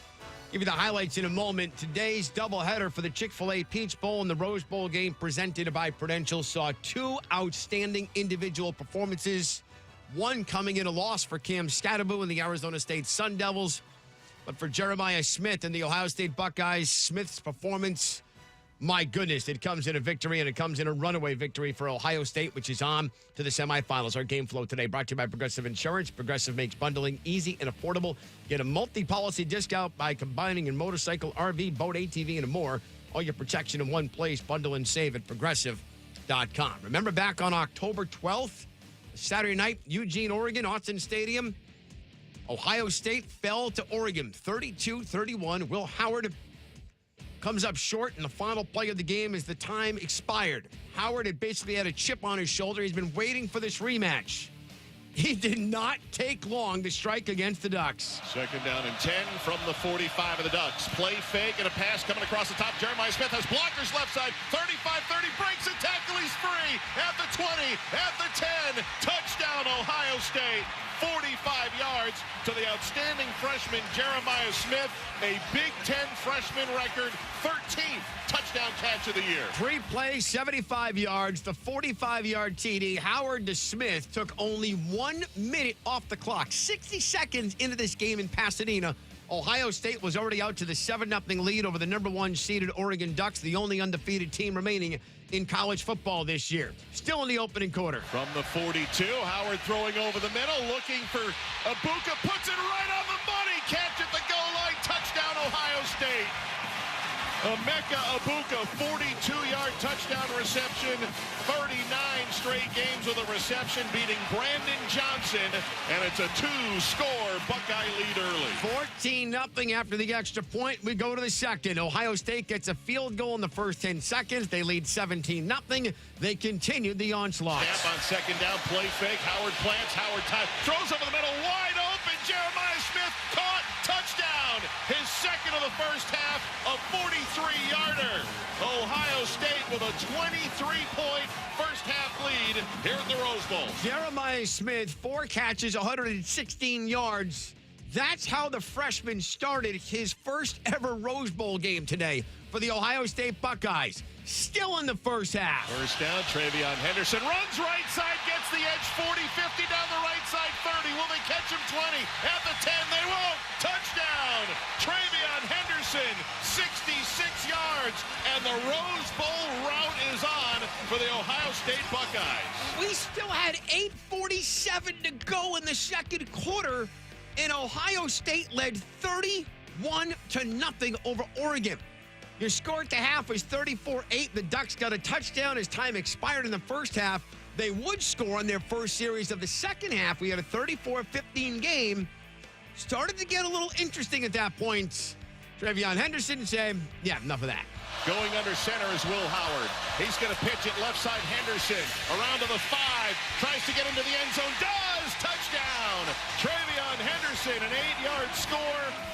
Give you the highlights in a moment. Today's doubleheader for the Chick-fil-A Peach Bowl and the Rose Bowl game presented by Prudential saw two outstanding individual performances. One coming in a loss for Cam Scatterbo and the Arizona State Sun Devils. But for Jeremiah Smith and the Ohio State Buckeyes, Smith's performance, my goodness, it comes in a victory, and it comes in a runaway victory for Ohio State, which is on to the semifinals. Our game flow today brought to you by Progressive Insurance. Progressive makes bundling easy and affordable. Get a multi-policy discount by combining in motorcycle, RV, boat, ATV, and more. All your protection in one place. Bundle and save at Progressive.com. Remember back on October 12th, Saturday night, Eugene, Oregon, Autzen Stadium. Ohio State fell to Oregon, 32-31. Will Howard comes up short in the final play of the game as the time expired. Howard had basically had a chip on his shoulder. He's been waiting for this rematch. He did not take long to strike against the Ducks. Second down and 10 from the 45 of the Ducks. Play fake and a pass coming across the top. Jeremiah Smith has blockers left side. 35-30, breaks a tackle. He's free at the 20, at the 10. Touchdown, Ohio State. 45 yards to the outstanding freshman Jeremiah Smith. A Big Ten freshman record, 13th touchdown catch of the year. 3 plays, 75 yards, the 45-yard TD. Howard to Smith took only 1 minute off the clock. 60 seconds into this game in Pasadena, Ohio State was already out to the 7-0 lead over the number 1 seeded Oregon Ducks, the only undefeated team remaining in college football this year. Still in the opening quarter. From the 42, Howard throwing over the middle, looking for Ibuka, puts it right on the money. Catch at the goal line, touchdown Ohio State. Emeka Ibuka, 42-yard touchdown reception, 39 straight games with a reception, beating Brandon Johnson, and it's a 2-score Buckeye lead early. 14-0 after the extra point. We go to the second. Ohio State gets a field goal in the first 10 seconds. They lead 17-0. They continue the onslaught. Snap on second down, play fake. Howard plants, Howard time, throws over the middle, wide open. Jeremiah Smith caught, touchdown. His second of the first half, a 43-yarder. Ohio State with a 23-point first half lead here at the Rose Bowl. Jeremiah Smith, 4 catches, 116 yards. That's how the freshman started his first ever Rose Bowl game today for the Ohio State Buckeyes. Still in the first half. First down, Travion Henderson runs right side, gets the edge, 40, 50 down the right side, 30. Will they catch him? 20. At the 10, they won't. Touchdown. Travion Henderson, 66 yards. And the Rose Bowl route is on for the Ohio State Buckeyes. We still had 8:47 to go in the second quarter, and Ohio State led 31-0 over Oregon. Your score at the half was 34-8. The Ducks got a touchdown as time expired in the first half. They would score on their first series of the second half. We had a 34-15 game. Started to get a little interesting at that point. Travion Henderson said, yeah, enough of that. Going under center is Will Howard. He's going to pitch it left side. Henderson around to the 5. Tries to get into the end zone. Does! Touchdown! Travion Henderson, an 8-yard score.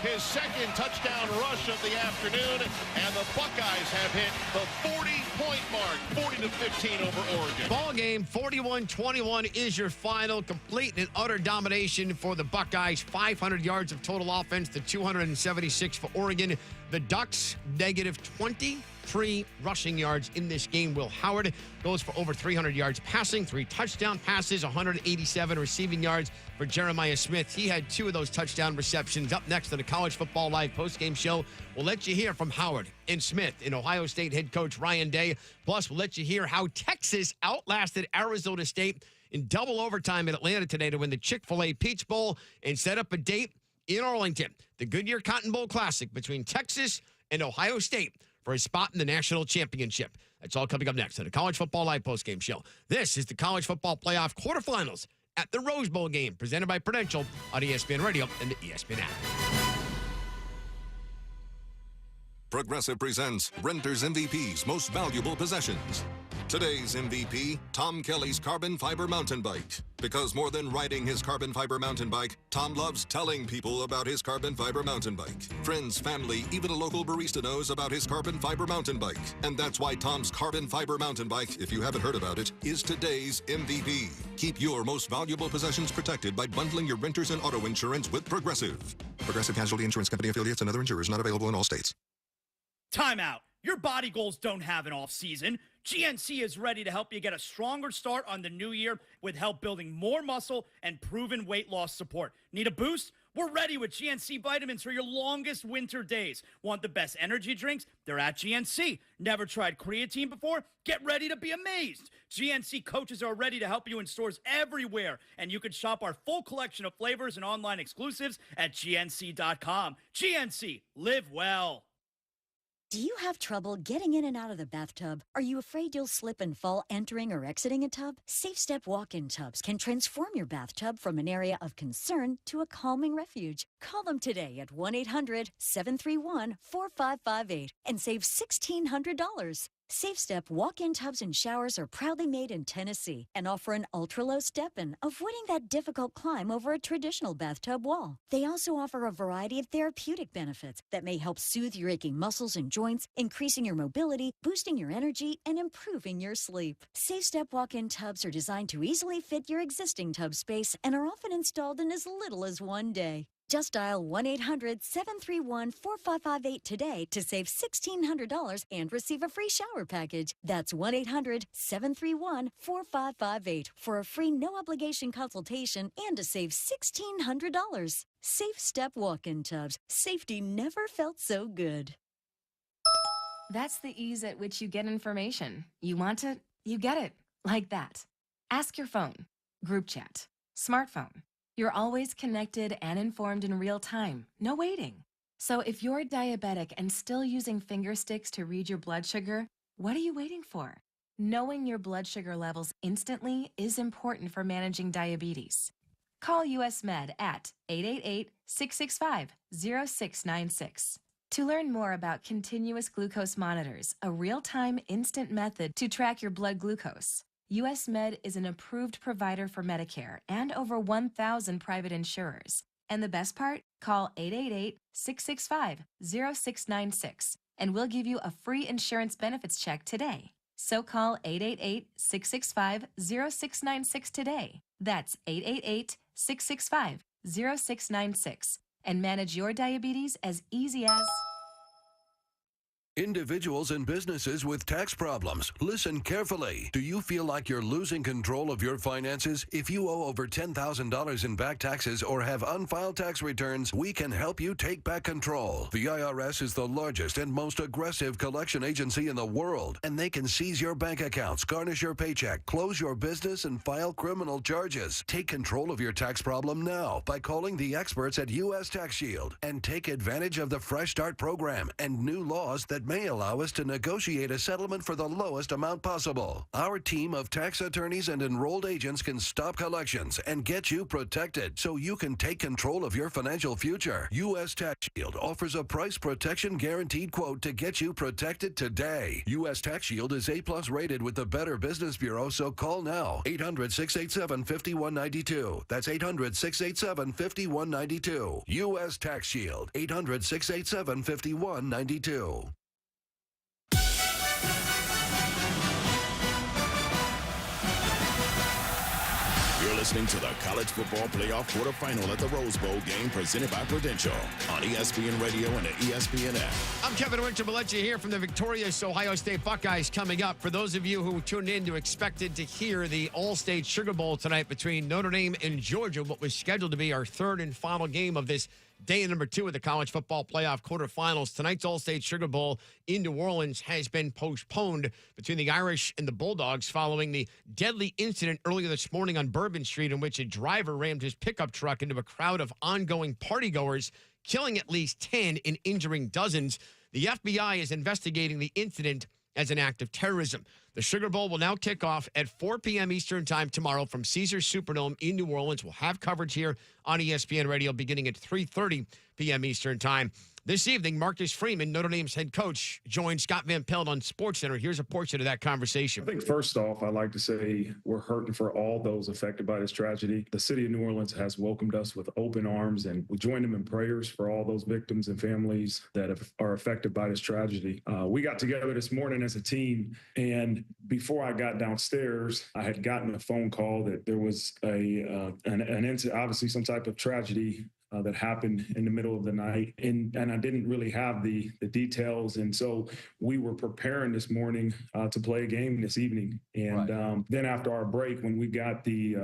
His second touchdown rush of the afternoon. And the Buckeyes have hit the 40-point mark. 40-15 over Oregon. Ball game 41-21 is your final. Complete and utter domination for the Buckeyes. 500 yards of total offense to 276 for Oregon. The Ducks, negative 23 rushing yards in this game. Will Howard goes for over 300 yards passing, 3 touchdown passes, 187 receiving yards for Jeremiah Smith. He had 2 of those touchdown receptions. Up next on the College Football Live postgame show, we'll let you hear from Howard and Smith and Ohio State head coach Ryan Day. Plus, we'll let you hear how Texas outlasted Arizona State in double overtime in Atlanta today to win the Chick-fil-A Peach Bowl and set up a date in Arlington, the Goodyear Cotton Bowl Classic between Texas and Ohio State for a spot in the national championship. That's all coming up next on the College Football Live postgame show. This is the College Football Playoff quarterfinals at the Rose Bowl game, presented by Prudential on ESPN Radio and the ESPN app. Progressive presents Renter's MVP's Most Valuable Possessions. Today's MVP, Tom Kelly's carbon fiber mountain bike. Because more than riding his carbon fiber mountain bike, Tom loves telling people about his carbon fiber mountain bike. Friends, family, even a local barista knows about his carbon fiber mountain bike. And that's why Tom's carbon fiber mountain bike, if you haven't heard about it, is today's MVP. Keep your most valuable possessions protected by bundling your renters and auto insurance with Progressive. Progressive Casualty Insurance Company affiliates and other insurers not available in all states. Time out. Your body goals don't have an off season. GNC is ready to help you get a stronger start on the new year with help building more muscle and proven weight loss support. Need a boost? We're ready with GNC vitamins for your longest winter days. Want the best energy drinks? They're at GNC. Never tried creatine before? Get ready to be amazed. GNC coaches are ready to help you in stores everywhere, and you can shop our full collection of flavors and online exclusives at GNC.com. GNC, live well. Do you have trouble getting in and out of the bathtub? Are you afraid you'll slip and fall entering or exiting a tub? Safe Step walk-in tubs can transform your bathtub from an area of concern to a calming refuge. Call them today at 1-800-731-4558 and save $1,600. Safe Step walk-in tubs and showers are proudly made in Tennessee and offer an ultra-low step-in, avoiding that difficult climb over a traditional bathtub wall. They also offer a variety of therapeutic benefits that may help soothe your aching muscles and joints, increasing your mobility, boosting your energy, and improving your sleep. Safe Step walk-in tubs are designed to easily fit your existing tub space and are often installed in as little as 1 day. Just dial 1-800-731-4558 today to save $1,600 and receive a free shower package. That's 1-800-731-4558 for a free no-obligation consultation and to save $1,600. Safe Step walk-in tubs. Safety never felt so good. That's the ease at which you get information. You want it, you get it. Like that. Ask your phone. Group chat. Smartphone. You're always connected and informed in real time. No waiting. So if you're diabetic and still using finger sticks to read your blood sugar, what are you waiting for? Knowing your blood sugar levels instantly is important for managing diabetes. Call US Med at 888-665-0696. To learn more about continuous glucose monitors, a real-time instant method to track your blood glucose, US Med is an approved provider for Medicare and over 1,000 private insurers. And the best part? Call 888-665-0696 and we'll give you a free insurance benefits check today. So call 888-665-0696 today. That's 888-665-0696 and manage your diabetes as easy as... Individuals and businesses with tax problems, listen carefully. Do you feel like you're losing control of your finances? If you owe over $10,000 in back taxes or have unfiled tax returns, we can help you take back control. The IRS is the largest and most aggressive collection agency in the world, and they can seize your bank accounts, garnish your paycheck, close your business, and file criminal charges. Take control of your tax problem now by calling the experts at U.S. Tax Shield and take advantage of the Fresh Start program and new laws that may allow us to negotiate a settlement for the lowest amount possible. Our team of tax attorneys and enrolled agents can stop collections and get you protected so you can take control of your financial future. U.S. Tax Shield offers a price protection guaranteed quote to get you protected today. U.S. Tax Shield is A+ rated with the Better Business Bureau, so call now. 800-687-5192. That's 800-687-5192. U.S. Tax Shield. 800-687-5192. You're listening to the College Football Playoff Quarterfinal at the Rose Bowl game presented by Prudential on ESPN Radio and the ESPN app. I'm Kevin Winter. We'll let you hear from the victorious Ohio State Buckeyes coming up. For those of you who tuned in to expected to hear the All-State Sugar Bowl tonight between Notre Dame and Georgia, what was scheduled to be our third and final game of this day number 2 of the College Football Playoff quarterfinals. Tonight's All-State Sugar Bowl in New Orleans has been postponed between the Irish and the Bulldogs following the deadly incident earlier this morning on Bourbon Street in which a driver rammed his pickup truck into a crowd of ongoing partygoers, killing at least 10 and injuring dozens. The FBI is investigating the incident as an act of terrorism. The Sugar Bowl will now kick off at 4 p.m. Eastern Time tomorrow from Caesars Superdome in New Orleans. We'll have coverage here on ESPN Radio beginning at 3:30 p.m. Eastern Time. This evening, Marcus Freeman, Notre Dame's head coach, joined Scott Van Pelt on SportsCenter. Here's a portion of that conversation. I think first off, I'd like to say we're hurting for all those affected by this tragedy. The city of New Orleans has welcomed us with open arms, and we join them in prayers for all those victims and families that are affected by this tragedy. We got together this morning as a team, and before I got downstairs, I had gotten a phone call that there was an incident, obviously some type of tragedy that happened in the middle of the night. And I didn't really have the details. And so we were preparing this morning to play a game this evening. And then after our break, when we got the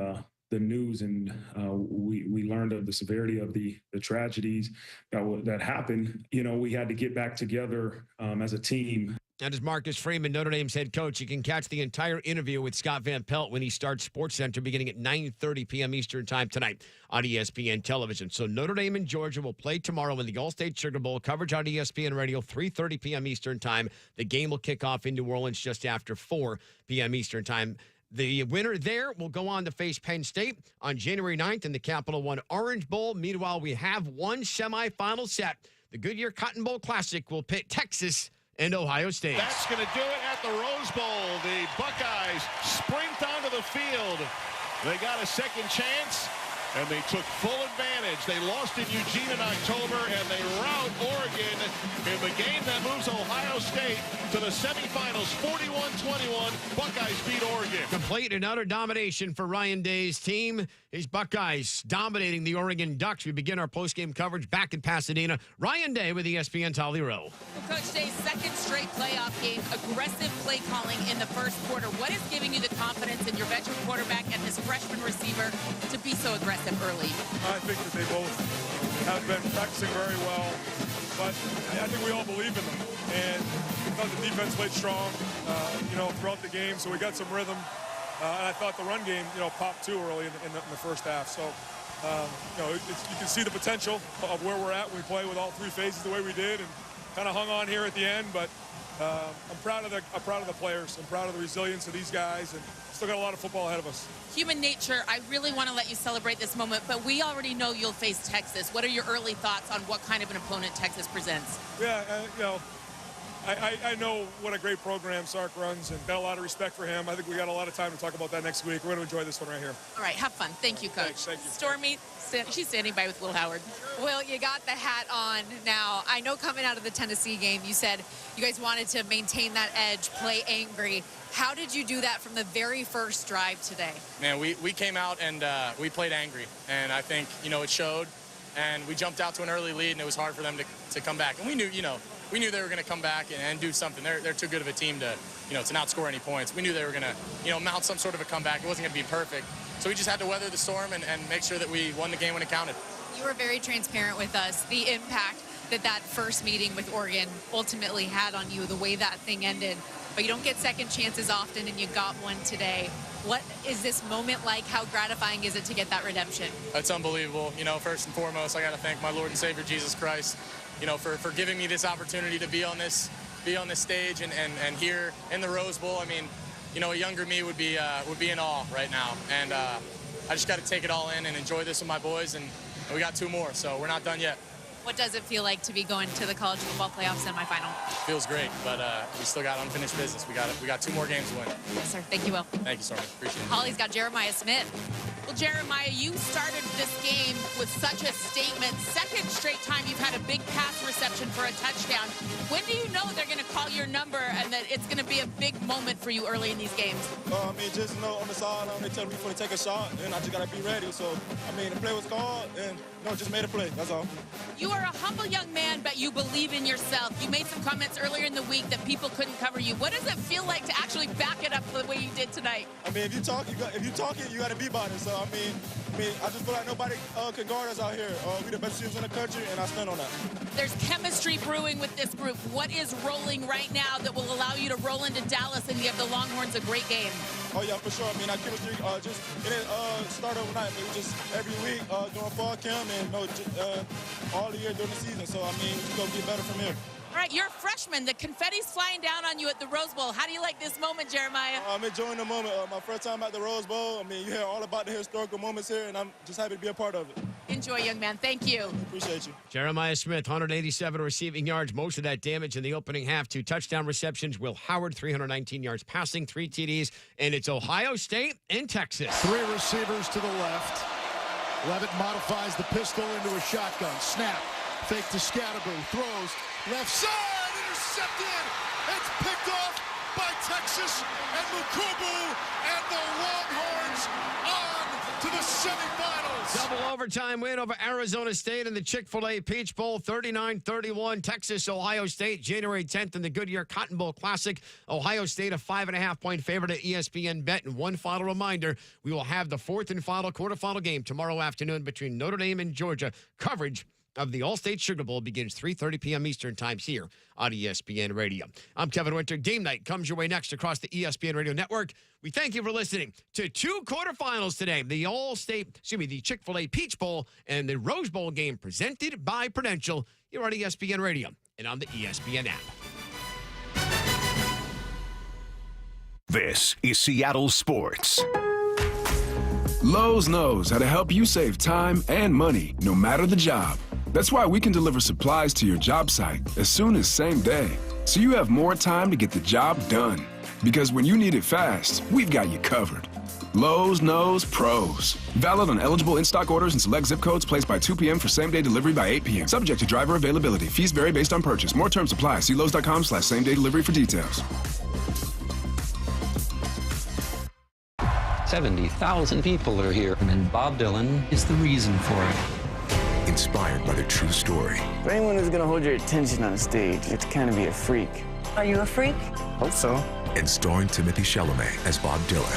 news and we learned of the severity of the tragedies that happened, we had to get back together as a team. That is Marcus Freeman, Notre Dame's head coach. You can catch the entire interview with Scott Van Pelt when he starts SportsCenter beginning at 9:30 p.m. Eastern Time tonight on ESPN Television. So Notre Dame and Georgia will play tomorrow in the All-State Sugar Bowl. Coverage on ESPN Radio, 3:30 p.m. Eastern Time. The game will kick off in New Orleans just after 4 p.m. Eastern Time. The winner there will go on to face Penn State on January 9th in the Capital One Orange Bowl. Meanwhile, we have one semifinal set. The Goodyear Cotton Bowl Classic will pit Texas and Ohio State. That's going to do it at the Rose Bowl. The Buckeyes sprint onto the field. They got a second chance, and they took full advantage. They lost in Eugene in October, and they rout Oregon in the game that moves Ohio State to the semifinals. 41-21, Buckeyes beat Oregon. Complete and utter domination for Ryan Day's team. His Buckeyes dominating the Oregon Ducks. We begin our postgame coverage back in Pasadena. Ryan Day with ESPN Tolly Row. Coach Day's second straight playoff game, aggressive play calling in the first quarter. What is giving you the confidence in your veteran quarterback and his freshman receiver to be so aggressive early? I think that they both have been practicing very well, but I think we all believe in them. And I thought the defense played strong, throughout the game, so we got some rhythm. And I thought the run game, popped too early in the first half. So You can see the potential of where we're at when we play with all three phases the way we did, and kind of hung on here at the end. But I'm proud of the players. I'm proud of the resilience of these guys, and still got a lot of football ahead of us. Human nature, I really want to let you celebrate this moment, but we already know you'll face Texas. What are your early thoughts on what kind of an opponent Texas presents? Yeah, I know what a great program Sark runs, and got a lot of respect for him. I think we got a lot of time to talk about that next week. We're going to enjoy this one right here. All right, have fun. Thank you, Coach. Thank you. Stormy, she's standing by with Will Howard. Will, you got the hat on now. I know coming out of the Tennessee game, you said you guys wanted to maintain that edge, play angry. How did you do that from the very first drive today? Man, we came out and we played angry, and I think, it showed. And we jumped out to an early lead, and it was hard for them to come back. And we knew they were going to come back and do something. They're too good of a team to not score any points. We knew they were going to, mount some sort of a comeback. It wasn't going to be perfect. So we just had to weather the storm and make sure that we won the game when it counted. You were very transparent with us, the impact that first meeting with Oregon ultimately had on you, the way that thing ended. But you don't get second chances often, and you got one today. What is this moment like? How gratifying is it to get that redemption? It's unbelievable. First and foremost, I got to thank my Lord and Savior, Jesus Christ, for giving me this opportunity to be on this stage and here in the Rose Bowl. I mean, a younger me would be in awe right now. And I just got to take it all in and enjoy this with my boys. And we got two more, so we're not done yet. What does it feel like to be going to the college football playoff semifinal? Feels great, but we still got unfinished business. We got two more games to win. Yes, sir. Thank you, Will. Thank you, Stormy. Appreciate it. Holly's got Jeremiah Smith. Well, Jeremiah, you started this game with such a statement. Second straight time you've had a big pass reception for a touchdown. When do you know they're going to call your number and that it's going to be a big moment for you early in these games? Just on the sideline, they tell me before to take a shot, and I just got to be ready. So, the play was called, and just made a play. That's all. You are a humble young man, but you believe in yourself. You made some comments earlier in the week that people couldn't cover you. What does it feel like to actually back it up the way you did tonight? If you talk it, you got to be about it. So, I just feel like nobody can guard us out here. We the best teams in the country, and I stand on that. There's chemistry brewing with this group. What is rolling right now that will allow you to roll into Dallas and give the Longhorns a great game? Oh, yeah, for sure. Our chemistry it didn't start overnight. We just every week during fall camp and all the year during the season. So, we're going to get better from here. All right, you're a freshman. The confetti's flying down on you at the Rose Bowl. How do you like this moment, Jeremiah? I'm enjoying the moment. My first time at the Rose Bowl. You hear all about the historical moments here, and I'm just happy to be a part of it. Enjoy, young man. Thank you. Appreciate you. Jeremiah Smith, 187 receiving yards, most of that damage in the opening half. 2 touchdown receptions. Will Howard, 319 yards passing, 3 TDs. And it's Ohio State and Texas. 3 receivers to the left. Levitt modifies the pistol into a shotgun. Snap. Fake to Scatterby. Throws. Left side. Intercepted. It's picked off by Texas and Mukubu. And the Longhorns on to the semifinals. Double overtime win over Arizona State in the Chick-fil-A Peach Bowl, 39-31. Texas, Ohio State, January 10th in the Goodyear Cotton Bowl Classic. Ohio State a 5.5-point favorite at ESPN Bet. And one final reminder, we will have the 4th and final quarterfinal game tomorrow afternoon between Notre Dame and Georgia. Coverage of the All-State Sugar Bowl begins 3:30 p.m. Eastern Time here on ESPN Radio. I'm Kevin Winter. Game night comes your way next across the ESPN Radio Network. We thank you for listening to 2 quarterfinals today. The Chick-fil-A Peach Bowl and the Rose Bowl game presented by Prudential here on ESPN Radio and on the ESPN app. This is Seattle Sports. Lowe's knows how to help you save time and money, no matter the job. That's why we can deliver supplies to your job site as soon as same day, so you have more time to get the job done. Because when you need it fast, we've got you covered. Lowe's knows pros. Valid on eligible in-stock orders and select zip codes placed by 2 p.m. for same-day delivery by 8 p.m. Subject to driver availability. Fees vary based on purchase. More terms apply. See Lowe's.com/same-day delivery for details. 70,000 people are here, and Bob Dylan is the reason for it. Inspired by the true story. For anyone who's going to hold your attention on stage, you have to kind of be a freak. Are you a freak? Hope so. And starring Timothée Chalamet as Bob Dylan.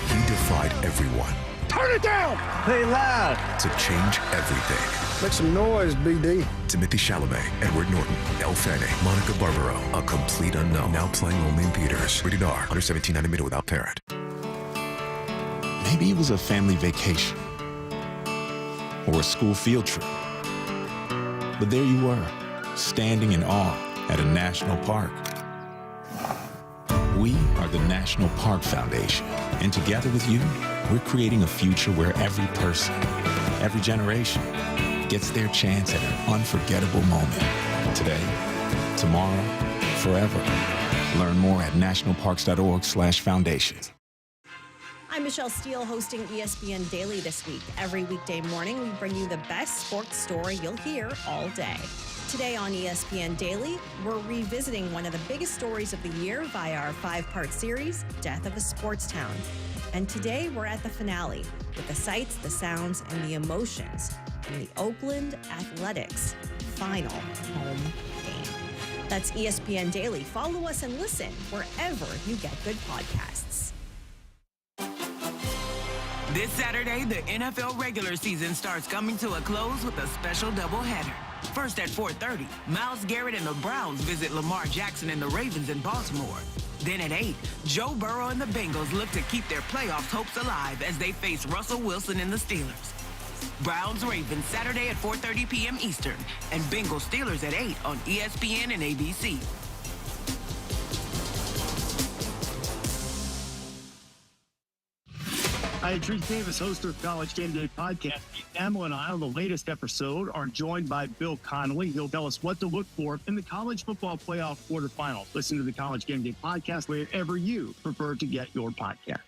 He defied everyone. Turn it down! Play loud! To change everything. Make some noise, BD. Timothée Chalamet, Edward Norton, Elle Fanning, Monica Barbaro, a complete unknown. Now playing only in theaters. Rated R, under 17, not admitted without parent. Maybe it was a family vacation. or a school field trip. But there you were, standing in awe at a national park. We are the National Park Foundation, and together with you, we're creating a future where every person, every generation, gets their chance at an unforgettable moment. Today, tomorrow, forever. Learn more at nationalparks.org/foundation. I'm Michelle Steele hosting ESPN Daily this week. Every weekday morning, we bring you the best sports story you'll hear all day. Today on ESPN Daily, we're revisiting one of the biggest stories of the year via our 5-part series, Death of a Sports Town. And today, we're at the finale with the sights, the sounds, and the emotions from the Oakland Athletics final home game. That's ESPN Daily. Follow us and listen wherever you get good podcasts. This Saturday, the NFL regular season starts coming to a close with a special doubleheader. First at 4:30, Myles Garrett and the Browns visit Lamar Jackson and the Ravens in Baltimore. Then at 8, Joe Burrow and the Bengals look to keep their playoff hopes alive as they face Russell Wilson and the Steelers. Browns-Ravens Saturday at 4:30 p.m. Eastern, and Bengals-Steelers at 8 on ESPN and ABC. Hi, Trees Davis, host of College Game Day Podcast. Emma and I, on the latest episode, are joined by Bill Connolly. He'll tell us what to look for in the college football playoff quarterfinals. Listen to the College Game Day Podcast wherever you prefer to get your podcast.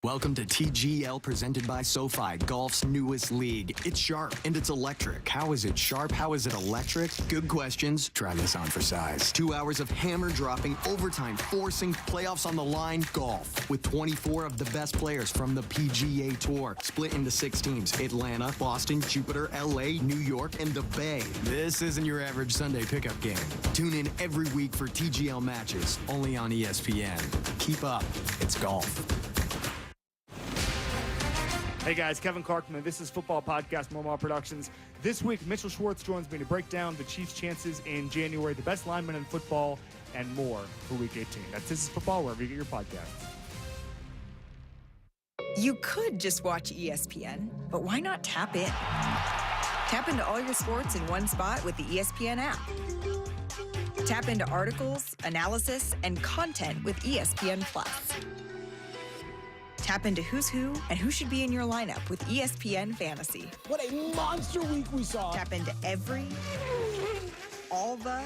Welcome to TGL, presented by SoFi, golf's newest league. It's sharp and it's electric. How is it sharp? How is it electric? Good questions. Try this on for size. 2 hours of hammer dropping, overtime, forcing, playoffs on the line, golf. With 24 of the best players from the PGA Tour. Split into 6 teams. Atlanta, Boston, Jupiter, LA, New York, and the Bay. This isn't your average Sunday pickup game. Tune in every week for TGL matches, only on ESPN. Keep up. It's golf. Hey guys, Kevin Clarkman. This is Football Podcast, Mormar Productions. This week, Mitchell Schwartz joins me to break down the Chiefs' chances in January, the best linemen in football, and more for Week 18. This is Football, wherever you get your podcasts. You could just watch ESPN, but why not tap in? Tap into all your sports in one spot with the ESPN app. Tap into articles, analysis, and content with ESPN+. Tap into who's who and who should be in your lineup with ESPN Fantasy. What a monster week we saw. Tap into every, all the,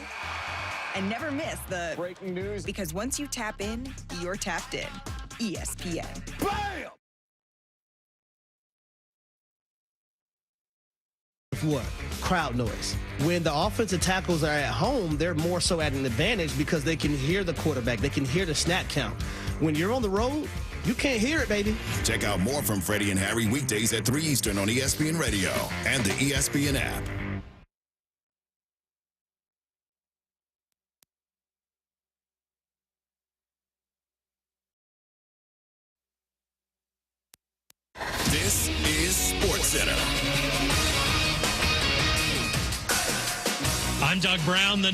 and never miss the breaking news. Because once you tap in, you're tapped in. ESPN. Bam! What? Crowd noise. When the offensive tackles are at home, they're more so at an advantage because they can hear the quarterback. They can hear the snap count. When you're on the road, you can't hear it, baby. Check out more from Freddie and Harry weekdays at 3 Eastern on ESPN Radio and the ESPN app. This is SportsCenter. I'm Doug Brown. The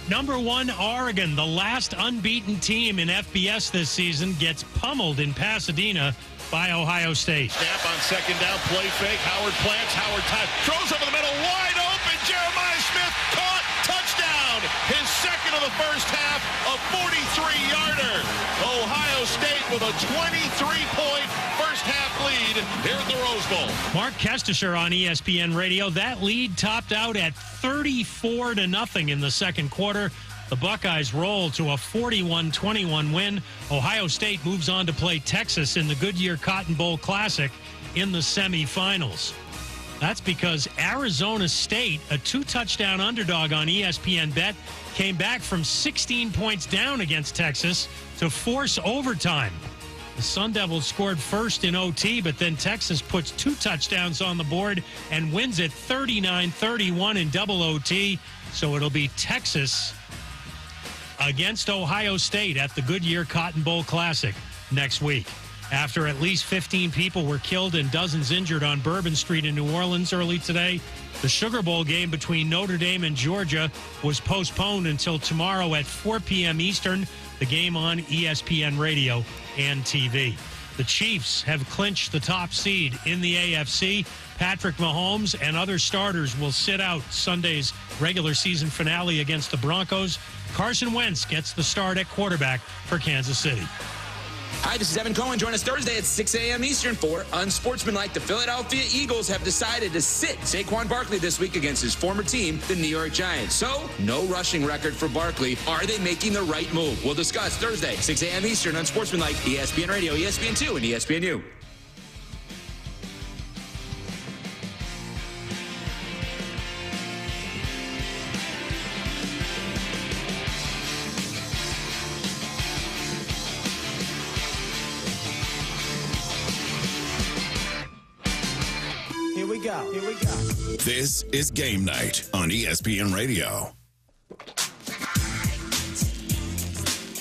number one Oregon, the last unbeaten team in FBS this season, gets pummeled in Pasadena by Ohio State. Snap on second down, play fake. Howard plants, Howard time, throws over the middle, wide open. Jeremiah Smith caught, touchdown. His second of the first half, a 43-yarder. Ohio State with a 23-point first half lead here at the Rose Bowl. Mark Kestisher on ESPN Radio. That lead topped out at 34-0 in the second quarter. The Buckeyes roll to a 41-21 win. Ohio State moves on to play Texas in the Goodyear Cotton Bowl Classic in the semifinals. That's because Arizona State, a 2-touchdown underdog on ESPN Bet, came back from 16 points down against Texas to force overtime. The Sun Devils scored first in OT, but then Texas puts 2 touchdowns on the board and wins it 39-31 in double OT. So it'll be Texas against Ohio State at the Goodyear Cotton Bowl Classic next week. After at least 15 people were killed and dozens injured on Bourbon Street in New Orleans early today, the Sugar Bowl game between Notre Dame and Georgia was postponed until tomorrow at 4 p.m. Eastern, the game on ESPN Radio and TV. The Chiefs have clinched the top seed in the AFC. Patrick Mahomes and other starters will sit out Sunday's regular season finale against the Broncos. Carson Wentz gets the start at quarterback for Kansas City. Hi, this is Evan Cohen. Join us Thursday at 6 a.m. Eastern for Unsportsmanlike. The Philadelphia Eagles have decided to sit Saquon Barkley this week against his former team, the New York Giants. So, no rushing record for Barkley. Are they making the right move? We'll discuss Thursday, 6 a.m. Eastern, Unsportsmanlike, ESPN Radio, ESPN2, and ESPNU. Here we go. This is Game Night on ESPN Radio.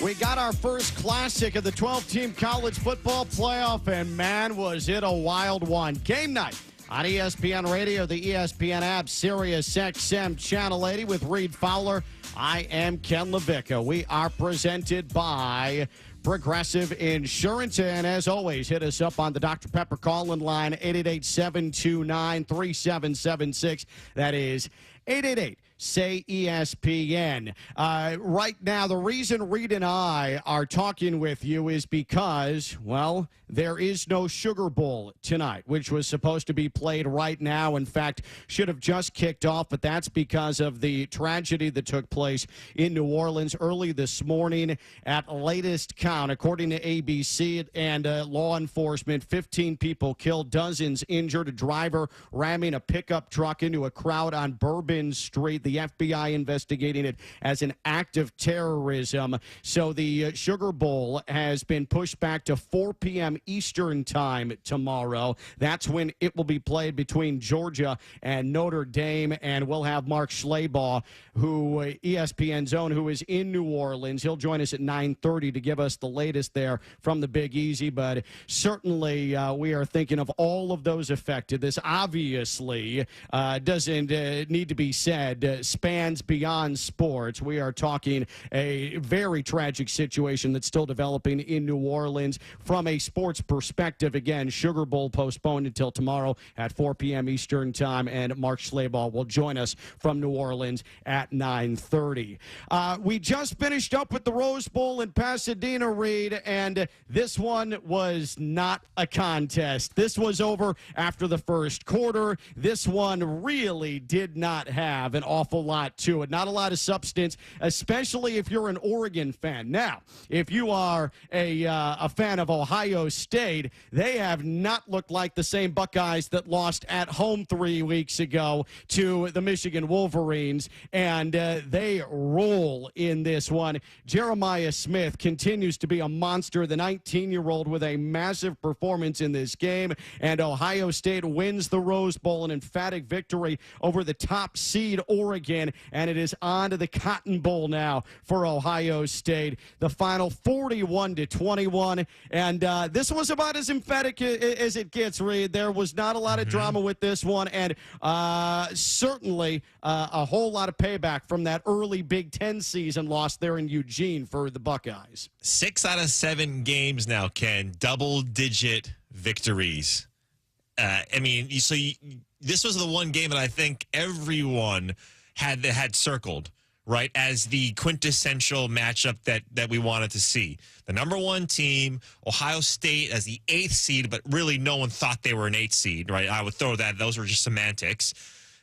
We got our first classic of the 12-team college football playoff, and man, was it a wild one. Game Night on ESPN Radio, the ESPN app, Sirius XM Channel 80 with Reed Fowler. I am Ken Levicka. We are presented by Progressive Insurance. And as always, hit us up on the Dr. Pepper call-in line, 888-729-3776. That is 888-SAY-ESPN. Right now, the reason Reed and I are talking with you is because, well, there is no Sugar Bowl tonight, which was supposed to be played right now. In fact, should have just kicked off, but that's because of the tragedy that took place in New Orleans early this morning. At latest count, according to ABC and law enforcement, 15 people killed, dozens injured, a driver ramming a pickup truck into a crowd on Bourbon Street. The FBI investigating it as an act of terrorism. So the Sugar Bowl has been pushed back to 4 p.m. Eastern time tomorrow. That's when it will be played between Georgia and Notre Dame. And we'll have Mark Schleybaugh, who ESPN's own, who is in New Orleans. He'll join us at 9:30 to give us the latest there from the Big Easy. But certainly we are thinking of all of those affected. This obviously doesn't need to be said, spans beyond sports. We are talking a very tragic situation that's still developing in New Orleans from a sports perspective. Again, Sugar Bowl postponed until tomorrow at 4 p.m. Eastern time, and Mark Schleybaugh will join us from New Orleans at 9:30. We just finished up with the Rose Bowl in Pasadena, Reed, and this one was not a contest. This was over after the first quarter. This one really did not have an awful lot to it. Not a lot of substance, especially if you're an Oregon fan. Now, if you are a fan of Ohio State, they have not looked like the same Buckeyes that lost at home 3 weeks ago to the Michigan Wolverines, and they roll in this one. Jeremiah Smith continues to be a monster, the 19-year-old with a massive performance in this game, and Ohio State wins the Rose Bowl, an emphatic victory over the top seed Oregon, and it is on to the Cotton Bowl now for Ohio State. The final 41-21, and this was about as emphatic as it gets, Reed. There was not a lot of drama with this one, and certainly a whole lot of payback from that early Big Ten season loss there in Eugene for the Buckeyes. 6 out of 7 games now, Ken, double-digit victories. This was the one game that I think everyone had circled, right, as the quintessential matchup that we wanted to see. The number 1 team, Ohio State as the 8th seed, but really no one thought they were an 8th seed, right? I would throw that. Those were just semantics.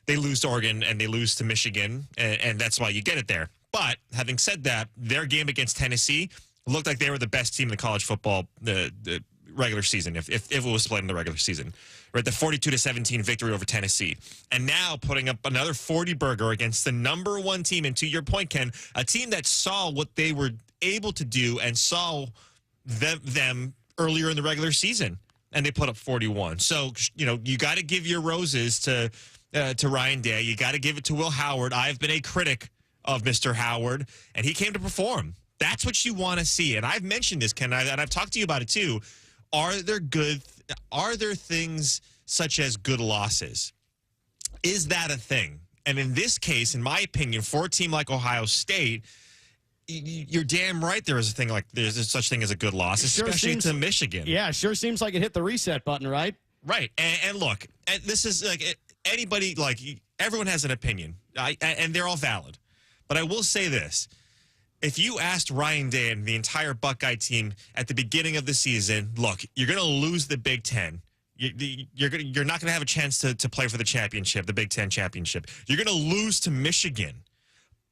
They lose to Oregon and they lose to Michigan, and that's why you get it there. But having said that, their game against Tennessee looked like they were the best team in the college football the regular season, if it was played in the regular season. Right, the 42-17 victory over Tennessee. And now putting up another 40-burger against the number 1 team. And to your point, Ken, a team that saw what they were able to do and saw them earlier in the regular season. And they put up 41. So, you got to give your roses to Ryan Day. You got to give it to Will Howard. I've been a critic of Mr. Howard, and he came to perform. That's what you want to see. And I've mentioned this, Ken, and I've talked to you about it too. Are there things such as good losses? Is that a thing? And in this case, in my opinion, for a team like Ohio State, you're damn right. There's such thing as a good loss, especially to Michigan. Yeah, sure seems like it hit the reset button, right? Right. And look, this is like anybody, like everyone has an opinion, and they're all valid. But I will say this. If you asked Ryan Day and the entire Buckeye team at the beginning of the season, look, you're going to lose the Big Ten. You're not going to have a chance to play for the championship, the Big Ten championship. You're going to lose to Michigan.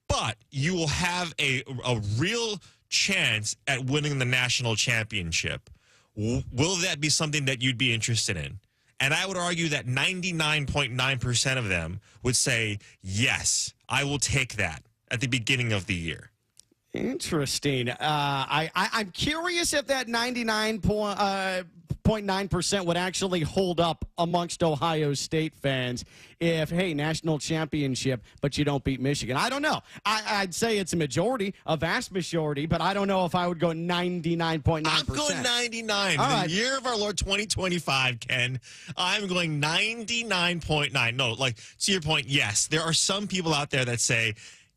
But you will have a real chance at winning the national championship. Will that be something that you'd be interested in? And I would argue that 99.9% of them would say, yes, I will take that at the beginning of the year. Interesting. I'm curious if that 99.9% would actually hold up amongst Ohio State fans if, hey, national championship, but you don't beat Michigan. I don't know. I'd say it's a majority, a vast majority, but I don't know if I would go 99.9%. I'm going 99. All the right. year of our Lord 2025, Ken. I'm going 99.9. No, like, to your point, yes, there are some people out there that say,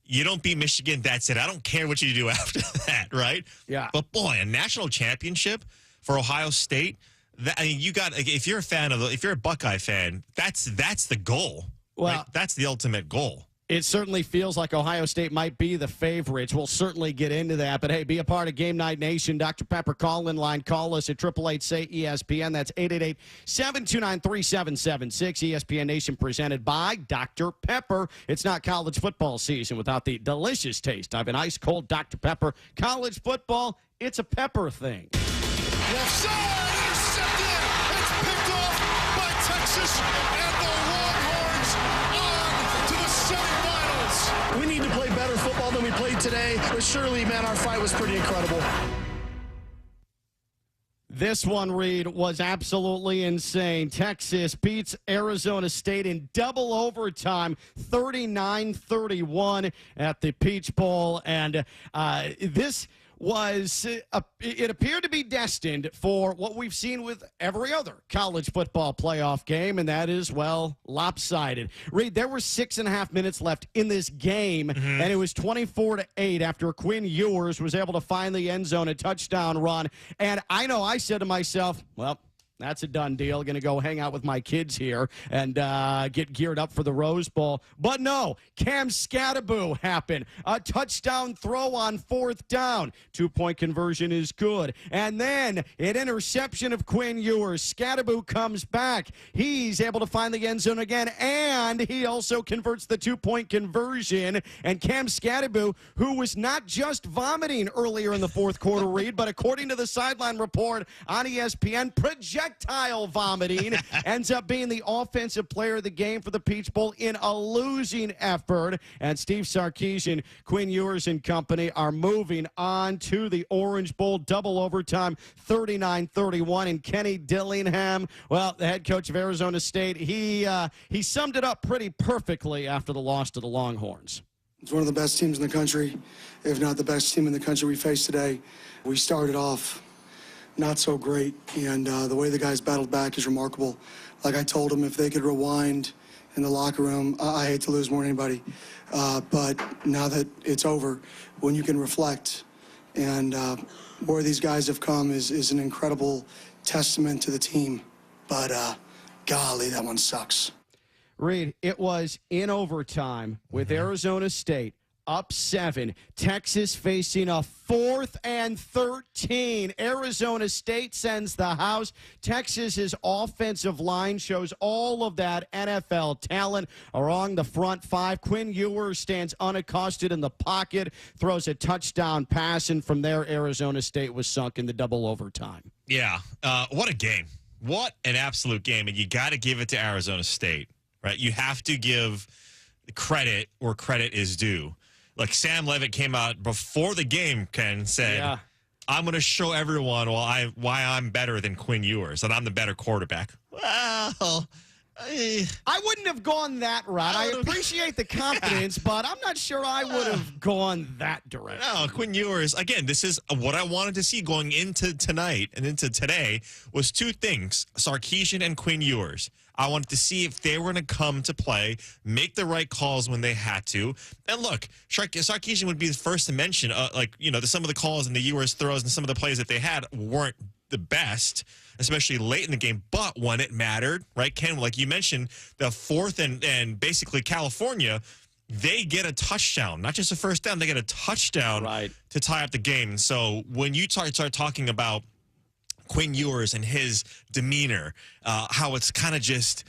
you don't beat Michigan, that's it. I don't care what you do after that, right? Yeah. But boy, a national championship for Ohio State. You got. If you're a Buckeye fan, that's the goal. Well, right? That's the ultimate goal. It certainly feels like Ohio State might be the favorites. We'll certainly get into that. But, hey, be a part of Game Night Nation. Dr. Pepper call-in line. Call us at 888-SAY-ESPN. That's 888-729-3776. ESPN Nation presented by Dr. Pepper. It's not college football season without the delicious taste of an ice-cold Dr. Pepper. College football, it's a pepper thing. Left side, intercepted. It's picked off by Texas and the Longhorns on to the semifinals. We need to play better football than we played today, but surely, man, our fight was pretty incredible. This one, Reed, was absolutely insane. Texas beats Arizona State in double overtime, 39-31 at the Peach Bowl. And this was, it appeared to be destined for what we've seen with every other college football playoff game, and that is, well, lopsided. Reed, there were 6.5 minutes left in this game, and it was 24-8 after Quinn Ewers was able to find the end zone, a touchdown run. And I know I said to myself, well, that's a done deal. Going to go hang out with my kids here and get geared up for the Rose Bowl. But no, Cam Scattaboo happened. A touchdown throw on 4th down. 2-point conversion is good. And then an interception of Quinn Ewers. Scattaboo comes back. He's able to find the end zone again, and he also converts the 2-point conversion. And Cam Scattaboo, who was not just vomiting earlier in the fourth quarter, Reed, but according to the sideline report on ESPN, projectile vomiting, ends up being the offensive player of the game for the Peach Bowl in a losing effort. And Steve Sarkisian, Quinn Ewers and company are moving on to the Orange Bowl, double overtime, 39-31. And Kenny Dillingham, well, the head coach of Arizona State, he summed it up pretty perfectly after the loss to the Longhorns. It's one of the best teams in the country, if not the best team in the country we face today. We started off not so great, and the way the guys battled back is remarkable. Like I told them, if they could rewind in the locker room, I hate to lose more than anybody, but now that it's over, when you can reflect and where these guys have come is an incredible testament to the team, but golly, that one sucks. Reed, it was in overtime with Arizona State up 7. Texas facing a 4th and 13. Arizona State sends the house. Texas's offensive line shows all of that NFL talent along the front 5. Quinn Ewers stands unaccosted in the pocket, throws a touchdown pass, and from there, Arizona State was sunk in the double overtime. Yeah. What a game. What an absolute game. And you got to give it to Arizona State, right? You have to give credit where credit is due. Like Sam Levitt came out before the game, Ken, said, yeah, I'm going to show everyone why I'm better than Quinn Ewers, that I'm the better quarterback. Well, I wouldn't have gone that route. I appreciate the confidence, but I'm not sure I would have gone that direction. No, Quinn Ewers, again, this is what I wanted to see going into tonight and into today was two things, Sarkisian and Quinn Ewers. I wanted to see if they were going to come to play, make the right calls when they had to. And look, Sarkisian would be the first to mention, some of the calls and the Ewers throws and some of the plays that they had weren't the best, especially late in the game. But when it mattered, right, Ken, like you mentioned, the fourth and basically California, they get a touchdown, not just a first down, they get a touchdown to tie up the game. And so when you start talking about Quinn Ewers and his demeanor, how it's kind of just,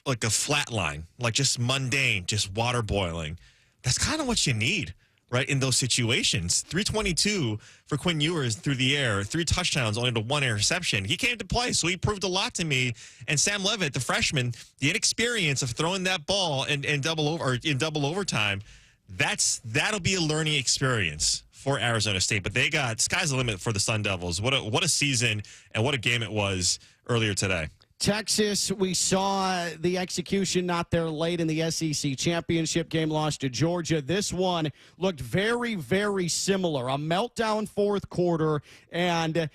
like a flat line, like just mundane, just water boiling, that's kind of what you need. Right, in those situations. 322 for Quinn Ewers through the air, 3 touchdowns, only to 1 interception. He came to play, so he proved a lot to me. And Sam Levitt, the freshman, the inexperience of throwing that ball in double overtime, that'll be a learning experience for Arizona State. But they got sky's the limit for the Sun Devils. What a season and what a game it was earlier today. Texas, we saw the execution not there late in the SEC championship game, lost to Georgia. This one looked very, very similar. A meltdown fourth quarter, and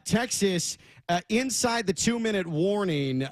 Texas, inside the 2-minute warning,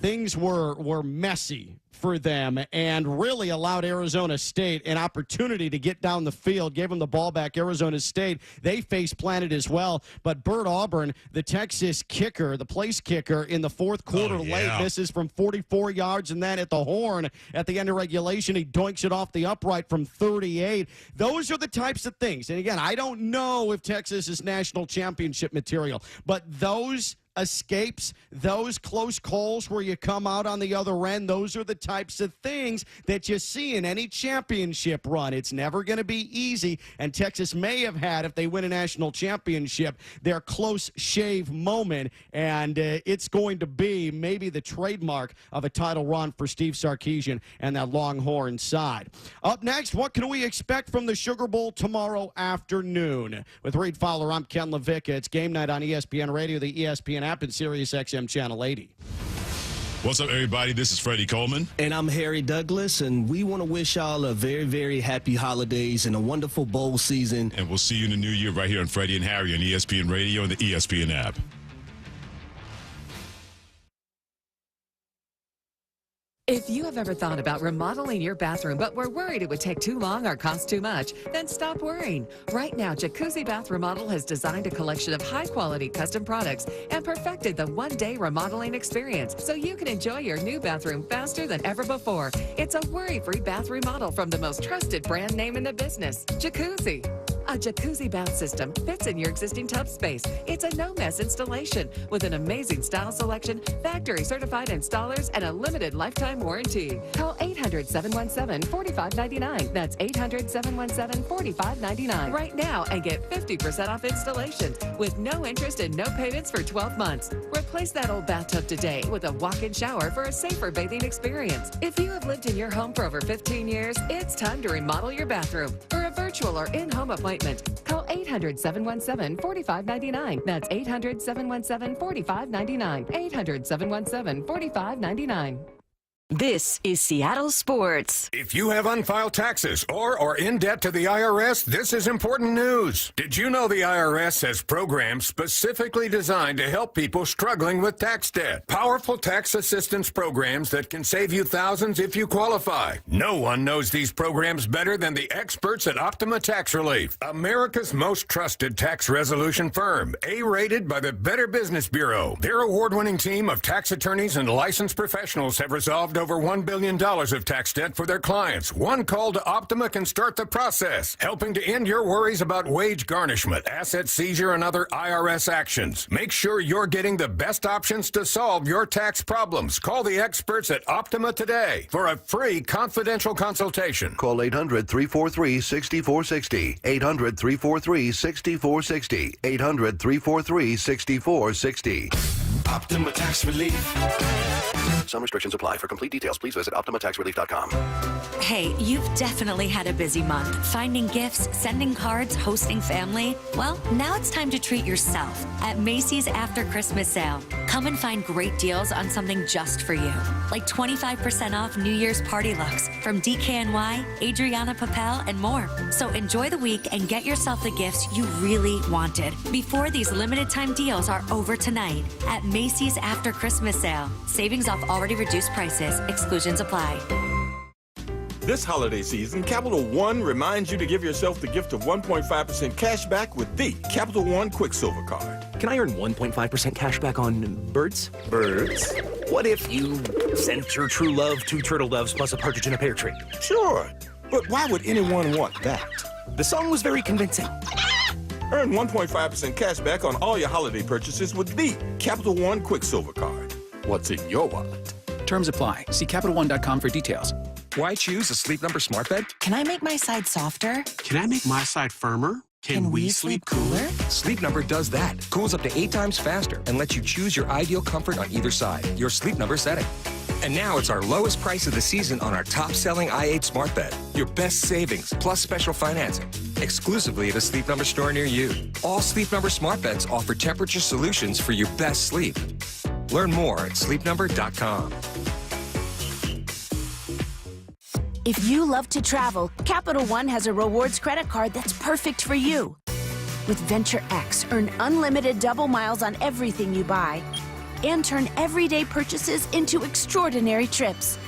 things were messy for them and really allowed Arizona State an opportunity to get down the field, gave them the ball back. Arizona State, they face-planted as well. But Bert Auburn, the Texas kicker, the place kicker in the fourth quarter, late misses from 44 yards, and then at the horn at the end of regulation, he doinks it off the upright from 38. Those are the types of things. And again, I don't know if Texas is national championship material, but those escapes, those close calls where you come out on the other end, those are the types of things that you see in any championship run. It's never going to be easy, and Texas may have had, if they win a national championship, their close shave moment, and it's going to be maybe the trademark of a title run for Steve Sarkisian and that Longhorn side. Up next, what can we expect from the Sugar Bowl tomorrow afternoon? With Reed Fowler, I'm Ken Levicka. It's game night on ESPN Radio, the ESPN app, and Sirius XM Channel 80. What's up, everybody? This is Freddie Coleman. And I'm Harry Douglas, and we want to wish y'all a very, very happy holidays and a wonderful bowl season. And we'll see you in the new year right here on Freddie and Harry on ESPN Radio and the ESPN app. If you have ever thought about remodeling your bathroom but were worried it would take too long or cost too much, then stop worrying. Right now, Jacuzzi Bath Remodel has designed a collection of high-quality custom products and perfected the one-day remodeling experience so you can enjoy your new bathroom faster than ever before. It's a worry-free bath remodel from the most trusted brand name in the business, Jacuzzi. A jacuzzi bath system fits in your existing tub space. It's a no-mess installation with an amazing style selection, factory-certified installers, and a limited lifetime warranty. Call 800-717-4599. That's 800-717-4599 right now and get 50% off installation with no interest and no payments for 12 months. Replace that old bathtub today with a walk-in shower for a safer bathing experience. If you have lived in your home for over 15 years, it's time to remodel your bathroom. For a virtual or in-home appointment, call 800-717-4599. That's 800-717-4599. 800-717-4599. This is Seattle Sports. If you have unfiled taxes or are in debt to the IRS, this is important news. Did you know the IRS has programs specifically designed to help people struggling with tax debt? Powerful tax assistance programs that can save you thousands if you qualify. No one knows these programs better than the experts at Optima Tax Relief, America's most trusted tax resolution firm, A-rated by the Better Business Bureau. Their award-winning team of tax attorneys and licensed professionals have resolved over $1 billion of tax debt for their clients. One call to Optima can start the process, helping to end your worries about wage garnishment, asset seizure, and other IRS actions. Make sure you're getting the best options to solve your tax problems. Call the experts at Optima today for a free confidential consultation. Call 800-343-6460. 800-343-6460. 800-343-6460. Optima Tax Relief. Some restrictions apply. For complete details, please visit OptimaTaxRelief.com. Hey, you've definitely had a busy month. Finding gifts, sending cards, hosting family. Well, now it's time to treat yourself at Macy's After Christmas Sale. Come and find great deals on something just for you. Like 25% off New Year's party looks from DKNY, Adriana Papel, and more. So enjoy the week and get yourself the gifts you really wanted before these limited time deals are over tonight at Macy's After Christmas Sale. Savings off already reduced prices. Exclusions apply. This holiday season, Capital One reminds you to give yourself the gift of 1.5% cash back with the Capital One Quicksilver Card. Can I earn 1.5% cash back on birds? Birds? What if you sent your true love 2 turtle doves plus a partridge in a pear tree? Sure, but why would anyone want that? The song was very convincing. Earn 1.5% cash back on all your holiday purchases with the Capital One Quicksilver Card. What's in your wallet? Terms apply. See CapitalOne.com for details. Why choose a Sleep Number smart bed? Can I make my side softer? Can I make my side firmer? Can we sleep cooler? Sleep Number does that. Cools up to 8 times faster and lets you choose your ideal comfort on either side. Your Sleep Number setting. And now it's our lowest price of the season on our top-selling i8 smart bed. Your best savings plus special financing. Exclusively at a Sleep Number store near you. All Sleep Number smart beds offer temperature solutions for your best sleep. Learn more at sleepnumber.com. If you love to travel, Capital One has a rewards credit card that's perfect for you. With Venture X, earn unlimited double miles on everything you buy and turn everyday purchases into extraordinary trips.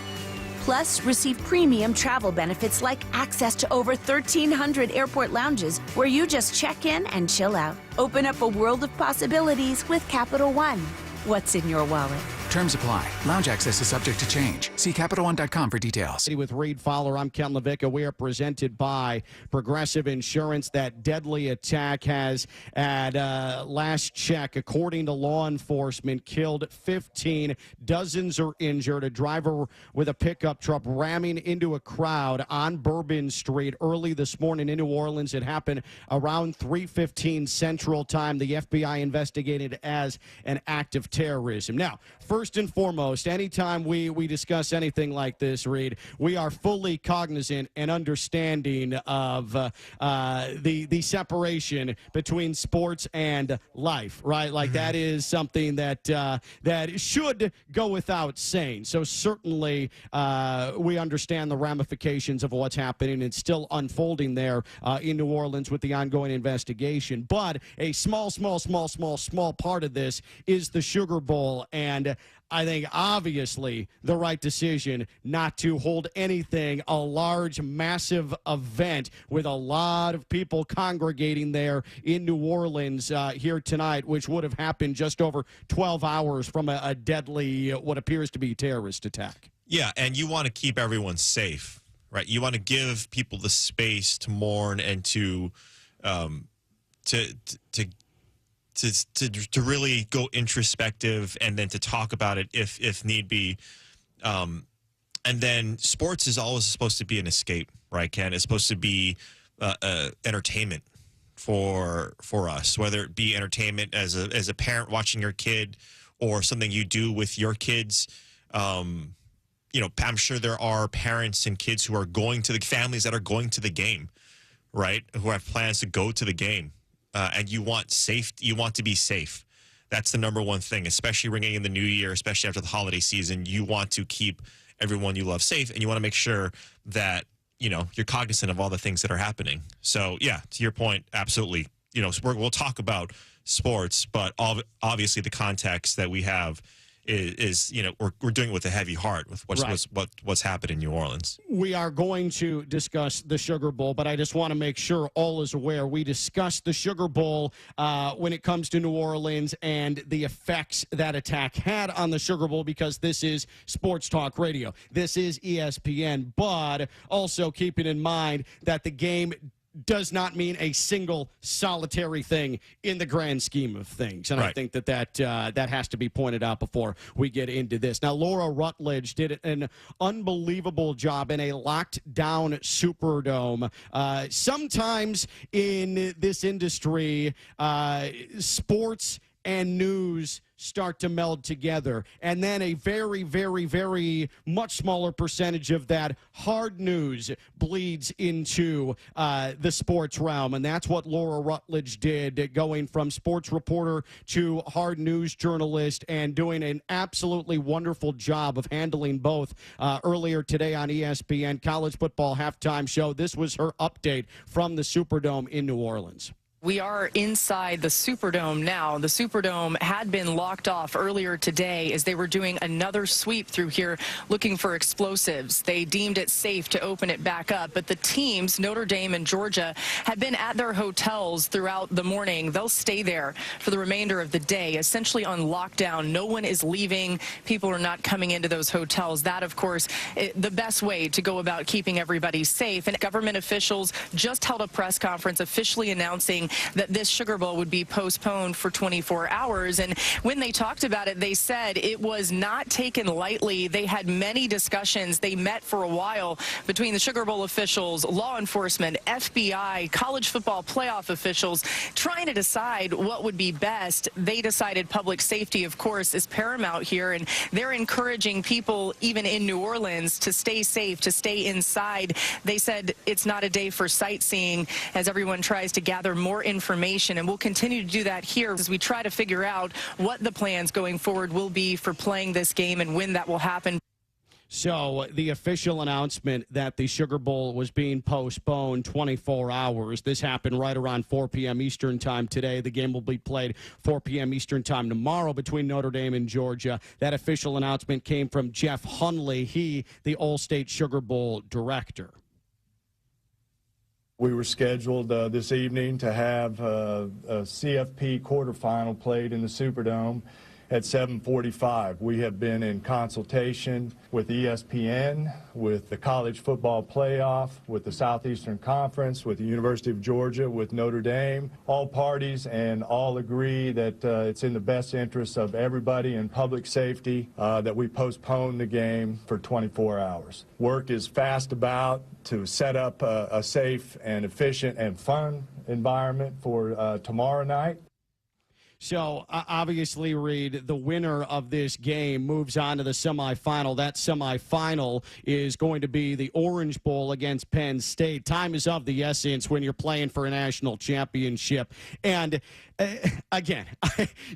Plus, receive premium travel benefits like access to over 1,300 airport lounges where you just check in and chill out. Open up a world of possibilities with Capital One. What's in your wallet? Terms apply. Lounge access is subject to change. See CapitalOne.com for details. With Reed Fowler, I'm Ken LaVicka. We are presented by Progressive Insurance. That deadly attack has, at last check, according to law enforcement, killed 15. Dozens are injured. A driver with a pickup truck ramming into a crowd on Bourbon Street early this morning in New Orleans. It happened around 3:15 Central Time. The FBI investigated as an act of terrorism. Now, first and foremost, anytime we discuss anything like this, Reed, we are fully cognizant and understanding of the separation between sports and life, right? Like that is something that that should go without saying. So certainly we understand the ramifications of what's happening. It's still unfolding there in New Orleans with the ongoing investigation. But a small part of this is the Sugar Bowl, and I think obviously the right decision not to hold anything, a large, massive event with a lot of people congregating there in New Orleans here tonight, which would have happened just over 12 hours from a deadly, what appears to be terrorist attack. Yeah, and you want to keep everyone safe, right? You want to give people the space to mourn and to really go introspective and then to talk about it if need be. And then sports is always supposed to be an escape, right, Ken? It's supposed to be entertainment for us, whether it be entertainment as a parent watching your kid or something you do with your kids. You know, I'm sure there are parents and kids who are going to the families that are going to the game, right, who have plans to go to the game. And you want to be safe. That's the number one thing, especially ringing in the new year, especially after the holiday season. You want to keep everyone you love safe, and you want to make sure that, you know, you're cognizant of all the things that are happening. So, yeah, to your point, absolutely. You know, we'll talk about sports, but obviously the context that we have is you know, we're doing it with a heavy heart with what's happened in New Orleans. We are going to discuss the Sugar Bowl, but I just want to make sure all is aware. We discussed the Sugar Bowl when it comes to New Orleans and the effects that attack had on the Sugar Bowl, because this is Sports Talk Radio. This is ESPN, but also keeping in mind that the game does not mean a single solitary thing in the grand scheme of things. And right. I think that has to be pointed out before we get into this. Now, Laura Rutledge did an unbelievable job in a locked-down Superdome. Sometimes in this industry, sports and news start to meld together. And then a very, very, very much smaller percentage of that hard news bleeds into the sports realm. And that's what Laura Rutledge did, going from sports reporter to hard news journalist and doing an absolutely wonderful job of handling both. Earlier today on ESPN College Football Halftime Show, this was her update from the Superdome in New Orleans. We are inside the Superdome now. The Superdome had been locked off earlier today as they were doing another sweep through here looking for explosives. They deemed it safe to open it back up, but the teams, Notre Dame and Georgia, had been at their hotels throughout the morning. They'll stay there for the remainder of the day, essentially on lockdown. No one is leaving. People are not coming into those hotels. That, of course, the best way to go about keeping everybody safe. And government officials just held a press conference officially announcing that this Sugar Bowl would be postponed for 24 hours. And when they talked about it, they said it was not taken lightly. They had many discussions. They met for a while between the Sugar Bowl officials, law enforcement, FBI, college football playoff officials, trying to decide what would be best. They decided public safety, of course, is paramount here, and they're encouraging people, even in New Orleans, to stay safe, to stay inside. They said it's not a day for sightseeing as everyone tries to gather more information, and we'll continue to do that here as we try to figure out what the plans going forward will be for playing this game and when that will happen. So the official announcement that the Sugar Bowl was being postponed 24 hours. This happened right around 4 p.m. Eastern time today. The game will be played 4 p.m. Eastern time tomorrow between Notre Dame and Georgia. That official announcement came from Jeff Hundley, the All-State Sugar Bowl director. We were scheduled this evening to have a CFP quarterfinal played in the Superdome at 7:45. We have been in consultation with ESPN, with the College Football Playoff, with the Southeastern Conference, with the University of Georgia, with Notre Dame. All parties and all agree that it's in the best interest of everybody and public safety that we postpone the game for 24 hours. Work is fast about to set up a safe and efficient and fun environment for tomorrow night. So, obviously, Reed, the winner of this game moves on to the semifinal. That semifinal is going to be the Orange Bowl against Penn State. Time is of the essence when you're playing for a national championship. And, again,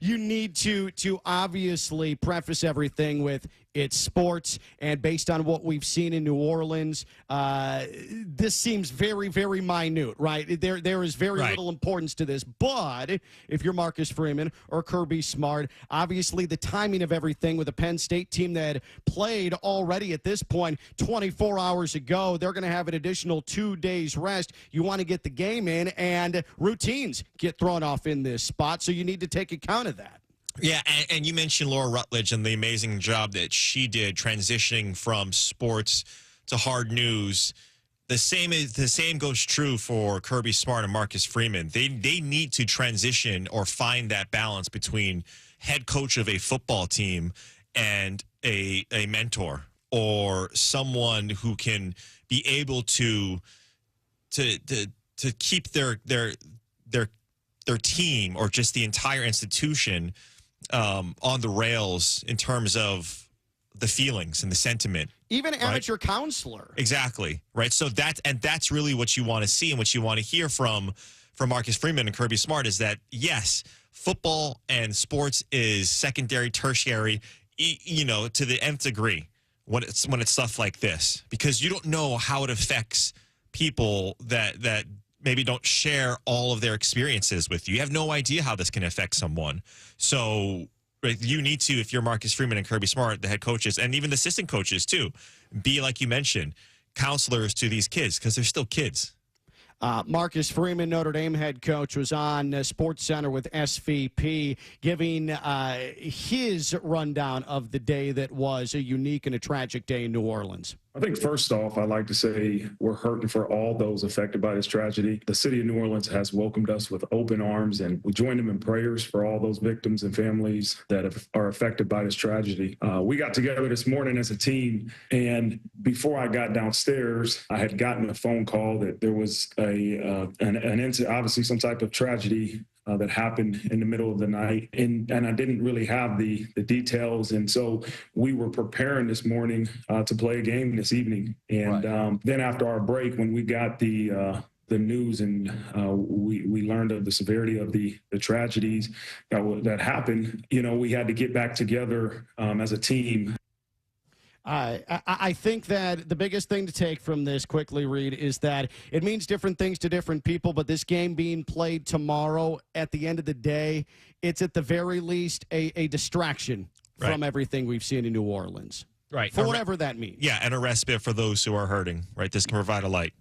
you need to obviously preface everything with it's sports, and based on what we've seen in New Orleans, this seems very, very minute, right? There is very little importance to this. But if you're Marcus Freeman or Kirby Smart, obviously the timing of everything with a Penn State team that played already at this point 24 hours ago, they're going to have an additional 2 days rest. You want to get the game in, and routines get thrown off in this spot, so you need to take account of that. Yeah, and you mentioned Laura Rutledge and the amazing job that she did transitioning from sports to hard news. The same goes true for Kirby Smart and Marcus Freeman. They need to transition or find that balance between head coach of a football team and a mentor or someone who can be able to keep their team or just the entire institution on the rails in terms of the feelings and the sentiment. Even amateur counselor. Exactly. Right. So that's really what you want to see and what you want to hear from Marcus Freeman and Kirby Smart is that, yes, football and sports is secondary, tertiary, to the nth degree when it's stuff like this, because you don't know how it affects people that maybe don't share all of their experiences with you. You have no idea how this can affect someone. So you need to, if you're Marcus Freeman and Kirby Smart, the head coaches, and even the assistant coaches too, be, like you mentioned, counselors to these kids because they're still kids. Marcus Freeman, Notre Dame head coach, was on Sports Center with SVP, giving his rundown of the day that was a unique and a tragic day in New Orleans. I think first off, I'd like to say we're hurting for all those affected by this tragedy. The city of New Orleans has welcomed us with open arms, and we join them in prayers for all those victims and families that are affected by this tragedy. We got together this morning as a team, and before I got downstairs, I had gotten a phone call that there was an incident, obviously some type of tragedy that happened in the middle of the night, and I didn't really have the details, and so we were preparing this morning to play a game this evening, and then after our break, when we got the news and we learned of the severity of the tragedies that happened, we had to get back together as a team. I think that the biggest thing to take from this quickly, Reed, is that it means different things to different people, but this game being played tomorrow, at the end of the day, it's at the very least a distraction from everything we've seen in New Orleans. Right. For whatever that means. Yeah, and a respite for those who are hurting, right? This can provide a light.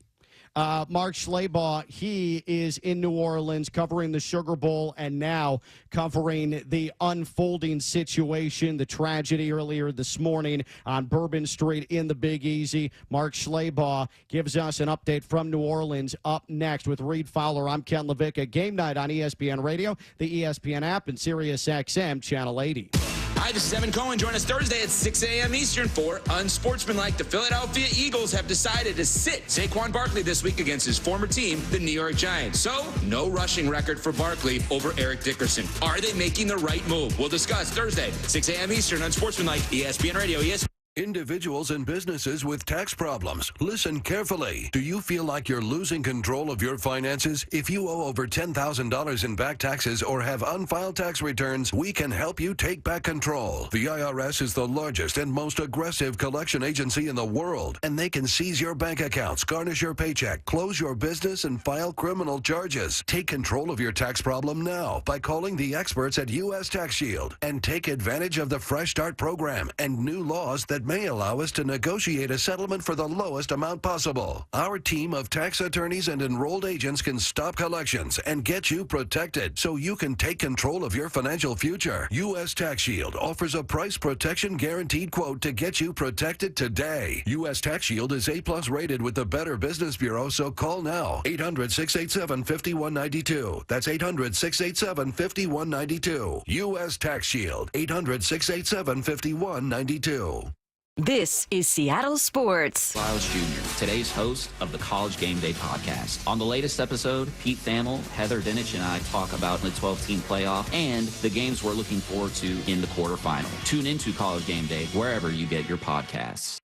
Mark Schleybaugh, he is in New Orleans covering the Sugar Bowl and now covering the unfolding situation, the tragedy earlier this morning on Bourbon Street in the Big Easy. Mark Schleybaugh gives us an update from New Orleans. Up next with Reed Fowler, I'm Ken Levicka. Game night on ESPN Radio, the ESPN app, and Sirius XM Channel 80. Hi, this is Evan Cohen. Join us Thursday at 6 a.m. Eastern for Unsportsmanlike. The Philadelphia Eagles have decided to sit Saquon Barkley this week against his former team, the New York Giants. So, no rushing record for Barkley over Eric Dickerson. Are they making the right move? We'll discuss Thursday, 6 a.m. Eastern, Unsportsmanlike, ESPN Radio, ESPN. Individuals and businesses with tax problems, listen carefully. Do you feel like you're losing control of your finances? If you owe over $10,000 in back taxes or have unfiled tax returns, we can help you take back control. The IRS is the largest and most aggressive collection agency in the world, and they can seize your bank accounts, garnish your paycheck, close your business, and file criminal charges. Take control of your tax problem now by calling the experts at U.S. Tax Shield and take advantage of the Fresh Start program and new laws that may allow us to negotiate a settlement for the lowest amount possible. Our team of tax attorneys and enrolled agents can stop collections and get you protected so you can take control of your financial future. U.S. Tax Shield offers a price protection guaranteed quote to get you protected today. U.S. Tax Shield is A+ rated with the Better Business Bureau, so call now. 800-687-5192. That's 800-687-5192. U.S. Tax Shield. 800-687-5192. This is Seattle Sports. Lyles Jr., today's host of the College Game Day podcast. On the latest episode, Pete Thamel, Heather Dinich, and I talk about the 12-team playoff and the games we're looking forward to in the quarterfinal. Tune into College Game Day wherever you get your podcasts.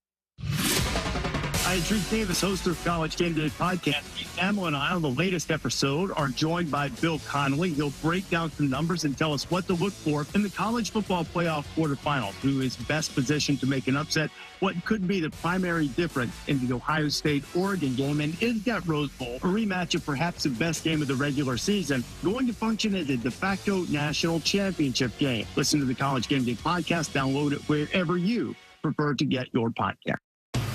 Hi, Drew Davis, host of College Game Day podcast. Pete Thamel and I on the latest episode are joined by Bill Connolly. He'll break down some numbers and tell us what to look for in the college football playoff quarterfinal, who is best positioned to make an upset, what could be the primary difference in the Ohio State-Oregon game, and is that Rose Bowl, a rematch of perhaps the best game of the regular season, going to function as a de facto national championship game? Listen to the College Game Day podcast. Download it wherever you prefer to get your podcast.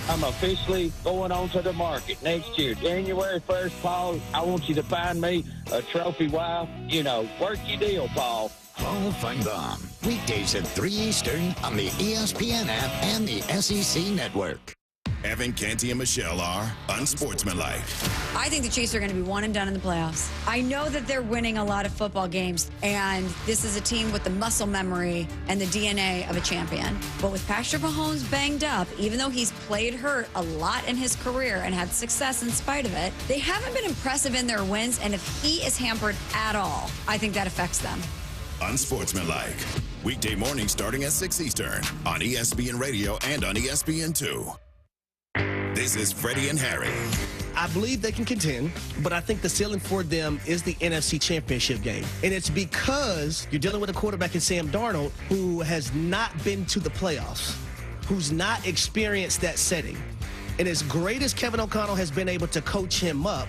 I'm officially going on to the market next year, January 1st, Paul. I want you to find me a trophy wife. Work your deal, Paul. Hall of Fame Bomb. Weekdays at 3 Eastern on the ESPN app and the SEC Network. Evan, Canty, and Michelle are unsportsmanlike. I think the Chiefs are going to be one and done in the playoffs. I know that they're winning a lot of football games, and this is a team with the muscle memory and the DNA of a champion. But with Patrick Mahomes banged up, even though he's played hurt a lot in his career and had success in spite of it, they haven't been impressive in their wins, and if he is hampered at all, I think that affects them. Unsportsmanlike. Weekday mornings starting at 6 Eastern on ESPN Radio and on ESPN2. This is Freddie and Harry. I believe they can contend, but I think the ceiling for them is the NFC Championship game. And it's because you're dealing with a quarterback in Sam Darnold who has not been to the playoffs, who's not experienced that setting. And as great as Kevin O'Connell has been able to coach him up,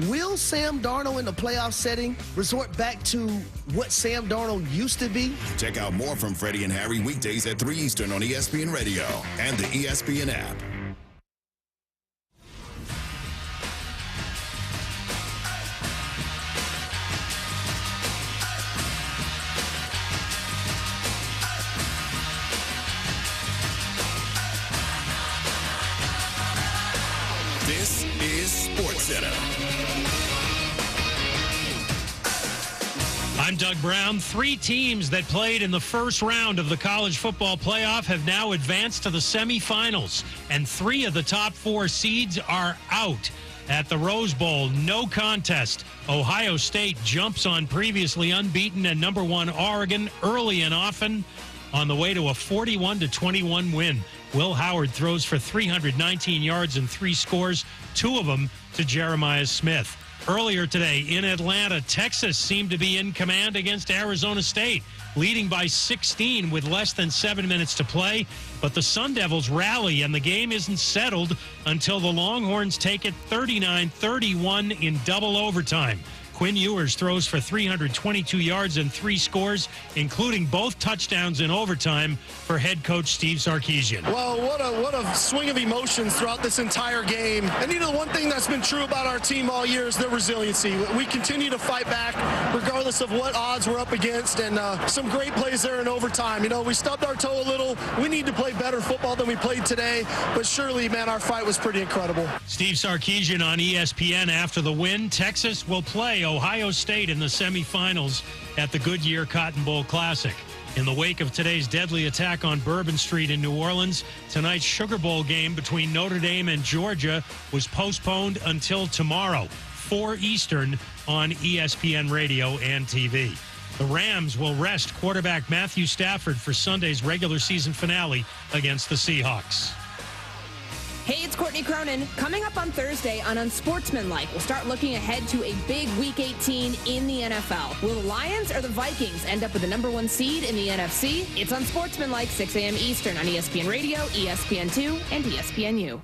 will Sam Darnold in the playoff setting resort back to what Sam Darnold used to be? Check out more from Freddie and Harry weekdays at 3 Eastern on ESPN Radio and the ESPN app. This is SportsCenter. I'm Doug Brown. 3 teams that played in the first round of the college football playoff have now advanced to the semifinals, and 3 of the top 4 seeds are out. At the Rose Bowl, no contest. Ohio State jumps on previously unbeaten and number 1 Oregon early and often on the way to a 41-21 win. Will Howard throws for 319 yards and 3 scores, 2 of them to Jeremiah Smith. Earlier today in Atlanta, Texas seemed to be in command against Arizona State, leading by 16 with less than 7 minutes to play. But the Sun Devils rally, and the game isn't settled until the Longhorns take it 39-31 in double overtime. Quinn Ewers throws for 322 yards and 3 scores, including both touchdowns in overtime for head coach Steve Sarkisian. Well, what a swing of emotions throughout this entire game. And the one thing that's been true about our team all year is their resiliency. We continue to fight back regardless of what odds we're up against, and some great plays there in overtime. We stubbed our toe a little. We need to play better football than we played today, but surely, man, our fight was pretty incredible. Steve Sarkisian on ESPN after the win. Texas will play Ohio State in the semifinals at the Goodyear Cotton Bowl Classic. In the wake of today's deadly attack on Bourbon Street in New Orleans, tonight's Sugar Bowl game between Notre Dame and Georgia was postponed until tomorrow, 4 Eastern on ESPN Radio and TV. The Rams will rest quarterback Matthew Stafford for Sunday's regular season finale against the Seahawks. Hey, it's Courtney Cronin. Coming up on Thursday on Unsportsmanlike, we'll start looking ahead to a big Week 18 in the NFL. Will the Lions or the Vikings end up with the number 1 seed in the NFC? It's Unsportsmanlike, 6 a.m. Eastern on ESPN Radio, ESPN2, and ESPNU.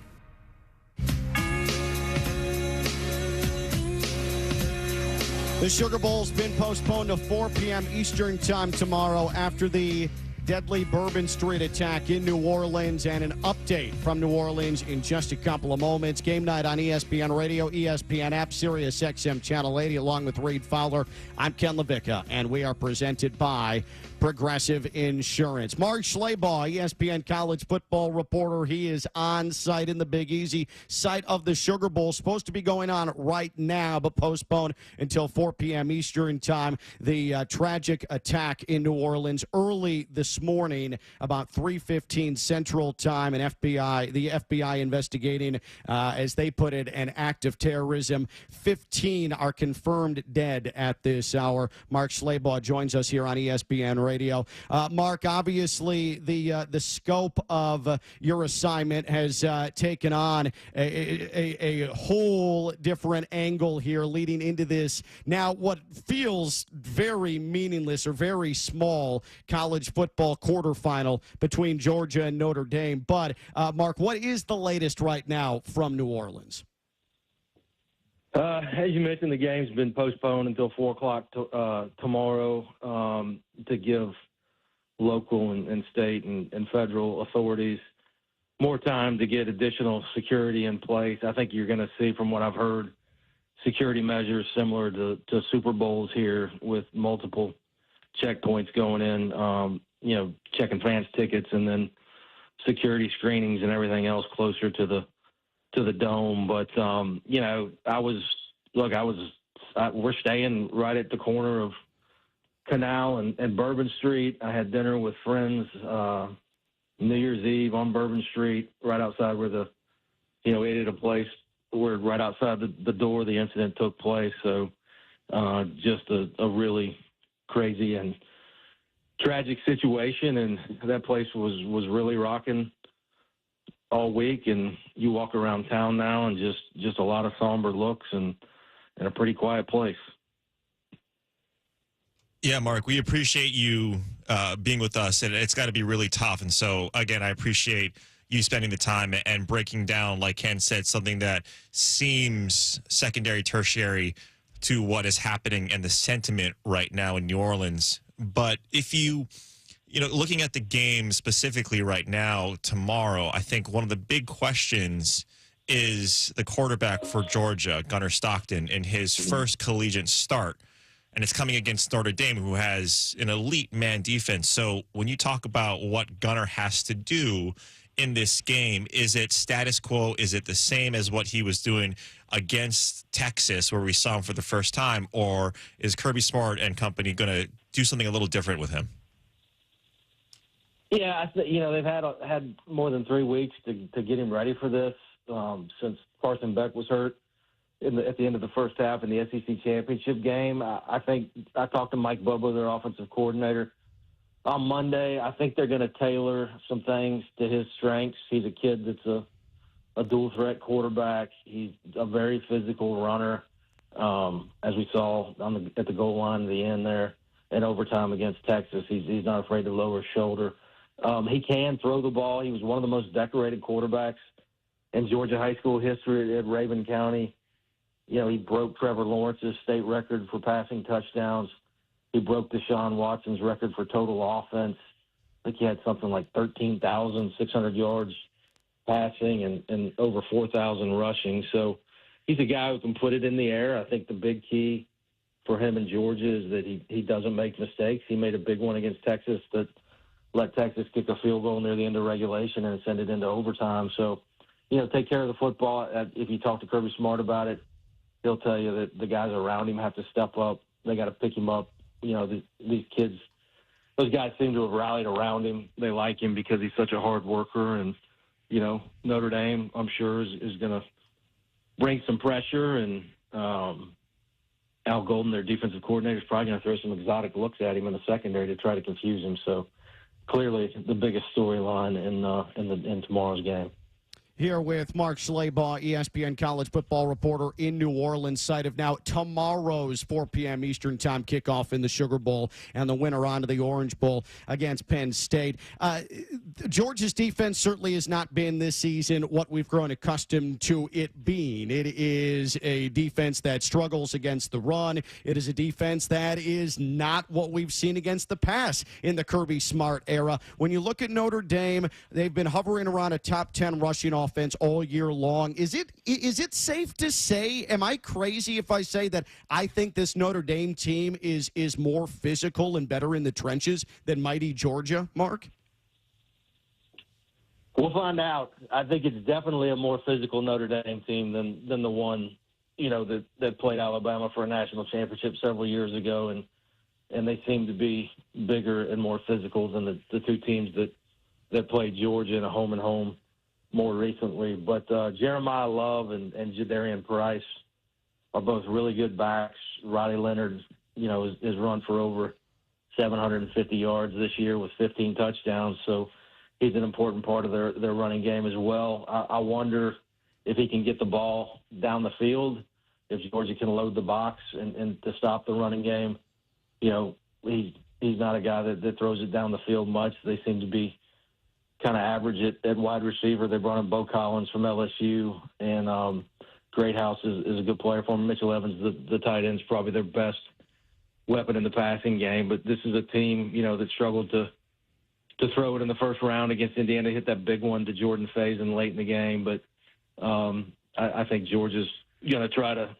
The Sugar Bowl's been postponed to 4 p.m. Eastern time tomorrow after the deadly Bourbon Street attack in New Orleans, and an update from New Orleans in just a couple of moments. Game night on ESPN Radio, ESPN app, Sirius XM Channel 80, along with Reed Fowler. I'm Ken Levicka, and we are presented by Progressive Insurance. Mark Schleybaugh, ESPN college football reporter. He is on site in the Big Easy, site of the Sugar Bowl. Supposed to be going on right now, but postponed until 4 p.m. Eastern time. The tragic attack in New Orleans early this morning, about 3:15 Central time, and the FBI investigating, as they put it, an act of terrorism. 15 are confirmed dead at this hour. Mark Schleybaugh joins us here on ESPN Radio. Mark, obviously the scope of your assignment has taken on a whole different angle here leading into this now what feels very meaningless or very small college football quarterfinal between Georgia and Notre Dame. But Mark, what is the latest right now from New Orleans? As you mentioned, the game's been postponed until 4 o'clock tomorrow to give local and state and federal authorities more time to get additional security in place. I think you're going to see, from what I've heard, security measures similar to Super Bowls here, with multiple checkpoints going in, checking fans' tickets, and then security screenings and everything else closer to the dome. But we're staying right at the corner of Canal and Bourbon Street. I had dinner with friends New Year's Eve on Bourbon Street, right outside where we ate at a place where right outside the door the incident took place. So just a really crazy and tragic situation, and that place was really rocking all week. And you walk around town now and just a lot of somber looks and a pretty quiet place. Yeah, Mark, we appreciate you being with us, and it's got to be really tough. And so, again, I appreciate you spending the time and breaking down, like Ken said, something that seems secondary, tertiary to what is happening and the sentiment right now in New Orleans. But if looking at the game specifically right now, tomorrow, I think one of the big questions is the quarterback for Georgia, Gunnar Stockton, in his first collegiate start. And it's coming against Notre Dame, who has an elite man defense. So when you talk about what Gunnar has to do in this game, is it status quo? Is it the same as what he was doing against Texas, where we saw him for the first time? Or is Kirby Smart and company going to do something a little different with him? Yeah, they've had more than 3 weeks to get him ready for this since Carson Beck was hurt at the end of the first half in the SEC championship game. I think I talked to Mike Bobo, their offensive coordinator, on Monday. I think they're going to tailor some things to his strengths. He's a kid that's a dual threat quarterback. He's a very physical runner, as we saw at the goal line at the end there in overtime against Texas. He's not afraid to lower his shoulder. He can throw the ball. He was one of the most decorated quarterbacks in Georgia high school history at Raven County. You know, he broke Trevor Lawrence's state record for passing touchdowns. He broke Deshaun Watson's record for total offense. I think he had something like 13,600 yards passing and over 4,000 rushing. So he's a guy who can put it in the air. I think the big key for him in Georgia is that he doesn't make mistakes. He made a big one against Texas that let Texas kick a field goal near the end of regulation and send it into overtime. So, you know, take care of the football. If you talk to Kirby Smart about it, he'll tell you that the guys around him have to step up. They got to pick him up. You know, these kids, those guys seem to have rallied around him. They like him because he's such a hard worker. And, you know, Notre Dame, I'm sure, is going to bring some pressure. And Al Golden, their defensive coordinator, is probably going to throw some exotic looks at him in the secondary to try to confuse him. So clearly the biggest storyline in tomorrow's game. Here with Mark Schleybaugh, ESPN college football reporter in New Orleans, site of now tomorrow's 4 p.m. Eastern time kickoff in the Sugar Bowl and the winner on to the Orange Bowl against Penn State. Georgia's defense certainly has not been this season what we've grown accustomed to it being. It is a defense that struggles against the run. It is a defense that is not what we've seen against the pass in the Kirby Smart era. When you look at Notre Dame, they've been hovering around a top 10 rushing offense all year long. Is it safe to say, am I crazy if I say that I think this Notre Dame team is more physical and better in the trenches than mighty Georgia, Mark? We'll find out. I think it's definitely a more physical Notre Dame team than the one, you know, that played Alabama for a national championship several years ago, and they seem to be bigger and more physical than the two teams that played Georgia in a home and home more recently. But Jeremiah Love and Jadarian Price are both really good backs. Riley Leonard, you know, has run for over 750 yards this year with 15 touchdowns. So he's an important part of their running game as well. I wonder if he can get the ball down the field, if Georgia can load the box and to stop the running game. You know, he's not a guy that throws it down the field much. They seem to be kind of average at wide receiver. They brought in Bo Collins from LSU, and Greathouse is a good player for them. Mitchell Evans, the tight end, is probably their best weapon in the passing game. But this is a team, you know, that struggled to throw it in the first round against Indiana. Hit that big one to Jordan Faison late in the game. But I think Georgia's going to try to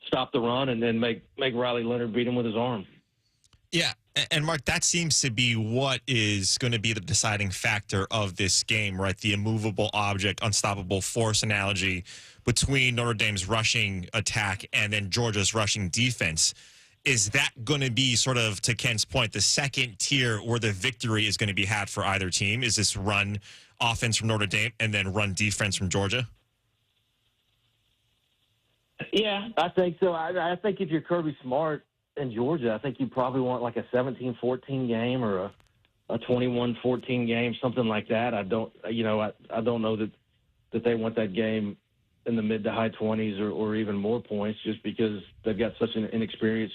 stop the run and then make Riley Leonard beat him with his arm. Yeah, and Mark, that seems to be what is going to be the deciding factor of this game, right? The immovable object, unstoppable force analogy between Notre Dame's rushing attack and then Georgia's rushing defense. Is that going to be sort of, to Ken's point, the second tier where the victory is going to be had for either team? Is this run offense from Notre Dame and then run defense from Georgia? Yeah, I think so. I think if you're Kirby Smart in Georgia, I think you probably want like a 17-14 game or a 21-14 game, something like that. I don't know that they want that game in the mid to high 20s or even more points, just because they've got such an inexperienced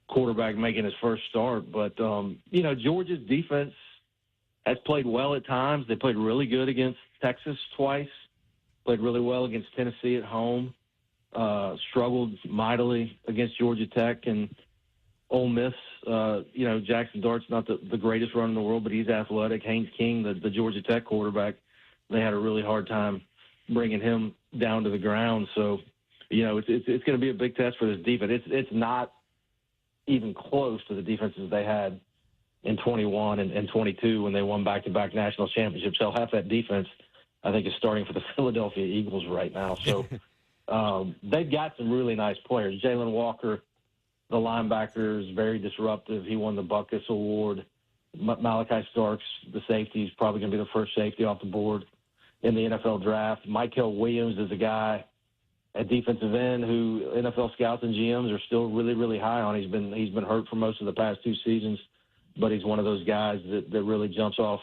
quarterback making his first start. But you know, Georgia's defense has played well at times. They played really good against Texas twice, played really well against Tennessee at home. Struggled mightily against Georgia Tech and Ole Miss. You know, Jackson Dart's not the greatest runner in the world, but he's athletic. Haynes King, the Georgia Tech quarterback, they had a really hard time bringing him down to the ground. So, you know, it's going to be a big test for this defense. It's not even close to the defenses they had in 21 and 22 when they won back-to-back national championships. So half that defense, I think, is starting for the Philadelphia Eagles right now. So they've got some really nice players. Jalen Walker, the linebacker, is very disruptive. He won the Butkus Award. Malachi Starks, the safety, is probably going to be the first safety off the board in the NFL draft. Michael Williams is a guy at defensive end who NFL scouts and GMs are still really, really high on. He's been hurt for most of the past 2 seasons, but he's one of those guys that really jumps off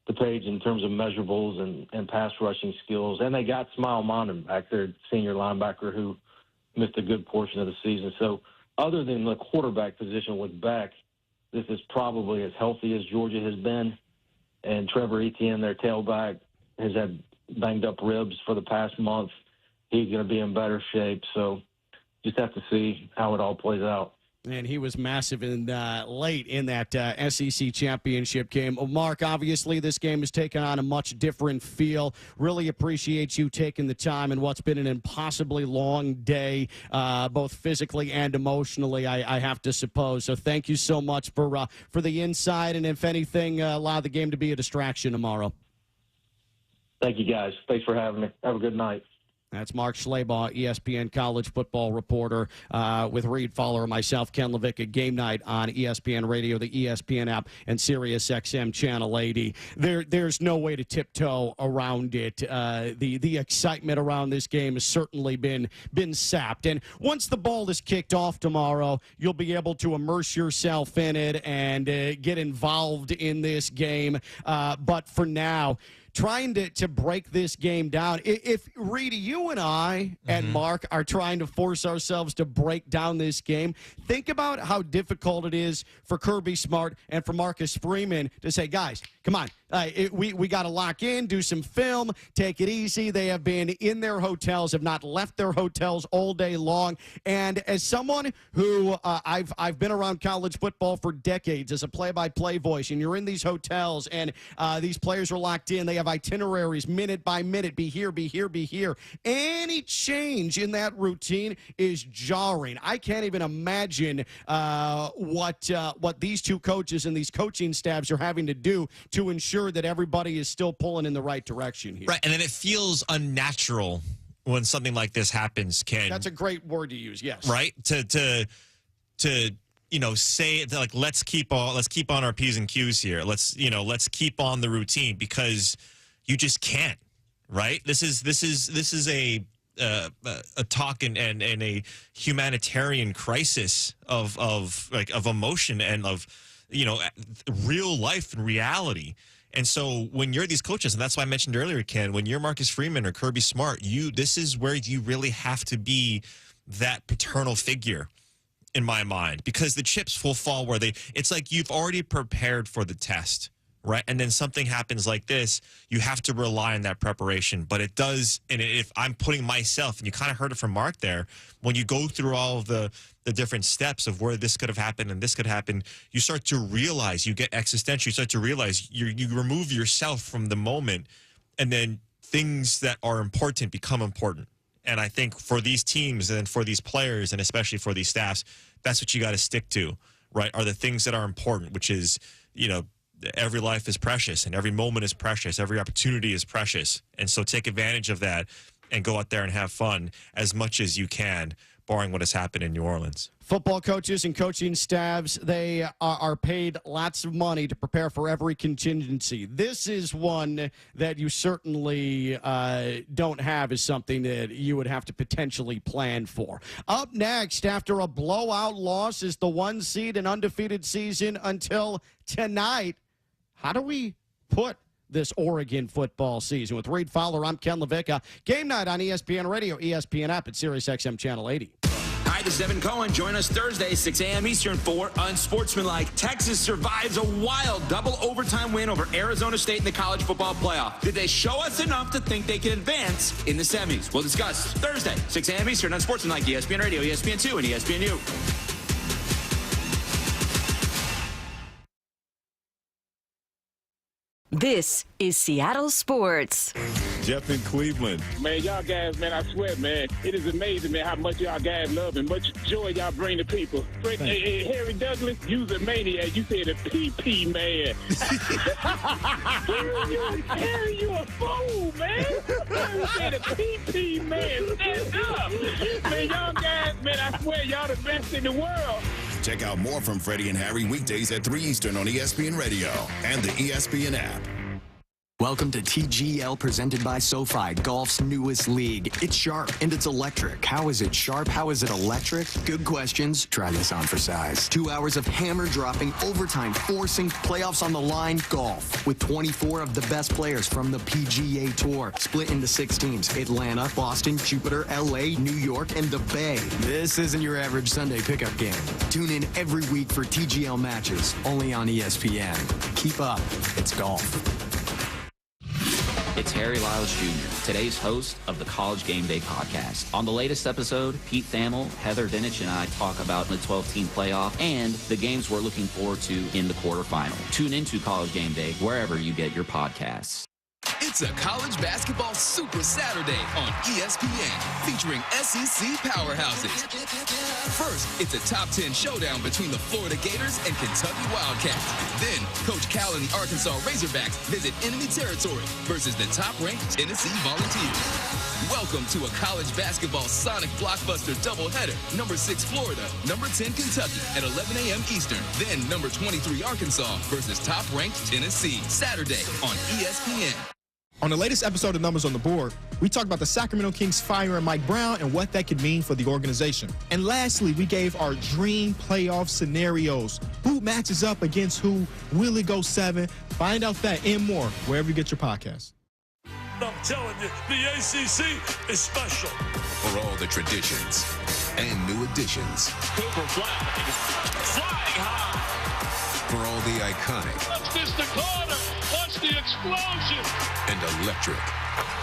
the page in terms of measurables and pass rushing skills. And they got Smile Mondon back there, senior linebacker, who missed a good portion of the season. So other than the quarterback position with Beck, this is probably as healthy as Georgia has been. And Trevor Etienne, their tailback, has had banged up ribs for the past month. He's going to be in better shape. So just have to see how it all plays out. And he was massive in late in that SEC championship game. Mark, obviously this game has taken on a much different feel. Really appreciate you taking the time in what's been an impossibly long day, both physically and emotionally, I have to suppose. So thank you so much for the insight, and if anything, allow the game to be a distraction tomorrow. Thank you, guys. Thanks for having me. Have a good night. That's Mark Schleybaugh, ESPN college football reporter, with Reed Fowler and myself, Ken Levicka, game night on ESPN Radio, the ESPN app, and Sirius XM Channel 80. There's no way to tiptoe around it. The excitement around this game has certainly been sapped. And once the ball is kicked off tomorrow, you'll be able to immerse yourself in it and get involved in this game. But for now, trying to break this game down. If Reedy, you and I and Mark are trying to force ourselves to break down this game, think about how difficult it is for Kirby Smart and for Marcus Freeman to say, guys, come on. We got to lock in, do some film, take it easy. They have been in their hotels, have not left their hotels all day long. And as someone who I've been around college football for decades as a play-by-play voice, and you're in these hotels, and these players are locked in. They have itineraries minute by minute. Be here, be here, be here. Any change in that routine is jarring. I can't even imagine what these two coaches and these coaching staffs are having to do to ensure that everybody is still pulling in the right direction here. Right, and then it feels unnatural when something like this happens, Ken. That's a great word to use, yes. Right? To say that, like, let's keep on our P's and Q's here. Let's keep on the routine, because you just can't, right? This is a talk and a humanitarian crisis of emotion and of real life and reality. And so when you're these coaches, and that's why I mentioned earlier, Ken, when you're Marcus Freeman or Kirby Smart, this is where you really have to be that paternal figure, in my mind, because the chips will fall where it's like you've already prepared for the test, right? And then something happens like this, you have to rely on that preparation. But it does, and if I'm putting myself, and you kind of heard it from Mark there, when you go through all of the different steps of where this could have happened and this could happen, you start to realize, you get existential, you start to realize you remove yourself from the moment, and then things that are important become important. And I think for these teams and for these players, and especially for these staffs, that's what you got to stick to, right? Are the things that are important, which is, every life is precious and every moment is precious. Every opportunity is precious. And so take advantage of that and go out there and have fun as much as you can, barring what has happened in New Orleans. Football coaches and coaching staffs, they are paid lots of money to prepare for every contingency. This is one that you certainly don't have, as something that you would have to potentially plan for. Up next, after a blowout loss, is the 1 seed and undefeated season until tonight. How do we put this Oregon football season? With Reed Fowler, I'm Ken Levicka. Game night on ESPN Radio, ESPN app, at Sirius XM Channel 80. Hi, this is Evan Cohen. Join us Thursday, 6 a.m. Eastern for Unsportsmanlike. Texas survives a wild double overtime win over Arizona State in the college football playoff. Did they show us enough to think they can advance in the semis? We'll discuss Thursday, 6 a.m. Eastern, Unsportsmanlike, ESPN Radio, ESPN2, and ESPNU. This is Seattle Sports. Jeff in Cleveland. Man, y'all guys, man, I swear, man, it is amazing, man, how much y'all guys love and much joy y'all bring to people. Hey, Harry Douglas, you's a maniac. You said a PP man. Harry, you a fool, man. You said a PP man. Stand up. Man, y'all guys, man, I swear, y'all the best in the world. Check out more from Freddie and Harry weekdays at 3 Eastern on ESPN Radio and the ESPN app. Welcome to TGL presented by SoFi, golf's newest league. It's sharp and it's electric. How is it sharp? How is it electric? Good questions. Try this on for size. 2 hours of hammer dropping, overtime, forcing, playoffs on the line, golf. With 24 of the best players from the PGA Tour. Split into 6 teams. Atlanta, Boston, Jupiter, LA, New York, and the Bay. This isn't your average Sunday pickup game. Tune in every week for TGL matches, only on ESPN. Keep up. It's golf. It's Harry Lyles Jr., today's host of the College Game Day podcast. On the latest episode, Pete Thamel, Heather Dinich, and I talk about the 12-team playoff and the games we're looking forward to in the quarterfinal. Tune into College Game Day wherever you get your podcasts. It's a college basketball Super Saturday on ESPN, featuring SEC powerhouses. First, it's a top 10 showdown between the Florida Gators and Kentucky Wildcats. Then, Coach Cal and the Arkansas Razorbacks visit enemy territory versus the top-ranked Tennessee Volunteers. Welcome to a college basketball Sonic blockbuster doubleheader. Number 6 Florida, number 10 Kentucky at 11 a.m. Eastern. Then number 23 Arkansas versus top-ranked Tennessee. Saturday on ESPN. On the latest episode of Numbers on the Board, we talked about the Sacramento Kings firing Mike Brown and what that could mean for the organization. And lastly, we gave our dream playoff scenarios. Who matches up against who? Will it go 7? Find out that and more wherever you get your podcasts. I'm telling you, the ACC is special. For all the traditions and new additions. Cooper flying high. For all the iconic. Watch this, the corner. Watch the explosion. And electric.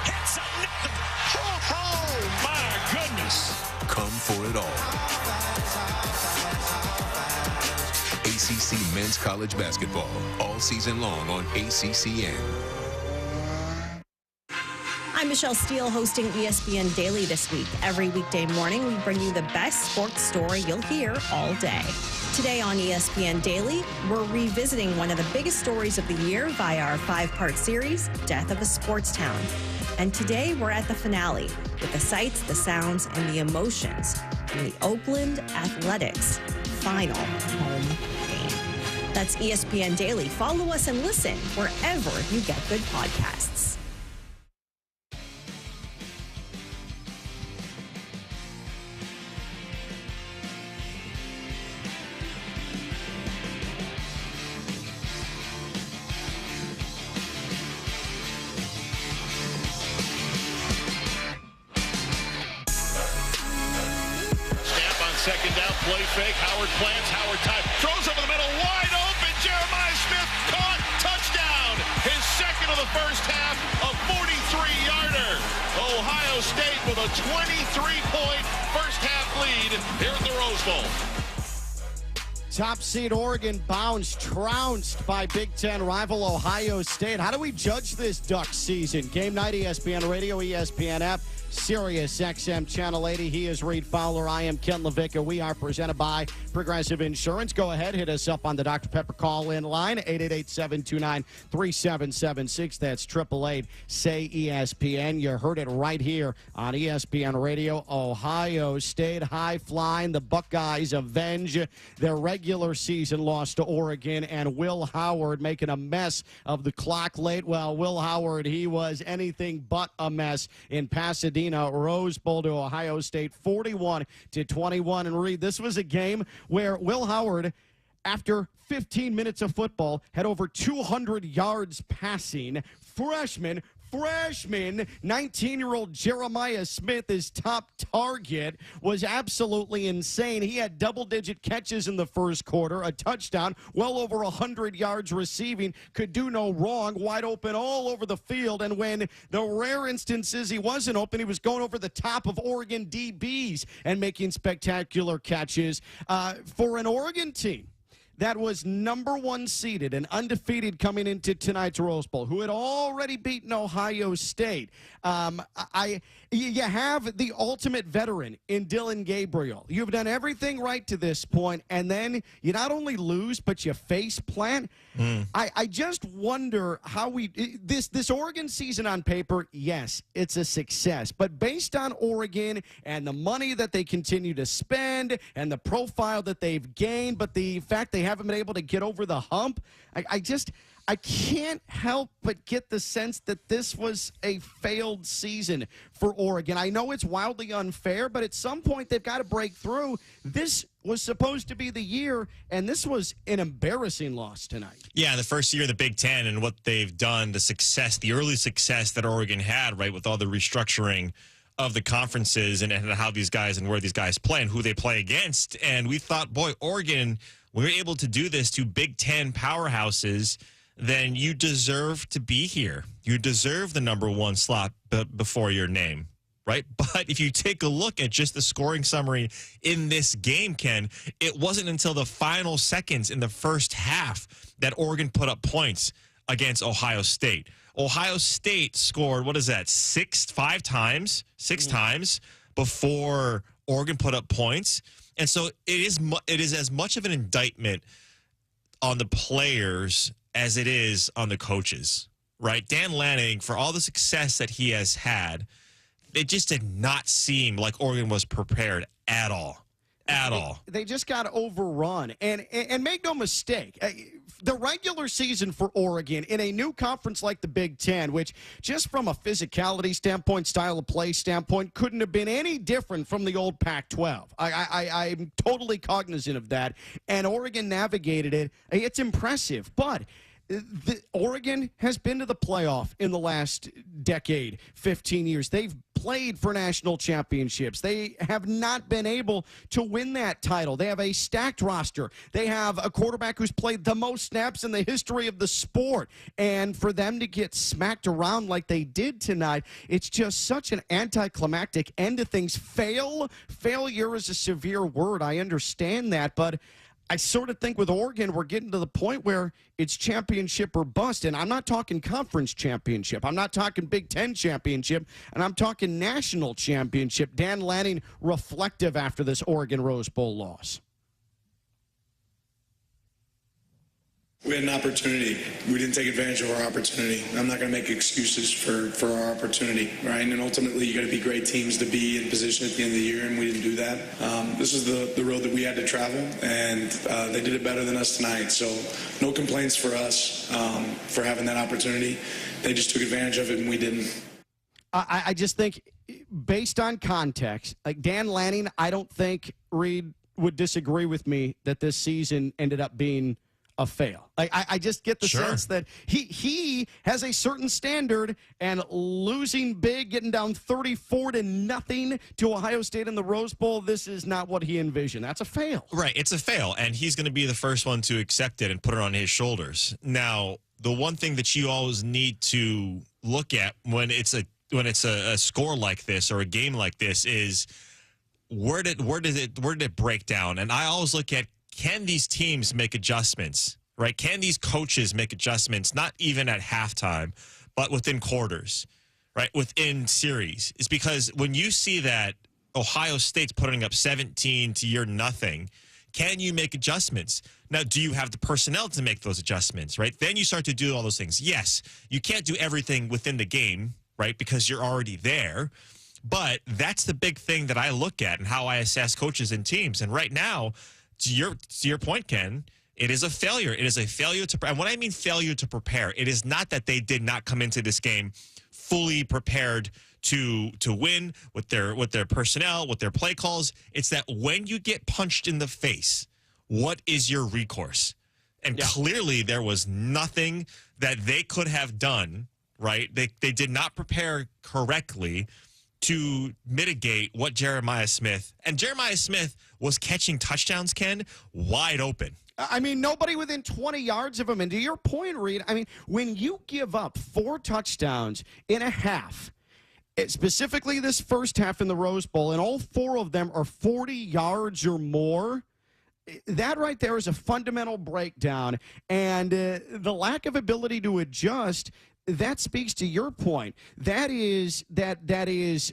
Hits another. Oh, my goodness. Come for it all. ACC Men's College Basketball. All season long on ACCN. I'm Michelle Steele, hosting ESPN Daily this week. Every weekday morning, we bring you the best sports story you'll hear all day. Today on ESPN Daily, we're revisiting one of the biggest stories of the year via our 5-part series, Death of a Sports Town. And today, we're at the finale with the sights, the sounds, and the emotions from the Oakland Athletics final home game. That's ESPN Daily. Follow us and listen wherever you get good podcasts. Second down, play fake. Howard plants. Howard time. Throws over the middle. Wide open. Jeremiah Smith caught. Touchdown. His second of the first half. A 43-yarder. Ohio State with a 23-point first half lead here at the Rose Bowl. Top seed Oregon trounced by Big Ten rival Ohio State. How do we judge this Duck season? Game night, ESPN Radio, ESPN app, Sirius XM Channel 80. He is Reed Fowler. I am Ken Levicka. We are presented by Progressive Insurance. Go ahead, hit us up on the Dr. Pepper call-in line, 888-729-3776. That's 888-SAY-ESPN. You heard it right here on ESPN Radio. Ohio State high-flying. The Buckeyes avenge their regular season loss to Oregon, and Will Howard making a mess of the clock late. Well, Will Howard, he was anything but a mess in Pasadena. Rose Bowl to Ohio State, 41-21. And Reed, this was a game where Will Howard, after 15 minutes of football, had over 200 yards passing. Freshman, 19-year-old Jeremiah Smith, his top target, was absolutely insane. He had double-digit catches in the first quarter, a touchdown, well over 100 yards receiving, could do no wrong, wide open all over the field. And when the rare instances he wasn't open, he was going over the top of Oregon DBs and making spectacular catches. For an Oregon team that was number 1 seeded and undefeated coming into tonight's Rose Bowl, who had already beaten Ohio State. You have the ultimate veteran in Dylan Gabriel. You've done everything right to this point, and then you not only lose, but you face plant. I just wonder how this Oregon season on paper, yes, it's a success. But based on Oregon and the money that they continue to spend and the profile that they've gained, but the fact they haven't been able to get over the hump, I can't help but get the sense that this was a failed season for Oregon. I know it's wildly unfair, but at some point they've got to break through. This was supposed to be the year, and this was an embarrassing loss tonight. Yeah, in the first year of the Big Ten and what they've done, the early success that Oregon had, right, with all the restructuring of the conferences and how these guys and where these guys play and who they play against. And we thought, boy, Oregon, we're able to do this to Big Ten powerhouses, then you deserve to be here. You deserve the number one slot before your name, right? But if you take a look at just the scoring summary in this game, Ken, it wasn't until the final seconds in the first half that Oregon put up points against Ohio State. Ohio State scored, what is that, six times before Oregon put up points. And so it is as much of an indictment on the players as it is on the coaches, right? Dan Lanning, for all the success that he has had, it just did not seem like Oregon was prepared at all. At all. They just got overrun. And make no mistake, the regular season for Oregon in a new conference like the Big Ten, which just from a physicality standpoint, style of play standpoint, couldn't have been any different from the old Pac-12. I'm totally cognizant of that. And Oregon navigated it. It's impressive. But Oregon has been to the playoff in the last decade, 15 years. They've played for national championships. They have not been able to win that title. They have a stacked roster. They have a quarterback who's played the most snaps in the history of the sport. And for them to get smacked around like they did tonight, it's just such an anticlimactic end to things. Failure is a severe word. I understand that, but I sort of think with Oregon, we're getting to the point where it's championship or bust. And I'm not talking conference championship. I'm not talking Big Ten championship. And I'm talking national championship. Dan Lanning reflective after this Oregon Rose Bowl loss. We had an opportunity. We didn't take advantage of our opportunity. I'm not going to make excuses for our opportunity, right? And ultimately, you got to be great teams to be in position at the end of the year, and we didn't do that. This is the road that we had to travel, and they did it better than us tonight. So no complaints for us for having that opportunity. They just took advantage of it, and we didn't. I just think, based on context, like Dan Lanning, I don't think Reed would disagree with me that this season ended up being a fail. I just get the sense that he has a certain standard, and losing big, getting down 34-0 to Ohio State in the Rose Bowl, this is not what he envisioned. That's a fail. Right, it's a fail, and he's going to be the first one to accept it and put it on his shoulders. Now, the one thing that you always need to look at when it's a score like this or a game like this is where did it break down? And I always look at, can these teams make adjustments, right? Can these coaches make adjustments, not even at halftime, but within quarters, right? Within series. It's because when you see that Ohio State's putting up 17 to your nothing, can you make adjustments? Now, do you have the personnel to make those adjustments, right? Then you start to do all those things. Yes, you can't do everything within the game, right? Because you're already there. But that's the big thing that I look at and how I assess coaches and teams. And right now, to your point, Ken, it is a failure. It is a failure to, and when I mean failure to prepare, it is not that they did not come into this game fully prepared to win with their personnel, with their play calls. It's that when you get punched in the face, what is your recourse? And clearly there was nothing that they could have done, right? They did not prepare correctly to mitigate what Jeremiah Smith was catching touchdowns, Ken, wide open. I mean, nobody within 20 yards of him. And to your point, Reed, I mean, when you give up 4 touchdowns in a half, specifically this first half in the Rose Bowl, and all 4 of them are 40 yards or more, that right there is a fundamental breakdown. And the lack of ability to adjust, that speaks to your point. That is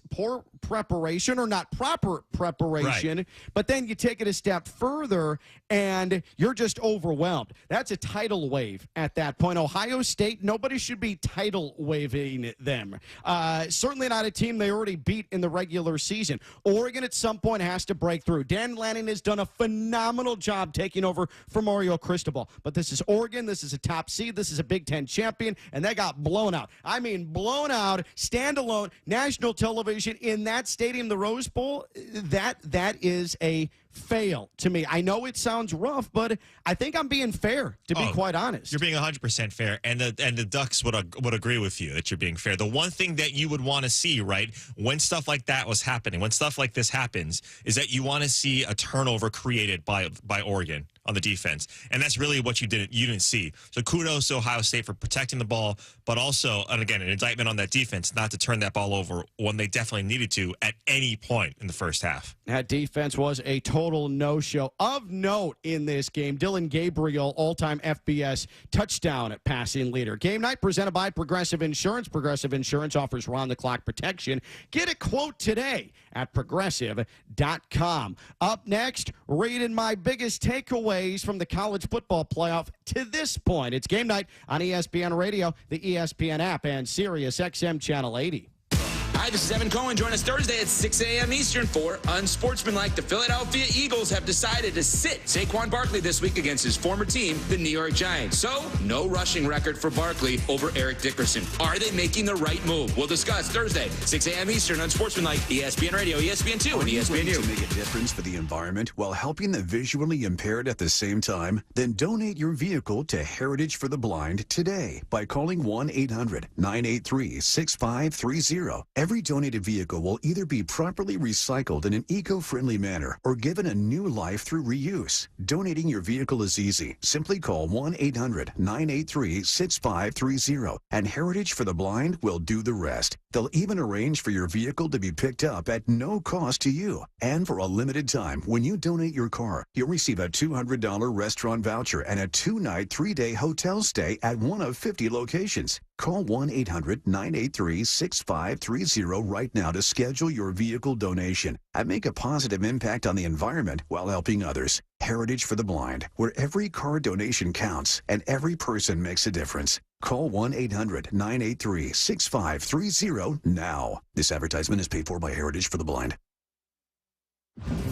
poor preparation or not proper preparation, but then you take it a step further and you're just overwhelmed. That's a tidal wave at that point. Ohio State, nobody should be tidal waving them. Certainly not a team they already beat in the regular season. Oregon at some point has to break through. Dan Lanning has done a phenomenal job taking over for Mario Cristobal. But this is Oregon. This is a top seed. This is a Big Ten champion, and they got blown out. I mean, blown out, standalone, national television in that stadium, the Rose Bowl. That is a fail to me. I know it sounds rough, but I think I'm being fair, to be quite honest. You're being 100% fair, and the Ducks would agree with you that you're being fair. The one thing that you would want to see, right, when stuff like that was happening, when stuff like this happens, is that you want to see a turnover created by Oregon on the defense, and that's really what you didn't see. So kudos to Ohio State for protecting the ball, but also, and again, an indictment on that defense not to turn that ball over when they definitely needed to at any point in the first half. That defense was a total no-show. Of note in this game, Dylan Gabriel, all-time FBS touchdown passing leader. Game night presented by Progressive Insurance. Progressive Insurance offers round-the-clock protection. Get a quote today at Progressive.com. Up next, reading my biggest takeaways from the college football playoff to this point. It's game night on ESPN Radio, the ESPN app, and Sirius XM Channel 80. Hi, this is Evan Cohen. Join us Thursday at 6 a.m. Eastern for Unsportsmanlike. The Philadelphia Eagles have decided to sit Saquon Barkley this week against his former team, the New York Giants. So, no rushing record for Barkley over Eric Dickerson. Are they making the right move? We'll discuss Thursday, 6 a.m. Eastern, Unsportsmanlike, ESPN Radio, ESPN2, and ESPNU. To make a difference for the environment while helping the visually impaired at the same time? Then donate your vehicle to Heritage for the Blind today by calling 1-800-983-6530. Every donated vehicle will either be properly recycled in an eco-friendly manner or given a new life through reuse. Donating your vehicle is easy. Simply call 1-800-983-6530 and Heritage for the Blind will do the rest. They'll even arrange for your vehicle to be picked up at no cost to you. And for a limited time, when you donate your car, you'll receive a $200 restaurant voucher and a 2-night, 3-day hotel stay at one of 50 locations. Call 1-800-983-6530 right now to schedule your vehicle donation and make a positive impact on the environment while helping others. Heritage for the Blind, where every car donation counts and every person makes a difference. Call 1-800-983-6530 now. This advertisement is paid for by Heritage for the Blind.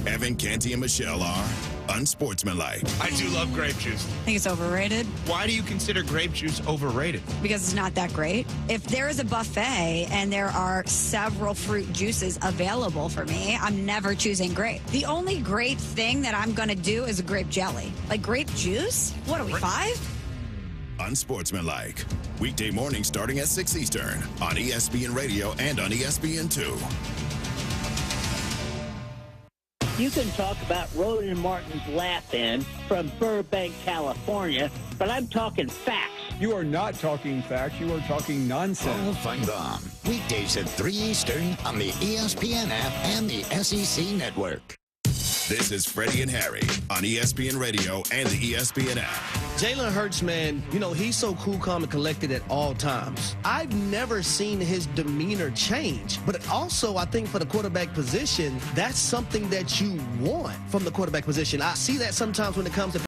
Evan, Canty, and Michelle are unsportsmanlike. I do love grape juice. I think it's overrated. Why do you consider grape juice overrated? Because it's not that great. If there is a buffet and there are several fruit juices available for me, I'm never choosing grape. The only grape thing that I'm going to do is a grape jelly. Like grape juice? What are we, 5? Unsportsmanlike. Weekday morning starting at 6 Eastern on ESPN Radio and on ESPN2. You can talk about Roland Martin's lap in from Burbank, California, but I'm talking facts. You are not talking facts. You are talking nonsense. All find on. Weekdays at 3 Eastern on the ESPN app and the SEC Network. This is Freddie and Harry on ESPN Radio and the ESPN app. Jalen Hurts, man, you know, he's so cool, calm, and collected at all times. I've never seen his demeanor change. But also, I think for the quarterback position, that's something that you want from the quarterback position. I see that sometimes when it comes to